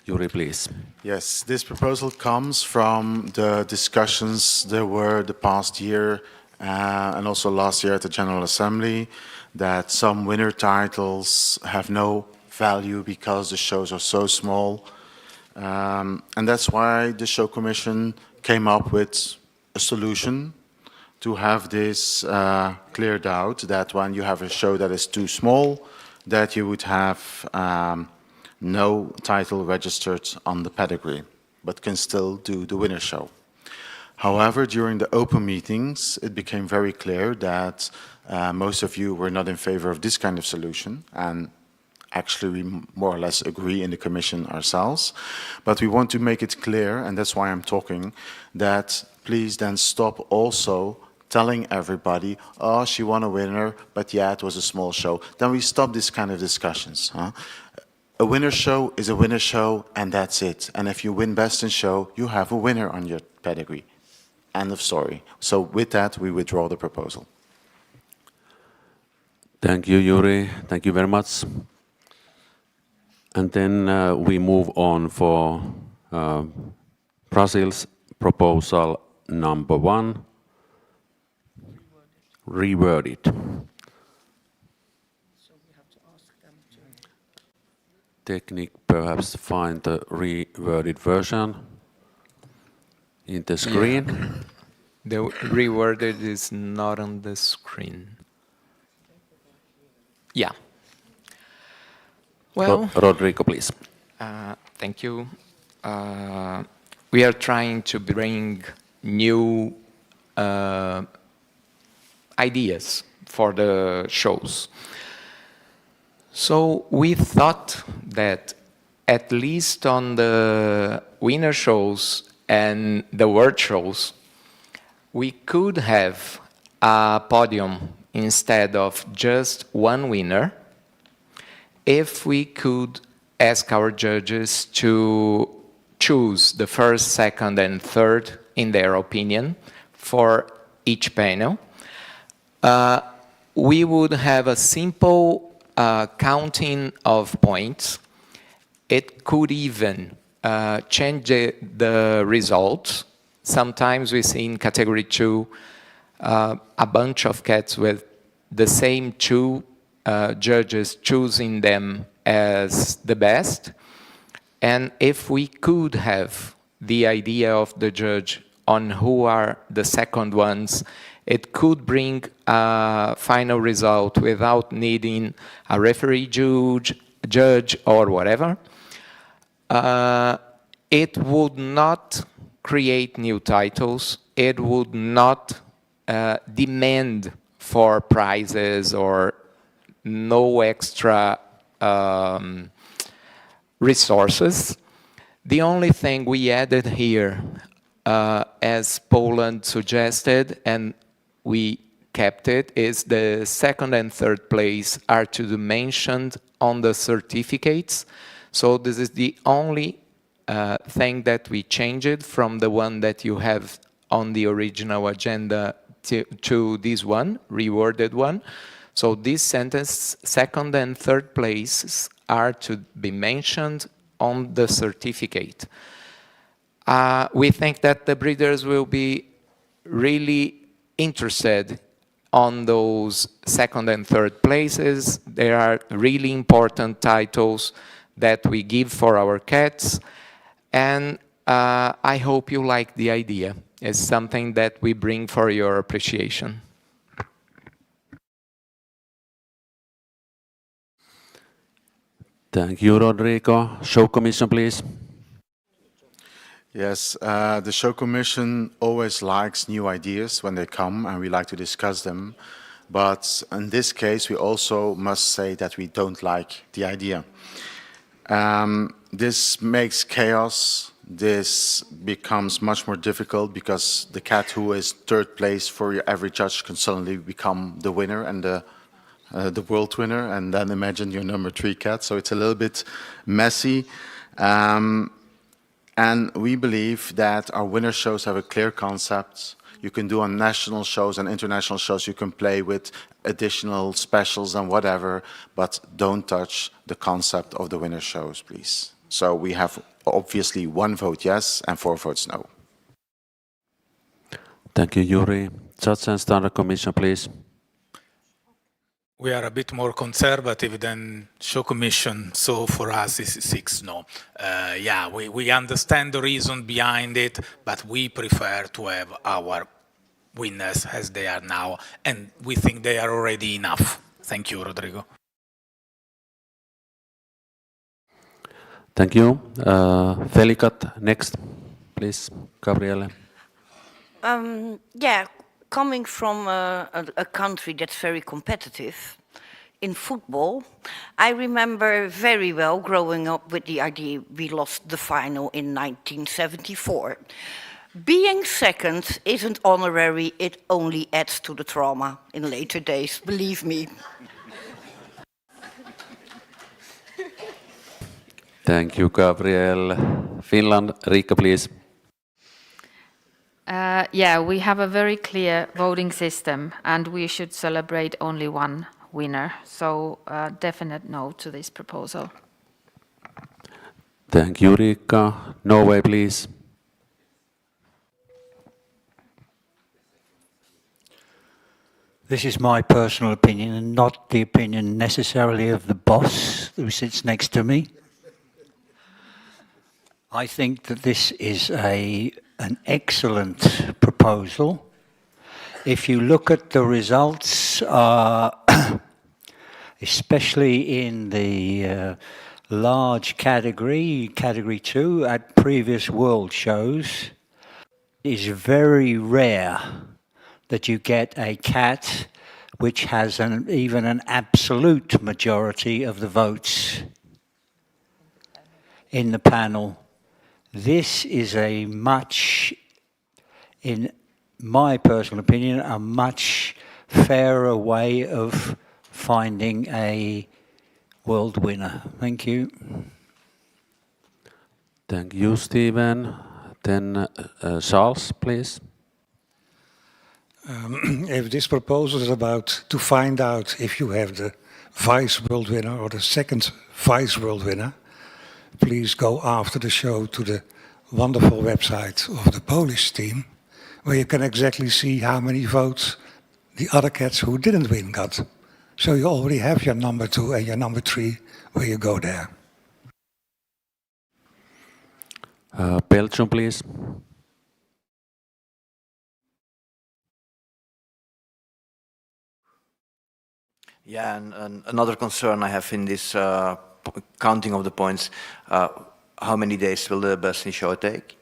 Yuri, please. Yes, this proposal comes from the discussions there were the past year and also last year at the General Assembly that some winner titles have no value because the shows are so small. And that's why the Show Commission came up with a solution to have this cleared out, that when you have a show that is too small, that you would have no title registered on the pedigree, but can still do the winner show. However, during the open meetings, it became very clear that most of you were not in favor of this kind of solution, and actually we more or less agree in the Commission ourselves. But we want to make it clear, and that's why I'm talking, that please then stop also telling everybody, oh, she won a winner, but yeah, it was a small show. Then we stop this kind of discussions. A winner show is a winner show, and that's it. And if you win Best in Show, you have a winner on your pedigree. End of story. So with that, we withdraw the proposal. Thank you, Yuri. Thank you very much. And then we move on for Brazil's proposal number 1, reworded. Technique, perhaps find the reworded version in the screen. The reworded is not on the screen. Yeah. Well, Rodrigo, please. Thank you. We are trying to bring new ideas for the shows. So we thought that at least on the winner shows and the world shows, we could have a podium instead of just one winner if we could ask our judges to choose the first, second, and third, in their opinion, for each panel. We would have a simple counting of points. It could even change the results. Sometimes we see in category 2 a bunch of cats with the same 2 judges choosing them as the best. And if we could have the idea of the judge on who are the second ones it could bring a final result without needing a referee judge or whatever. It would not create new titles. It would not demand for prizes or no extra resources. The only thing we added here, as Poland suggested, and we kept it, is the second and third place are to be mentioned on the certificates. So this is the only thing that we changed from the one that you have on the original agenda to this one, reworded one. So this sentence, second and third places are to be mentioned on the certificate. We think that the breeders will be really interested on those second and third places. There are really important titles that we give for our cats, and I hope you like the idea. It's something that we bring for your appreciation. Thank you, Rodrigo. Show Commission, please. Yes, the Show Commission always likes new ideas when they come, and we like to discuss them. But in this case, we also must say that we don't like the idea. This makes chaos. This becomes much more difficult because the cat who is third place for your average judge can suddenly become the winner and the world winner, and then imagine your number 3 cat. So it's a little bit messy. And we believe that our winner shows have a clear concept. You can do on national shows and international shows, you can play with additional specials and whatever, but don't touch the concept of the winner shows, please. So we have obviously 1 vote yes and 4 votes no. Thank you, Yuri. Judge and Standard Commission, please. We are a bit more conservative than Show Commission, so for us it's 6 no. Yeah, we understand the reason behind it, but we prefer to have our winners as they are now, and we think they are already enough. Thank you, Rodrigo. Thank you. Felicat, next, please, Gabriele. Yeah, coming from a country that's very competitive in football, I remember very well growing up with the idea we lost the final in 1974. Being second isn't honorary, it only adds to the trauma in later days, believe me. Thank you, Gabriel. Finland, Riikka, please. Yeah, we have a very clear voting system, and we should celebrate only one winner. So definite no to this proposal. Thank you, Riikka. Norway, please. This is my personal opinion and not the opinion necessarily of the boss who sits next to me. I think that this is an excellent proposal. If you look at the results, especially in the large category, category 2, at previous world shows, it is very rare that you get a cat which has even an absolute majority of the votes in the panel. This is a much, in my personal opinion, a much fairer way of finding a world winner. Thank you. Thank you, Stephen. Then Charles, please. If this proposal is about to find out if you have the vice world winner or the second vice world winner, please go after the show to the wonderful website of the Polish team, where you can exactly see how many votes the other cats who didn't win got. So you already have your number 2 and your number 3 where you go there. Belgium, please. Yeah, and another concern I have in this counting of the points, how many days will the Bosnia show take?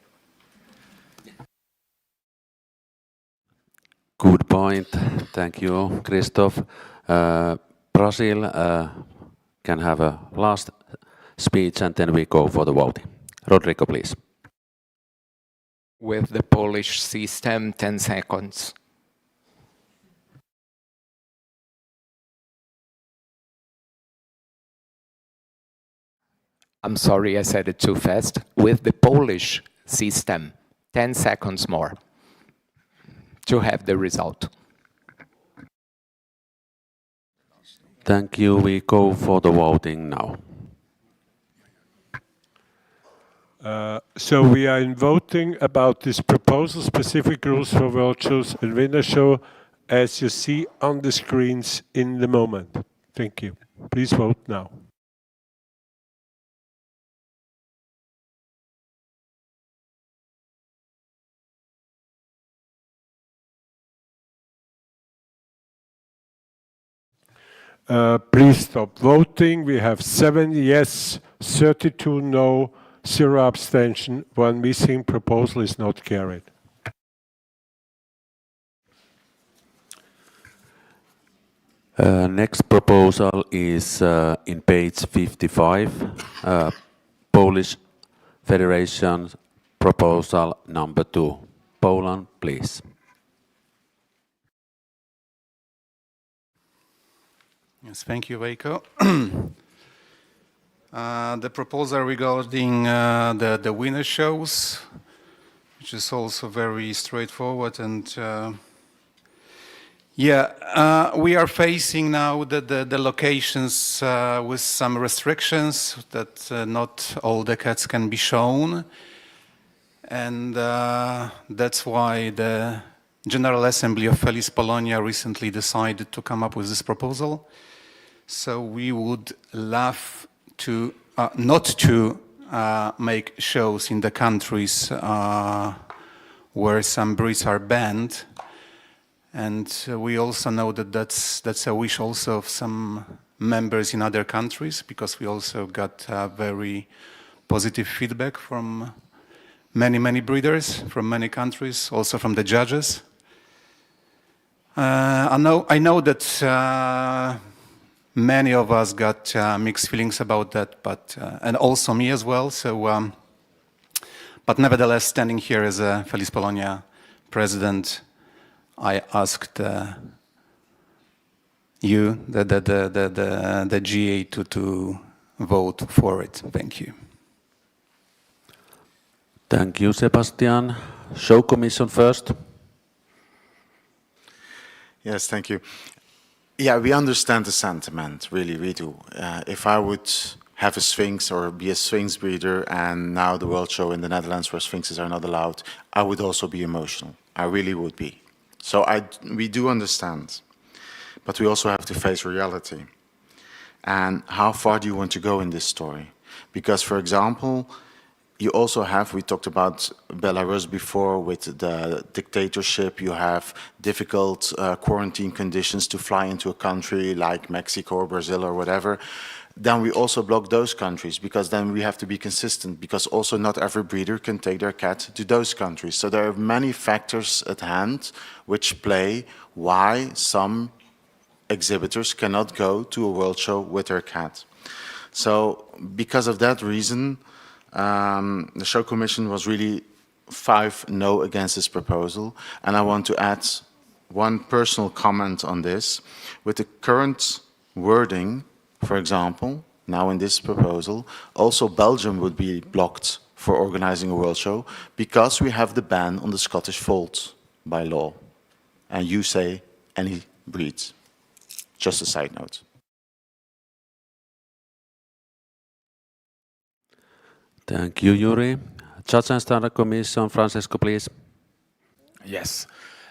Good point. Thank you, Christoph. Brazil can have a last speech and then we go for the voting. Rodrigo, please. With the Polish system, 10 seconds. I'm sorry, I said it too fast. With the Polish system, 10 seconds more to have the result. Thank you. We go for the voting now. So we are voting about this proposal, specific rules for world shows and winner show, as you see on the screens in the moment. Thank you. Please vote now. Please stop voting. We have 7 yes, 32 no, 0 abstention, 1 missing. Proposal is not carried. Next proposal is in page 55, Polish Federation proposal number 2. Poland, please. Yes, thank you, Veiko. The proposal regarding the winner shows, which is also very straightforward, and we are facing now the locations with some restrictions that not all the cats can be shown, and that's why the General Assembly of Felis Polonia recently decided to come up with this proposal. So we would love to not to make shows in the countries where some breeds are banned, and we also know that that's a wish also of some members in other countries, because we also got very positive feedback from many breeders from many countries, also from the judges. I know that many of us got mixed feelings about that, but and also me as well. So, but nevertheless, standing here as a Felis Polonia president, I asked you, the GA, to vote for it. Thank you. Thank you, Sebastian. Show Commission first. Yes, thank you. Yeah, we understand the sentiment, really, we do. If I would have a Sphinx or be a Sphinx breeder and now the World Show in the Netherlands where Sphinxes are not allowed, I would also be emotional. I really would be. So we do understand, but we also have to face reality. And how far do you want to go in this story? Because, for example, you also have, we talked about Belarus before with the dictatorship, you have difficult quarantine conditions to fly into a country like Mexico or Brazil or whatever. Then we also block those countries, because then we have to be consistent, because also not every breeder can take their cat to those countries. So there are many factors at hand which play why some exhibitors cannot go to a world show with their cat. So because of that reason, the show commission was really 5 no against this proposal. And I want to add one personal comment on this. With the current wording, for example, now in this proposal, also Belgium would be blocked for organizing a world show because we have the ban on the Scottish fold by law. And you say any breeds. Just a side note. Thank you, Yuri. Judge and Standard Commission, Francesco, please. Yes.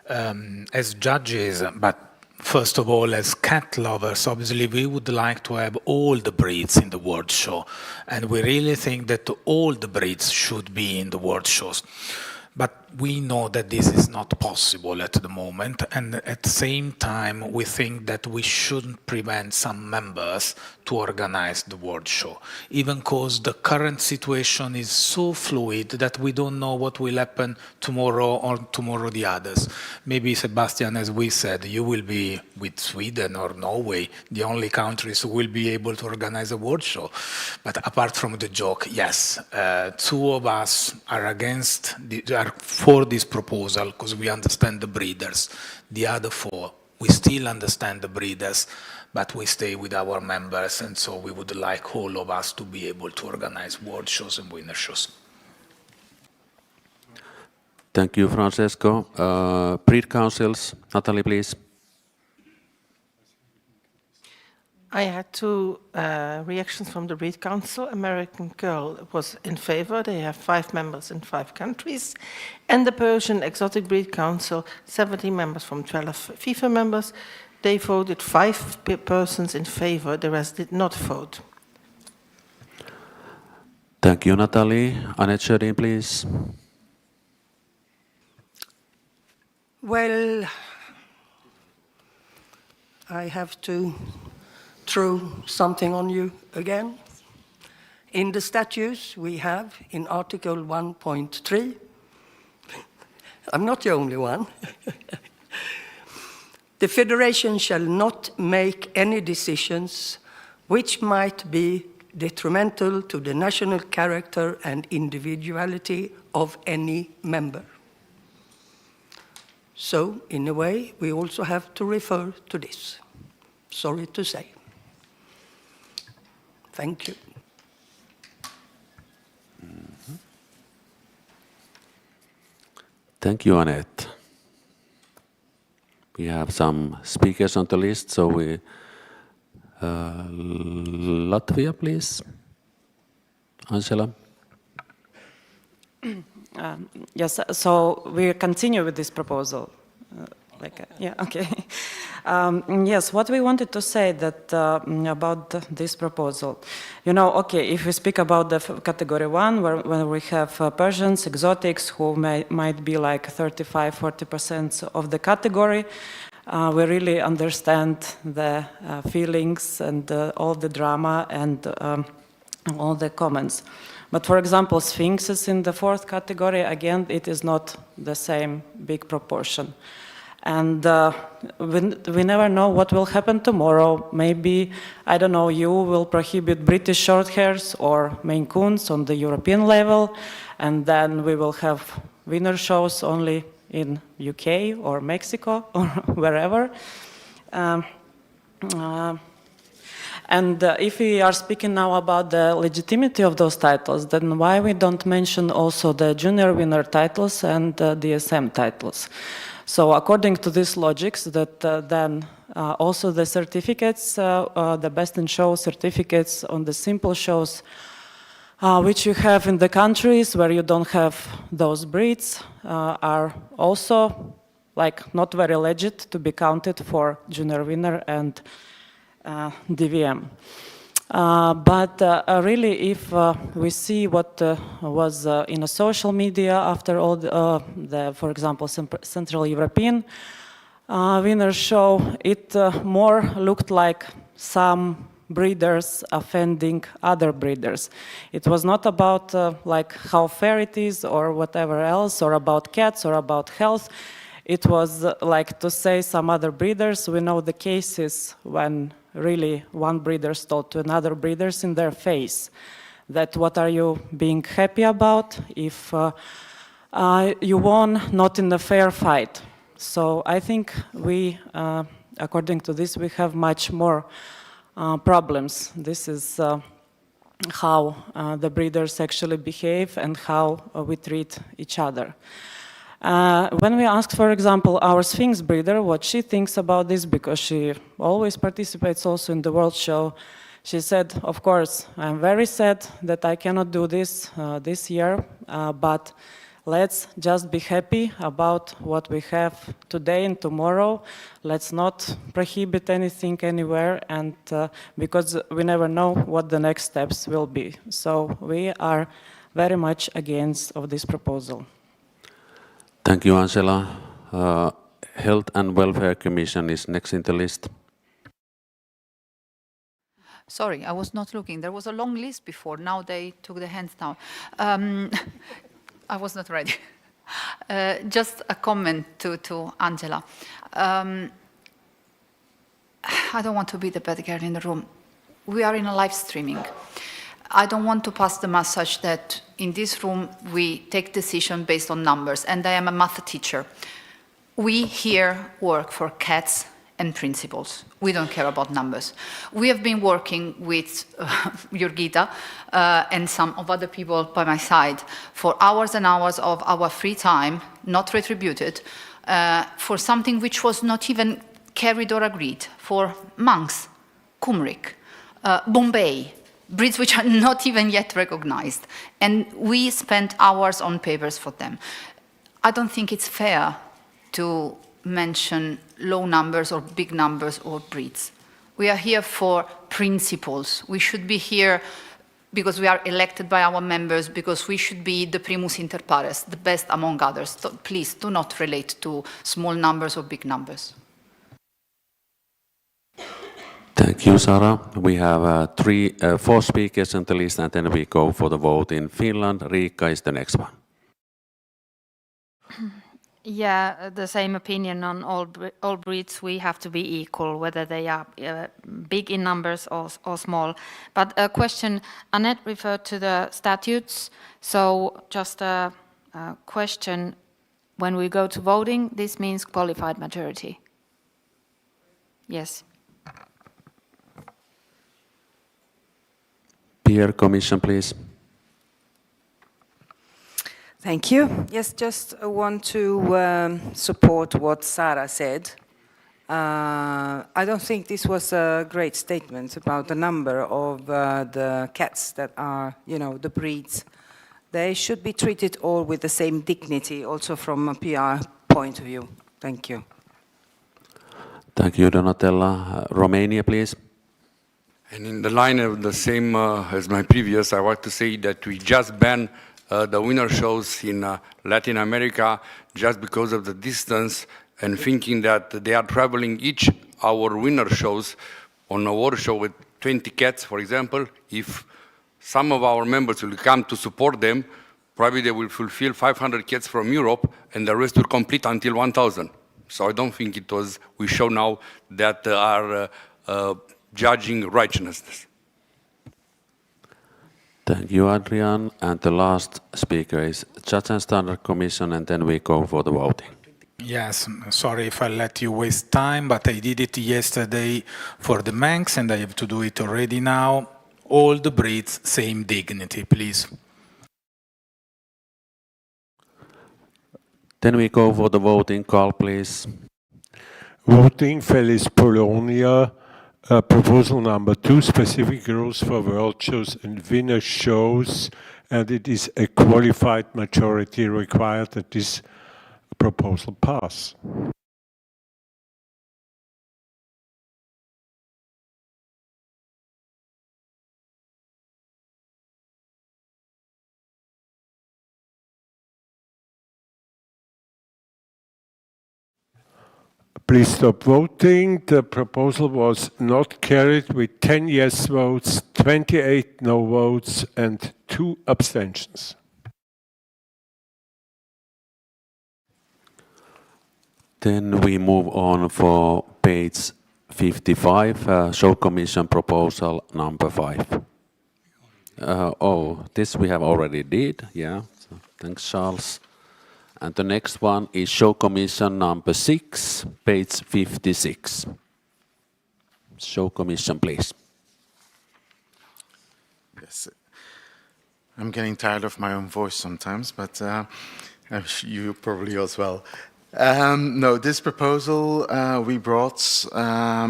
As judges, but first of all, as cat lovers, obviously we would like to have all the breeds in the world show. And we really think that all the breeds should be in the world shows. But we know that this is not possible at the moment, and at the same time we think that we shouldn't prevent some members to organize the World Show, even because the current situation is so fluid that we don't know what will happen tomorrow or tomorrow the others. Maybe, Sebastian, as we said, you will be with Sweden or Norway, the only countries who will be able to organize a World Show. But apart from the joke, yes, two of us are are for this proposal because we understand the breeders. The other four, we still understand the breeders, but we stay with our members, and so we would like all of us to be able to organize World Shows and Winner Shows. Thank you, Francesco. Breed councils, Natalie, please. I had two reactions from the Breed Council. American Girl was in favor. They have 5 members in 5 countries. And the Persian Exotic Breed Council, 70 members from 12 FIFe members. They voted 5 persons in favor. The rest did not vote. Thank you, Natalie. Annette Schöring, please. Well, I have to throw something on you again. In the statutes we have in Article 1.3, I'm not the only one, the Federation shall not make any decisions which might be detrimental to the national character and individuality of any member. So, in a way, we also have to refer to this. Sorry to say. Thank you. Thank you, Annette. We have some speakers on the list, so we... Latvia, please. Angela. Yes, so we continue with this proposal. Yeah, okay. Yes, what we wanted to say that about this proposal, you know, okay, if we speak about the category 1, where we have Persians, exotics, who might be like 35–40% of the category, we really understand the feelings and all the drama and all the comments. But for example, sphinxes in the 4th category, again, it is not the same big proportion. And we never know what will happen tomorrow. Maybe, I don't know, you will prohibit British Shorthairs or Maine Coons on the European level, and then we will have winner shows only in UK or Mexico or wherever. And if we are speaking now about the legitimacy of those titles, then why we don't mention also the junior winner titles and DSM titles? So according to these logics, that then also the certificates, the best in show certificates on the simple shows, which you have in the countries where you don't have those breeds, are also like not very legit to be counted for junior winner and DVM. But really, if we see what was in a social media after all the for example, Central European winner show, it more looked like some breeders offending other breeders. It was not about like how fair it is or whatever else, or about cats or about health. It was like to say some other breeders. We know the cases when really one breeder told to another breeders in their face that what are you being happy about if you won not in a fair fight. So I think we, according to this, we have much more problems. This is how the breeders actually behave and how we treat each other. When we asked, for example, our Sphinx breeder what she thinks about this, because she always participates also in the World Show, she said, of course, I'm very sad that I cannot do this this year, but let's just be happy about what we have today and tomorrow. Let's not prohibit anything anywhere, and because we never know what the next steps will be. So we are very much against of this proposal. Thank you, Angela. Health and Welfare Commission is next in the list. Sorry, I was not looking. There was a long list before. Now they took the hands down. I was not ready. Just a comment to Angela. I don't want to be the bad girl in the room. We are in a live streaming. I don't want to pass the message that in this room we take decisions based on numbers, and I am a math teacher. We here work for cats and principles. We don't care about numbers. We have been working with Jurgita and some of other people by my side for hours and hours of our free time, not retributed, for something which was not even carried or agreed, for monks, Kumrik, Bombay, breeds which are not even yet recognized. And we spent hours on papers for them. I don't think it's fair to mention low numbers or big numbers or breeds. We are here for principles. We should be here because we are elected by our members, because we should be the primus inter pares, the best among others. So please do not relate to small numbers or big numbers. Thank you, Sarah. We have 4 speakers on the list, and then we go for the vote in Finland. Riikka is the next one. Yeah, the same opinion on all breeds. We have to be equal, whether they are big in numbers or small. But a question, Annette referred to the statutes. So just a question, when we go to voting, this means qualified majority. Yes. Pierre, Commission, please. Thank you. Yes, just want to support what Sarah said. I don't think this was a great statement about the number of the cats that are, the breeds. They should be treated all with the same dignity, also from a PR point of view. Thank you. Thank you, Donatella. Romania, please. And in the line of the same as my previous, I want to say that we just banned the winner shows in Latin America just because of the distance and thinking that they are traveling each our winner shows on a war show with 20 cats, for example. If some of our members will come to support them, probably they will fulfill 500 cats from Europe and the rest will complete until 1,000. So I don't think it was, we show now that are judging righteousness. Thank you, Adrian. And the last speaker is Judge and Standard Commission, and then we go for the voting. Yes, sorry if I let you waste time, but I did it yesterday for the Manx, and I have to do it already now. All the breeds, same dignity, please. Then we go for the voting. Call, please. Voting Felis Polonia. Proposal number 2, specific rules for world shows and winner shows, and it is a qualified majority required that this proposal pass. Please stop voting. The proposal was not carried with 10 yes votes, 28 no votes, and 2 abstentions. Then we move on for page 55, Show Commission Proposal number 5. This we have already did, yeah. So, thanks, Charles. And the next one is Show Commission number 6, page 56. Show Commission, please. Yes, I'm getting tired of my own voice sometimes, but you probably as well. No, this proposal we brought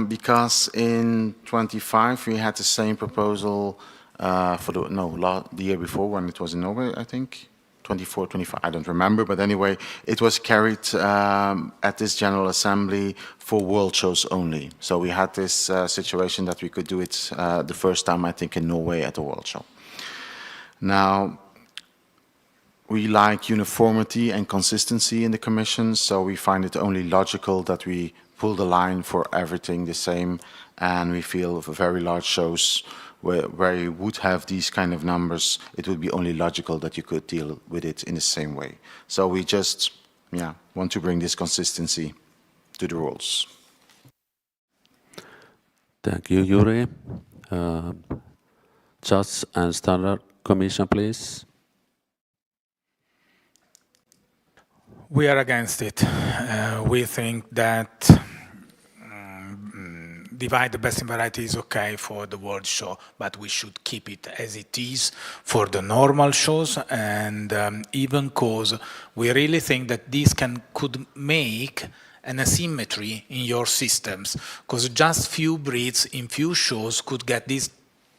because in 25 we had the same proposal for the year before when it was in Norway, I think. 24, 25, I don't remember, but anyway, it was carried at this General Assembly for world shows only. So we had this situation that we could do it the first time, I think, in Norway at the World Show. Now, we like uniformity and consistency in the Commission, so we find it only logical that we pull the line for everything the same, and we feel for very large shows where you would have these kind of numbers, it would be only logical that you could deal with it in the same way. So we just want to bring this consistency to the rules. Thank you, Yuri. Judge and Standard Commission, please. We are against it. We think that divide the best in variety is okay for the world show, but we should keep it as it is for the normal shows, and even because we really think that this could make an asymmetry in your systems, because just few breeds in few shows could get these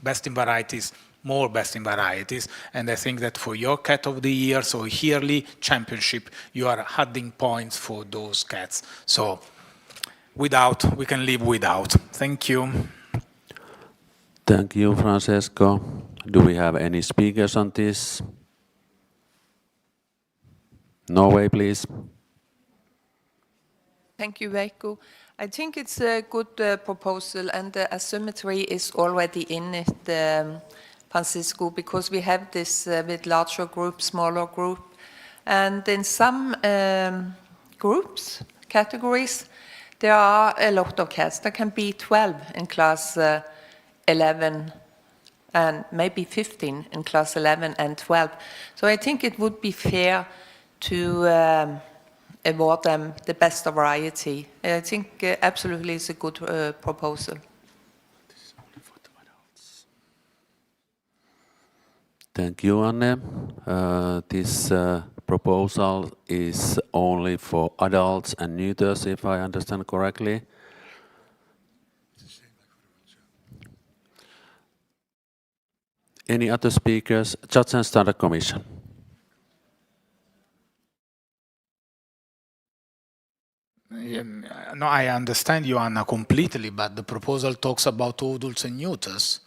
best in varieties, more best in varieties, and I think that for your cat of the year, so yearly championship, you are adding points for those cats. So without, we can live without. Thank you. Thank you, Francesco. Do we have any speakers on this? Norway, please. Thank you, Veikko. I think it's a good proposal, and the asymmetry is already in it, Francisco, because we have this with larger group, smaller group, and in some groups, categories, there are a lot of cats. There can be 12 in class 11 and maybe 15 in class 11 and 12. So I think it would be fair to award them the best variety. I think absolutely it's a good proposal. Thank you, Anne. This proposal is only for adults and neuters, if I understand correctly. Any other speakers? Judge and Standard Commission. No, I understand you, Anna, completely, but the proposal talks about adults and neuters.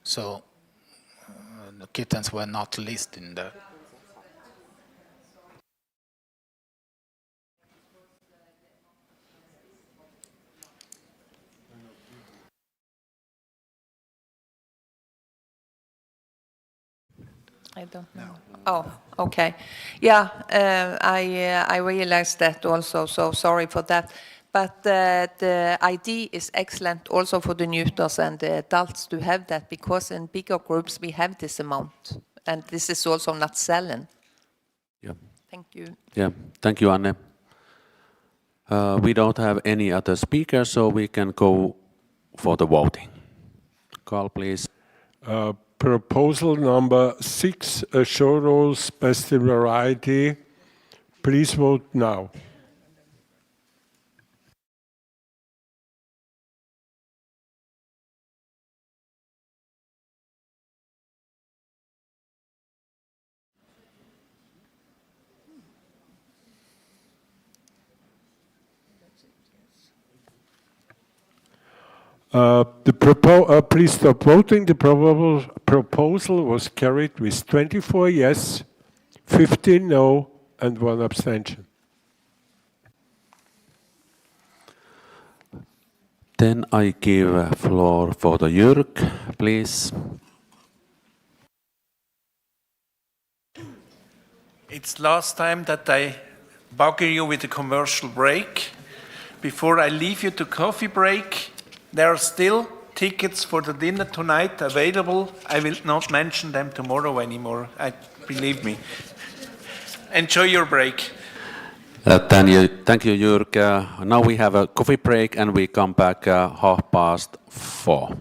So the kittens were not listed in the... I don't know. Oh, okay. Yeah, I realized that also, so sorry for that. But the idea is excellent also for the neuters and the adults to have that, because in bigger groups we have this amount, and this is also not selling. Yeah. Thank you. Yeah, thank you, Anne. We don't have any other speakers, so we can go for the voting. Carl, please. Proposal number 6, show rules best in variety. Please vote now. Please stop voting. The proposal was carried with 24 yes, 15 no, and 1 abstention. Then I give floor for the Jörg, please. It's last time that I bugger you with a commercial break. Before I leave you to coffee break, there are still tickets for the dinner tonight available. I will not mention them tomorrow anymore, believe me. Enjoy your break. Thank you, Jörg. Now we have a coffee break and we come back 4:30.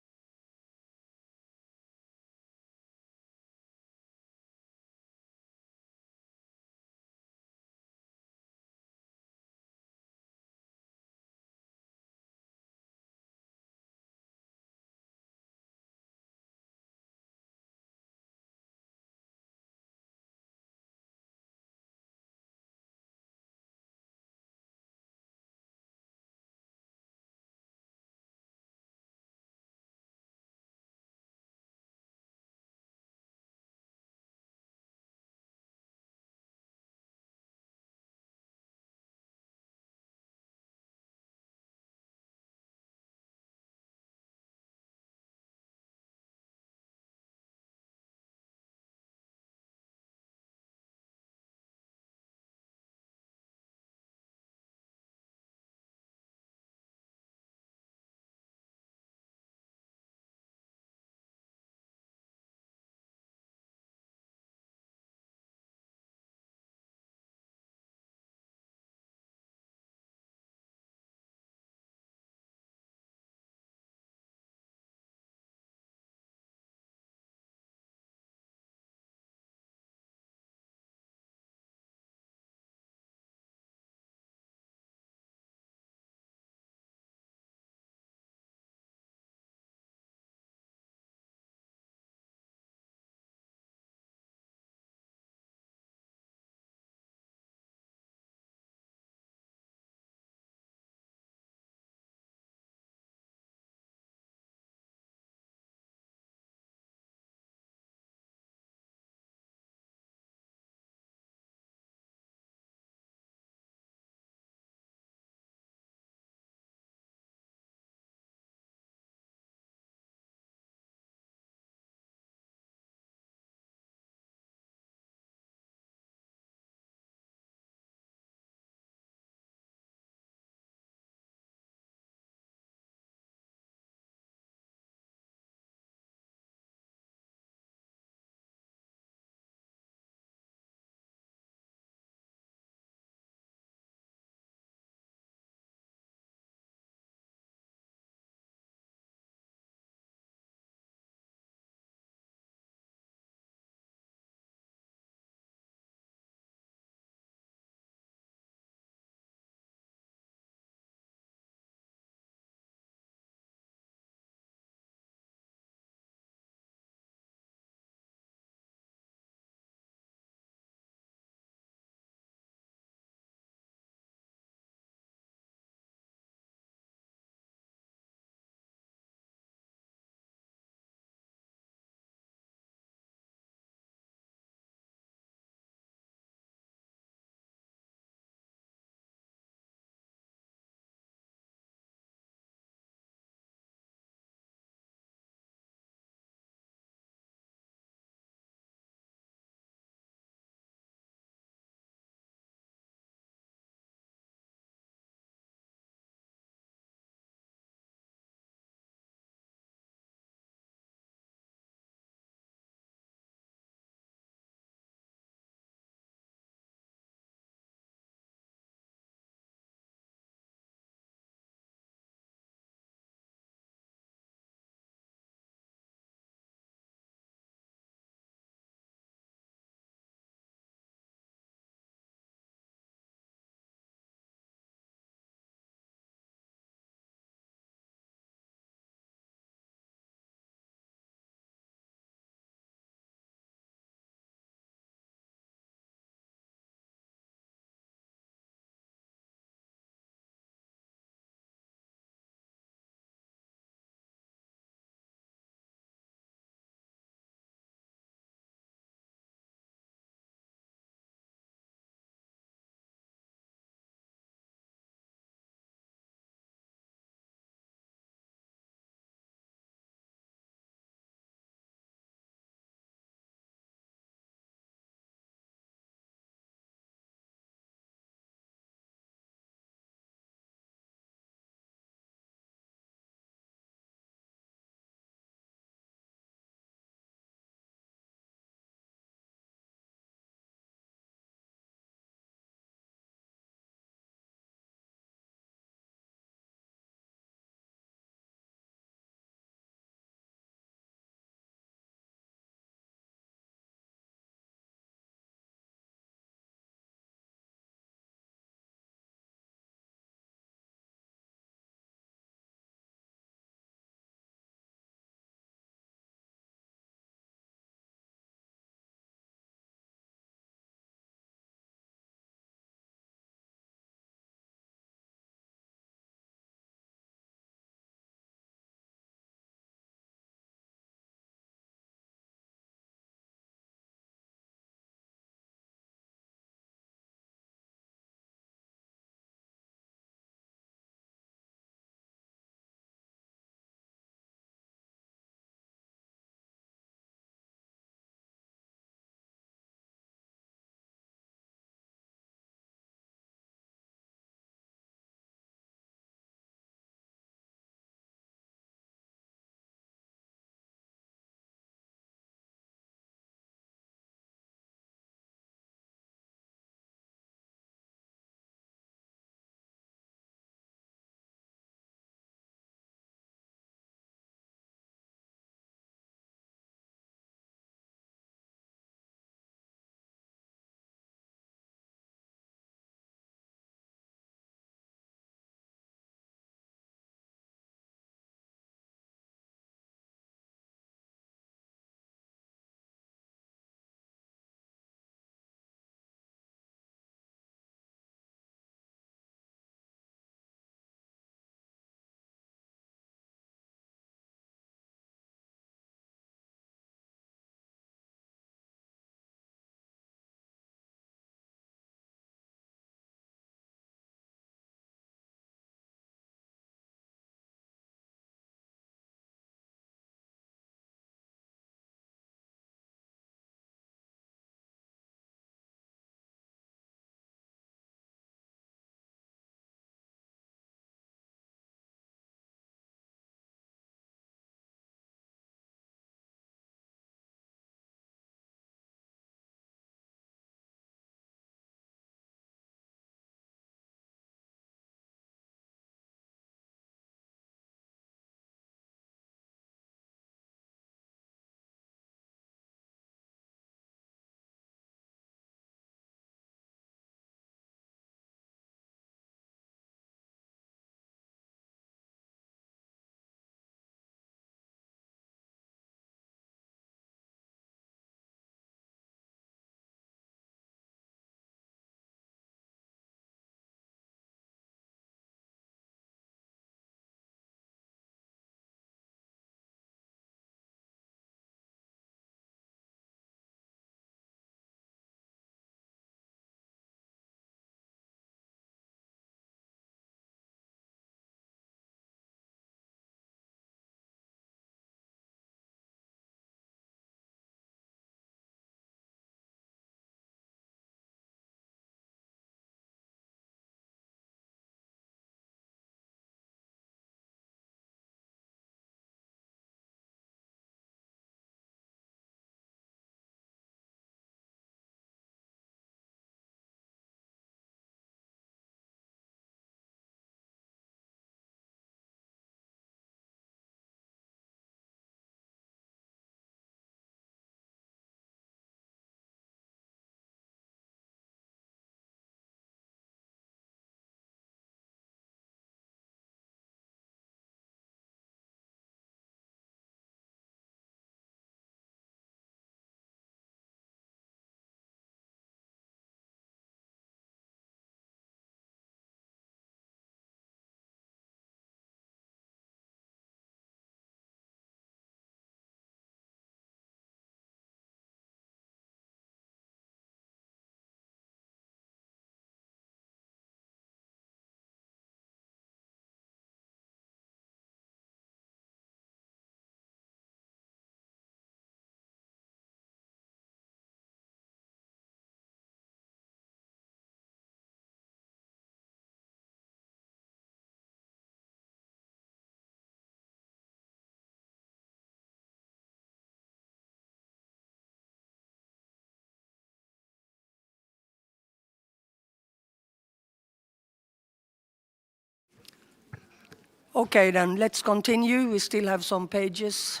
Okay, then let's continue. We still have some pages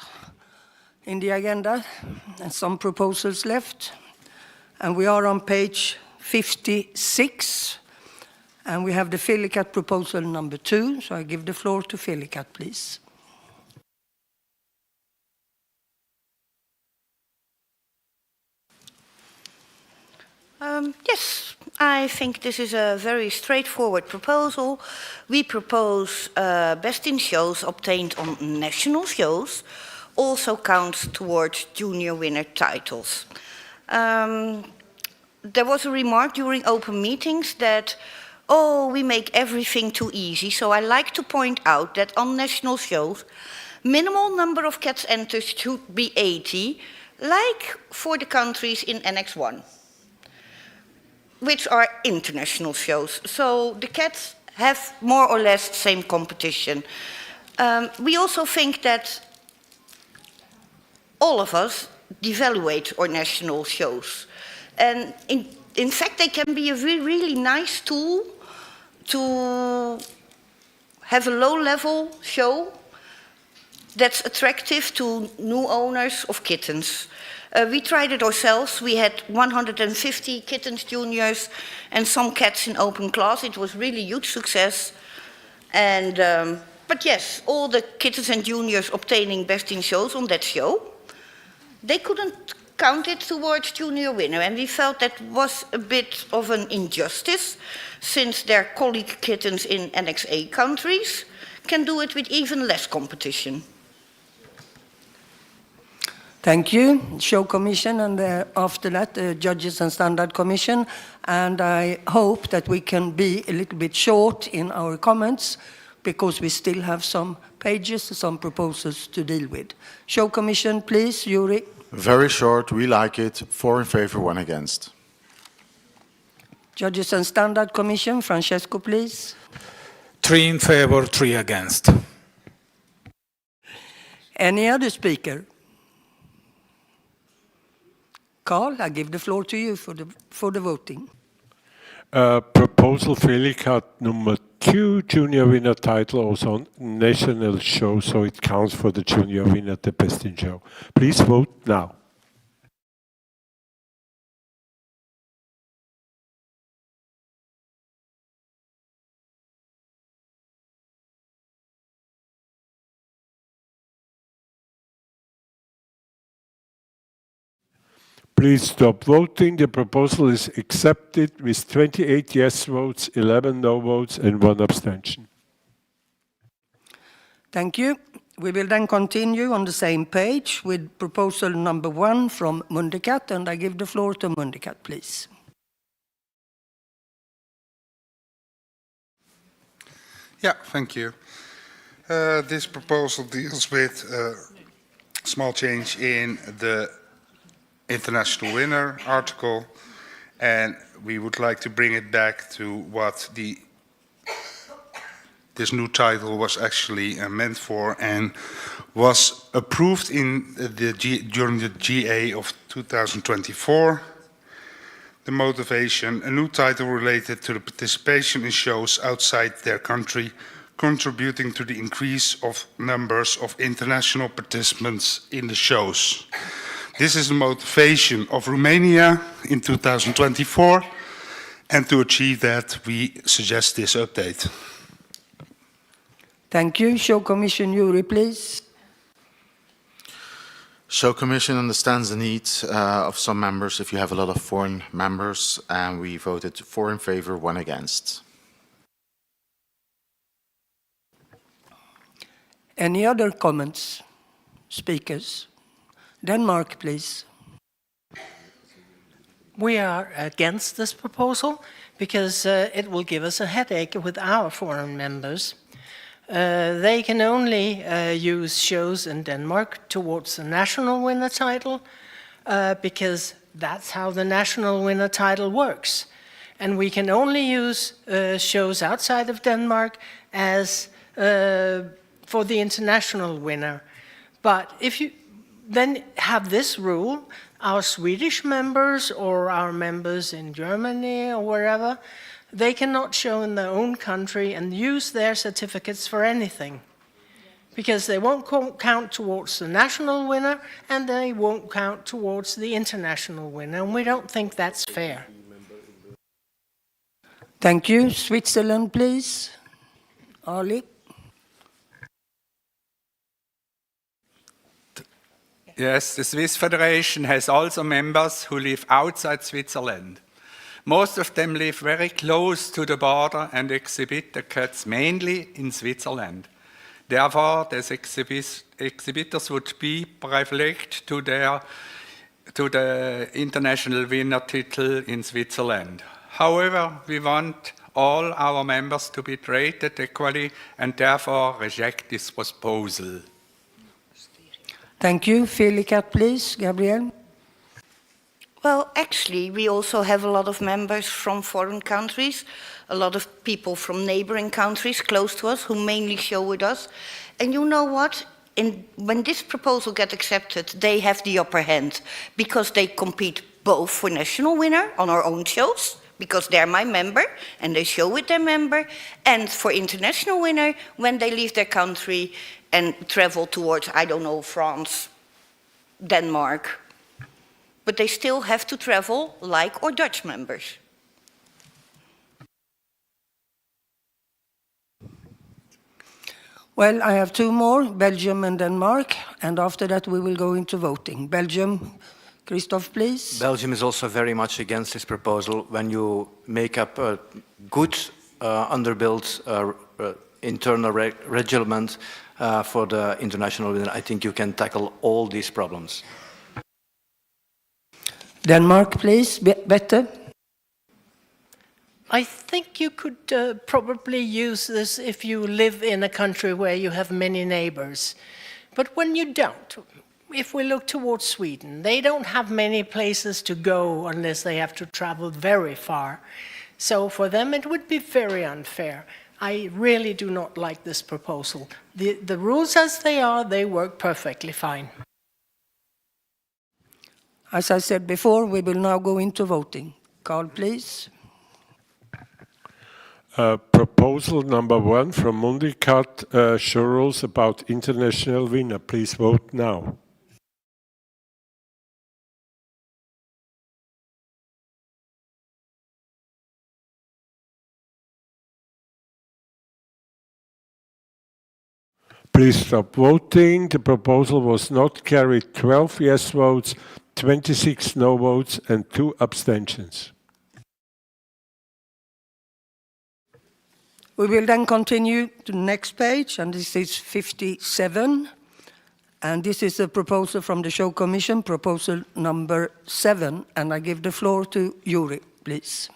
in the agenda and some proposals left. And we are on page 56. And we have the Filicat proposal number 2. So I give the floor to Filicat, please. Yes, I think this is a very straightforward proposal. We propose best in shows obtained on national shows also counts towards junior winner titles. There was a remark during open meetings that, oh, we make everything too easy. So I like to point out that on national shows, minimal number of cats entered should be 80, like for the countries in Annex 1. Which are international shows. So the cats have more or less same competition. We also think that all of us devaluate our national shows. And in fact, they can be a really nice tool to have a low-level show that's attractive to new owners of kittens. We tried it ourselves. We had 150 kittens juniors and some cats in open class. It was really huge success. And, but yes, all the kittens and juniors obtaining best in shows on that show, they couldn't count it towards junior winner. And we felt that was a bit of an injustice, since their colleague kittens in Annex A countries can do it with even less competition. Thank you, Show Commission, and after that, the Judges and Standard Commission. And I hope that we can be a little bit short in our comments, because we still have some pages, some proposals to deal with. Show Commission, please, Yuri. Very short, we like it. 4 in favor, 1 against. Judges and Standard Commission, Francesco, please. 3 in favor, 3 against. Any other speaker? Carl, I give the floor to you for the voting. Proposal Filicat number 2, junior winner title also on national show, so it counts for the junior winner, the best in show. Please vote now. Please stop voting. The proposal is accepted with 28 yes votes, 11 no votes, and 1 abstention. Thank you. We will then continue on the same page with proposal number 1 from Mundicat, and I give the floor to Mundicat, please. Yeah, thank you. This proposal deals with a small change in the International winner article, and we would like to bring it back to what this new title was actually meant for and was approved in during the GA of 2024. The motivation, a new title related to the participation in shows outside their country, contributing to the increase of numbers of international participants in the shows. This is the motivation of Romania in 2024, and to achieve that, we suggest this update. Thank you. Show Commission, Yuri, please. Show Commission understands the need of some members if you have a lot of foreign members, and we voted 4 in favor, 1 against. Any other comments, speakers? Denmark, please. We are against this proposal because it will give us a headache with our foreign members. They can only use shows in Denmark towards the national winner title because that's how the national winner title works. And we can only use shows outside of Denmark as for the international winner. But if you then have this rule, our Swedish members or our members in Germany or wherever, they cannot show in their own country and use their certificates for anything. because they won't count towards the national winner and they won't count towards the international winner, and we don't think that's fair. Thank you. Switzerland, please. Ali. Yes, the Swiss Federation has also members who live outside Switzerland. Most of them live very close to the border and exhibit the cats mainly in Switzerland. Therefore, these exhibitors would be privileged to the international winner title in Switzerland. However, we want all our members to be treated equally and therefore reject this proposal. Thank you. Féline, please. Gabrielle. Well, actually, we also have a lot of members from foreign countries, a lot of people from neighboring countries close to us who mainly show with us. And you know what? When this proposal gets accepted, they have the upper hand because they compete both for national winner on our own shows, because they're my member and they show with their member, and for international winner when they leave their country and travel towards, I don't know, France, Denmark. But they still have to travel like our Dutch members. Well, I have two more, Belgium and Denmark, and after that we will go into voting. Belgium, Christophe, please. Belgium is also very much against this proposal. When you make up a good underbuilt internal reglement for the international winner, I think you can tackle all these problems. Denmark, please. Better. I think you could probably use this if you live in a country where you have many neighbors. But when you don't, if we look towards Sweden, they don't have many places to go unless they have to travel very far. So for them it would be very unfair. I really do not like this proposal. The rules as they are, they work perfectly fine. As I said before, we will now go into voting. Carl, please. Proposal number 1 from Mundicat, show rules about international winner. Please vote now. Please stop voting. The proposal was not carried. 12 yes votes, 26 no votes, and 2 abstentions. We will then continue to the next page, and this is 57. And this is a proposal from the Show Commission, proposal number 7. And I give the floor to Yuri, please.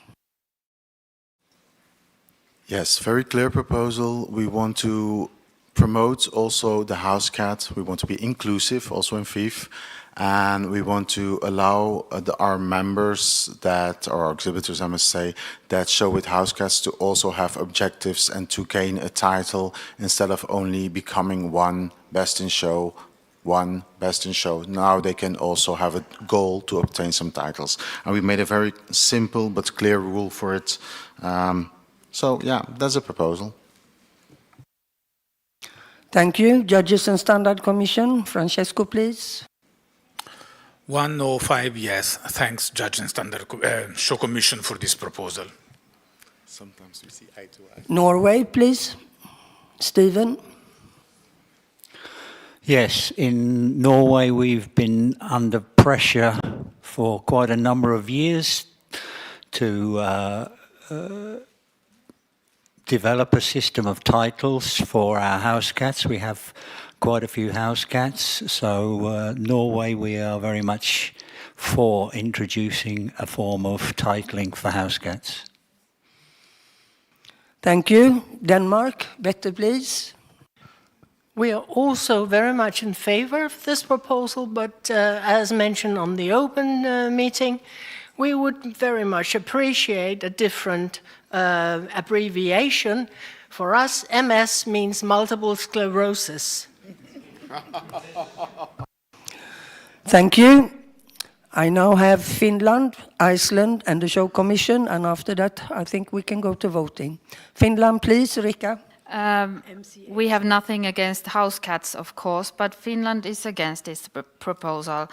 Yes, very clear proposal. We want to promote also the house cat. We want to be inclusive also in FIFe. And we want to allow our members that, or our exhibitors I must say, that show with house cats to also have objectives and to gain a title instead of only becoming one best in show. Now they can also have a goal to obtain some titles. And we made a very simple but clear rule for it. So yeah, that's a proposal. Thank you. Judges and Standard Commission, Francesco, please. 105 yes. Thanks, Judge and Standard Show Commission, for this proposal. Sometimes we see eye to eye. Norway, please. Stephen. Yes, in Norway we've been under pressure for quite a number of years to develop a system of titles for our house cats. We have quite a few house cats, so Norway, we are very much for introducing a form of titling for house cats. Thank you. Denmark, better please. We are also very much in favor of this proposal, but as mentioned on the open meeting, we would very much appreciate a different abbreviation. For us, MS means multiple sclerosis. Thank you. I now have Finland, Iceland, and the Show Commission, and after that, I think we can go to voting. Finland, please, Rika. We have nothing against house cats, of course, but Finland is against this proposal.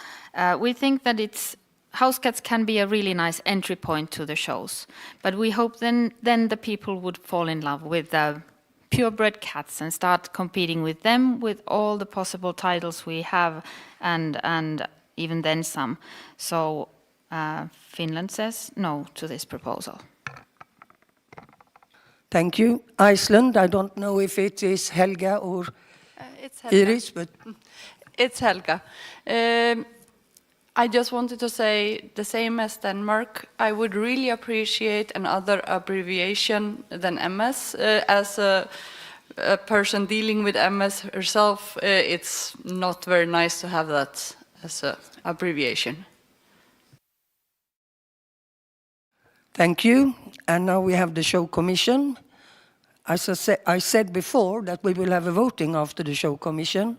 We think that house cats can be a really nice entry point to the shows, but we hope then the people would fall in love with the purebred cats and start competing with them with all the possible titles we have, and even then some. So Finland says no to this proposal. Thank you. Iceland, I don't know if it is Helga or it's Helga. Iris, but... It's Helga. I just wanted to say the same as Denmark. I would really appreciate another abbreviation than MS. As a person dealing with MS herself, it's not very nice to have that as an abbreviation. Thank you. And now we have the show commission. As I said before, that we will have a voting after the show commission.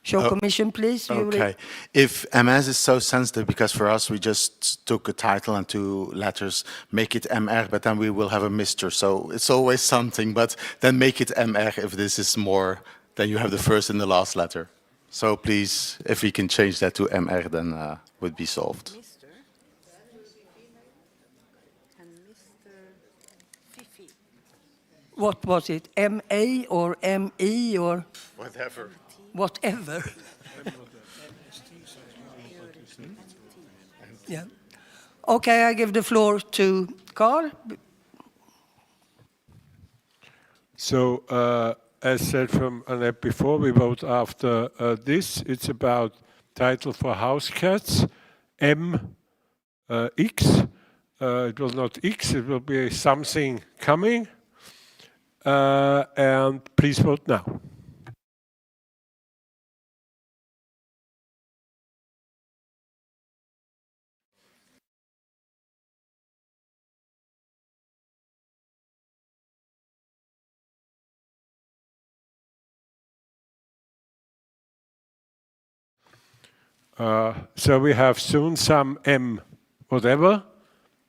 Show commission, please. Okay. If MS is so sensitive, because for us we just took a title and 2 letters, make it MR, but then we will have a Mr. So it's always something, but then make it MR if this is more, then you have the first and the last letter. So please, if we can change that to MR, then would be solved. What was it? MA or ME or? Whatever. Whatever. Yeah. Okay, I give the floor to Carl. So, as said from Annette before, we vote after this. It's about title for house cats, M, X. It will not X, it will be something coming. And please vote now. So we have soon some M whatever,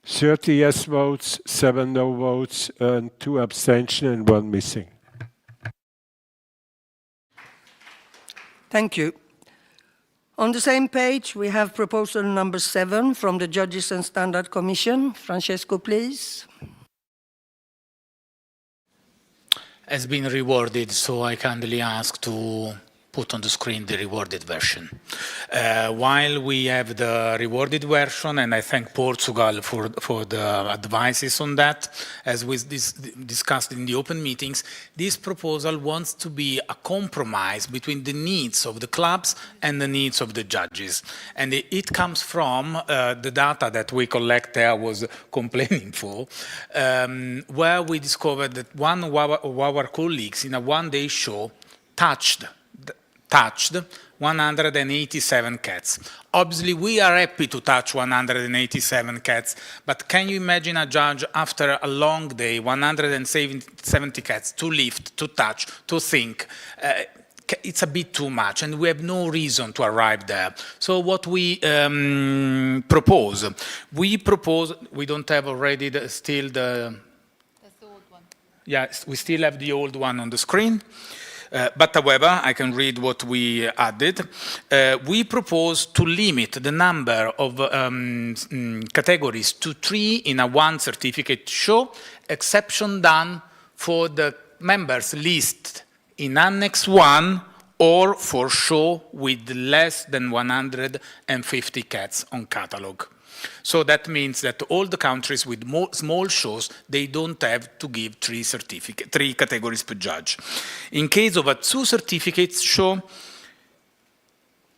30 yes votes, 7 no votes, and 2 abstention and 1 missing. Thank you. On the same page, we have proposal number 7 from the Judges and Standard Commission. Francesco, please. Has been rewarded, so I kindly ask to put on the screen the rewarded version. While we have the rewarded version, and I thank Portugal for the advices on that, as we discussed in the open meetings, this proposal wants to be a compromise between the needs of the clubs and the needs of the judges. And it comes from the data that we collect there was complaining for, where we discovered that one of our colleagues in a one-day show touched 187 cats. Obviously, we are happy to touch 187 cats, but can you imagine a judge after a long day, 170 cats to lift, to touch, to think? It's a bit too much, and we have no reason to arrive there. So what we propose, we don't have already still the... That's the old one. Yeah, we still have the old one on the screen. But however, I can read what we added. We propose to limit the number of categories to 3 in a 1 certificate show, exception done for the members list in Annex 1 or for show with less than 150 cats on catalog. So that means that all the countries with small shows, they don't have to give 3 categories per judge. In case of a 2 certificates show,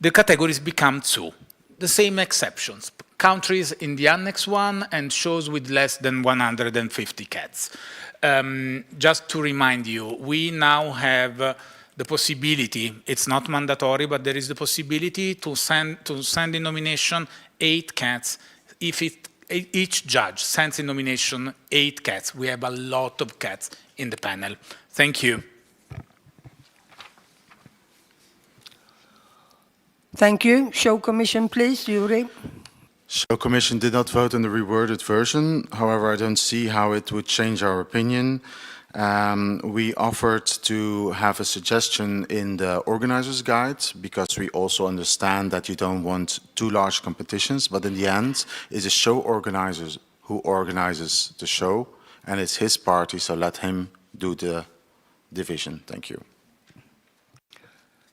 the categories become 2. The same exceptions. Countries in the Annex 1 and shows with less than 150 cats. Just to remind you, we now have the possibility, it's not mandatory, but there is the possibility to send in nomination 8 cats if each judge sends in nomination 8 cats. We have a lot of cats in the panel. Thank you. Thank you. Show Commission, please, Yuri. Show Commission did not vote on the reworded version. However, I don't see how it would change our opinion. We offered to have a suggestion in the organizer's guide because we also understand that you don't want too large competitions, but in the end, it's a show organizer who organizes the show, and it's his party, so let him do the division. Thank you.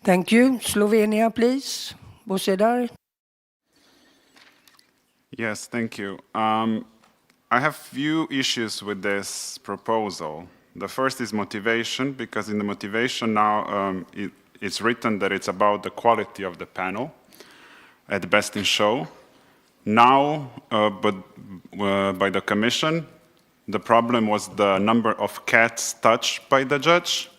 Thank you. Slovenia, please. Bosedar. Yes, thank you. I have few issues with this proposal. The first is motivation, because in the motivation now it's written that it's about the quality of the panel at Best in Show. Now, by the Commission, the problem was the number of cats touched by the judge,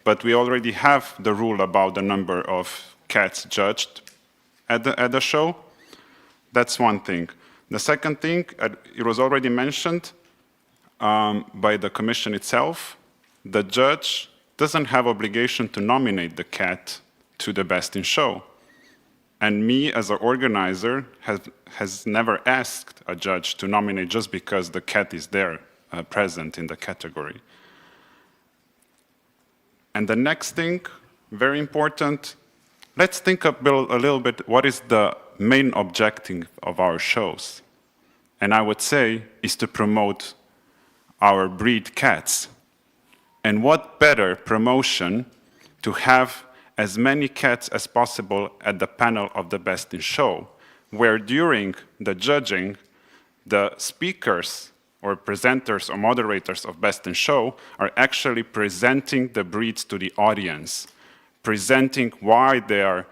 but we already have the rule about the number of cats judged at the show. That's one thing. The second thing, it was already mentioned by the Commission itself, the judge doesn't have obligation to nominate the cat to the Best in Show. And me, as an organizer, has never asked a judge to nominate just because the cat is there, present in the category. And the next thing, very important, let's think a little bit what is the main objective of our shows. And I would say is to promote our breed cats. And what better promotion to have as many cats as possible at the panel of the Best in Show, where during the judging, the speakers or presenters or moderators of Best in Show are actually presenting the breeds to the audience, presenting why they are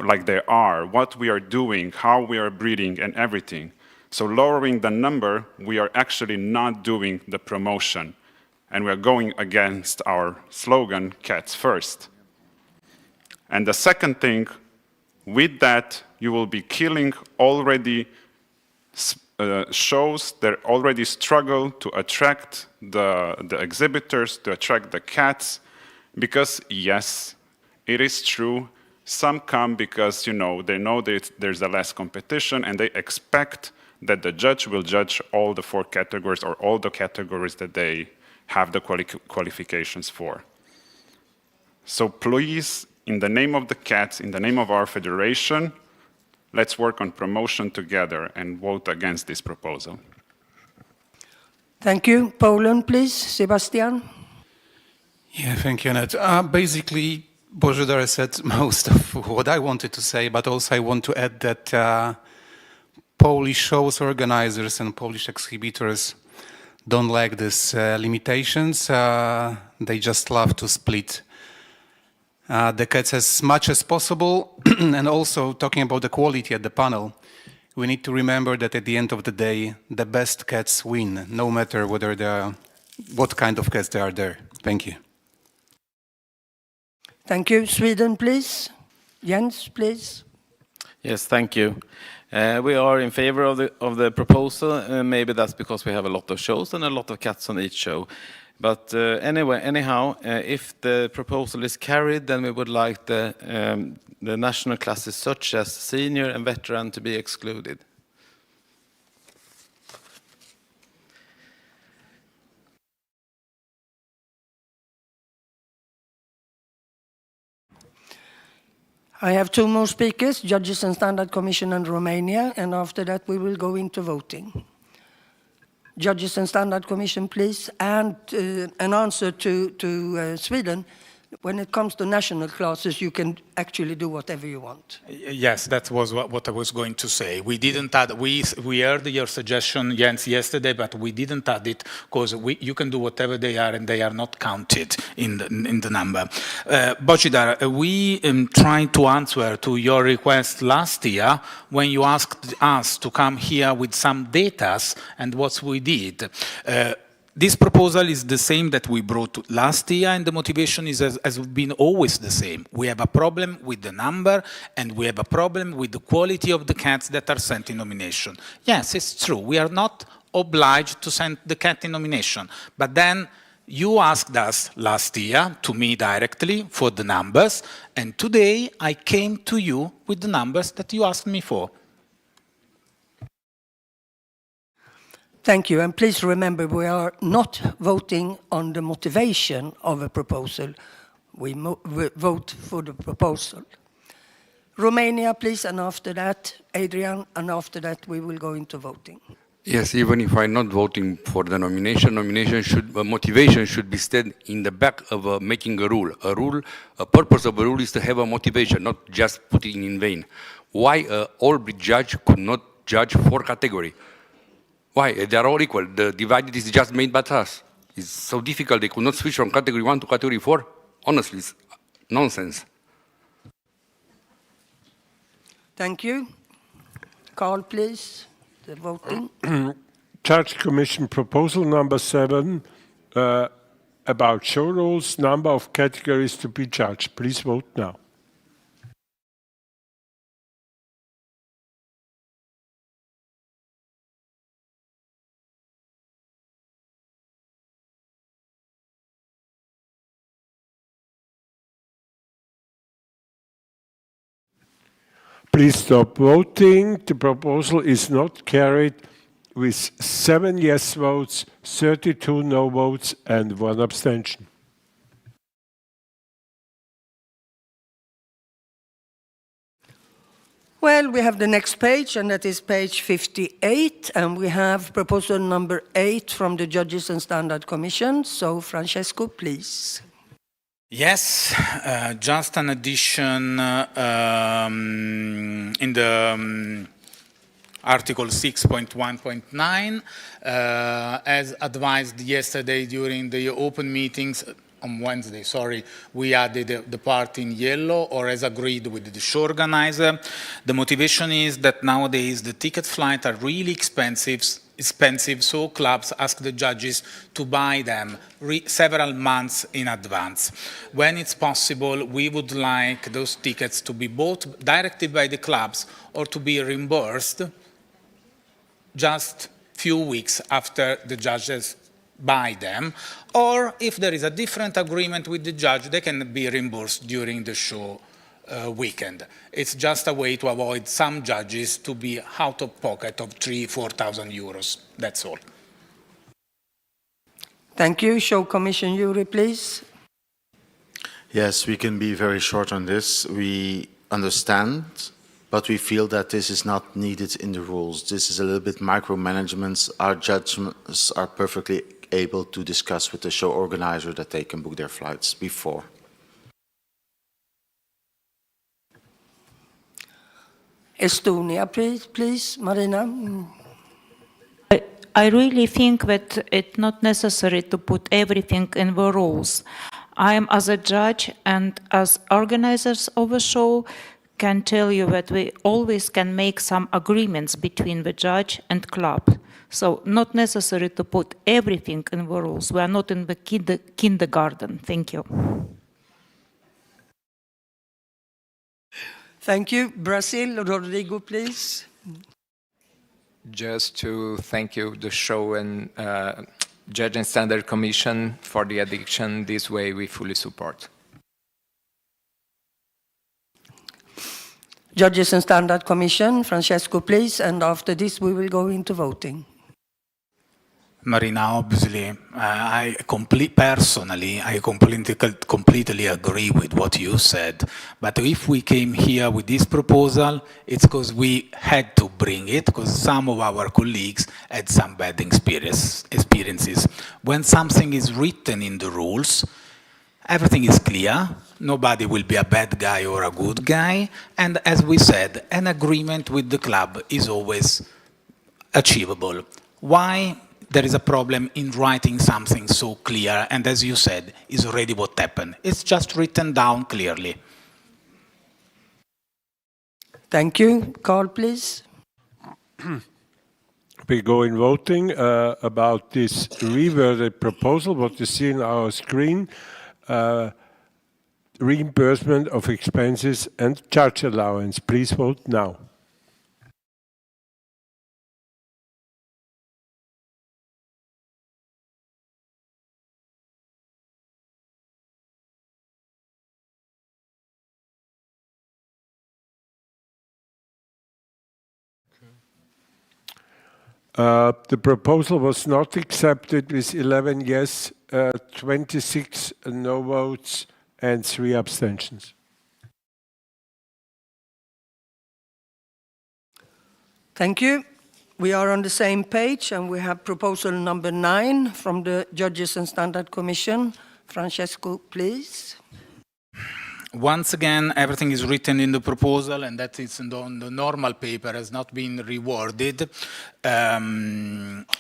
like they are, what we are doing, how we are breeding, and everything. So lowering the number, we are actually not doing the promotion. And we are going against our slogan, Cats First. And the second thing, with that, you will be killing already shows that already struggle to attract the exhibitors, to attract the cats. Because yes, it is true, some come because they know that there's a less competition and they expect that the judge will judge all the 4 categories or all the categories that they have the qualifications for. So please, in the name of the cats, in the name of our federation, let's work on promotion together and vote against this proposal. Thank you. Poland, please. Sebastian. Yeah, thank you, Annette. Basically, Božidar said most of what I wanted to say, but also I want to add that Polish shows organizers and Polish exhibitors don't like these limitations. They just love to split the cats as much as possible. And also, talking about the quality at the panel, we need to remember that at the end of the day, the best cats win, no matter what kind of cats they are there. Thank you. Thank you. Sweden, please. Jens, please. Yes, thank you. We are in favor of the proposal. Maybe that's because we have a lot of shows and a lot of cats on each show. But anyhow, if the proposal is carried, then we would like the national classes such as senior and veteran to be excluded. I have 2 more speakers, Judges and Standard Commission and Romania, and after that we will go into voting. Judges and Standard Commission, please, and an answer to Sweden. When it comes to national classes, you can actually do whatever you want. Yes, that was what I was going to say. We didn't add. We heard your suggestion, Jens, yesterday, but we didn't add it because you can do whatever they are, and they are not counted in the number. Božidar, we tried to answer to your request last year when you asked us to come here with some data, and what we did. This proposal is the same that we brought last year, and the motivation has been always the same. We have a problem with the number, and we have a problem with the quality of the cats that are sent in nomination. Yes, it's true. We are not obliged to send the cat in nomination. But then you asked us last year, to me directly, for the numbers, and today I came to you with the numbers that you asked me for. Thank you, and please remember we are not voting on the motivation of a proposal. We vote for the proposal. Romania, please, and after that, Adrian, and after that we will go into voting. Yes, even if I'm not voting for the nomination, motivation should be said in the back of making a rule. A purpose of a rule is to have a motivation, not just put it in vain. Why all judge could not judge 4 categories? Why? They are all equal. The divided is just made by us. It's so difficult. They could not switch from category 1 to category 4. Honestly, it's nonsense. Thank you. Carl, please, the voting. Judge Commission proposal number 7 about show rules, number of categories to be judged. Please vote now. Please stop voting. The proposal is not carried with 7 yes votes, 32 no votes, and 1 abstention. Well, we have the next page, and that is page 58, and we have proposal number 8 from the Judges and Standard Commission. So, Francesco, please. Yes, just an addition in the Article 6.1.9, as advised yesterday during the open meetings, on Wednesday, sorry, we added the part in yellow, or as agreed with the show organizer. The motivation is that nowadays the ticket flights are really expensive, so clubs ask the judges to buy them several months in advance. When it's possible, we would like those tickets to be bought directly by the clubs or to be reimbursed just few weeks after the judges buy them, or if there is a different agreement with the judge, they can be reimbursed during the show weekend. It's just a way to avoid some judges to be out of pocket of 3,000–4,000 euros. That's all. Thank you. Show Commission Yuri, please. Yes, we can be very short on this. We understand, but we feel that this is not needed in the rules. This is a little bit micromanagement. Our judges are perfectly able to discuss with the show organizer that they can book their flights before. Estonia, please, Marina. I really think that it's not necessary to put everything in the rules. I am, as a judge and as organizers of a show, can tell you that we always can make some agreements between the judge and club. So not necessary to put everything in the rules. We are not in the kindergarten. Thank you. Thank you. Brazil, Rodrigo, please. Just to thank you, the show and Judge and Standard Commission for the addiction. This way we fully support. Judges and Standard Commission, Francesco, please, and after this we will go into voting. Marina, obviously, I completely agree with what you said. But if we came here with this proposal, it's because we had to bring it, because some of our colleagues had some bad experiences. When something is written in the rules, everything is clear. Nobody will be a bad guy or a good guy. And as we said, an agreement with the club is always achievable. Why? There is a problem in writing something so clear, and as you said, is already what happened. It's just written down clearly. Thank you. Carl, please. We go in voting about this reworded proposal, what you see on our screen, reimbursement of expenses and charge allowance. Please vote now. The proposal was not accepted with 11 yes, 26 no votes, and 3 abstentions. Thank you. We are on the same page, and we have proposal number 9 from the Judges and Standard Commission. Francesco, please. Once again, everything is written in the proposal, and that is on the normal paper, has not been reworded.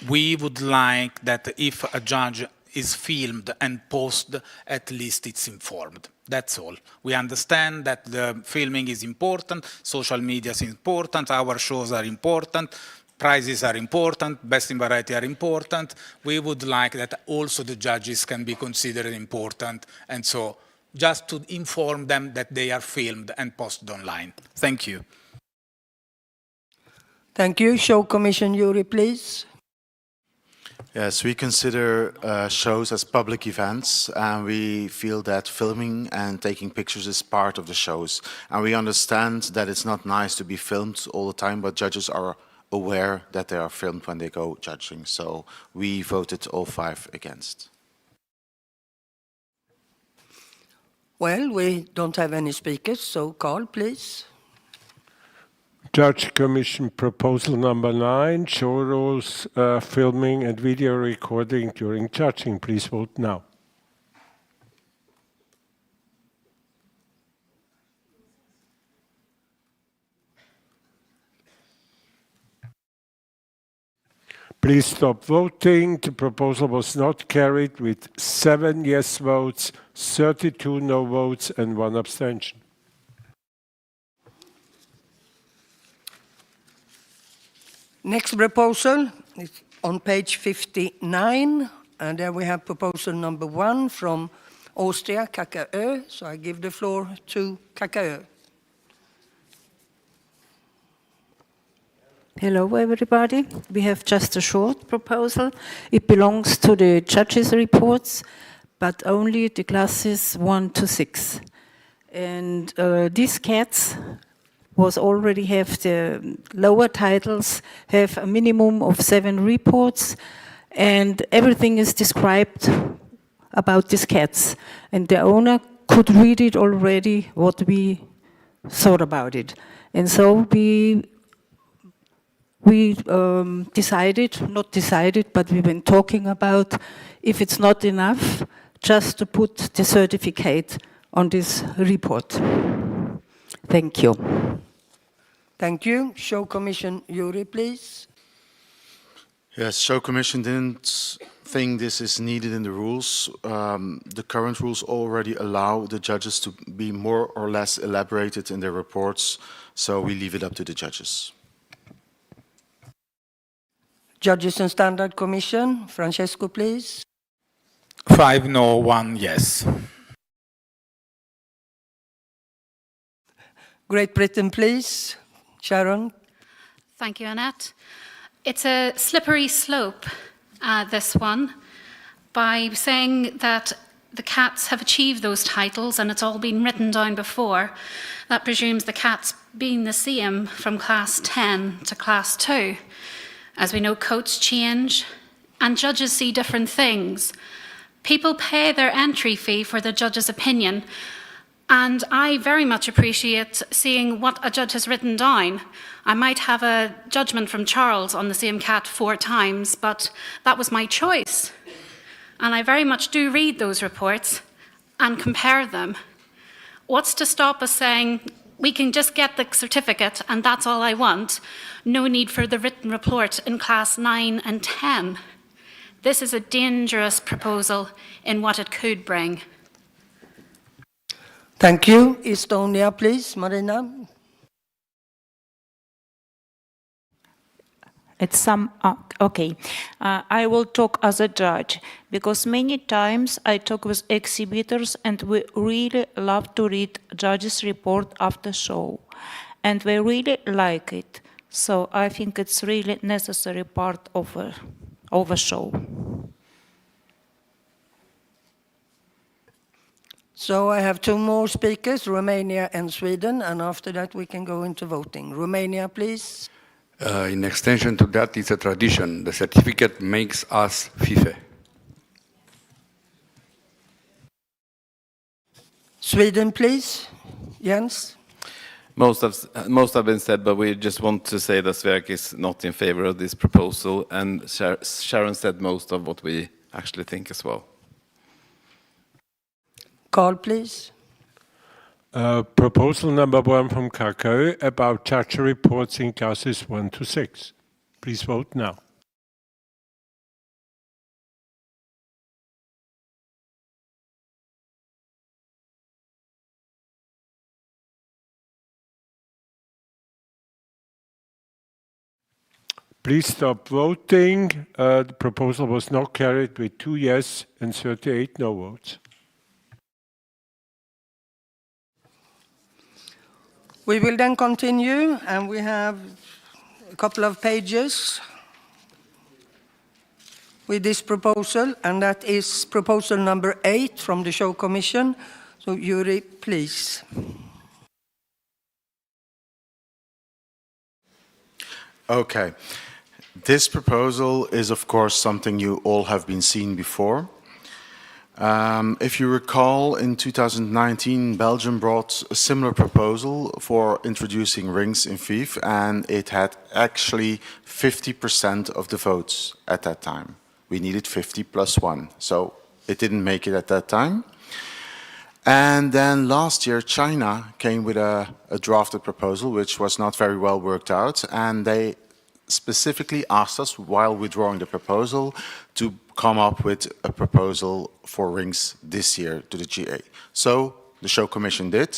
We would like that if a judge is filmed and posted, at least it's informed. That's all. We understand that the filming is important, social media is important, our shows are important, prizes are important, best in variety are important. We would like that also the judges can be considered important, and so just to inform them that they are filmed and posted online. Thank you. Thank you. Show Commission Yuri, please. Yes, we consider shows as public events, and we feel that filming and taking pictures is part of the shows. And we understand that it's not nice to be filmed all the time, but judges are aware that they are filmed when they go judging. So we voted all 5 against. Well, we don't have any speakers, so Carl, please. Judge Commission proposal number 9, show rules, filming and video recording during judging. Please vote now. Please stop voting. The proposal was not carried with 7 yes votes, 32 no votes, and 1 abstention. Next proposal is on page 59, and there we have proposal number 1 from Austria, KKÖ. So I give the floor to KKÖ. Hello, everybody. We have just a short proposal. It belongs to the judges' reports, but only the classes 1 to 6. And these cats was already have the lower titles, have a minimum of 7 reports, and everything is described about these cats. And the owner could read it already, what we thought about it. And so we decided, not decided, but we've been talking about if it's not enough, just to put the certificate on this report. Thank you. Thank you. Show Commission Yuri, please. Yes, Show Commission didn't think this is needed in the rules. The current rules already allow the judges to be more or less elaborated in their reports, so we leave it up to the judges. Judges and Standard Commission, Francesco, please. 5 no, 1 yes. Great Britain, please. Sharon. Thank you, Annette. It's a slippery slope, this one, by saying that the cats have achieved those titles and it's all been written down before. That presumes the cats being the same from class 10 to class 2. As we know, coats change and judges see different things. People pay their entry fee for the judge's opinion, and I very much appreciate seeing what a judge has written down. I might have a judgment from Charles on the same cat 4 times, but that was my choice. And I very much do read those reports and compare them. What's to stop us saying, we can just get the certificate and that's all I want? No need for the written report in class 9 and 10. This is a dangerous proposal in what it could bring. Thank you. Estonia, please. Marina. Okay. I will talk as a judge, because many times I talk with exhibitors and we really love to read judges' report after show. And we really like it. So I think it's really necessary part of a show. So I have 2 more speakers, Romania and Sweden, and after that we can go into voting. Romania, please. In extension to that, it's a tradition. The certificate makes us FIFE. Sweden, please. Jens? Most have been said, but we just want to say that Sverige is not in favor of this proposal, and Sharon said most of what we actually think as well. Carl, please. Proposal number 1 from Krakow about judge reports in classes 1 to 6. Please vote now. Please stop voting. The proposal was not carried with 2 yes and 38 no votes. We will then continue, and we have a couple of pages with this proposal, and that is proposal number 8 from the Show Commission. So, Yuri, please. Okay. This proposal is, of course, something you all have been seeing before. If you recall, in 2019, Belgium brought a similar proposal for introducing rings in FIFe, and it had actually 50% of the votes at that time. We needed 50 plus 1, so it didn't make it at that time. And then last year, China came with a drafted proposal, which was not very well worked out, and they specifically asked us, while withdrawing the proposal, to come up with a proposal for rings this year to the GA. So the Show Commission did.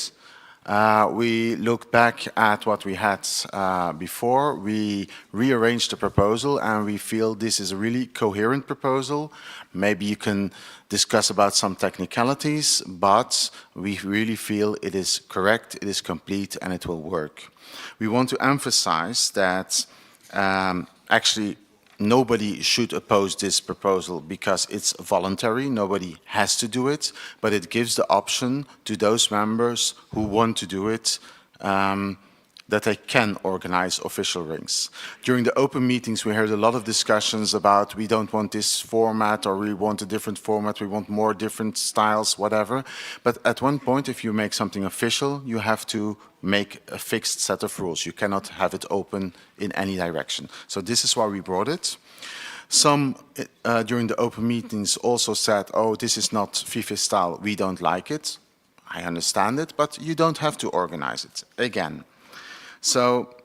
We looked back at what we had before. We rearranged the proposal, and we feel this is a really coherent proposal. Maybe you can discuss about some technicalities, but we really feel it is correct, it is complete, and it will work. We want to emphasize that actually nobody should oppose this proposal because it's voluntary. Nobody has to do it, but it gives the option to those members who want to do it that they can organize official rings. During the open meetings, we heard a lot of discussions about we don't want this format, or we want a different format, we want more different styles, whatever. But at one point, if you make something official, you have to make a fixed set of rules. You cannot have it open in any direction. So this is why we brought it. Some during the open meetings also said, oh, this is not FIFE style, we don't like it. I understand it, but you don't have to organize it again. So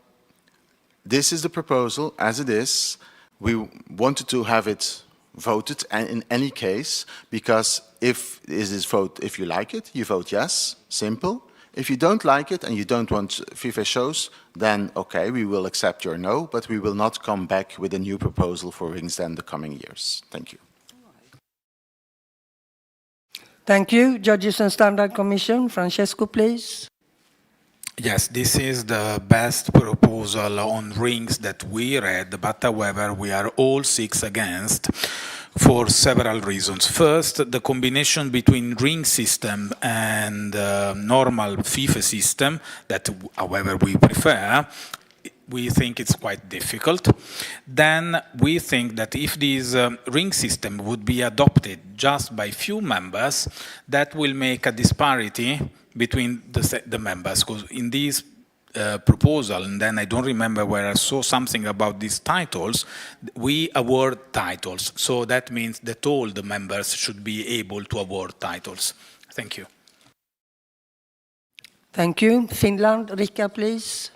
this is the proposal as it is. We wanted to have it voted, and in any case, because if you like it, you vote yes, simple. If you don't like it and you don't want FIFE shows, then okay, we will accept your no, but we will not come back with a new proposal for rings in the coming years. Thank you. Thank you. Judges and Standard Commission, Francesco, please. Yes, this is the best proposal on rings that we read, but however, we are all 6 against for several reasons. First, the combination between ring system and normal FIFE system, that however we prefer, we think it's quite difficult. Then we think that if this ring system would be adopted just by few members, that will make a disparity between the members, because in this proposal, and then I don't remember where I saw something about these titles, we award titles. So that means that all the members should be able to award titles. Thank you. Thank you. Finland, Rika, please.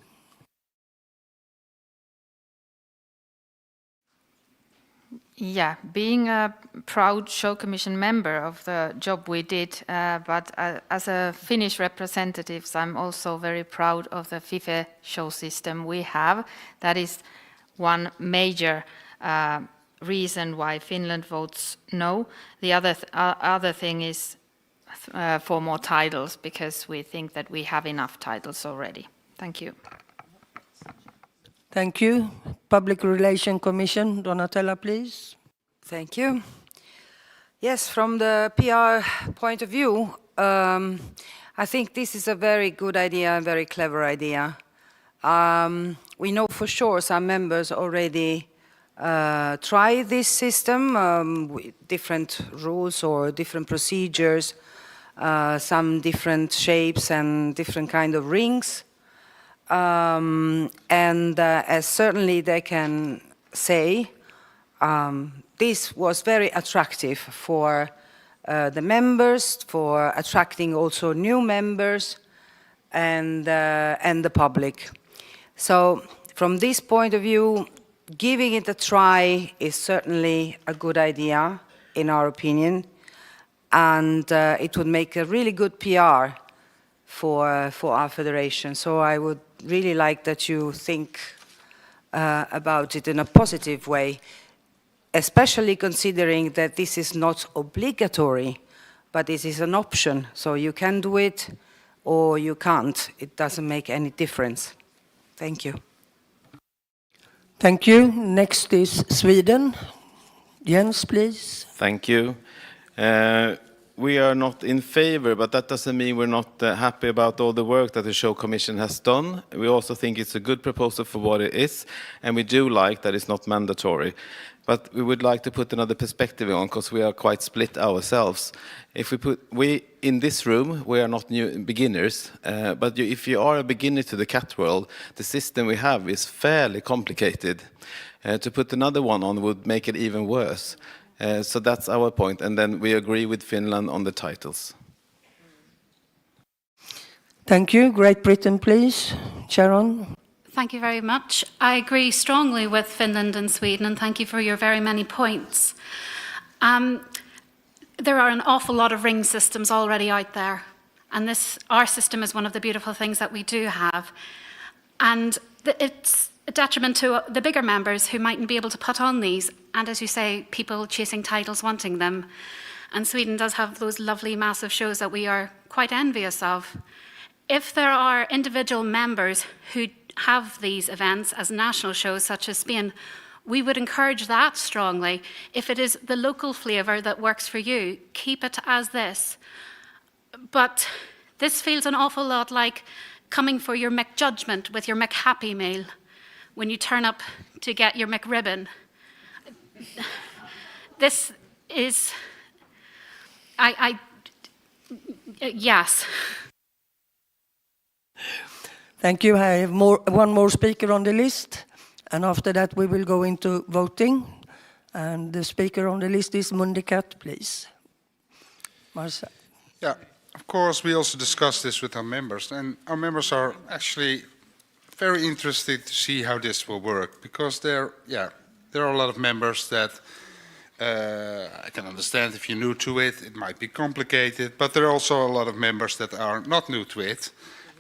Yeah, being a proud Show Commission member of the job we did, but as a Finnish representative, I'm also very proud of the FIFE show system we have. That is one major reason why Finland votes no. The other thing is for more titles, because we think that we have enough titles already. Thank you. Thank you. Public Relations Commission, Donatella, please. Thank you. Yes, from the PR point of view, I think this is a very good idea, a very clever idea. we know for sure some members already try this system with different rules or different procedures, some different shapes and different kind of rings. As certainly they can say, this was very attractive for the members, for attracting also new members and the public. So from this point of view, giving it a try is certainly a good idea, in our opinion, and it would make a really good PR for our federation. So I would really like that you think about it in a positive way, especially considering that this is not obligatory, but this is an option. So you can do it or you can't. It doesn't make any difference. Thank you. Thank you. Next is Sweden. Jens, please. Thank you. We are not in favor, but that doesn't mean we're not happy about all the work that the show commission has done. We also think it's a good proposal for what it is, and we do like that it's not mandatory. But we would like to put another perspective on, because we are quite split ourselves. If we in this room, we are not new beginners, but if you are a beginner to the cat world, the system we have is fairly complicated. To put another one on would make it even worse. So that's our point, and then we agree with Finland on the titles. Thank you. Great Britain, please. Sharon. Thank you very much. I agree strongly with Finland and Sweden, and thank you for your very many points. There are an awful lot of ring systems already out there, and our system is one of the beautiful things that we do have. And it's a detriment to the bigger members who mightn't be able to put on these, and as you say, people chasing titles wanting them. And Sweden does have those lovely massive shows that we are quite envious of. If there are individual members who have these events as national shows, such as Spain, we would encourage that strongly. If it is the local flavour that works for you, keep it as this. But this feels an awful lot like coming for your McJudgment with your McHappy meal when you turn up to get your McRibbon. This is, yes. Thank you. I have one more speaker on the list, and after that we will go into voting. And the speaker on the list is Mundikat, please. Marcel. Yeah, of course we also discussed this with our members, and our members are actually very interested to see how this will work, because there are a lot of members that I can understand if you're new to it, it might be complicated, but there are also a lot of members that are not new to it.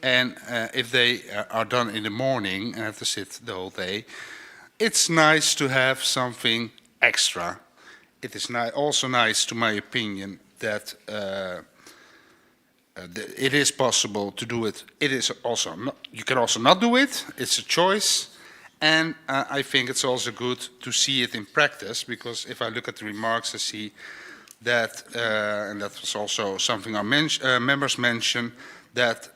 And if they are done in the morning and have to sit the whole day, it's nice to have something extra. It is also nice, to my opinion, that it is possible to do it. It is also you can also not do it. It's a choice, and I think it's also good to see it in practice, because if I look at the remarks, I see that, and that was also something our members mentioned, that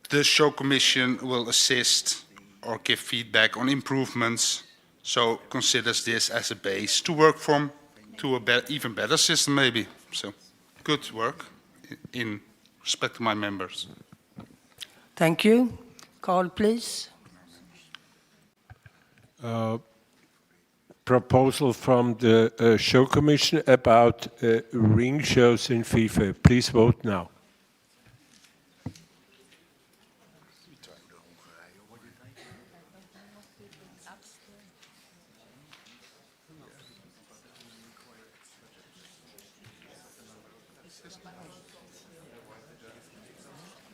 the show commission will assist or give feedback on improvements, so considers this as a base to work from to a even better system maybe. So good work in respect to my members. Thank you. Carl, please. Proposal from the show commission about ring shows in FIFe. Please vote now.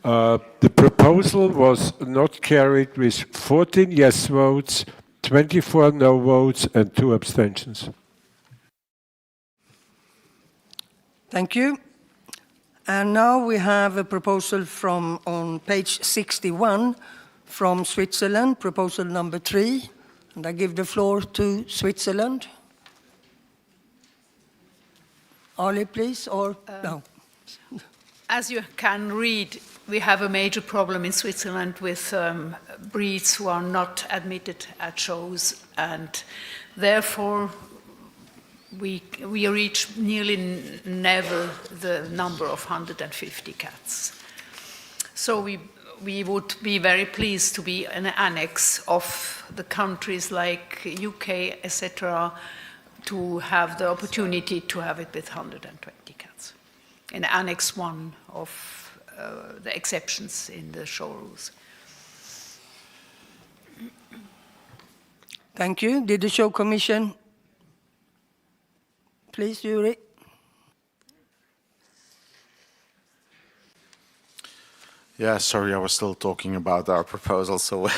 The proposal was not carried with 14 yes votes, 24 no votes, and 2 abstentions. Thank you. And now we have a proposal from on page 61 from Switzerland, proposal number 3. And I give the floor to Switzerland. Ali, please, or no? As you can read we have a major problem in Switzerland with breeds who are not admitted at shows, and therefore we reach nearly never the number of 150 cats. So we would be very pleased to be an annex of the countries like UK, etc., to have the opportunity to have it with 120 cats. In Annex 1 of the exceptions in the show rules. Thank you. Did the show commission? Please, Yuri. Yeah, sorry, I was still talking about our proposal, so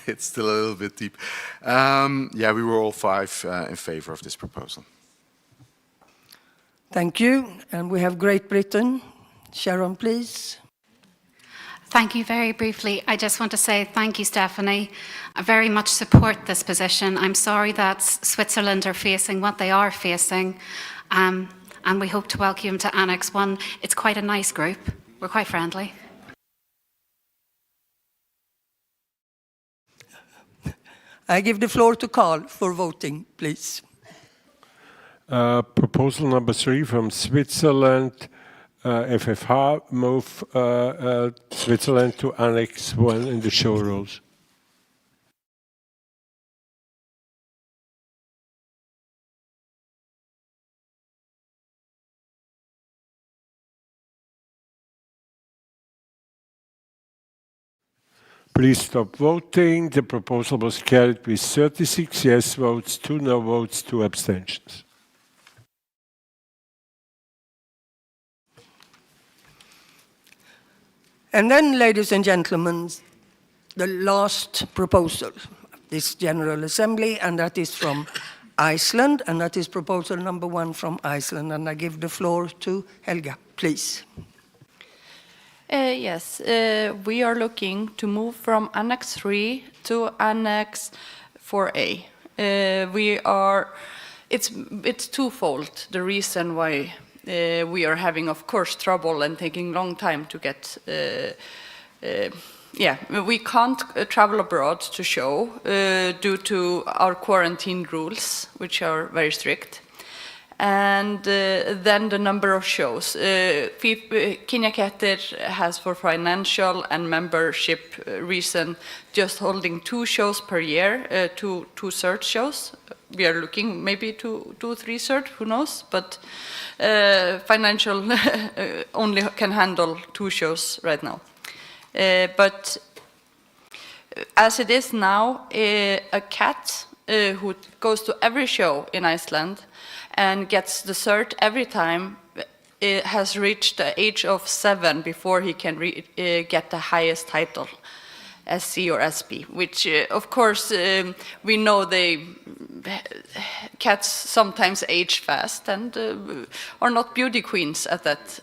it's still a little bit deep. Yeah, we were all five in favor of this proposal. Thank you. And we have Great Britain. Sharon, please. Thank you. Very briefly, I just want to say thank you, Stephanie. I very much support this position. I'm sorry that Switzerland are facing what they are facing, and we hope to welcome them to Annex 1. It's quite a nice group. We're quite friendly. I give the floor to Carl for voting, please. Proposal number 3 from Switzerland. FIFe move Switzerland to Annex 1 in the show rules. Please stop voting. The proposal was carried with 36 yes votes, 2 no votes, 2 abstentions. And then, ladies and gentlemen, the last proposal of this General Assembly, and that is from Iceland, and that is proposal number 1 from Iceland. And I give the floor to Helga, please. Yes, we are looking to move from Annex 3 to Annex 4A. It's twofold, the reason why we are having, of course, trouble and taking long time to get, we can't travel abroad to show due to our quarantine rules, which are very strict. And then the number of shows. Kinjakatter has, for financial and membership reason, just holding 2 shows per year, two cert shows. We are looking maybe to 3 cert, who knows? But financial only can handle 2 shows right now. But as it is now, a cat who goes to every show in Iceland and gets the cert every time, it has reached the age of 7 before he can get the highest title, SC or SP, which of course we know cats sometimes age fast and are not beauty queens at that,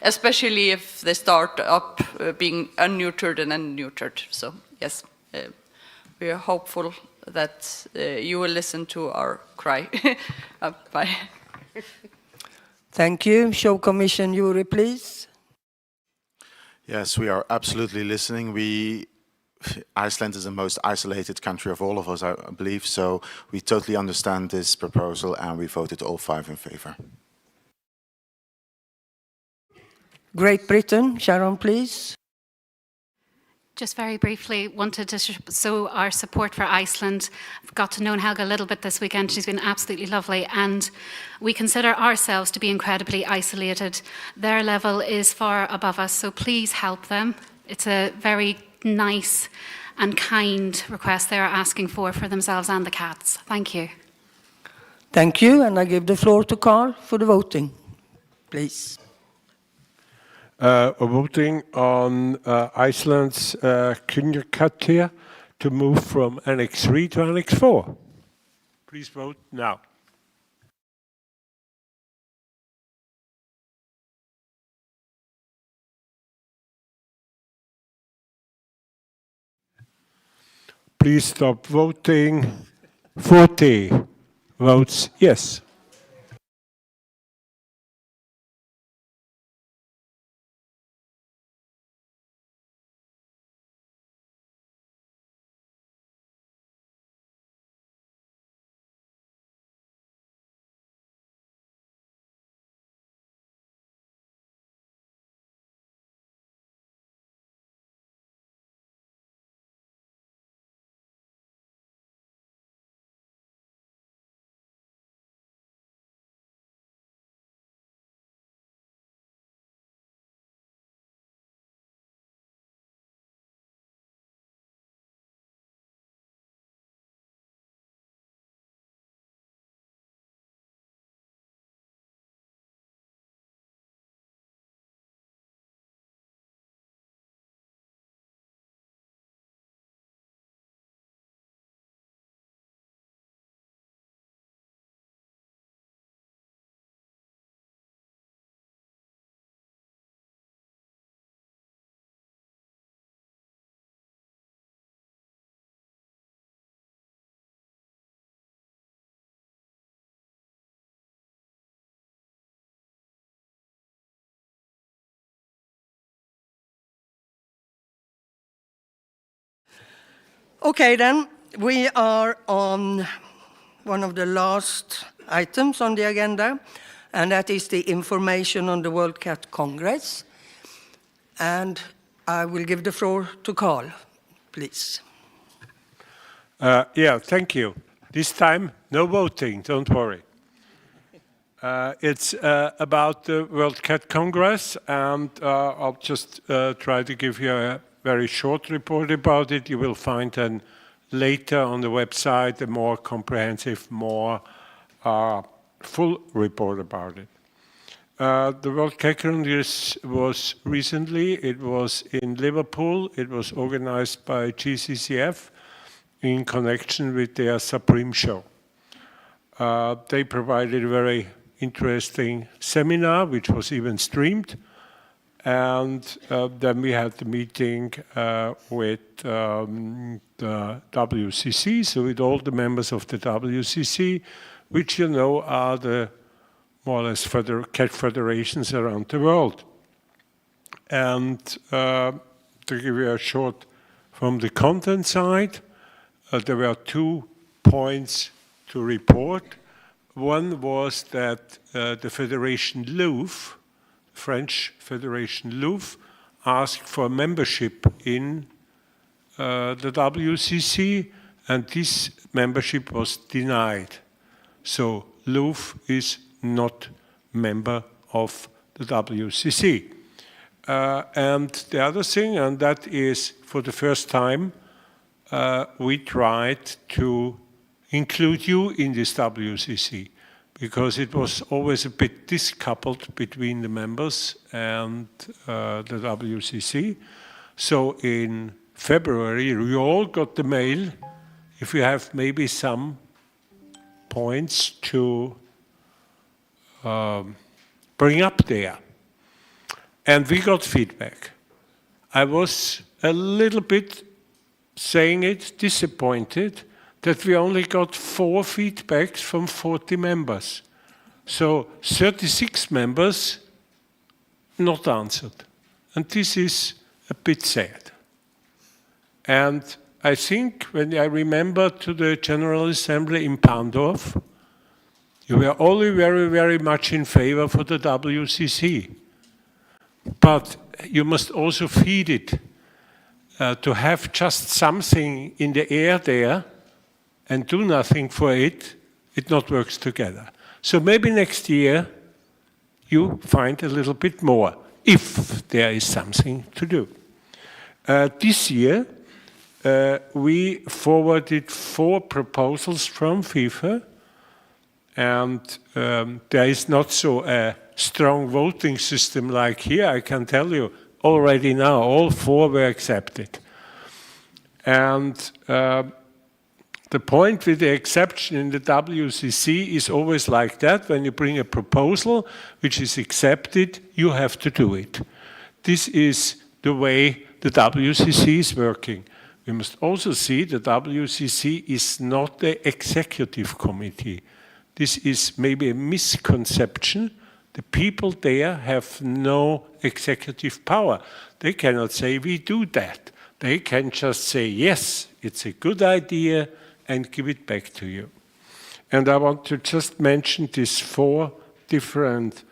especially if they start up being unneutered and unneutered. So yes, we are hopeful that you will listen to our cry. Bye. Thank you. Show Commission, Yuri, please. Yes, we are absolutely listening. Iceland is the most isolated country of all of us, I believe, so we totally understand this proposal and we voted all 5 in favor. Great Britain, Sharon, please. Just very briefly, wanted to show our support for Iceland. I've got to know Helga a little bit this weekend. She's been absolutely lovely, and we consider ourselves to be incredibly isolated. Their level is far above us, so please help them. It's a very nice and kind request they are asking for themselves and the cats. Thank you. Thank you, and I give the floor to Carl for the voting, please. Voting on Iceland's Kinjakatter to move from Annex 3 to Annex 4. Please vote now. Please stop voting. 40 votes yes. Okay, then, we are on one of the last items on the agenda, and that is the information on the World Cat Congress. And I will give the floor to Carl, please. Yeah, thank you. This time, no voting, don't worry. It's about the World Cat Congress, and I'll just try to give you a very short report about it. You will find then later on the website a more comprehensive, more full report about it. The World Cat Congress was recently, it was in Liverpool, it was organized by GCCF in connection with their Supreme Show. They provided a very interesting seminar, which was even streamed. And then we had the meeting with the WCC, so with all the members of the WCC, which you know are the more or less cat federations around the world. And to give you a short from the content side, there were 2 points to report. One was that the Federation Louvre, French Federation Louvre, asked for membership in the WCC, and this membership was denied. So Louvre is not member of the WCC. And the other thing, and that is for the first time, we tried to include you in this WCC, because it was always a bit discoupled between the members and the WCC. So in February, we all got the mail, if you have maybe some points to bring up there. And we got feedback. I was a little bit, saying it, disappointed that we only got 4 feedbacks from 40 members. So 36 members not answered. And this is a bit sad. And I think when I remember to the General Assembly in Pandorf, you were only very, very much in favor for the WCC. But you must also feed it. To have just something in the air there and do nothing for it, it not works together. So maybe next year you find a little bit more, if there is something to do. This year we forwarded 4 proposals from FIFe, and there is not so a strong voting system like here, I can tell you. Already now, all 4 were accepted. And the point with the exception in the WCC is always like that. When you bring a proposal which is accepted, you have to do it. This is the way the WCC is working. We must also see the WCC is not the executive committee. This is maybe a misconception. The people there have no executive power. They cannot say, we do that. They can just say, yes, it's a good idea, and give it back to you. And I want to just mention these 4 different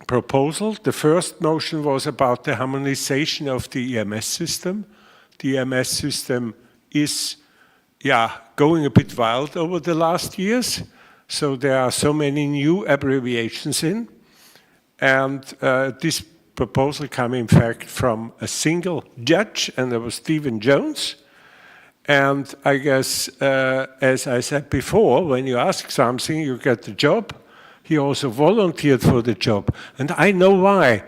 proposals. The first motion was about the harmonization of the EMS system. The EMS system is, going a bit wild over the last years. So there are so many new abbreviations in. And this proposal came, in fact, from a single judge, and that was Stephen Jones. And I guess, as I said before, when you ask something, you get the job. He also volunteered for the job. And I know why.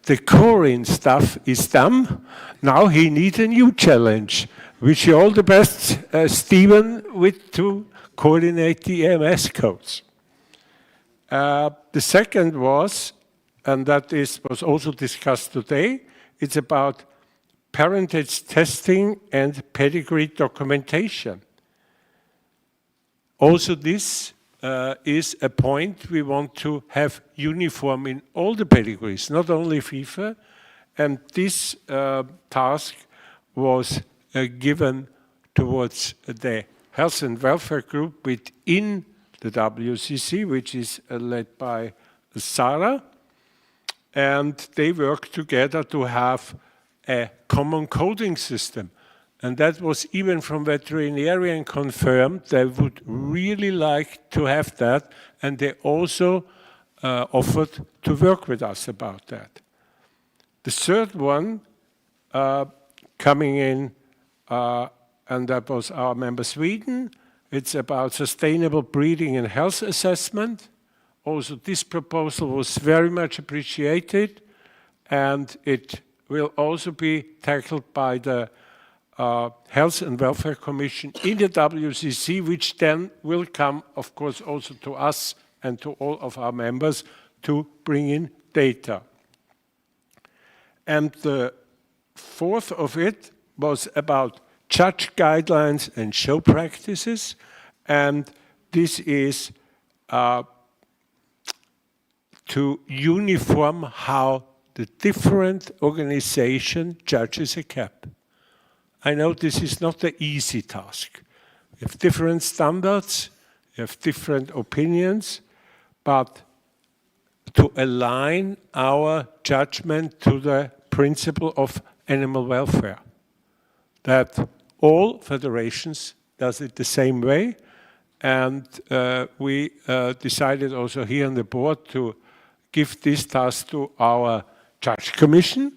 The Corin stuff is done. Now he needs a new challenge. Wish you all the best, Stephen, to coordinate the EMS codes. The second was, and that was also discussed today, it's about parentage testing and pedigree documentation. Also this is a point we want to have uniform in all the pedigrees, not only FIFe, and this task was given towards the health and welfare group within the WCC, which is led by Sarah. And they work together to have a common coding system. And that was even from veterinarian confirmed. They would really like to have that. And they also offered to work with us about that. The third one coming in, and that was our member Sweden. It's about sustainable breeding and health assessment. Also, this proposal was very much appreciated, and it will also be tackled by the Health and Welfare Commission in the WCC, which then will come, of course, also to us and to all of our members to bring in data. And the fourth of it was about judge guidelines and show practices. And this is to uniform how the different organization judges a cap. I know this is not an easy task. We have different standards, we have different opinions, but to align our judgment to the principle of animal welfare, that all federations does it the same way, and we decided also here on the board to give this task to our judge commission.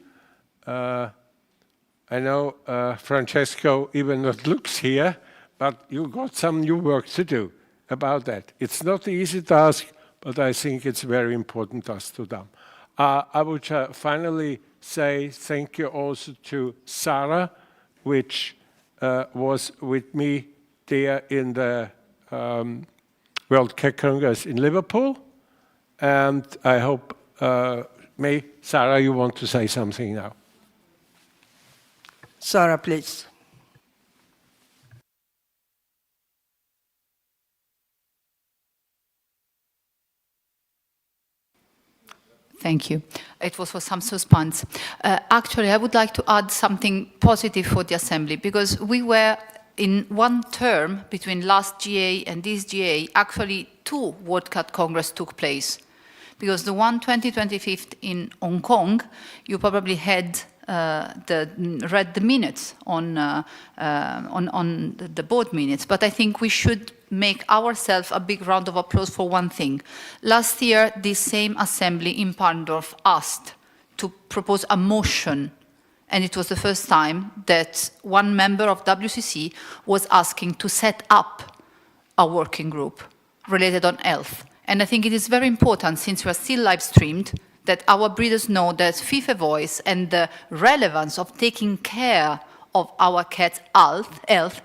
I know Francesco even not looks here, but you got some new work to do about that. It's not an easy task, but I think it's a very important task to do. I would finally say thank you also to Sarah, which was with me there in the World Cat Congress in Liverpool. And I hope, Sarah, you want to say something now? Sarah, please. Thank you. It was for some suspense. Actually, I would like to add something positive for the Assembly, because we were in one term between last GA and this GA, actually 2 World Cat Congress took place. Because the one 2025 in Hong Kong, you probably had read the minutes on the board minutes, but I think we should make ourselves a big round of applause for one thing. Last year, this same assembly in Parndorf asked to propose a motion, and it was the first time that one member of WCC was asking to set up a working group related on health. And I think it is very important, since we are still live streamed, that our breeders know that FIFe voice and the relevance of taking care of our cats' health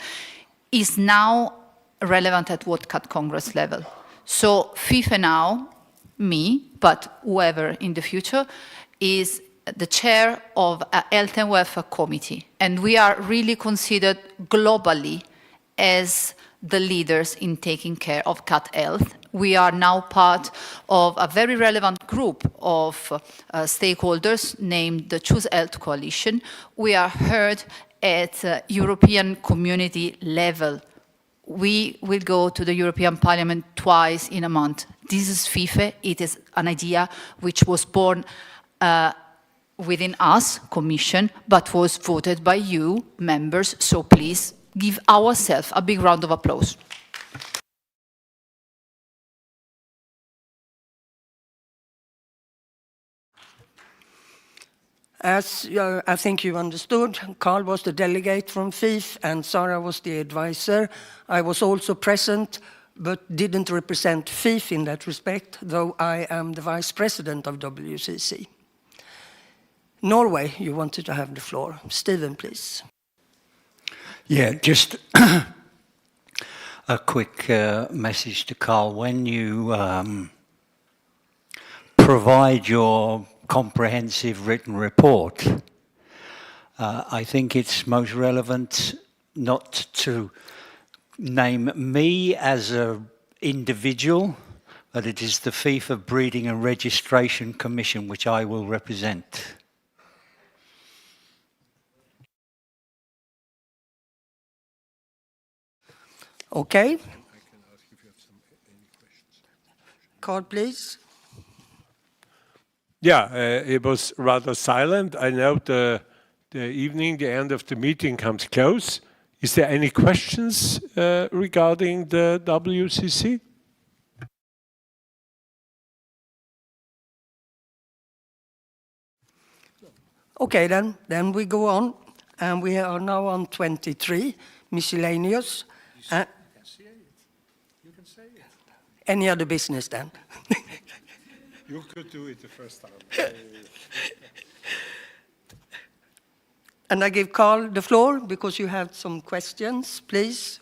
is now relevant at World Cat Congress level. So FIFe now, me, but whoever in the future, is the chair of a health and welfare committee. And we are really considered globally as the leaders in taking care of cat health. We are now part of a very relevant group of stakeholders named the Choose Health Coalition. We are heard at European community level. We will go to the European Parliament twice in a month. This is FIFe. It is an idea which was born within us, Commission, but was voted by you, members. So please give ourselves a big round of applause. As I think you understood, Carl was the delegate from FIFe and Sarah was the advisor. I was also present, but didn't represent FIFe in that respect, though I am the vice president of WCC. Norway, you wanted to have the floor. Stephen, please. Yeah, just a quick message to Carl. When you provide your comprehensive written report, I think it's most relevant not to name me as an individual, but it is the FIFe Breeding and Registration Commission which I will represent. Okay. Carl, please. Yeah, it was rather silent. I know the evening, the end of the meeting comes close. Is there any questions regarding the WCC? Okay, then we go on, and we are now on 23, miscellaneous. You can say it. Any other business then? You could do it the first time. And I give Carl the floor because you have some questions, please.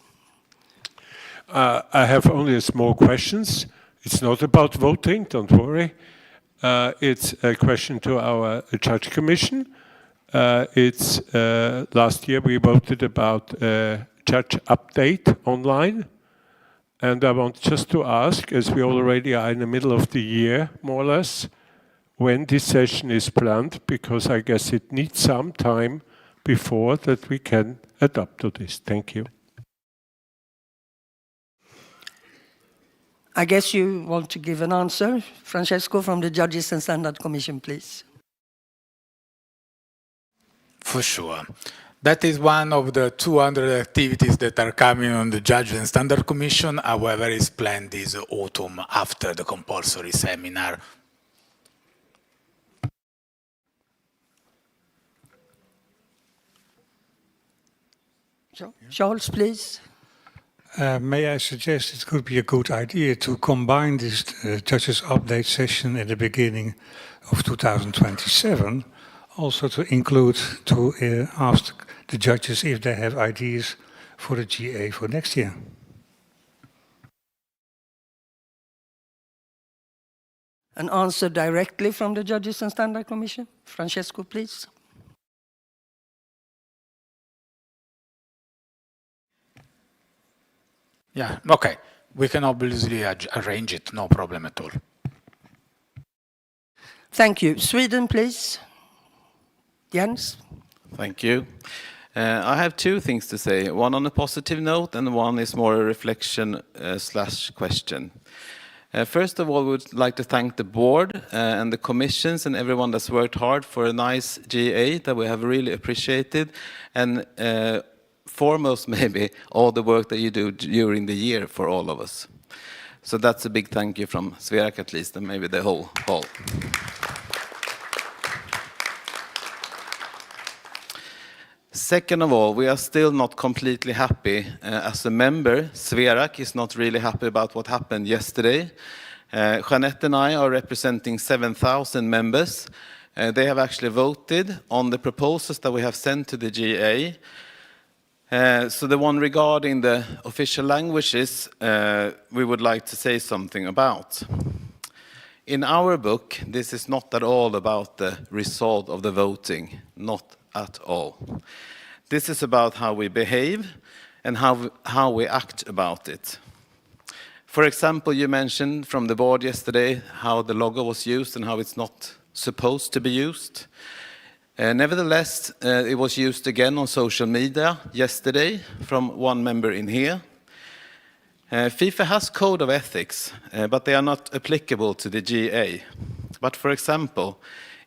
I have only a small questions. It's not about voting, don't worry. It's a question to our judge commission. It's last year we voted about judge update online. And I want just to ask, as we already are in the middle of the year, more or less, when this session is planned, because I guess it needs some time before that we can adapt to this. Thank you. I guess you want to give an answer. Francesco from the Judges and Standard Commission, please. For sure. That is one of the 200 activities that are coming on the Judges and Standard Commission. However, it's planned this autumn after the compulsory seminar. Charles, please. May I suggest it could be a good idea to combine this Judges Update session at the beginning of 2027, also to include, to ask the judges if they have ideas for the GA for next year. An answer directly from the Judges and Standard Commission. Francesco, please. Yeah, okay. We can obviously arrange it, no problem at all. Thank you. Sweden, please. Jens. Thank you. I have two things to say, one on a positive note and one is more a reflection slash question. First of all, we would like to thank the board and the commissions and everyone that's worked hard for a nice GA that we have really appreciated, and foremost maybe all the work that you do during the year for all of us. So that's a big thank you from Sverak at least, and maybe the whole hall. Second of all, we are still not completely happy as a member. Sverak is not really happy about what happened yesterday. Jeanette and I are representing 7,000 members. They have actually voted on the proposals that we have sent to the GA. So the one regarding the official languages, we would like to say something about. In our book, this is not at all about the result of the voting, not at all. This is about how we behave and how we act about it. For example, you mentioned from the board yesterday how the logo was used and how it's not supposed to be used. Nevertheless, it was used again on social media yesterday from one member in here. FIFe has code of ethics, but they are not applicable to the GA. But for example,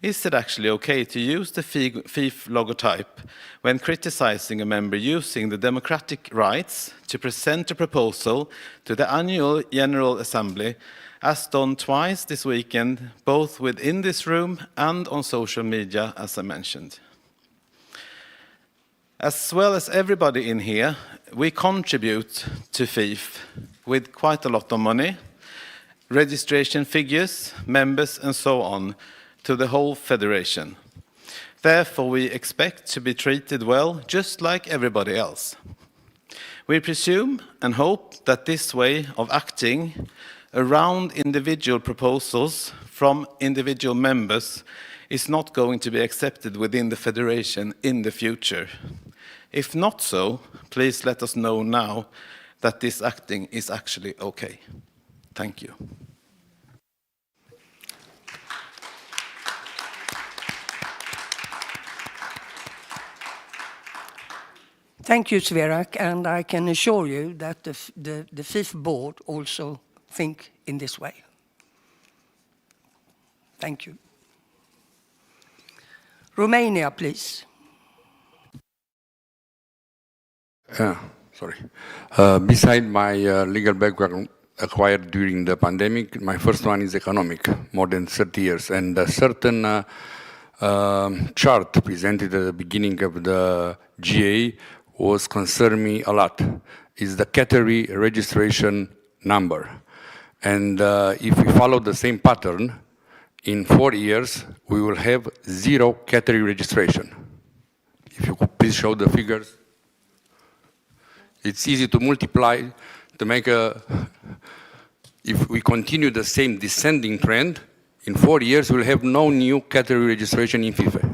is it actually okay to use the FIFe logotype when criticizing a member using the democratic rights to present a proposal to the annual General Assembly, as done twice this weekend, both within this room and on social media, as I mentioned? As well as everybody in here, we contribute to FIFe with quite a lot of money, registration figures, members, and so on, to the whole federation. Therefore, we expect to be treated well, just like everybody else. We presume and hope that this way of acting around individual proposals from individual members is not going to be accepted within the federation in the future. If not so, please let us know now that this acting is actually okay. Thank you. Thank you, Sverak, and I can assure you that the FIFe board also think in this way. Thank you. Romania, please. Sorry. Beside my legal background acquired during the pandemic, my first one is economic, more than 30 years. And a certain chart presented at the beginning of the GA was concerned me a lot. Is the category registration number. And if we follow the same pattern, in 4 years, we will have 0 category registration. If you could please show the figures. It's easy to multiply, to make a, if we continue the same descending trend, in 4 years we'll have no new category registration in FIFE.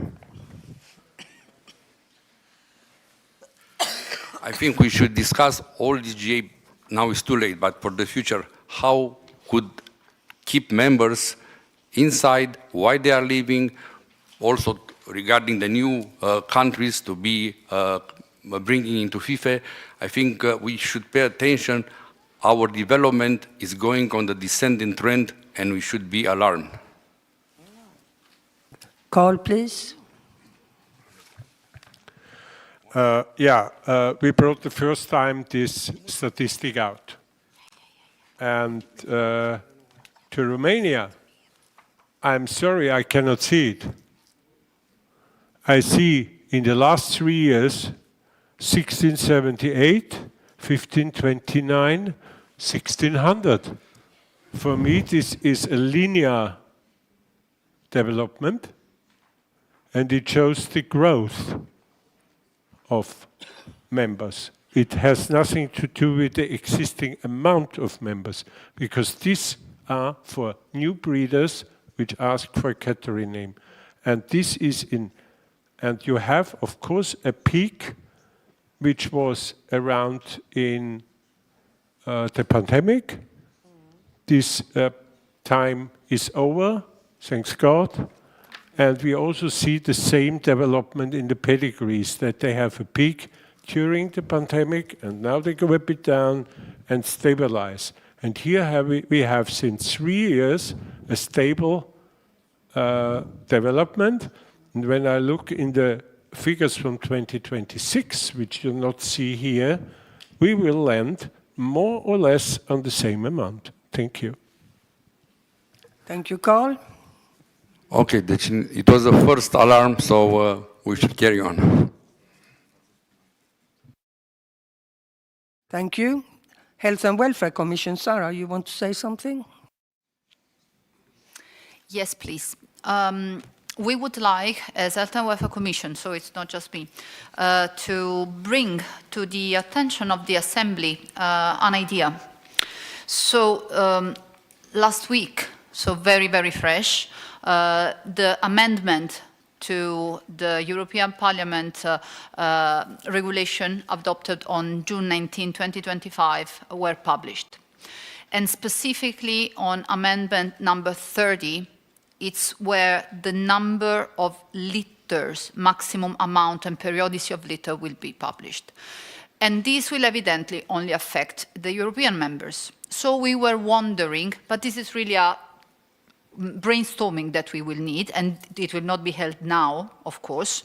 I think we should discuss all this GA, now it's too late, but for the future, how could keep members inside, why they are leaving, also regarding the new countries to be bringing into FIFE. I think we should pay attention. Our development is going on the descending trend and we should be alarmed. Carl, please. We brought the first time this statistic out. And to Romania, I'm sorry, I cannot see it. I see in the last 3 years, 1678, 1529, 1600. For me, this is a linear development, and it shows the growth of members. It has nothing to do with the existing amount of members, because these are for new breeders which ask for a category name. And this is and you have, of course, a peak which was around in the pandemic. This time is over, thanks God. And we also see the same development in the pedigrees, that they have a peak during the pandemic, and now they go a bit down and stabilize. And here we have since 3 years a stable development. And when I look in the figures from 2026, which you'll not see here, we will land more or less on the same amount. Thank you. Thank you, Carl. Okay, it was the first alarm, so we should carry on. Thank you. Health and Welfare Commission, Sarah, you want to say something? Yes, please. We would like, as Health and Welfare Commission, so it's not just me, to bring to the attention of the Assembly an idea. So last week, so very, very fresh, the amendment to the European Parliament regulation adopted on June 19, 2025 were published. And specifically on amendment number 30, it's where the number of litters, maximum amount and periodicity of litter will be published. And this will evidently only affect the European members. So we were wondering, but this is really a brainstorming that we will need, and it will not be held now, of course.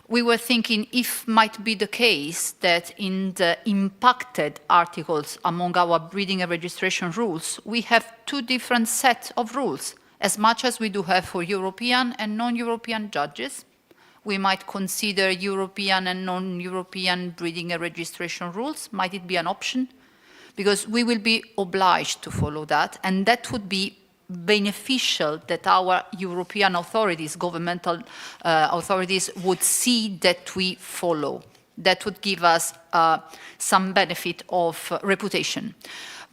We were thinking if might be the case that in the impacted articles among our breeding and registration rules, we have 2 different sets of rules. As much as we do have for European and non-European judges, we might consider European and non-European breeding and registration rules. Might it be an option? Because we will be obliged to follow that, and that would be beneficial that our European authorities, governmental authorities, would see that we follow. That would give us some benefit of reputation.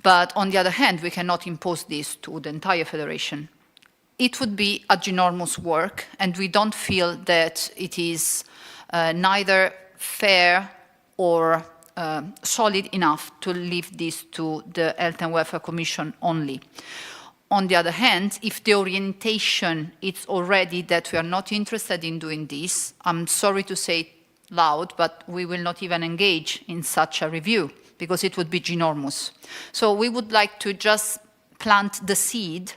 But on the other hand, we cannot impose this to the entire federation. It would be a ginormous work, and we don't feel that it is neither fair or solid enough to leave this to the Health and Welfare Commission only. On the other hand, if the orientation is already that we are not interested in doing this, I'm sorry to say loud, but we will not even engage in such a review because it would be ginormous. So we would like to just plant the seed,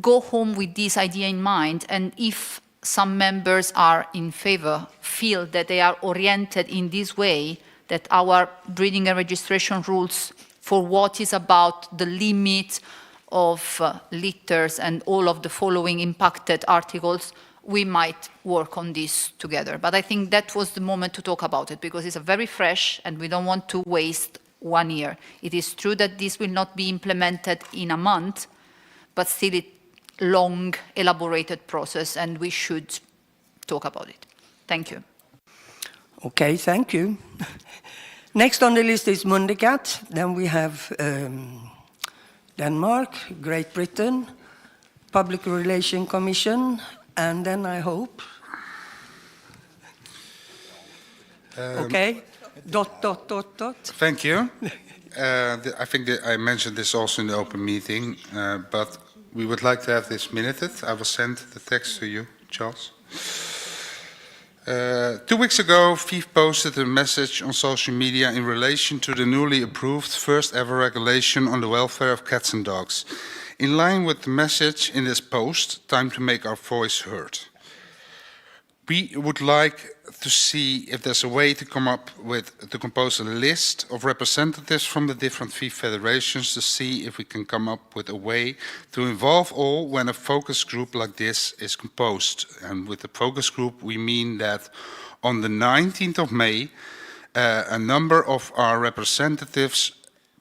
go home with this idea in mind, and if some members are in favor, feel that they are oriented in this way, that our breeding and registration rules for what is about the limit of litters and all of the following impacted articles, we might work on this together. But I think that was the moment to talk about it, because it's a very fresh and we don't want to waste 1 year. It is true that this will not be implemented in a month, but still it's a long, elaborated process, and we should talk about it. Thank you. Okay, thank you. Next on the list is Mundicat. Then we have Denmark, Great Britain, Public Relations Commission, and then I hope. Okay. ... Thank you. I think that I mentioned this also in the open meeting, but we would like to have this minuted. I will send the text to you, Charles. 2 weeks ago, FIFe posted a message on social media in relation to the newly approved first ever regulation on the welfare of cats and dogs. In line with the message in this post, time to make our voice heard. We would like to see if there's a way to come up with, to compose a list of representatives from the different FIFe federations to see if we can come up with a way to involve all when a focus group like this is composed. And with the focus group, we mean that on the 19th of May, a number of our representatives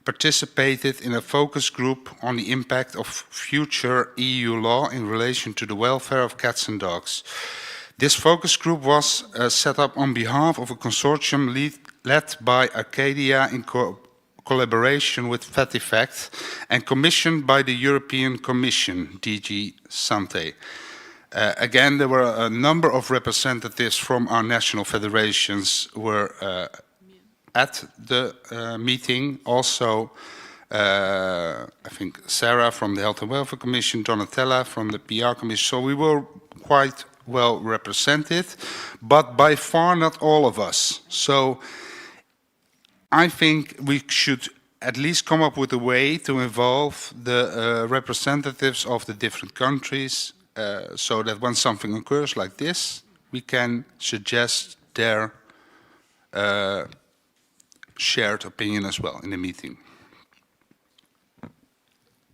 participated in a focus group on the impact of future EU law in relation to the welfare of cats and dogs. This focus group was set up on behalf of a consortium led by Arcadia in collaboration with FIFe and commissioned by the European Commission, DG Sante. Again, there were a number of representatives from our national federations were at the meeting. Also, I think Sarah from the Health and Welfare Commission, Donatella from the PR Commission. So we were quite well represented, but by far not all of us. So I think we should at least come up with a way to involve the representatives of the different countries so that when something occurs like this, we can suggest their shared opinion as well in the meeting.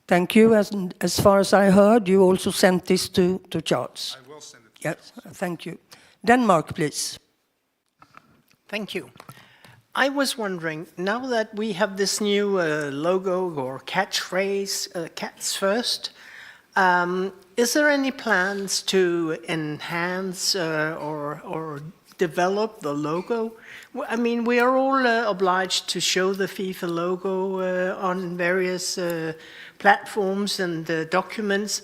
Thank you. As far as I heard, you also sent this to Charles. I will send it. Yes, thank you. Denmark, please. Thank you. I was wondering, now that we have this new logo or catchphrase, cats first, is there any plans to enhance or develop the logo? I mean, we are all obliged to show the FIFA logo on various platforms and documents.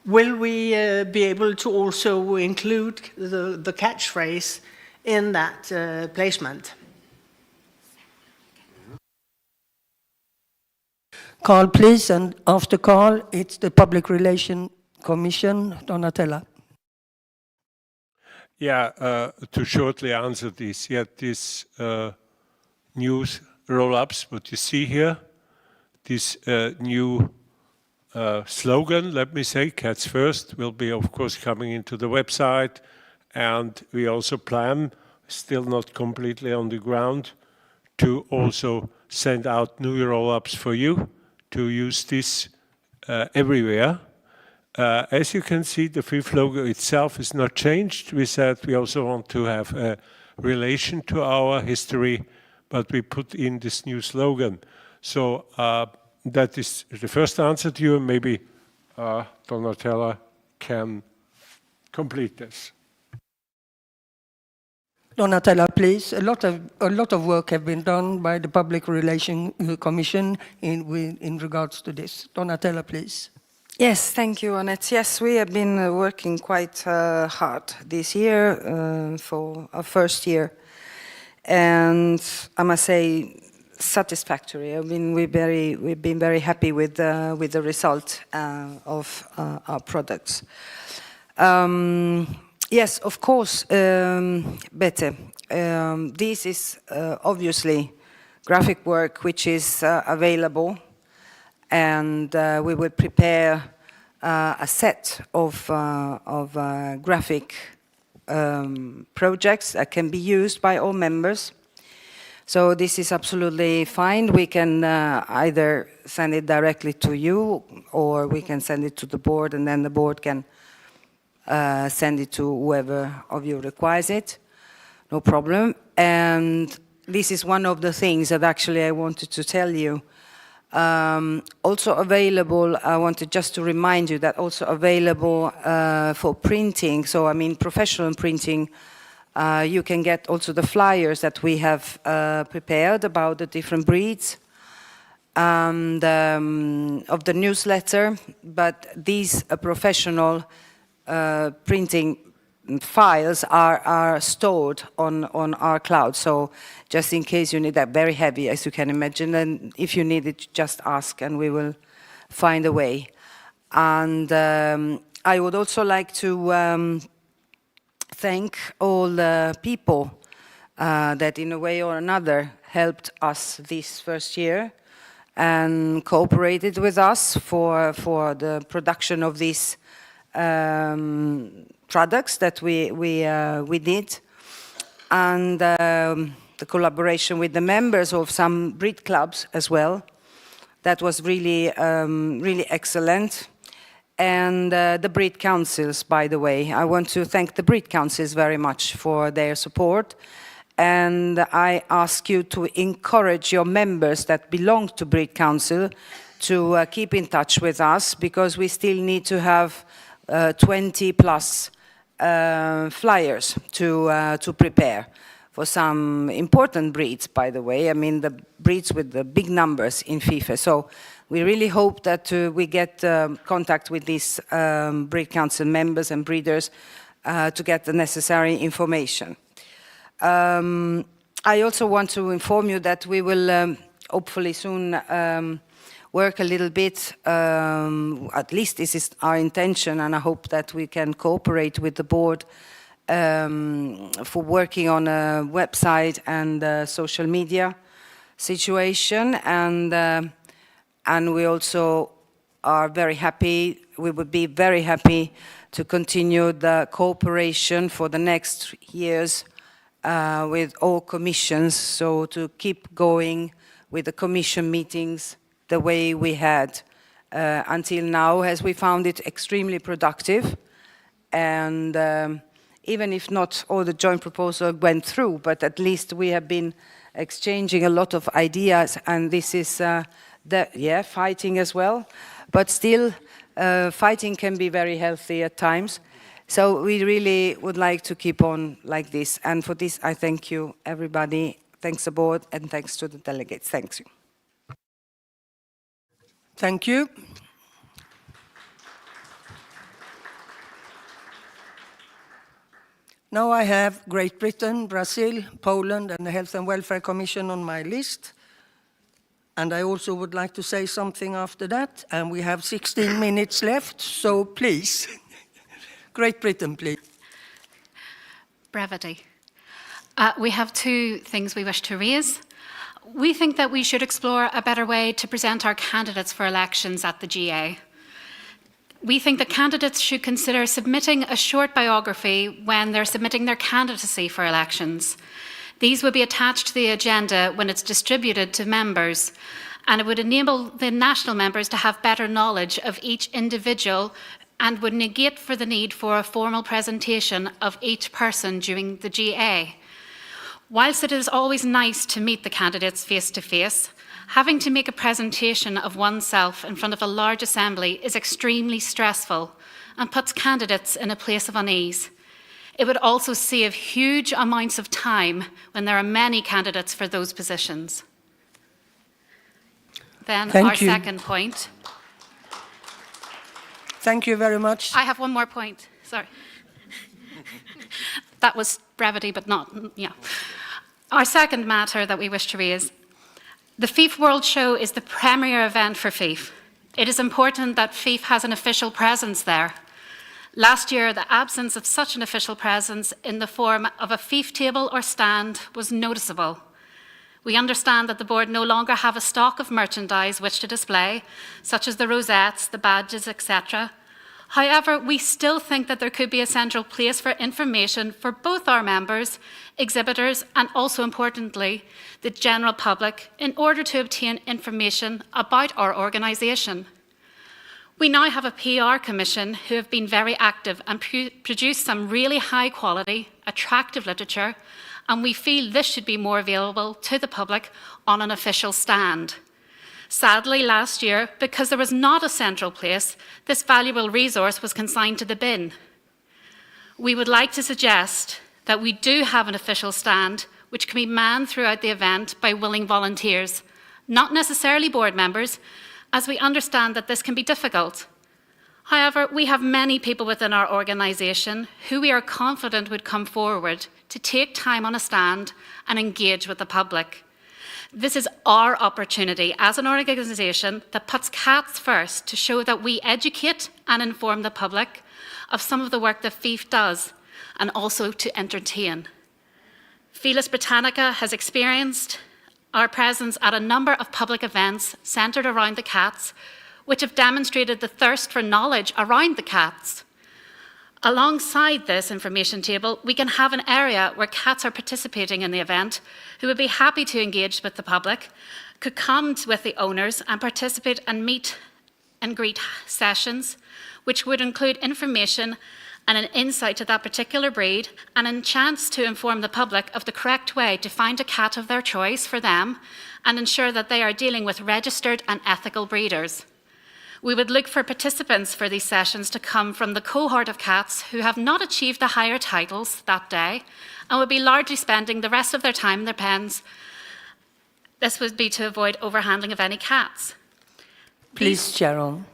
Will we be able to also include the catchphrase in that placement? Carl, please, and after Carl, it's the Public Relations Commission, Donatella. Yeah, to shortly answer this, this news roll-ups, what you see here, this new slogan, let me say, Cats First, will be, of course, coming into the website. And we also plan, still not completely on the ground, to also send out new roll-ups for you to use this everywhere. As you can see, the FIFe logo itself is not changed. We said we also want to have a relation to our history, but we put in this new slogan. So that is the first answer to you. Maybe Donatella can complete this. Donatella, please. A lot of work have been done by the Public Relations Commission in regards to this. Donatella, please. Yes, thank you, Annette. Yes, we have been working quite hard this year for our first year, and I must say, satisfactory. I mean, we've been very happy with the result of our products. Yes, of course, Bette. This is obviously graphic work which is available, and we will prepare a set of graphic projects that can be used by all members. So this is absolutely fine. We can either send it directly to you, or we can send it to the board, and then the board can send it to whoever of you requires it. No problem. And this is one of the things that actually I wanted to tell you. Also available, I wanted just to remind you that also available for printing, so I mean professional printing, you can get also the flyers that we have prepared about the different breeds and of the newsletter, but these professional printing files are stored on our cloud. So just in case you need that, very heavy, as you can imagine, and if you need it, just ask and we will find a way. And I would also like to thank all the people that in a way or another helped us this first year and cooperated with us for the production of these products that we did, and the collaboration with the members of some breed clubs as well. That was really really excellent. And the breed councils, by the way, I want to thank the breed councils very much for their support. And I ask you to encourage your members that belong to breed council to keep in touch with us, because we still need to have 20 plus flyers to prepare for some important breeds, by the way. I mean, the breeds with the big numbers in FIFe. So we really hope that we get contact with these breed council members and breeders to get the necessary information. I also want to inform you that we will hopefully soon work a little bit, at least this is our intention, and I hope that we can cooperate with the board for working on a website and social media situation, and we also are very happy, we would be very happy to continue the cooperation for the next years with all commissions, so to keep going with the commission meetings the way we had until now, as we found it extremely productive. And even if not all the joint proposal went through, but at least we have been exchanging a lot of ideas, and this is, fighting as well. But still, fighting can be very healthy at times. So we really would like to keep on like this. And for this, I thank you, everybody. Thanks the board, and thanks to the delegates. Thanks you. Thank you. Now I have Great Britain, Brazil, Poland, and the Health and Welfare Commission on my list. And I also would like to say something after that. And we have 16 minutes left, so please. Great Britain, please. Brevity. We have two things we wish to raise. We think that we should explore a better way to present our candidates for elections at the GA. We think that candidates should consider submitting a short biography when they're submitting their candidacy for elections. These would be attached to the agenda when it's distributed to members, and it would enable the national members to have better knowledge of each individual and would negate for the need for a formal presentation of each person during the GA. Whilst it is always nice to meet the candidates face-to-face, having to make a presentation of oneself in front of a large assembly is extremely stressful and puts candidates in a place of unease. It would also save huge amounts of time when there are many candidates for those positions. Then our second point. Thank you very much. I have one more point, sorry. That was brevity, but not, yeah. Our second matter that we wish to raise. The FIFe World Show is the premier event for FIFe. It is important that FIFe has an official presence there. Last year, the absence of such an official presence in the form of a FIFe table or stand was noticeable. We understand that the board no longer have a stock of merchandise which to display, such as the rosettes, the badges, etc. However, we still think that there could be a central place for information for both our members, exhibitors, and also importantly, the general public, in order to obtain information about our organisation. We now have a PR commission who have been very active and produced some really high quality, attractive literature, and we feel this should be more available to the public on an official stand. Sadly, last year, because there was not a central place, this valuable resource was consigned to the bin. We would like to suggest that we do have an official stand which can be manned throughout the event by willing volunteers, not necessarily board members, as we understand that this can be difficult. However, we have many people within our organisation who we are confident would come forward to take time on a stand and engage with the public. This is our opportunity as an organisation that puts cats first to show that we educate and inform the public of some of the work that FIFe does, and also to entertain. Felis Britannica has experienced our presence at a number of public events centred around the cats, which have demonstrated the thirst for knowledge around the cats. Alongside this information table, we can have an area where cats are participating in the event, who would be happy to engage with the public, could come with the owners and participate and meet and greet sessions, which would include information and an insight to that particular breed, and a chance to inform the public of the correct way to find a cat of their choice for them and ensure that they are dealing with registered and ethical breeders. We would look for participants for these sessions to come from the cohort of cats who have not achieved the higher titles that day and would be largely spending the rest of their time in their pens. This would be to avoid overhandling of any cats. Please, Sharon.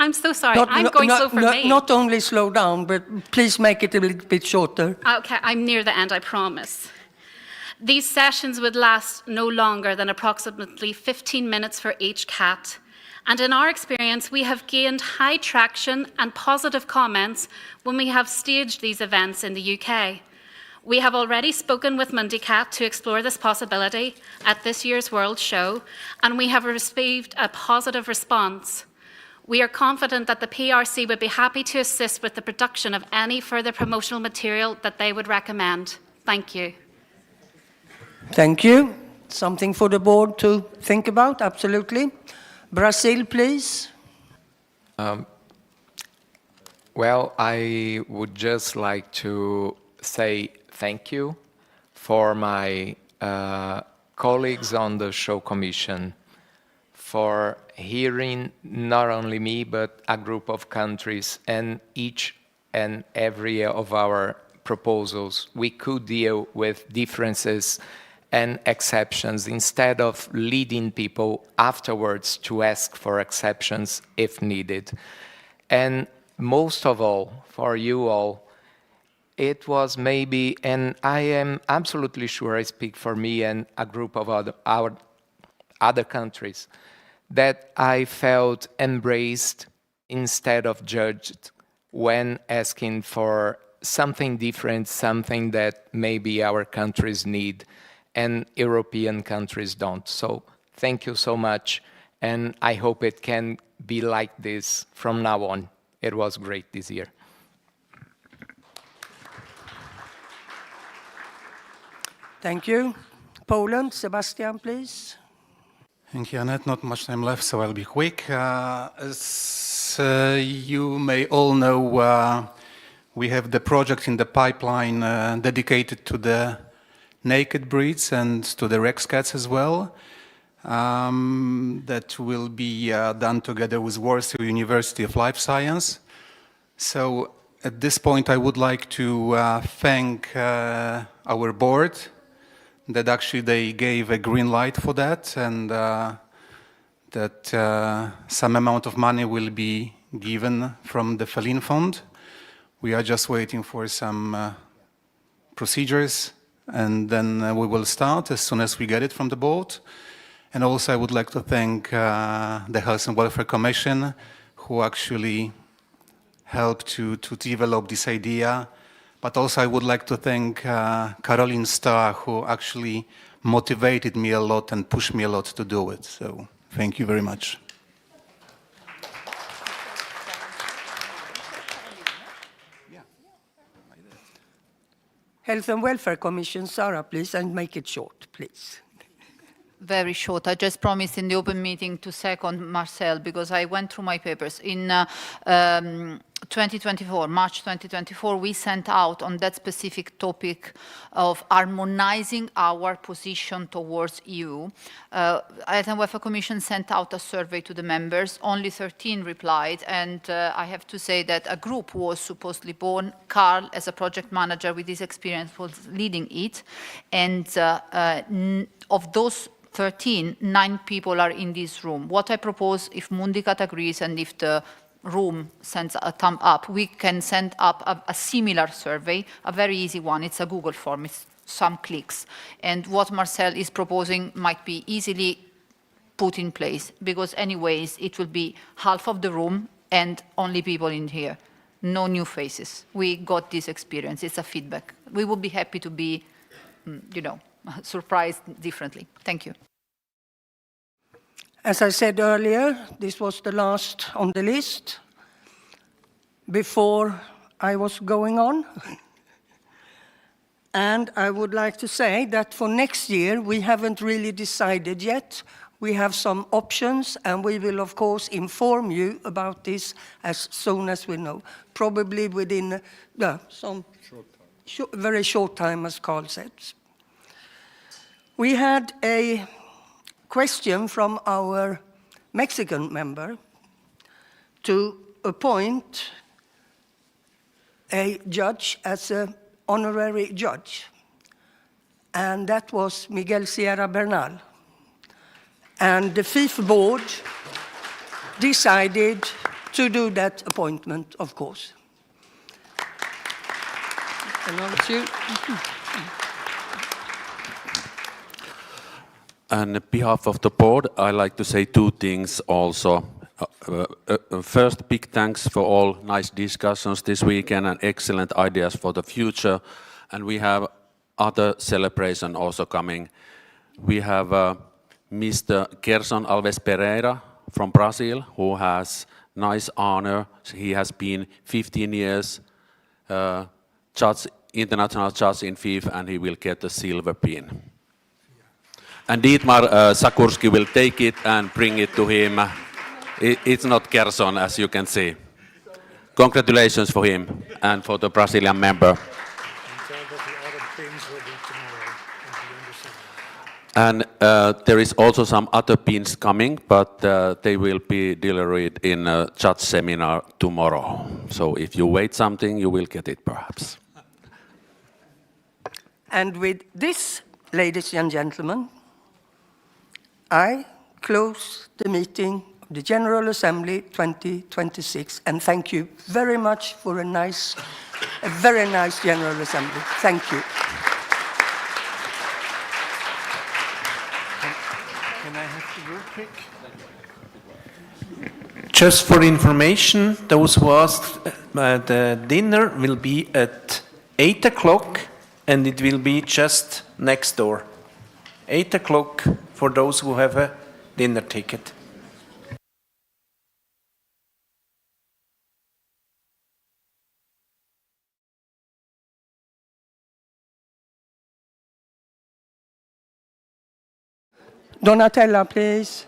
I'm so sorry. I'm going slow for me. Not only slow down, but please make it a little bit shorter. Okay, I'm near the end, I promise. These sessions would last no longer than approximately 15 minutes for each cat. And in our experience, we have gained high traction and positive comments when we have staged these events in the UK. We have already spoken with Monday Cat to explore this possibility at this year's World Show, and we have received a positive response. We are confident that the PRC would be happy to assist with the production of any further promotional material that they would recommend. Thank you. Thank you. Something for the board to think about, absolutely. Brazil, please. Well, I would just like to say thank you for my colleagues on the show commission for hearing not only me, but a group of countries, and each and every of our proposals, we could deal with differences and exceptions instead of leading people afterwards to ask for exceptions if needed. And most of all, for you all, it was maybe, and I am absolutely sure I speak for me and a group of other countries, that I felt embraced instead of judged when asking for something different, something that maybe our countries need and European countries don't. So thank you so much, and I hope it can be like this from now on. It was great this year. Thank you. Poland, Sebastian, please. Thank you, Annette. Not much time left, so I'll be quick. As you may all know, we have the project in the pipeline dedicated to the naked breeds and to the Rex cats as well. That will be done together with Warsaw University of Life Science. So at this point, I would like to thank our board that actually they gave a green light for that, and that some amount of money will be given from the Féline fund. We are just waiting for some procedures, and then we will start as soon as we get it from the board. And also I would like to thank the Health and Welfare Commission, who actually helped to develop this idea. But also I would like to thank Caroline Starr, who actually motivated me a lot and pushed me a lot to do it. So thank you very much. Health and Welfare Commission, Sarah, please, and make it short, please. Very short. I just promised in the open meeting to second Marcel because I went through my papers. In 2024, March 2024, we sent out on that specific topic of harmonizing our position towards EU. Health and Welfare Commission sent out a survey to the members. Only 13 replied, and I have to say that a group was supposedly born. Carl, as a project manager with this experience, was leading it. And of those 13, 9 people are in this room. What I propose, if Mundicat agrees and if the room sends a thumb up, we can send up a similar survey, a very easy one. It's a Google form, it's some clicks. And what Marcel is proposing might be easily put in place, because anyways, it will be half of the room and only people in here. No new faces. We got this experience, it's a feedback. We would be happy to be, surprised differently. Thank you. As I said earlier, this was the last on the list before I was going on. And I would like to say that for next year, we haven't really decided yet. We have some options, and we will, of course, inform you about this as soon as we know, probably within some very short time, as Carl said. We had a question from our Mexican member to appoint a judge as an honorary judge, and that was Miguel Sierra Bernal. And the FIFe board decided to do that appointment, of course. On behalf of the board, I'd like to say 2 things also. First, big thanks for all nice discussions this weekend and excellent ideas for the future. And we have other celebration also coming. We have Mr. Gerson Alves Pereira from Brazil, who has nice honor. He has been 15 years international judge in FIFe, and he will get the silver pin. And Dietmar Sakurski will take it and bring it to him. It's not Gerson, as you can see. Congratulations for him and for the Brazilian member. And there is also some other pins coming, but they will be delivered in a judge seminar tomorrow. So if you wait something, you will get it perhaps. And with this, ladies and gentlemen, I close the meeting of the General Assembly 2026, and thank you very much for a very nice General Assembly. Thank you. Can I have the word quick? Just for information, those who asked, the dinner will be at 8 o'clock, and it will be just next door. 8 o'clock for those who have a dinner ticket. Donatella, please.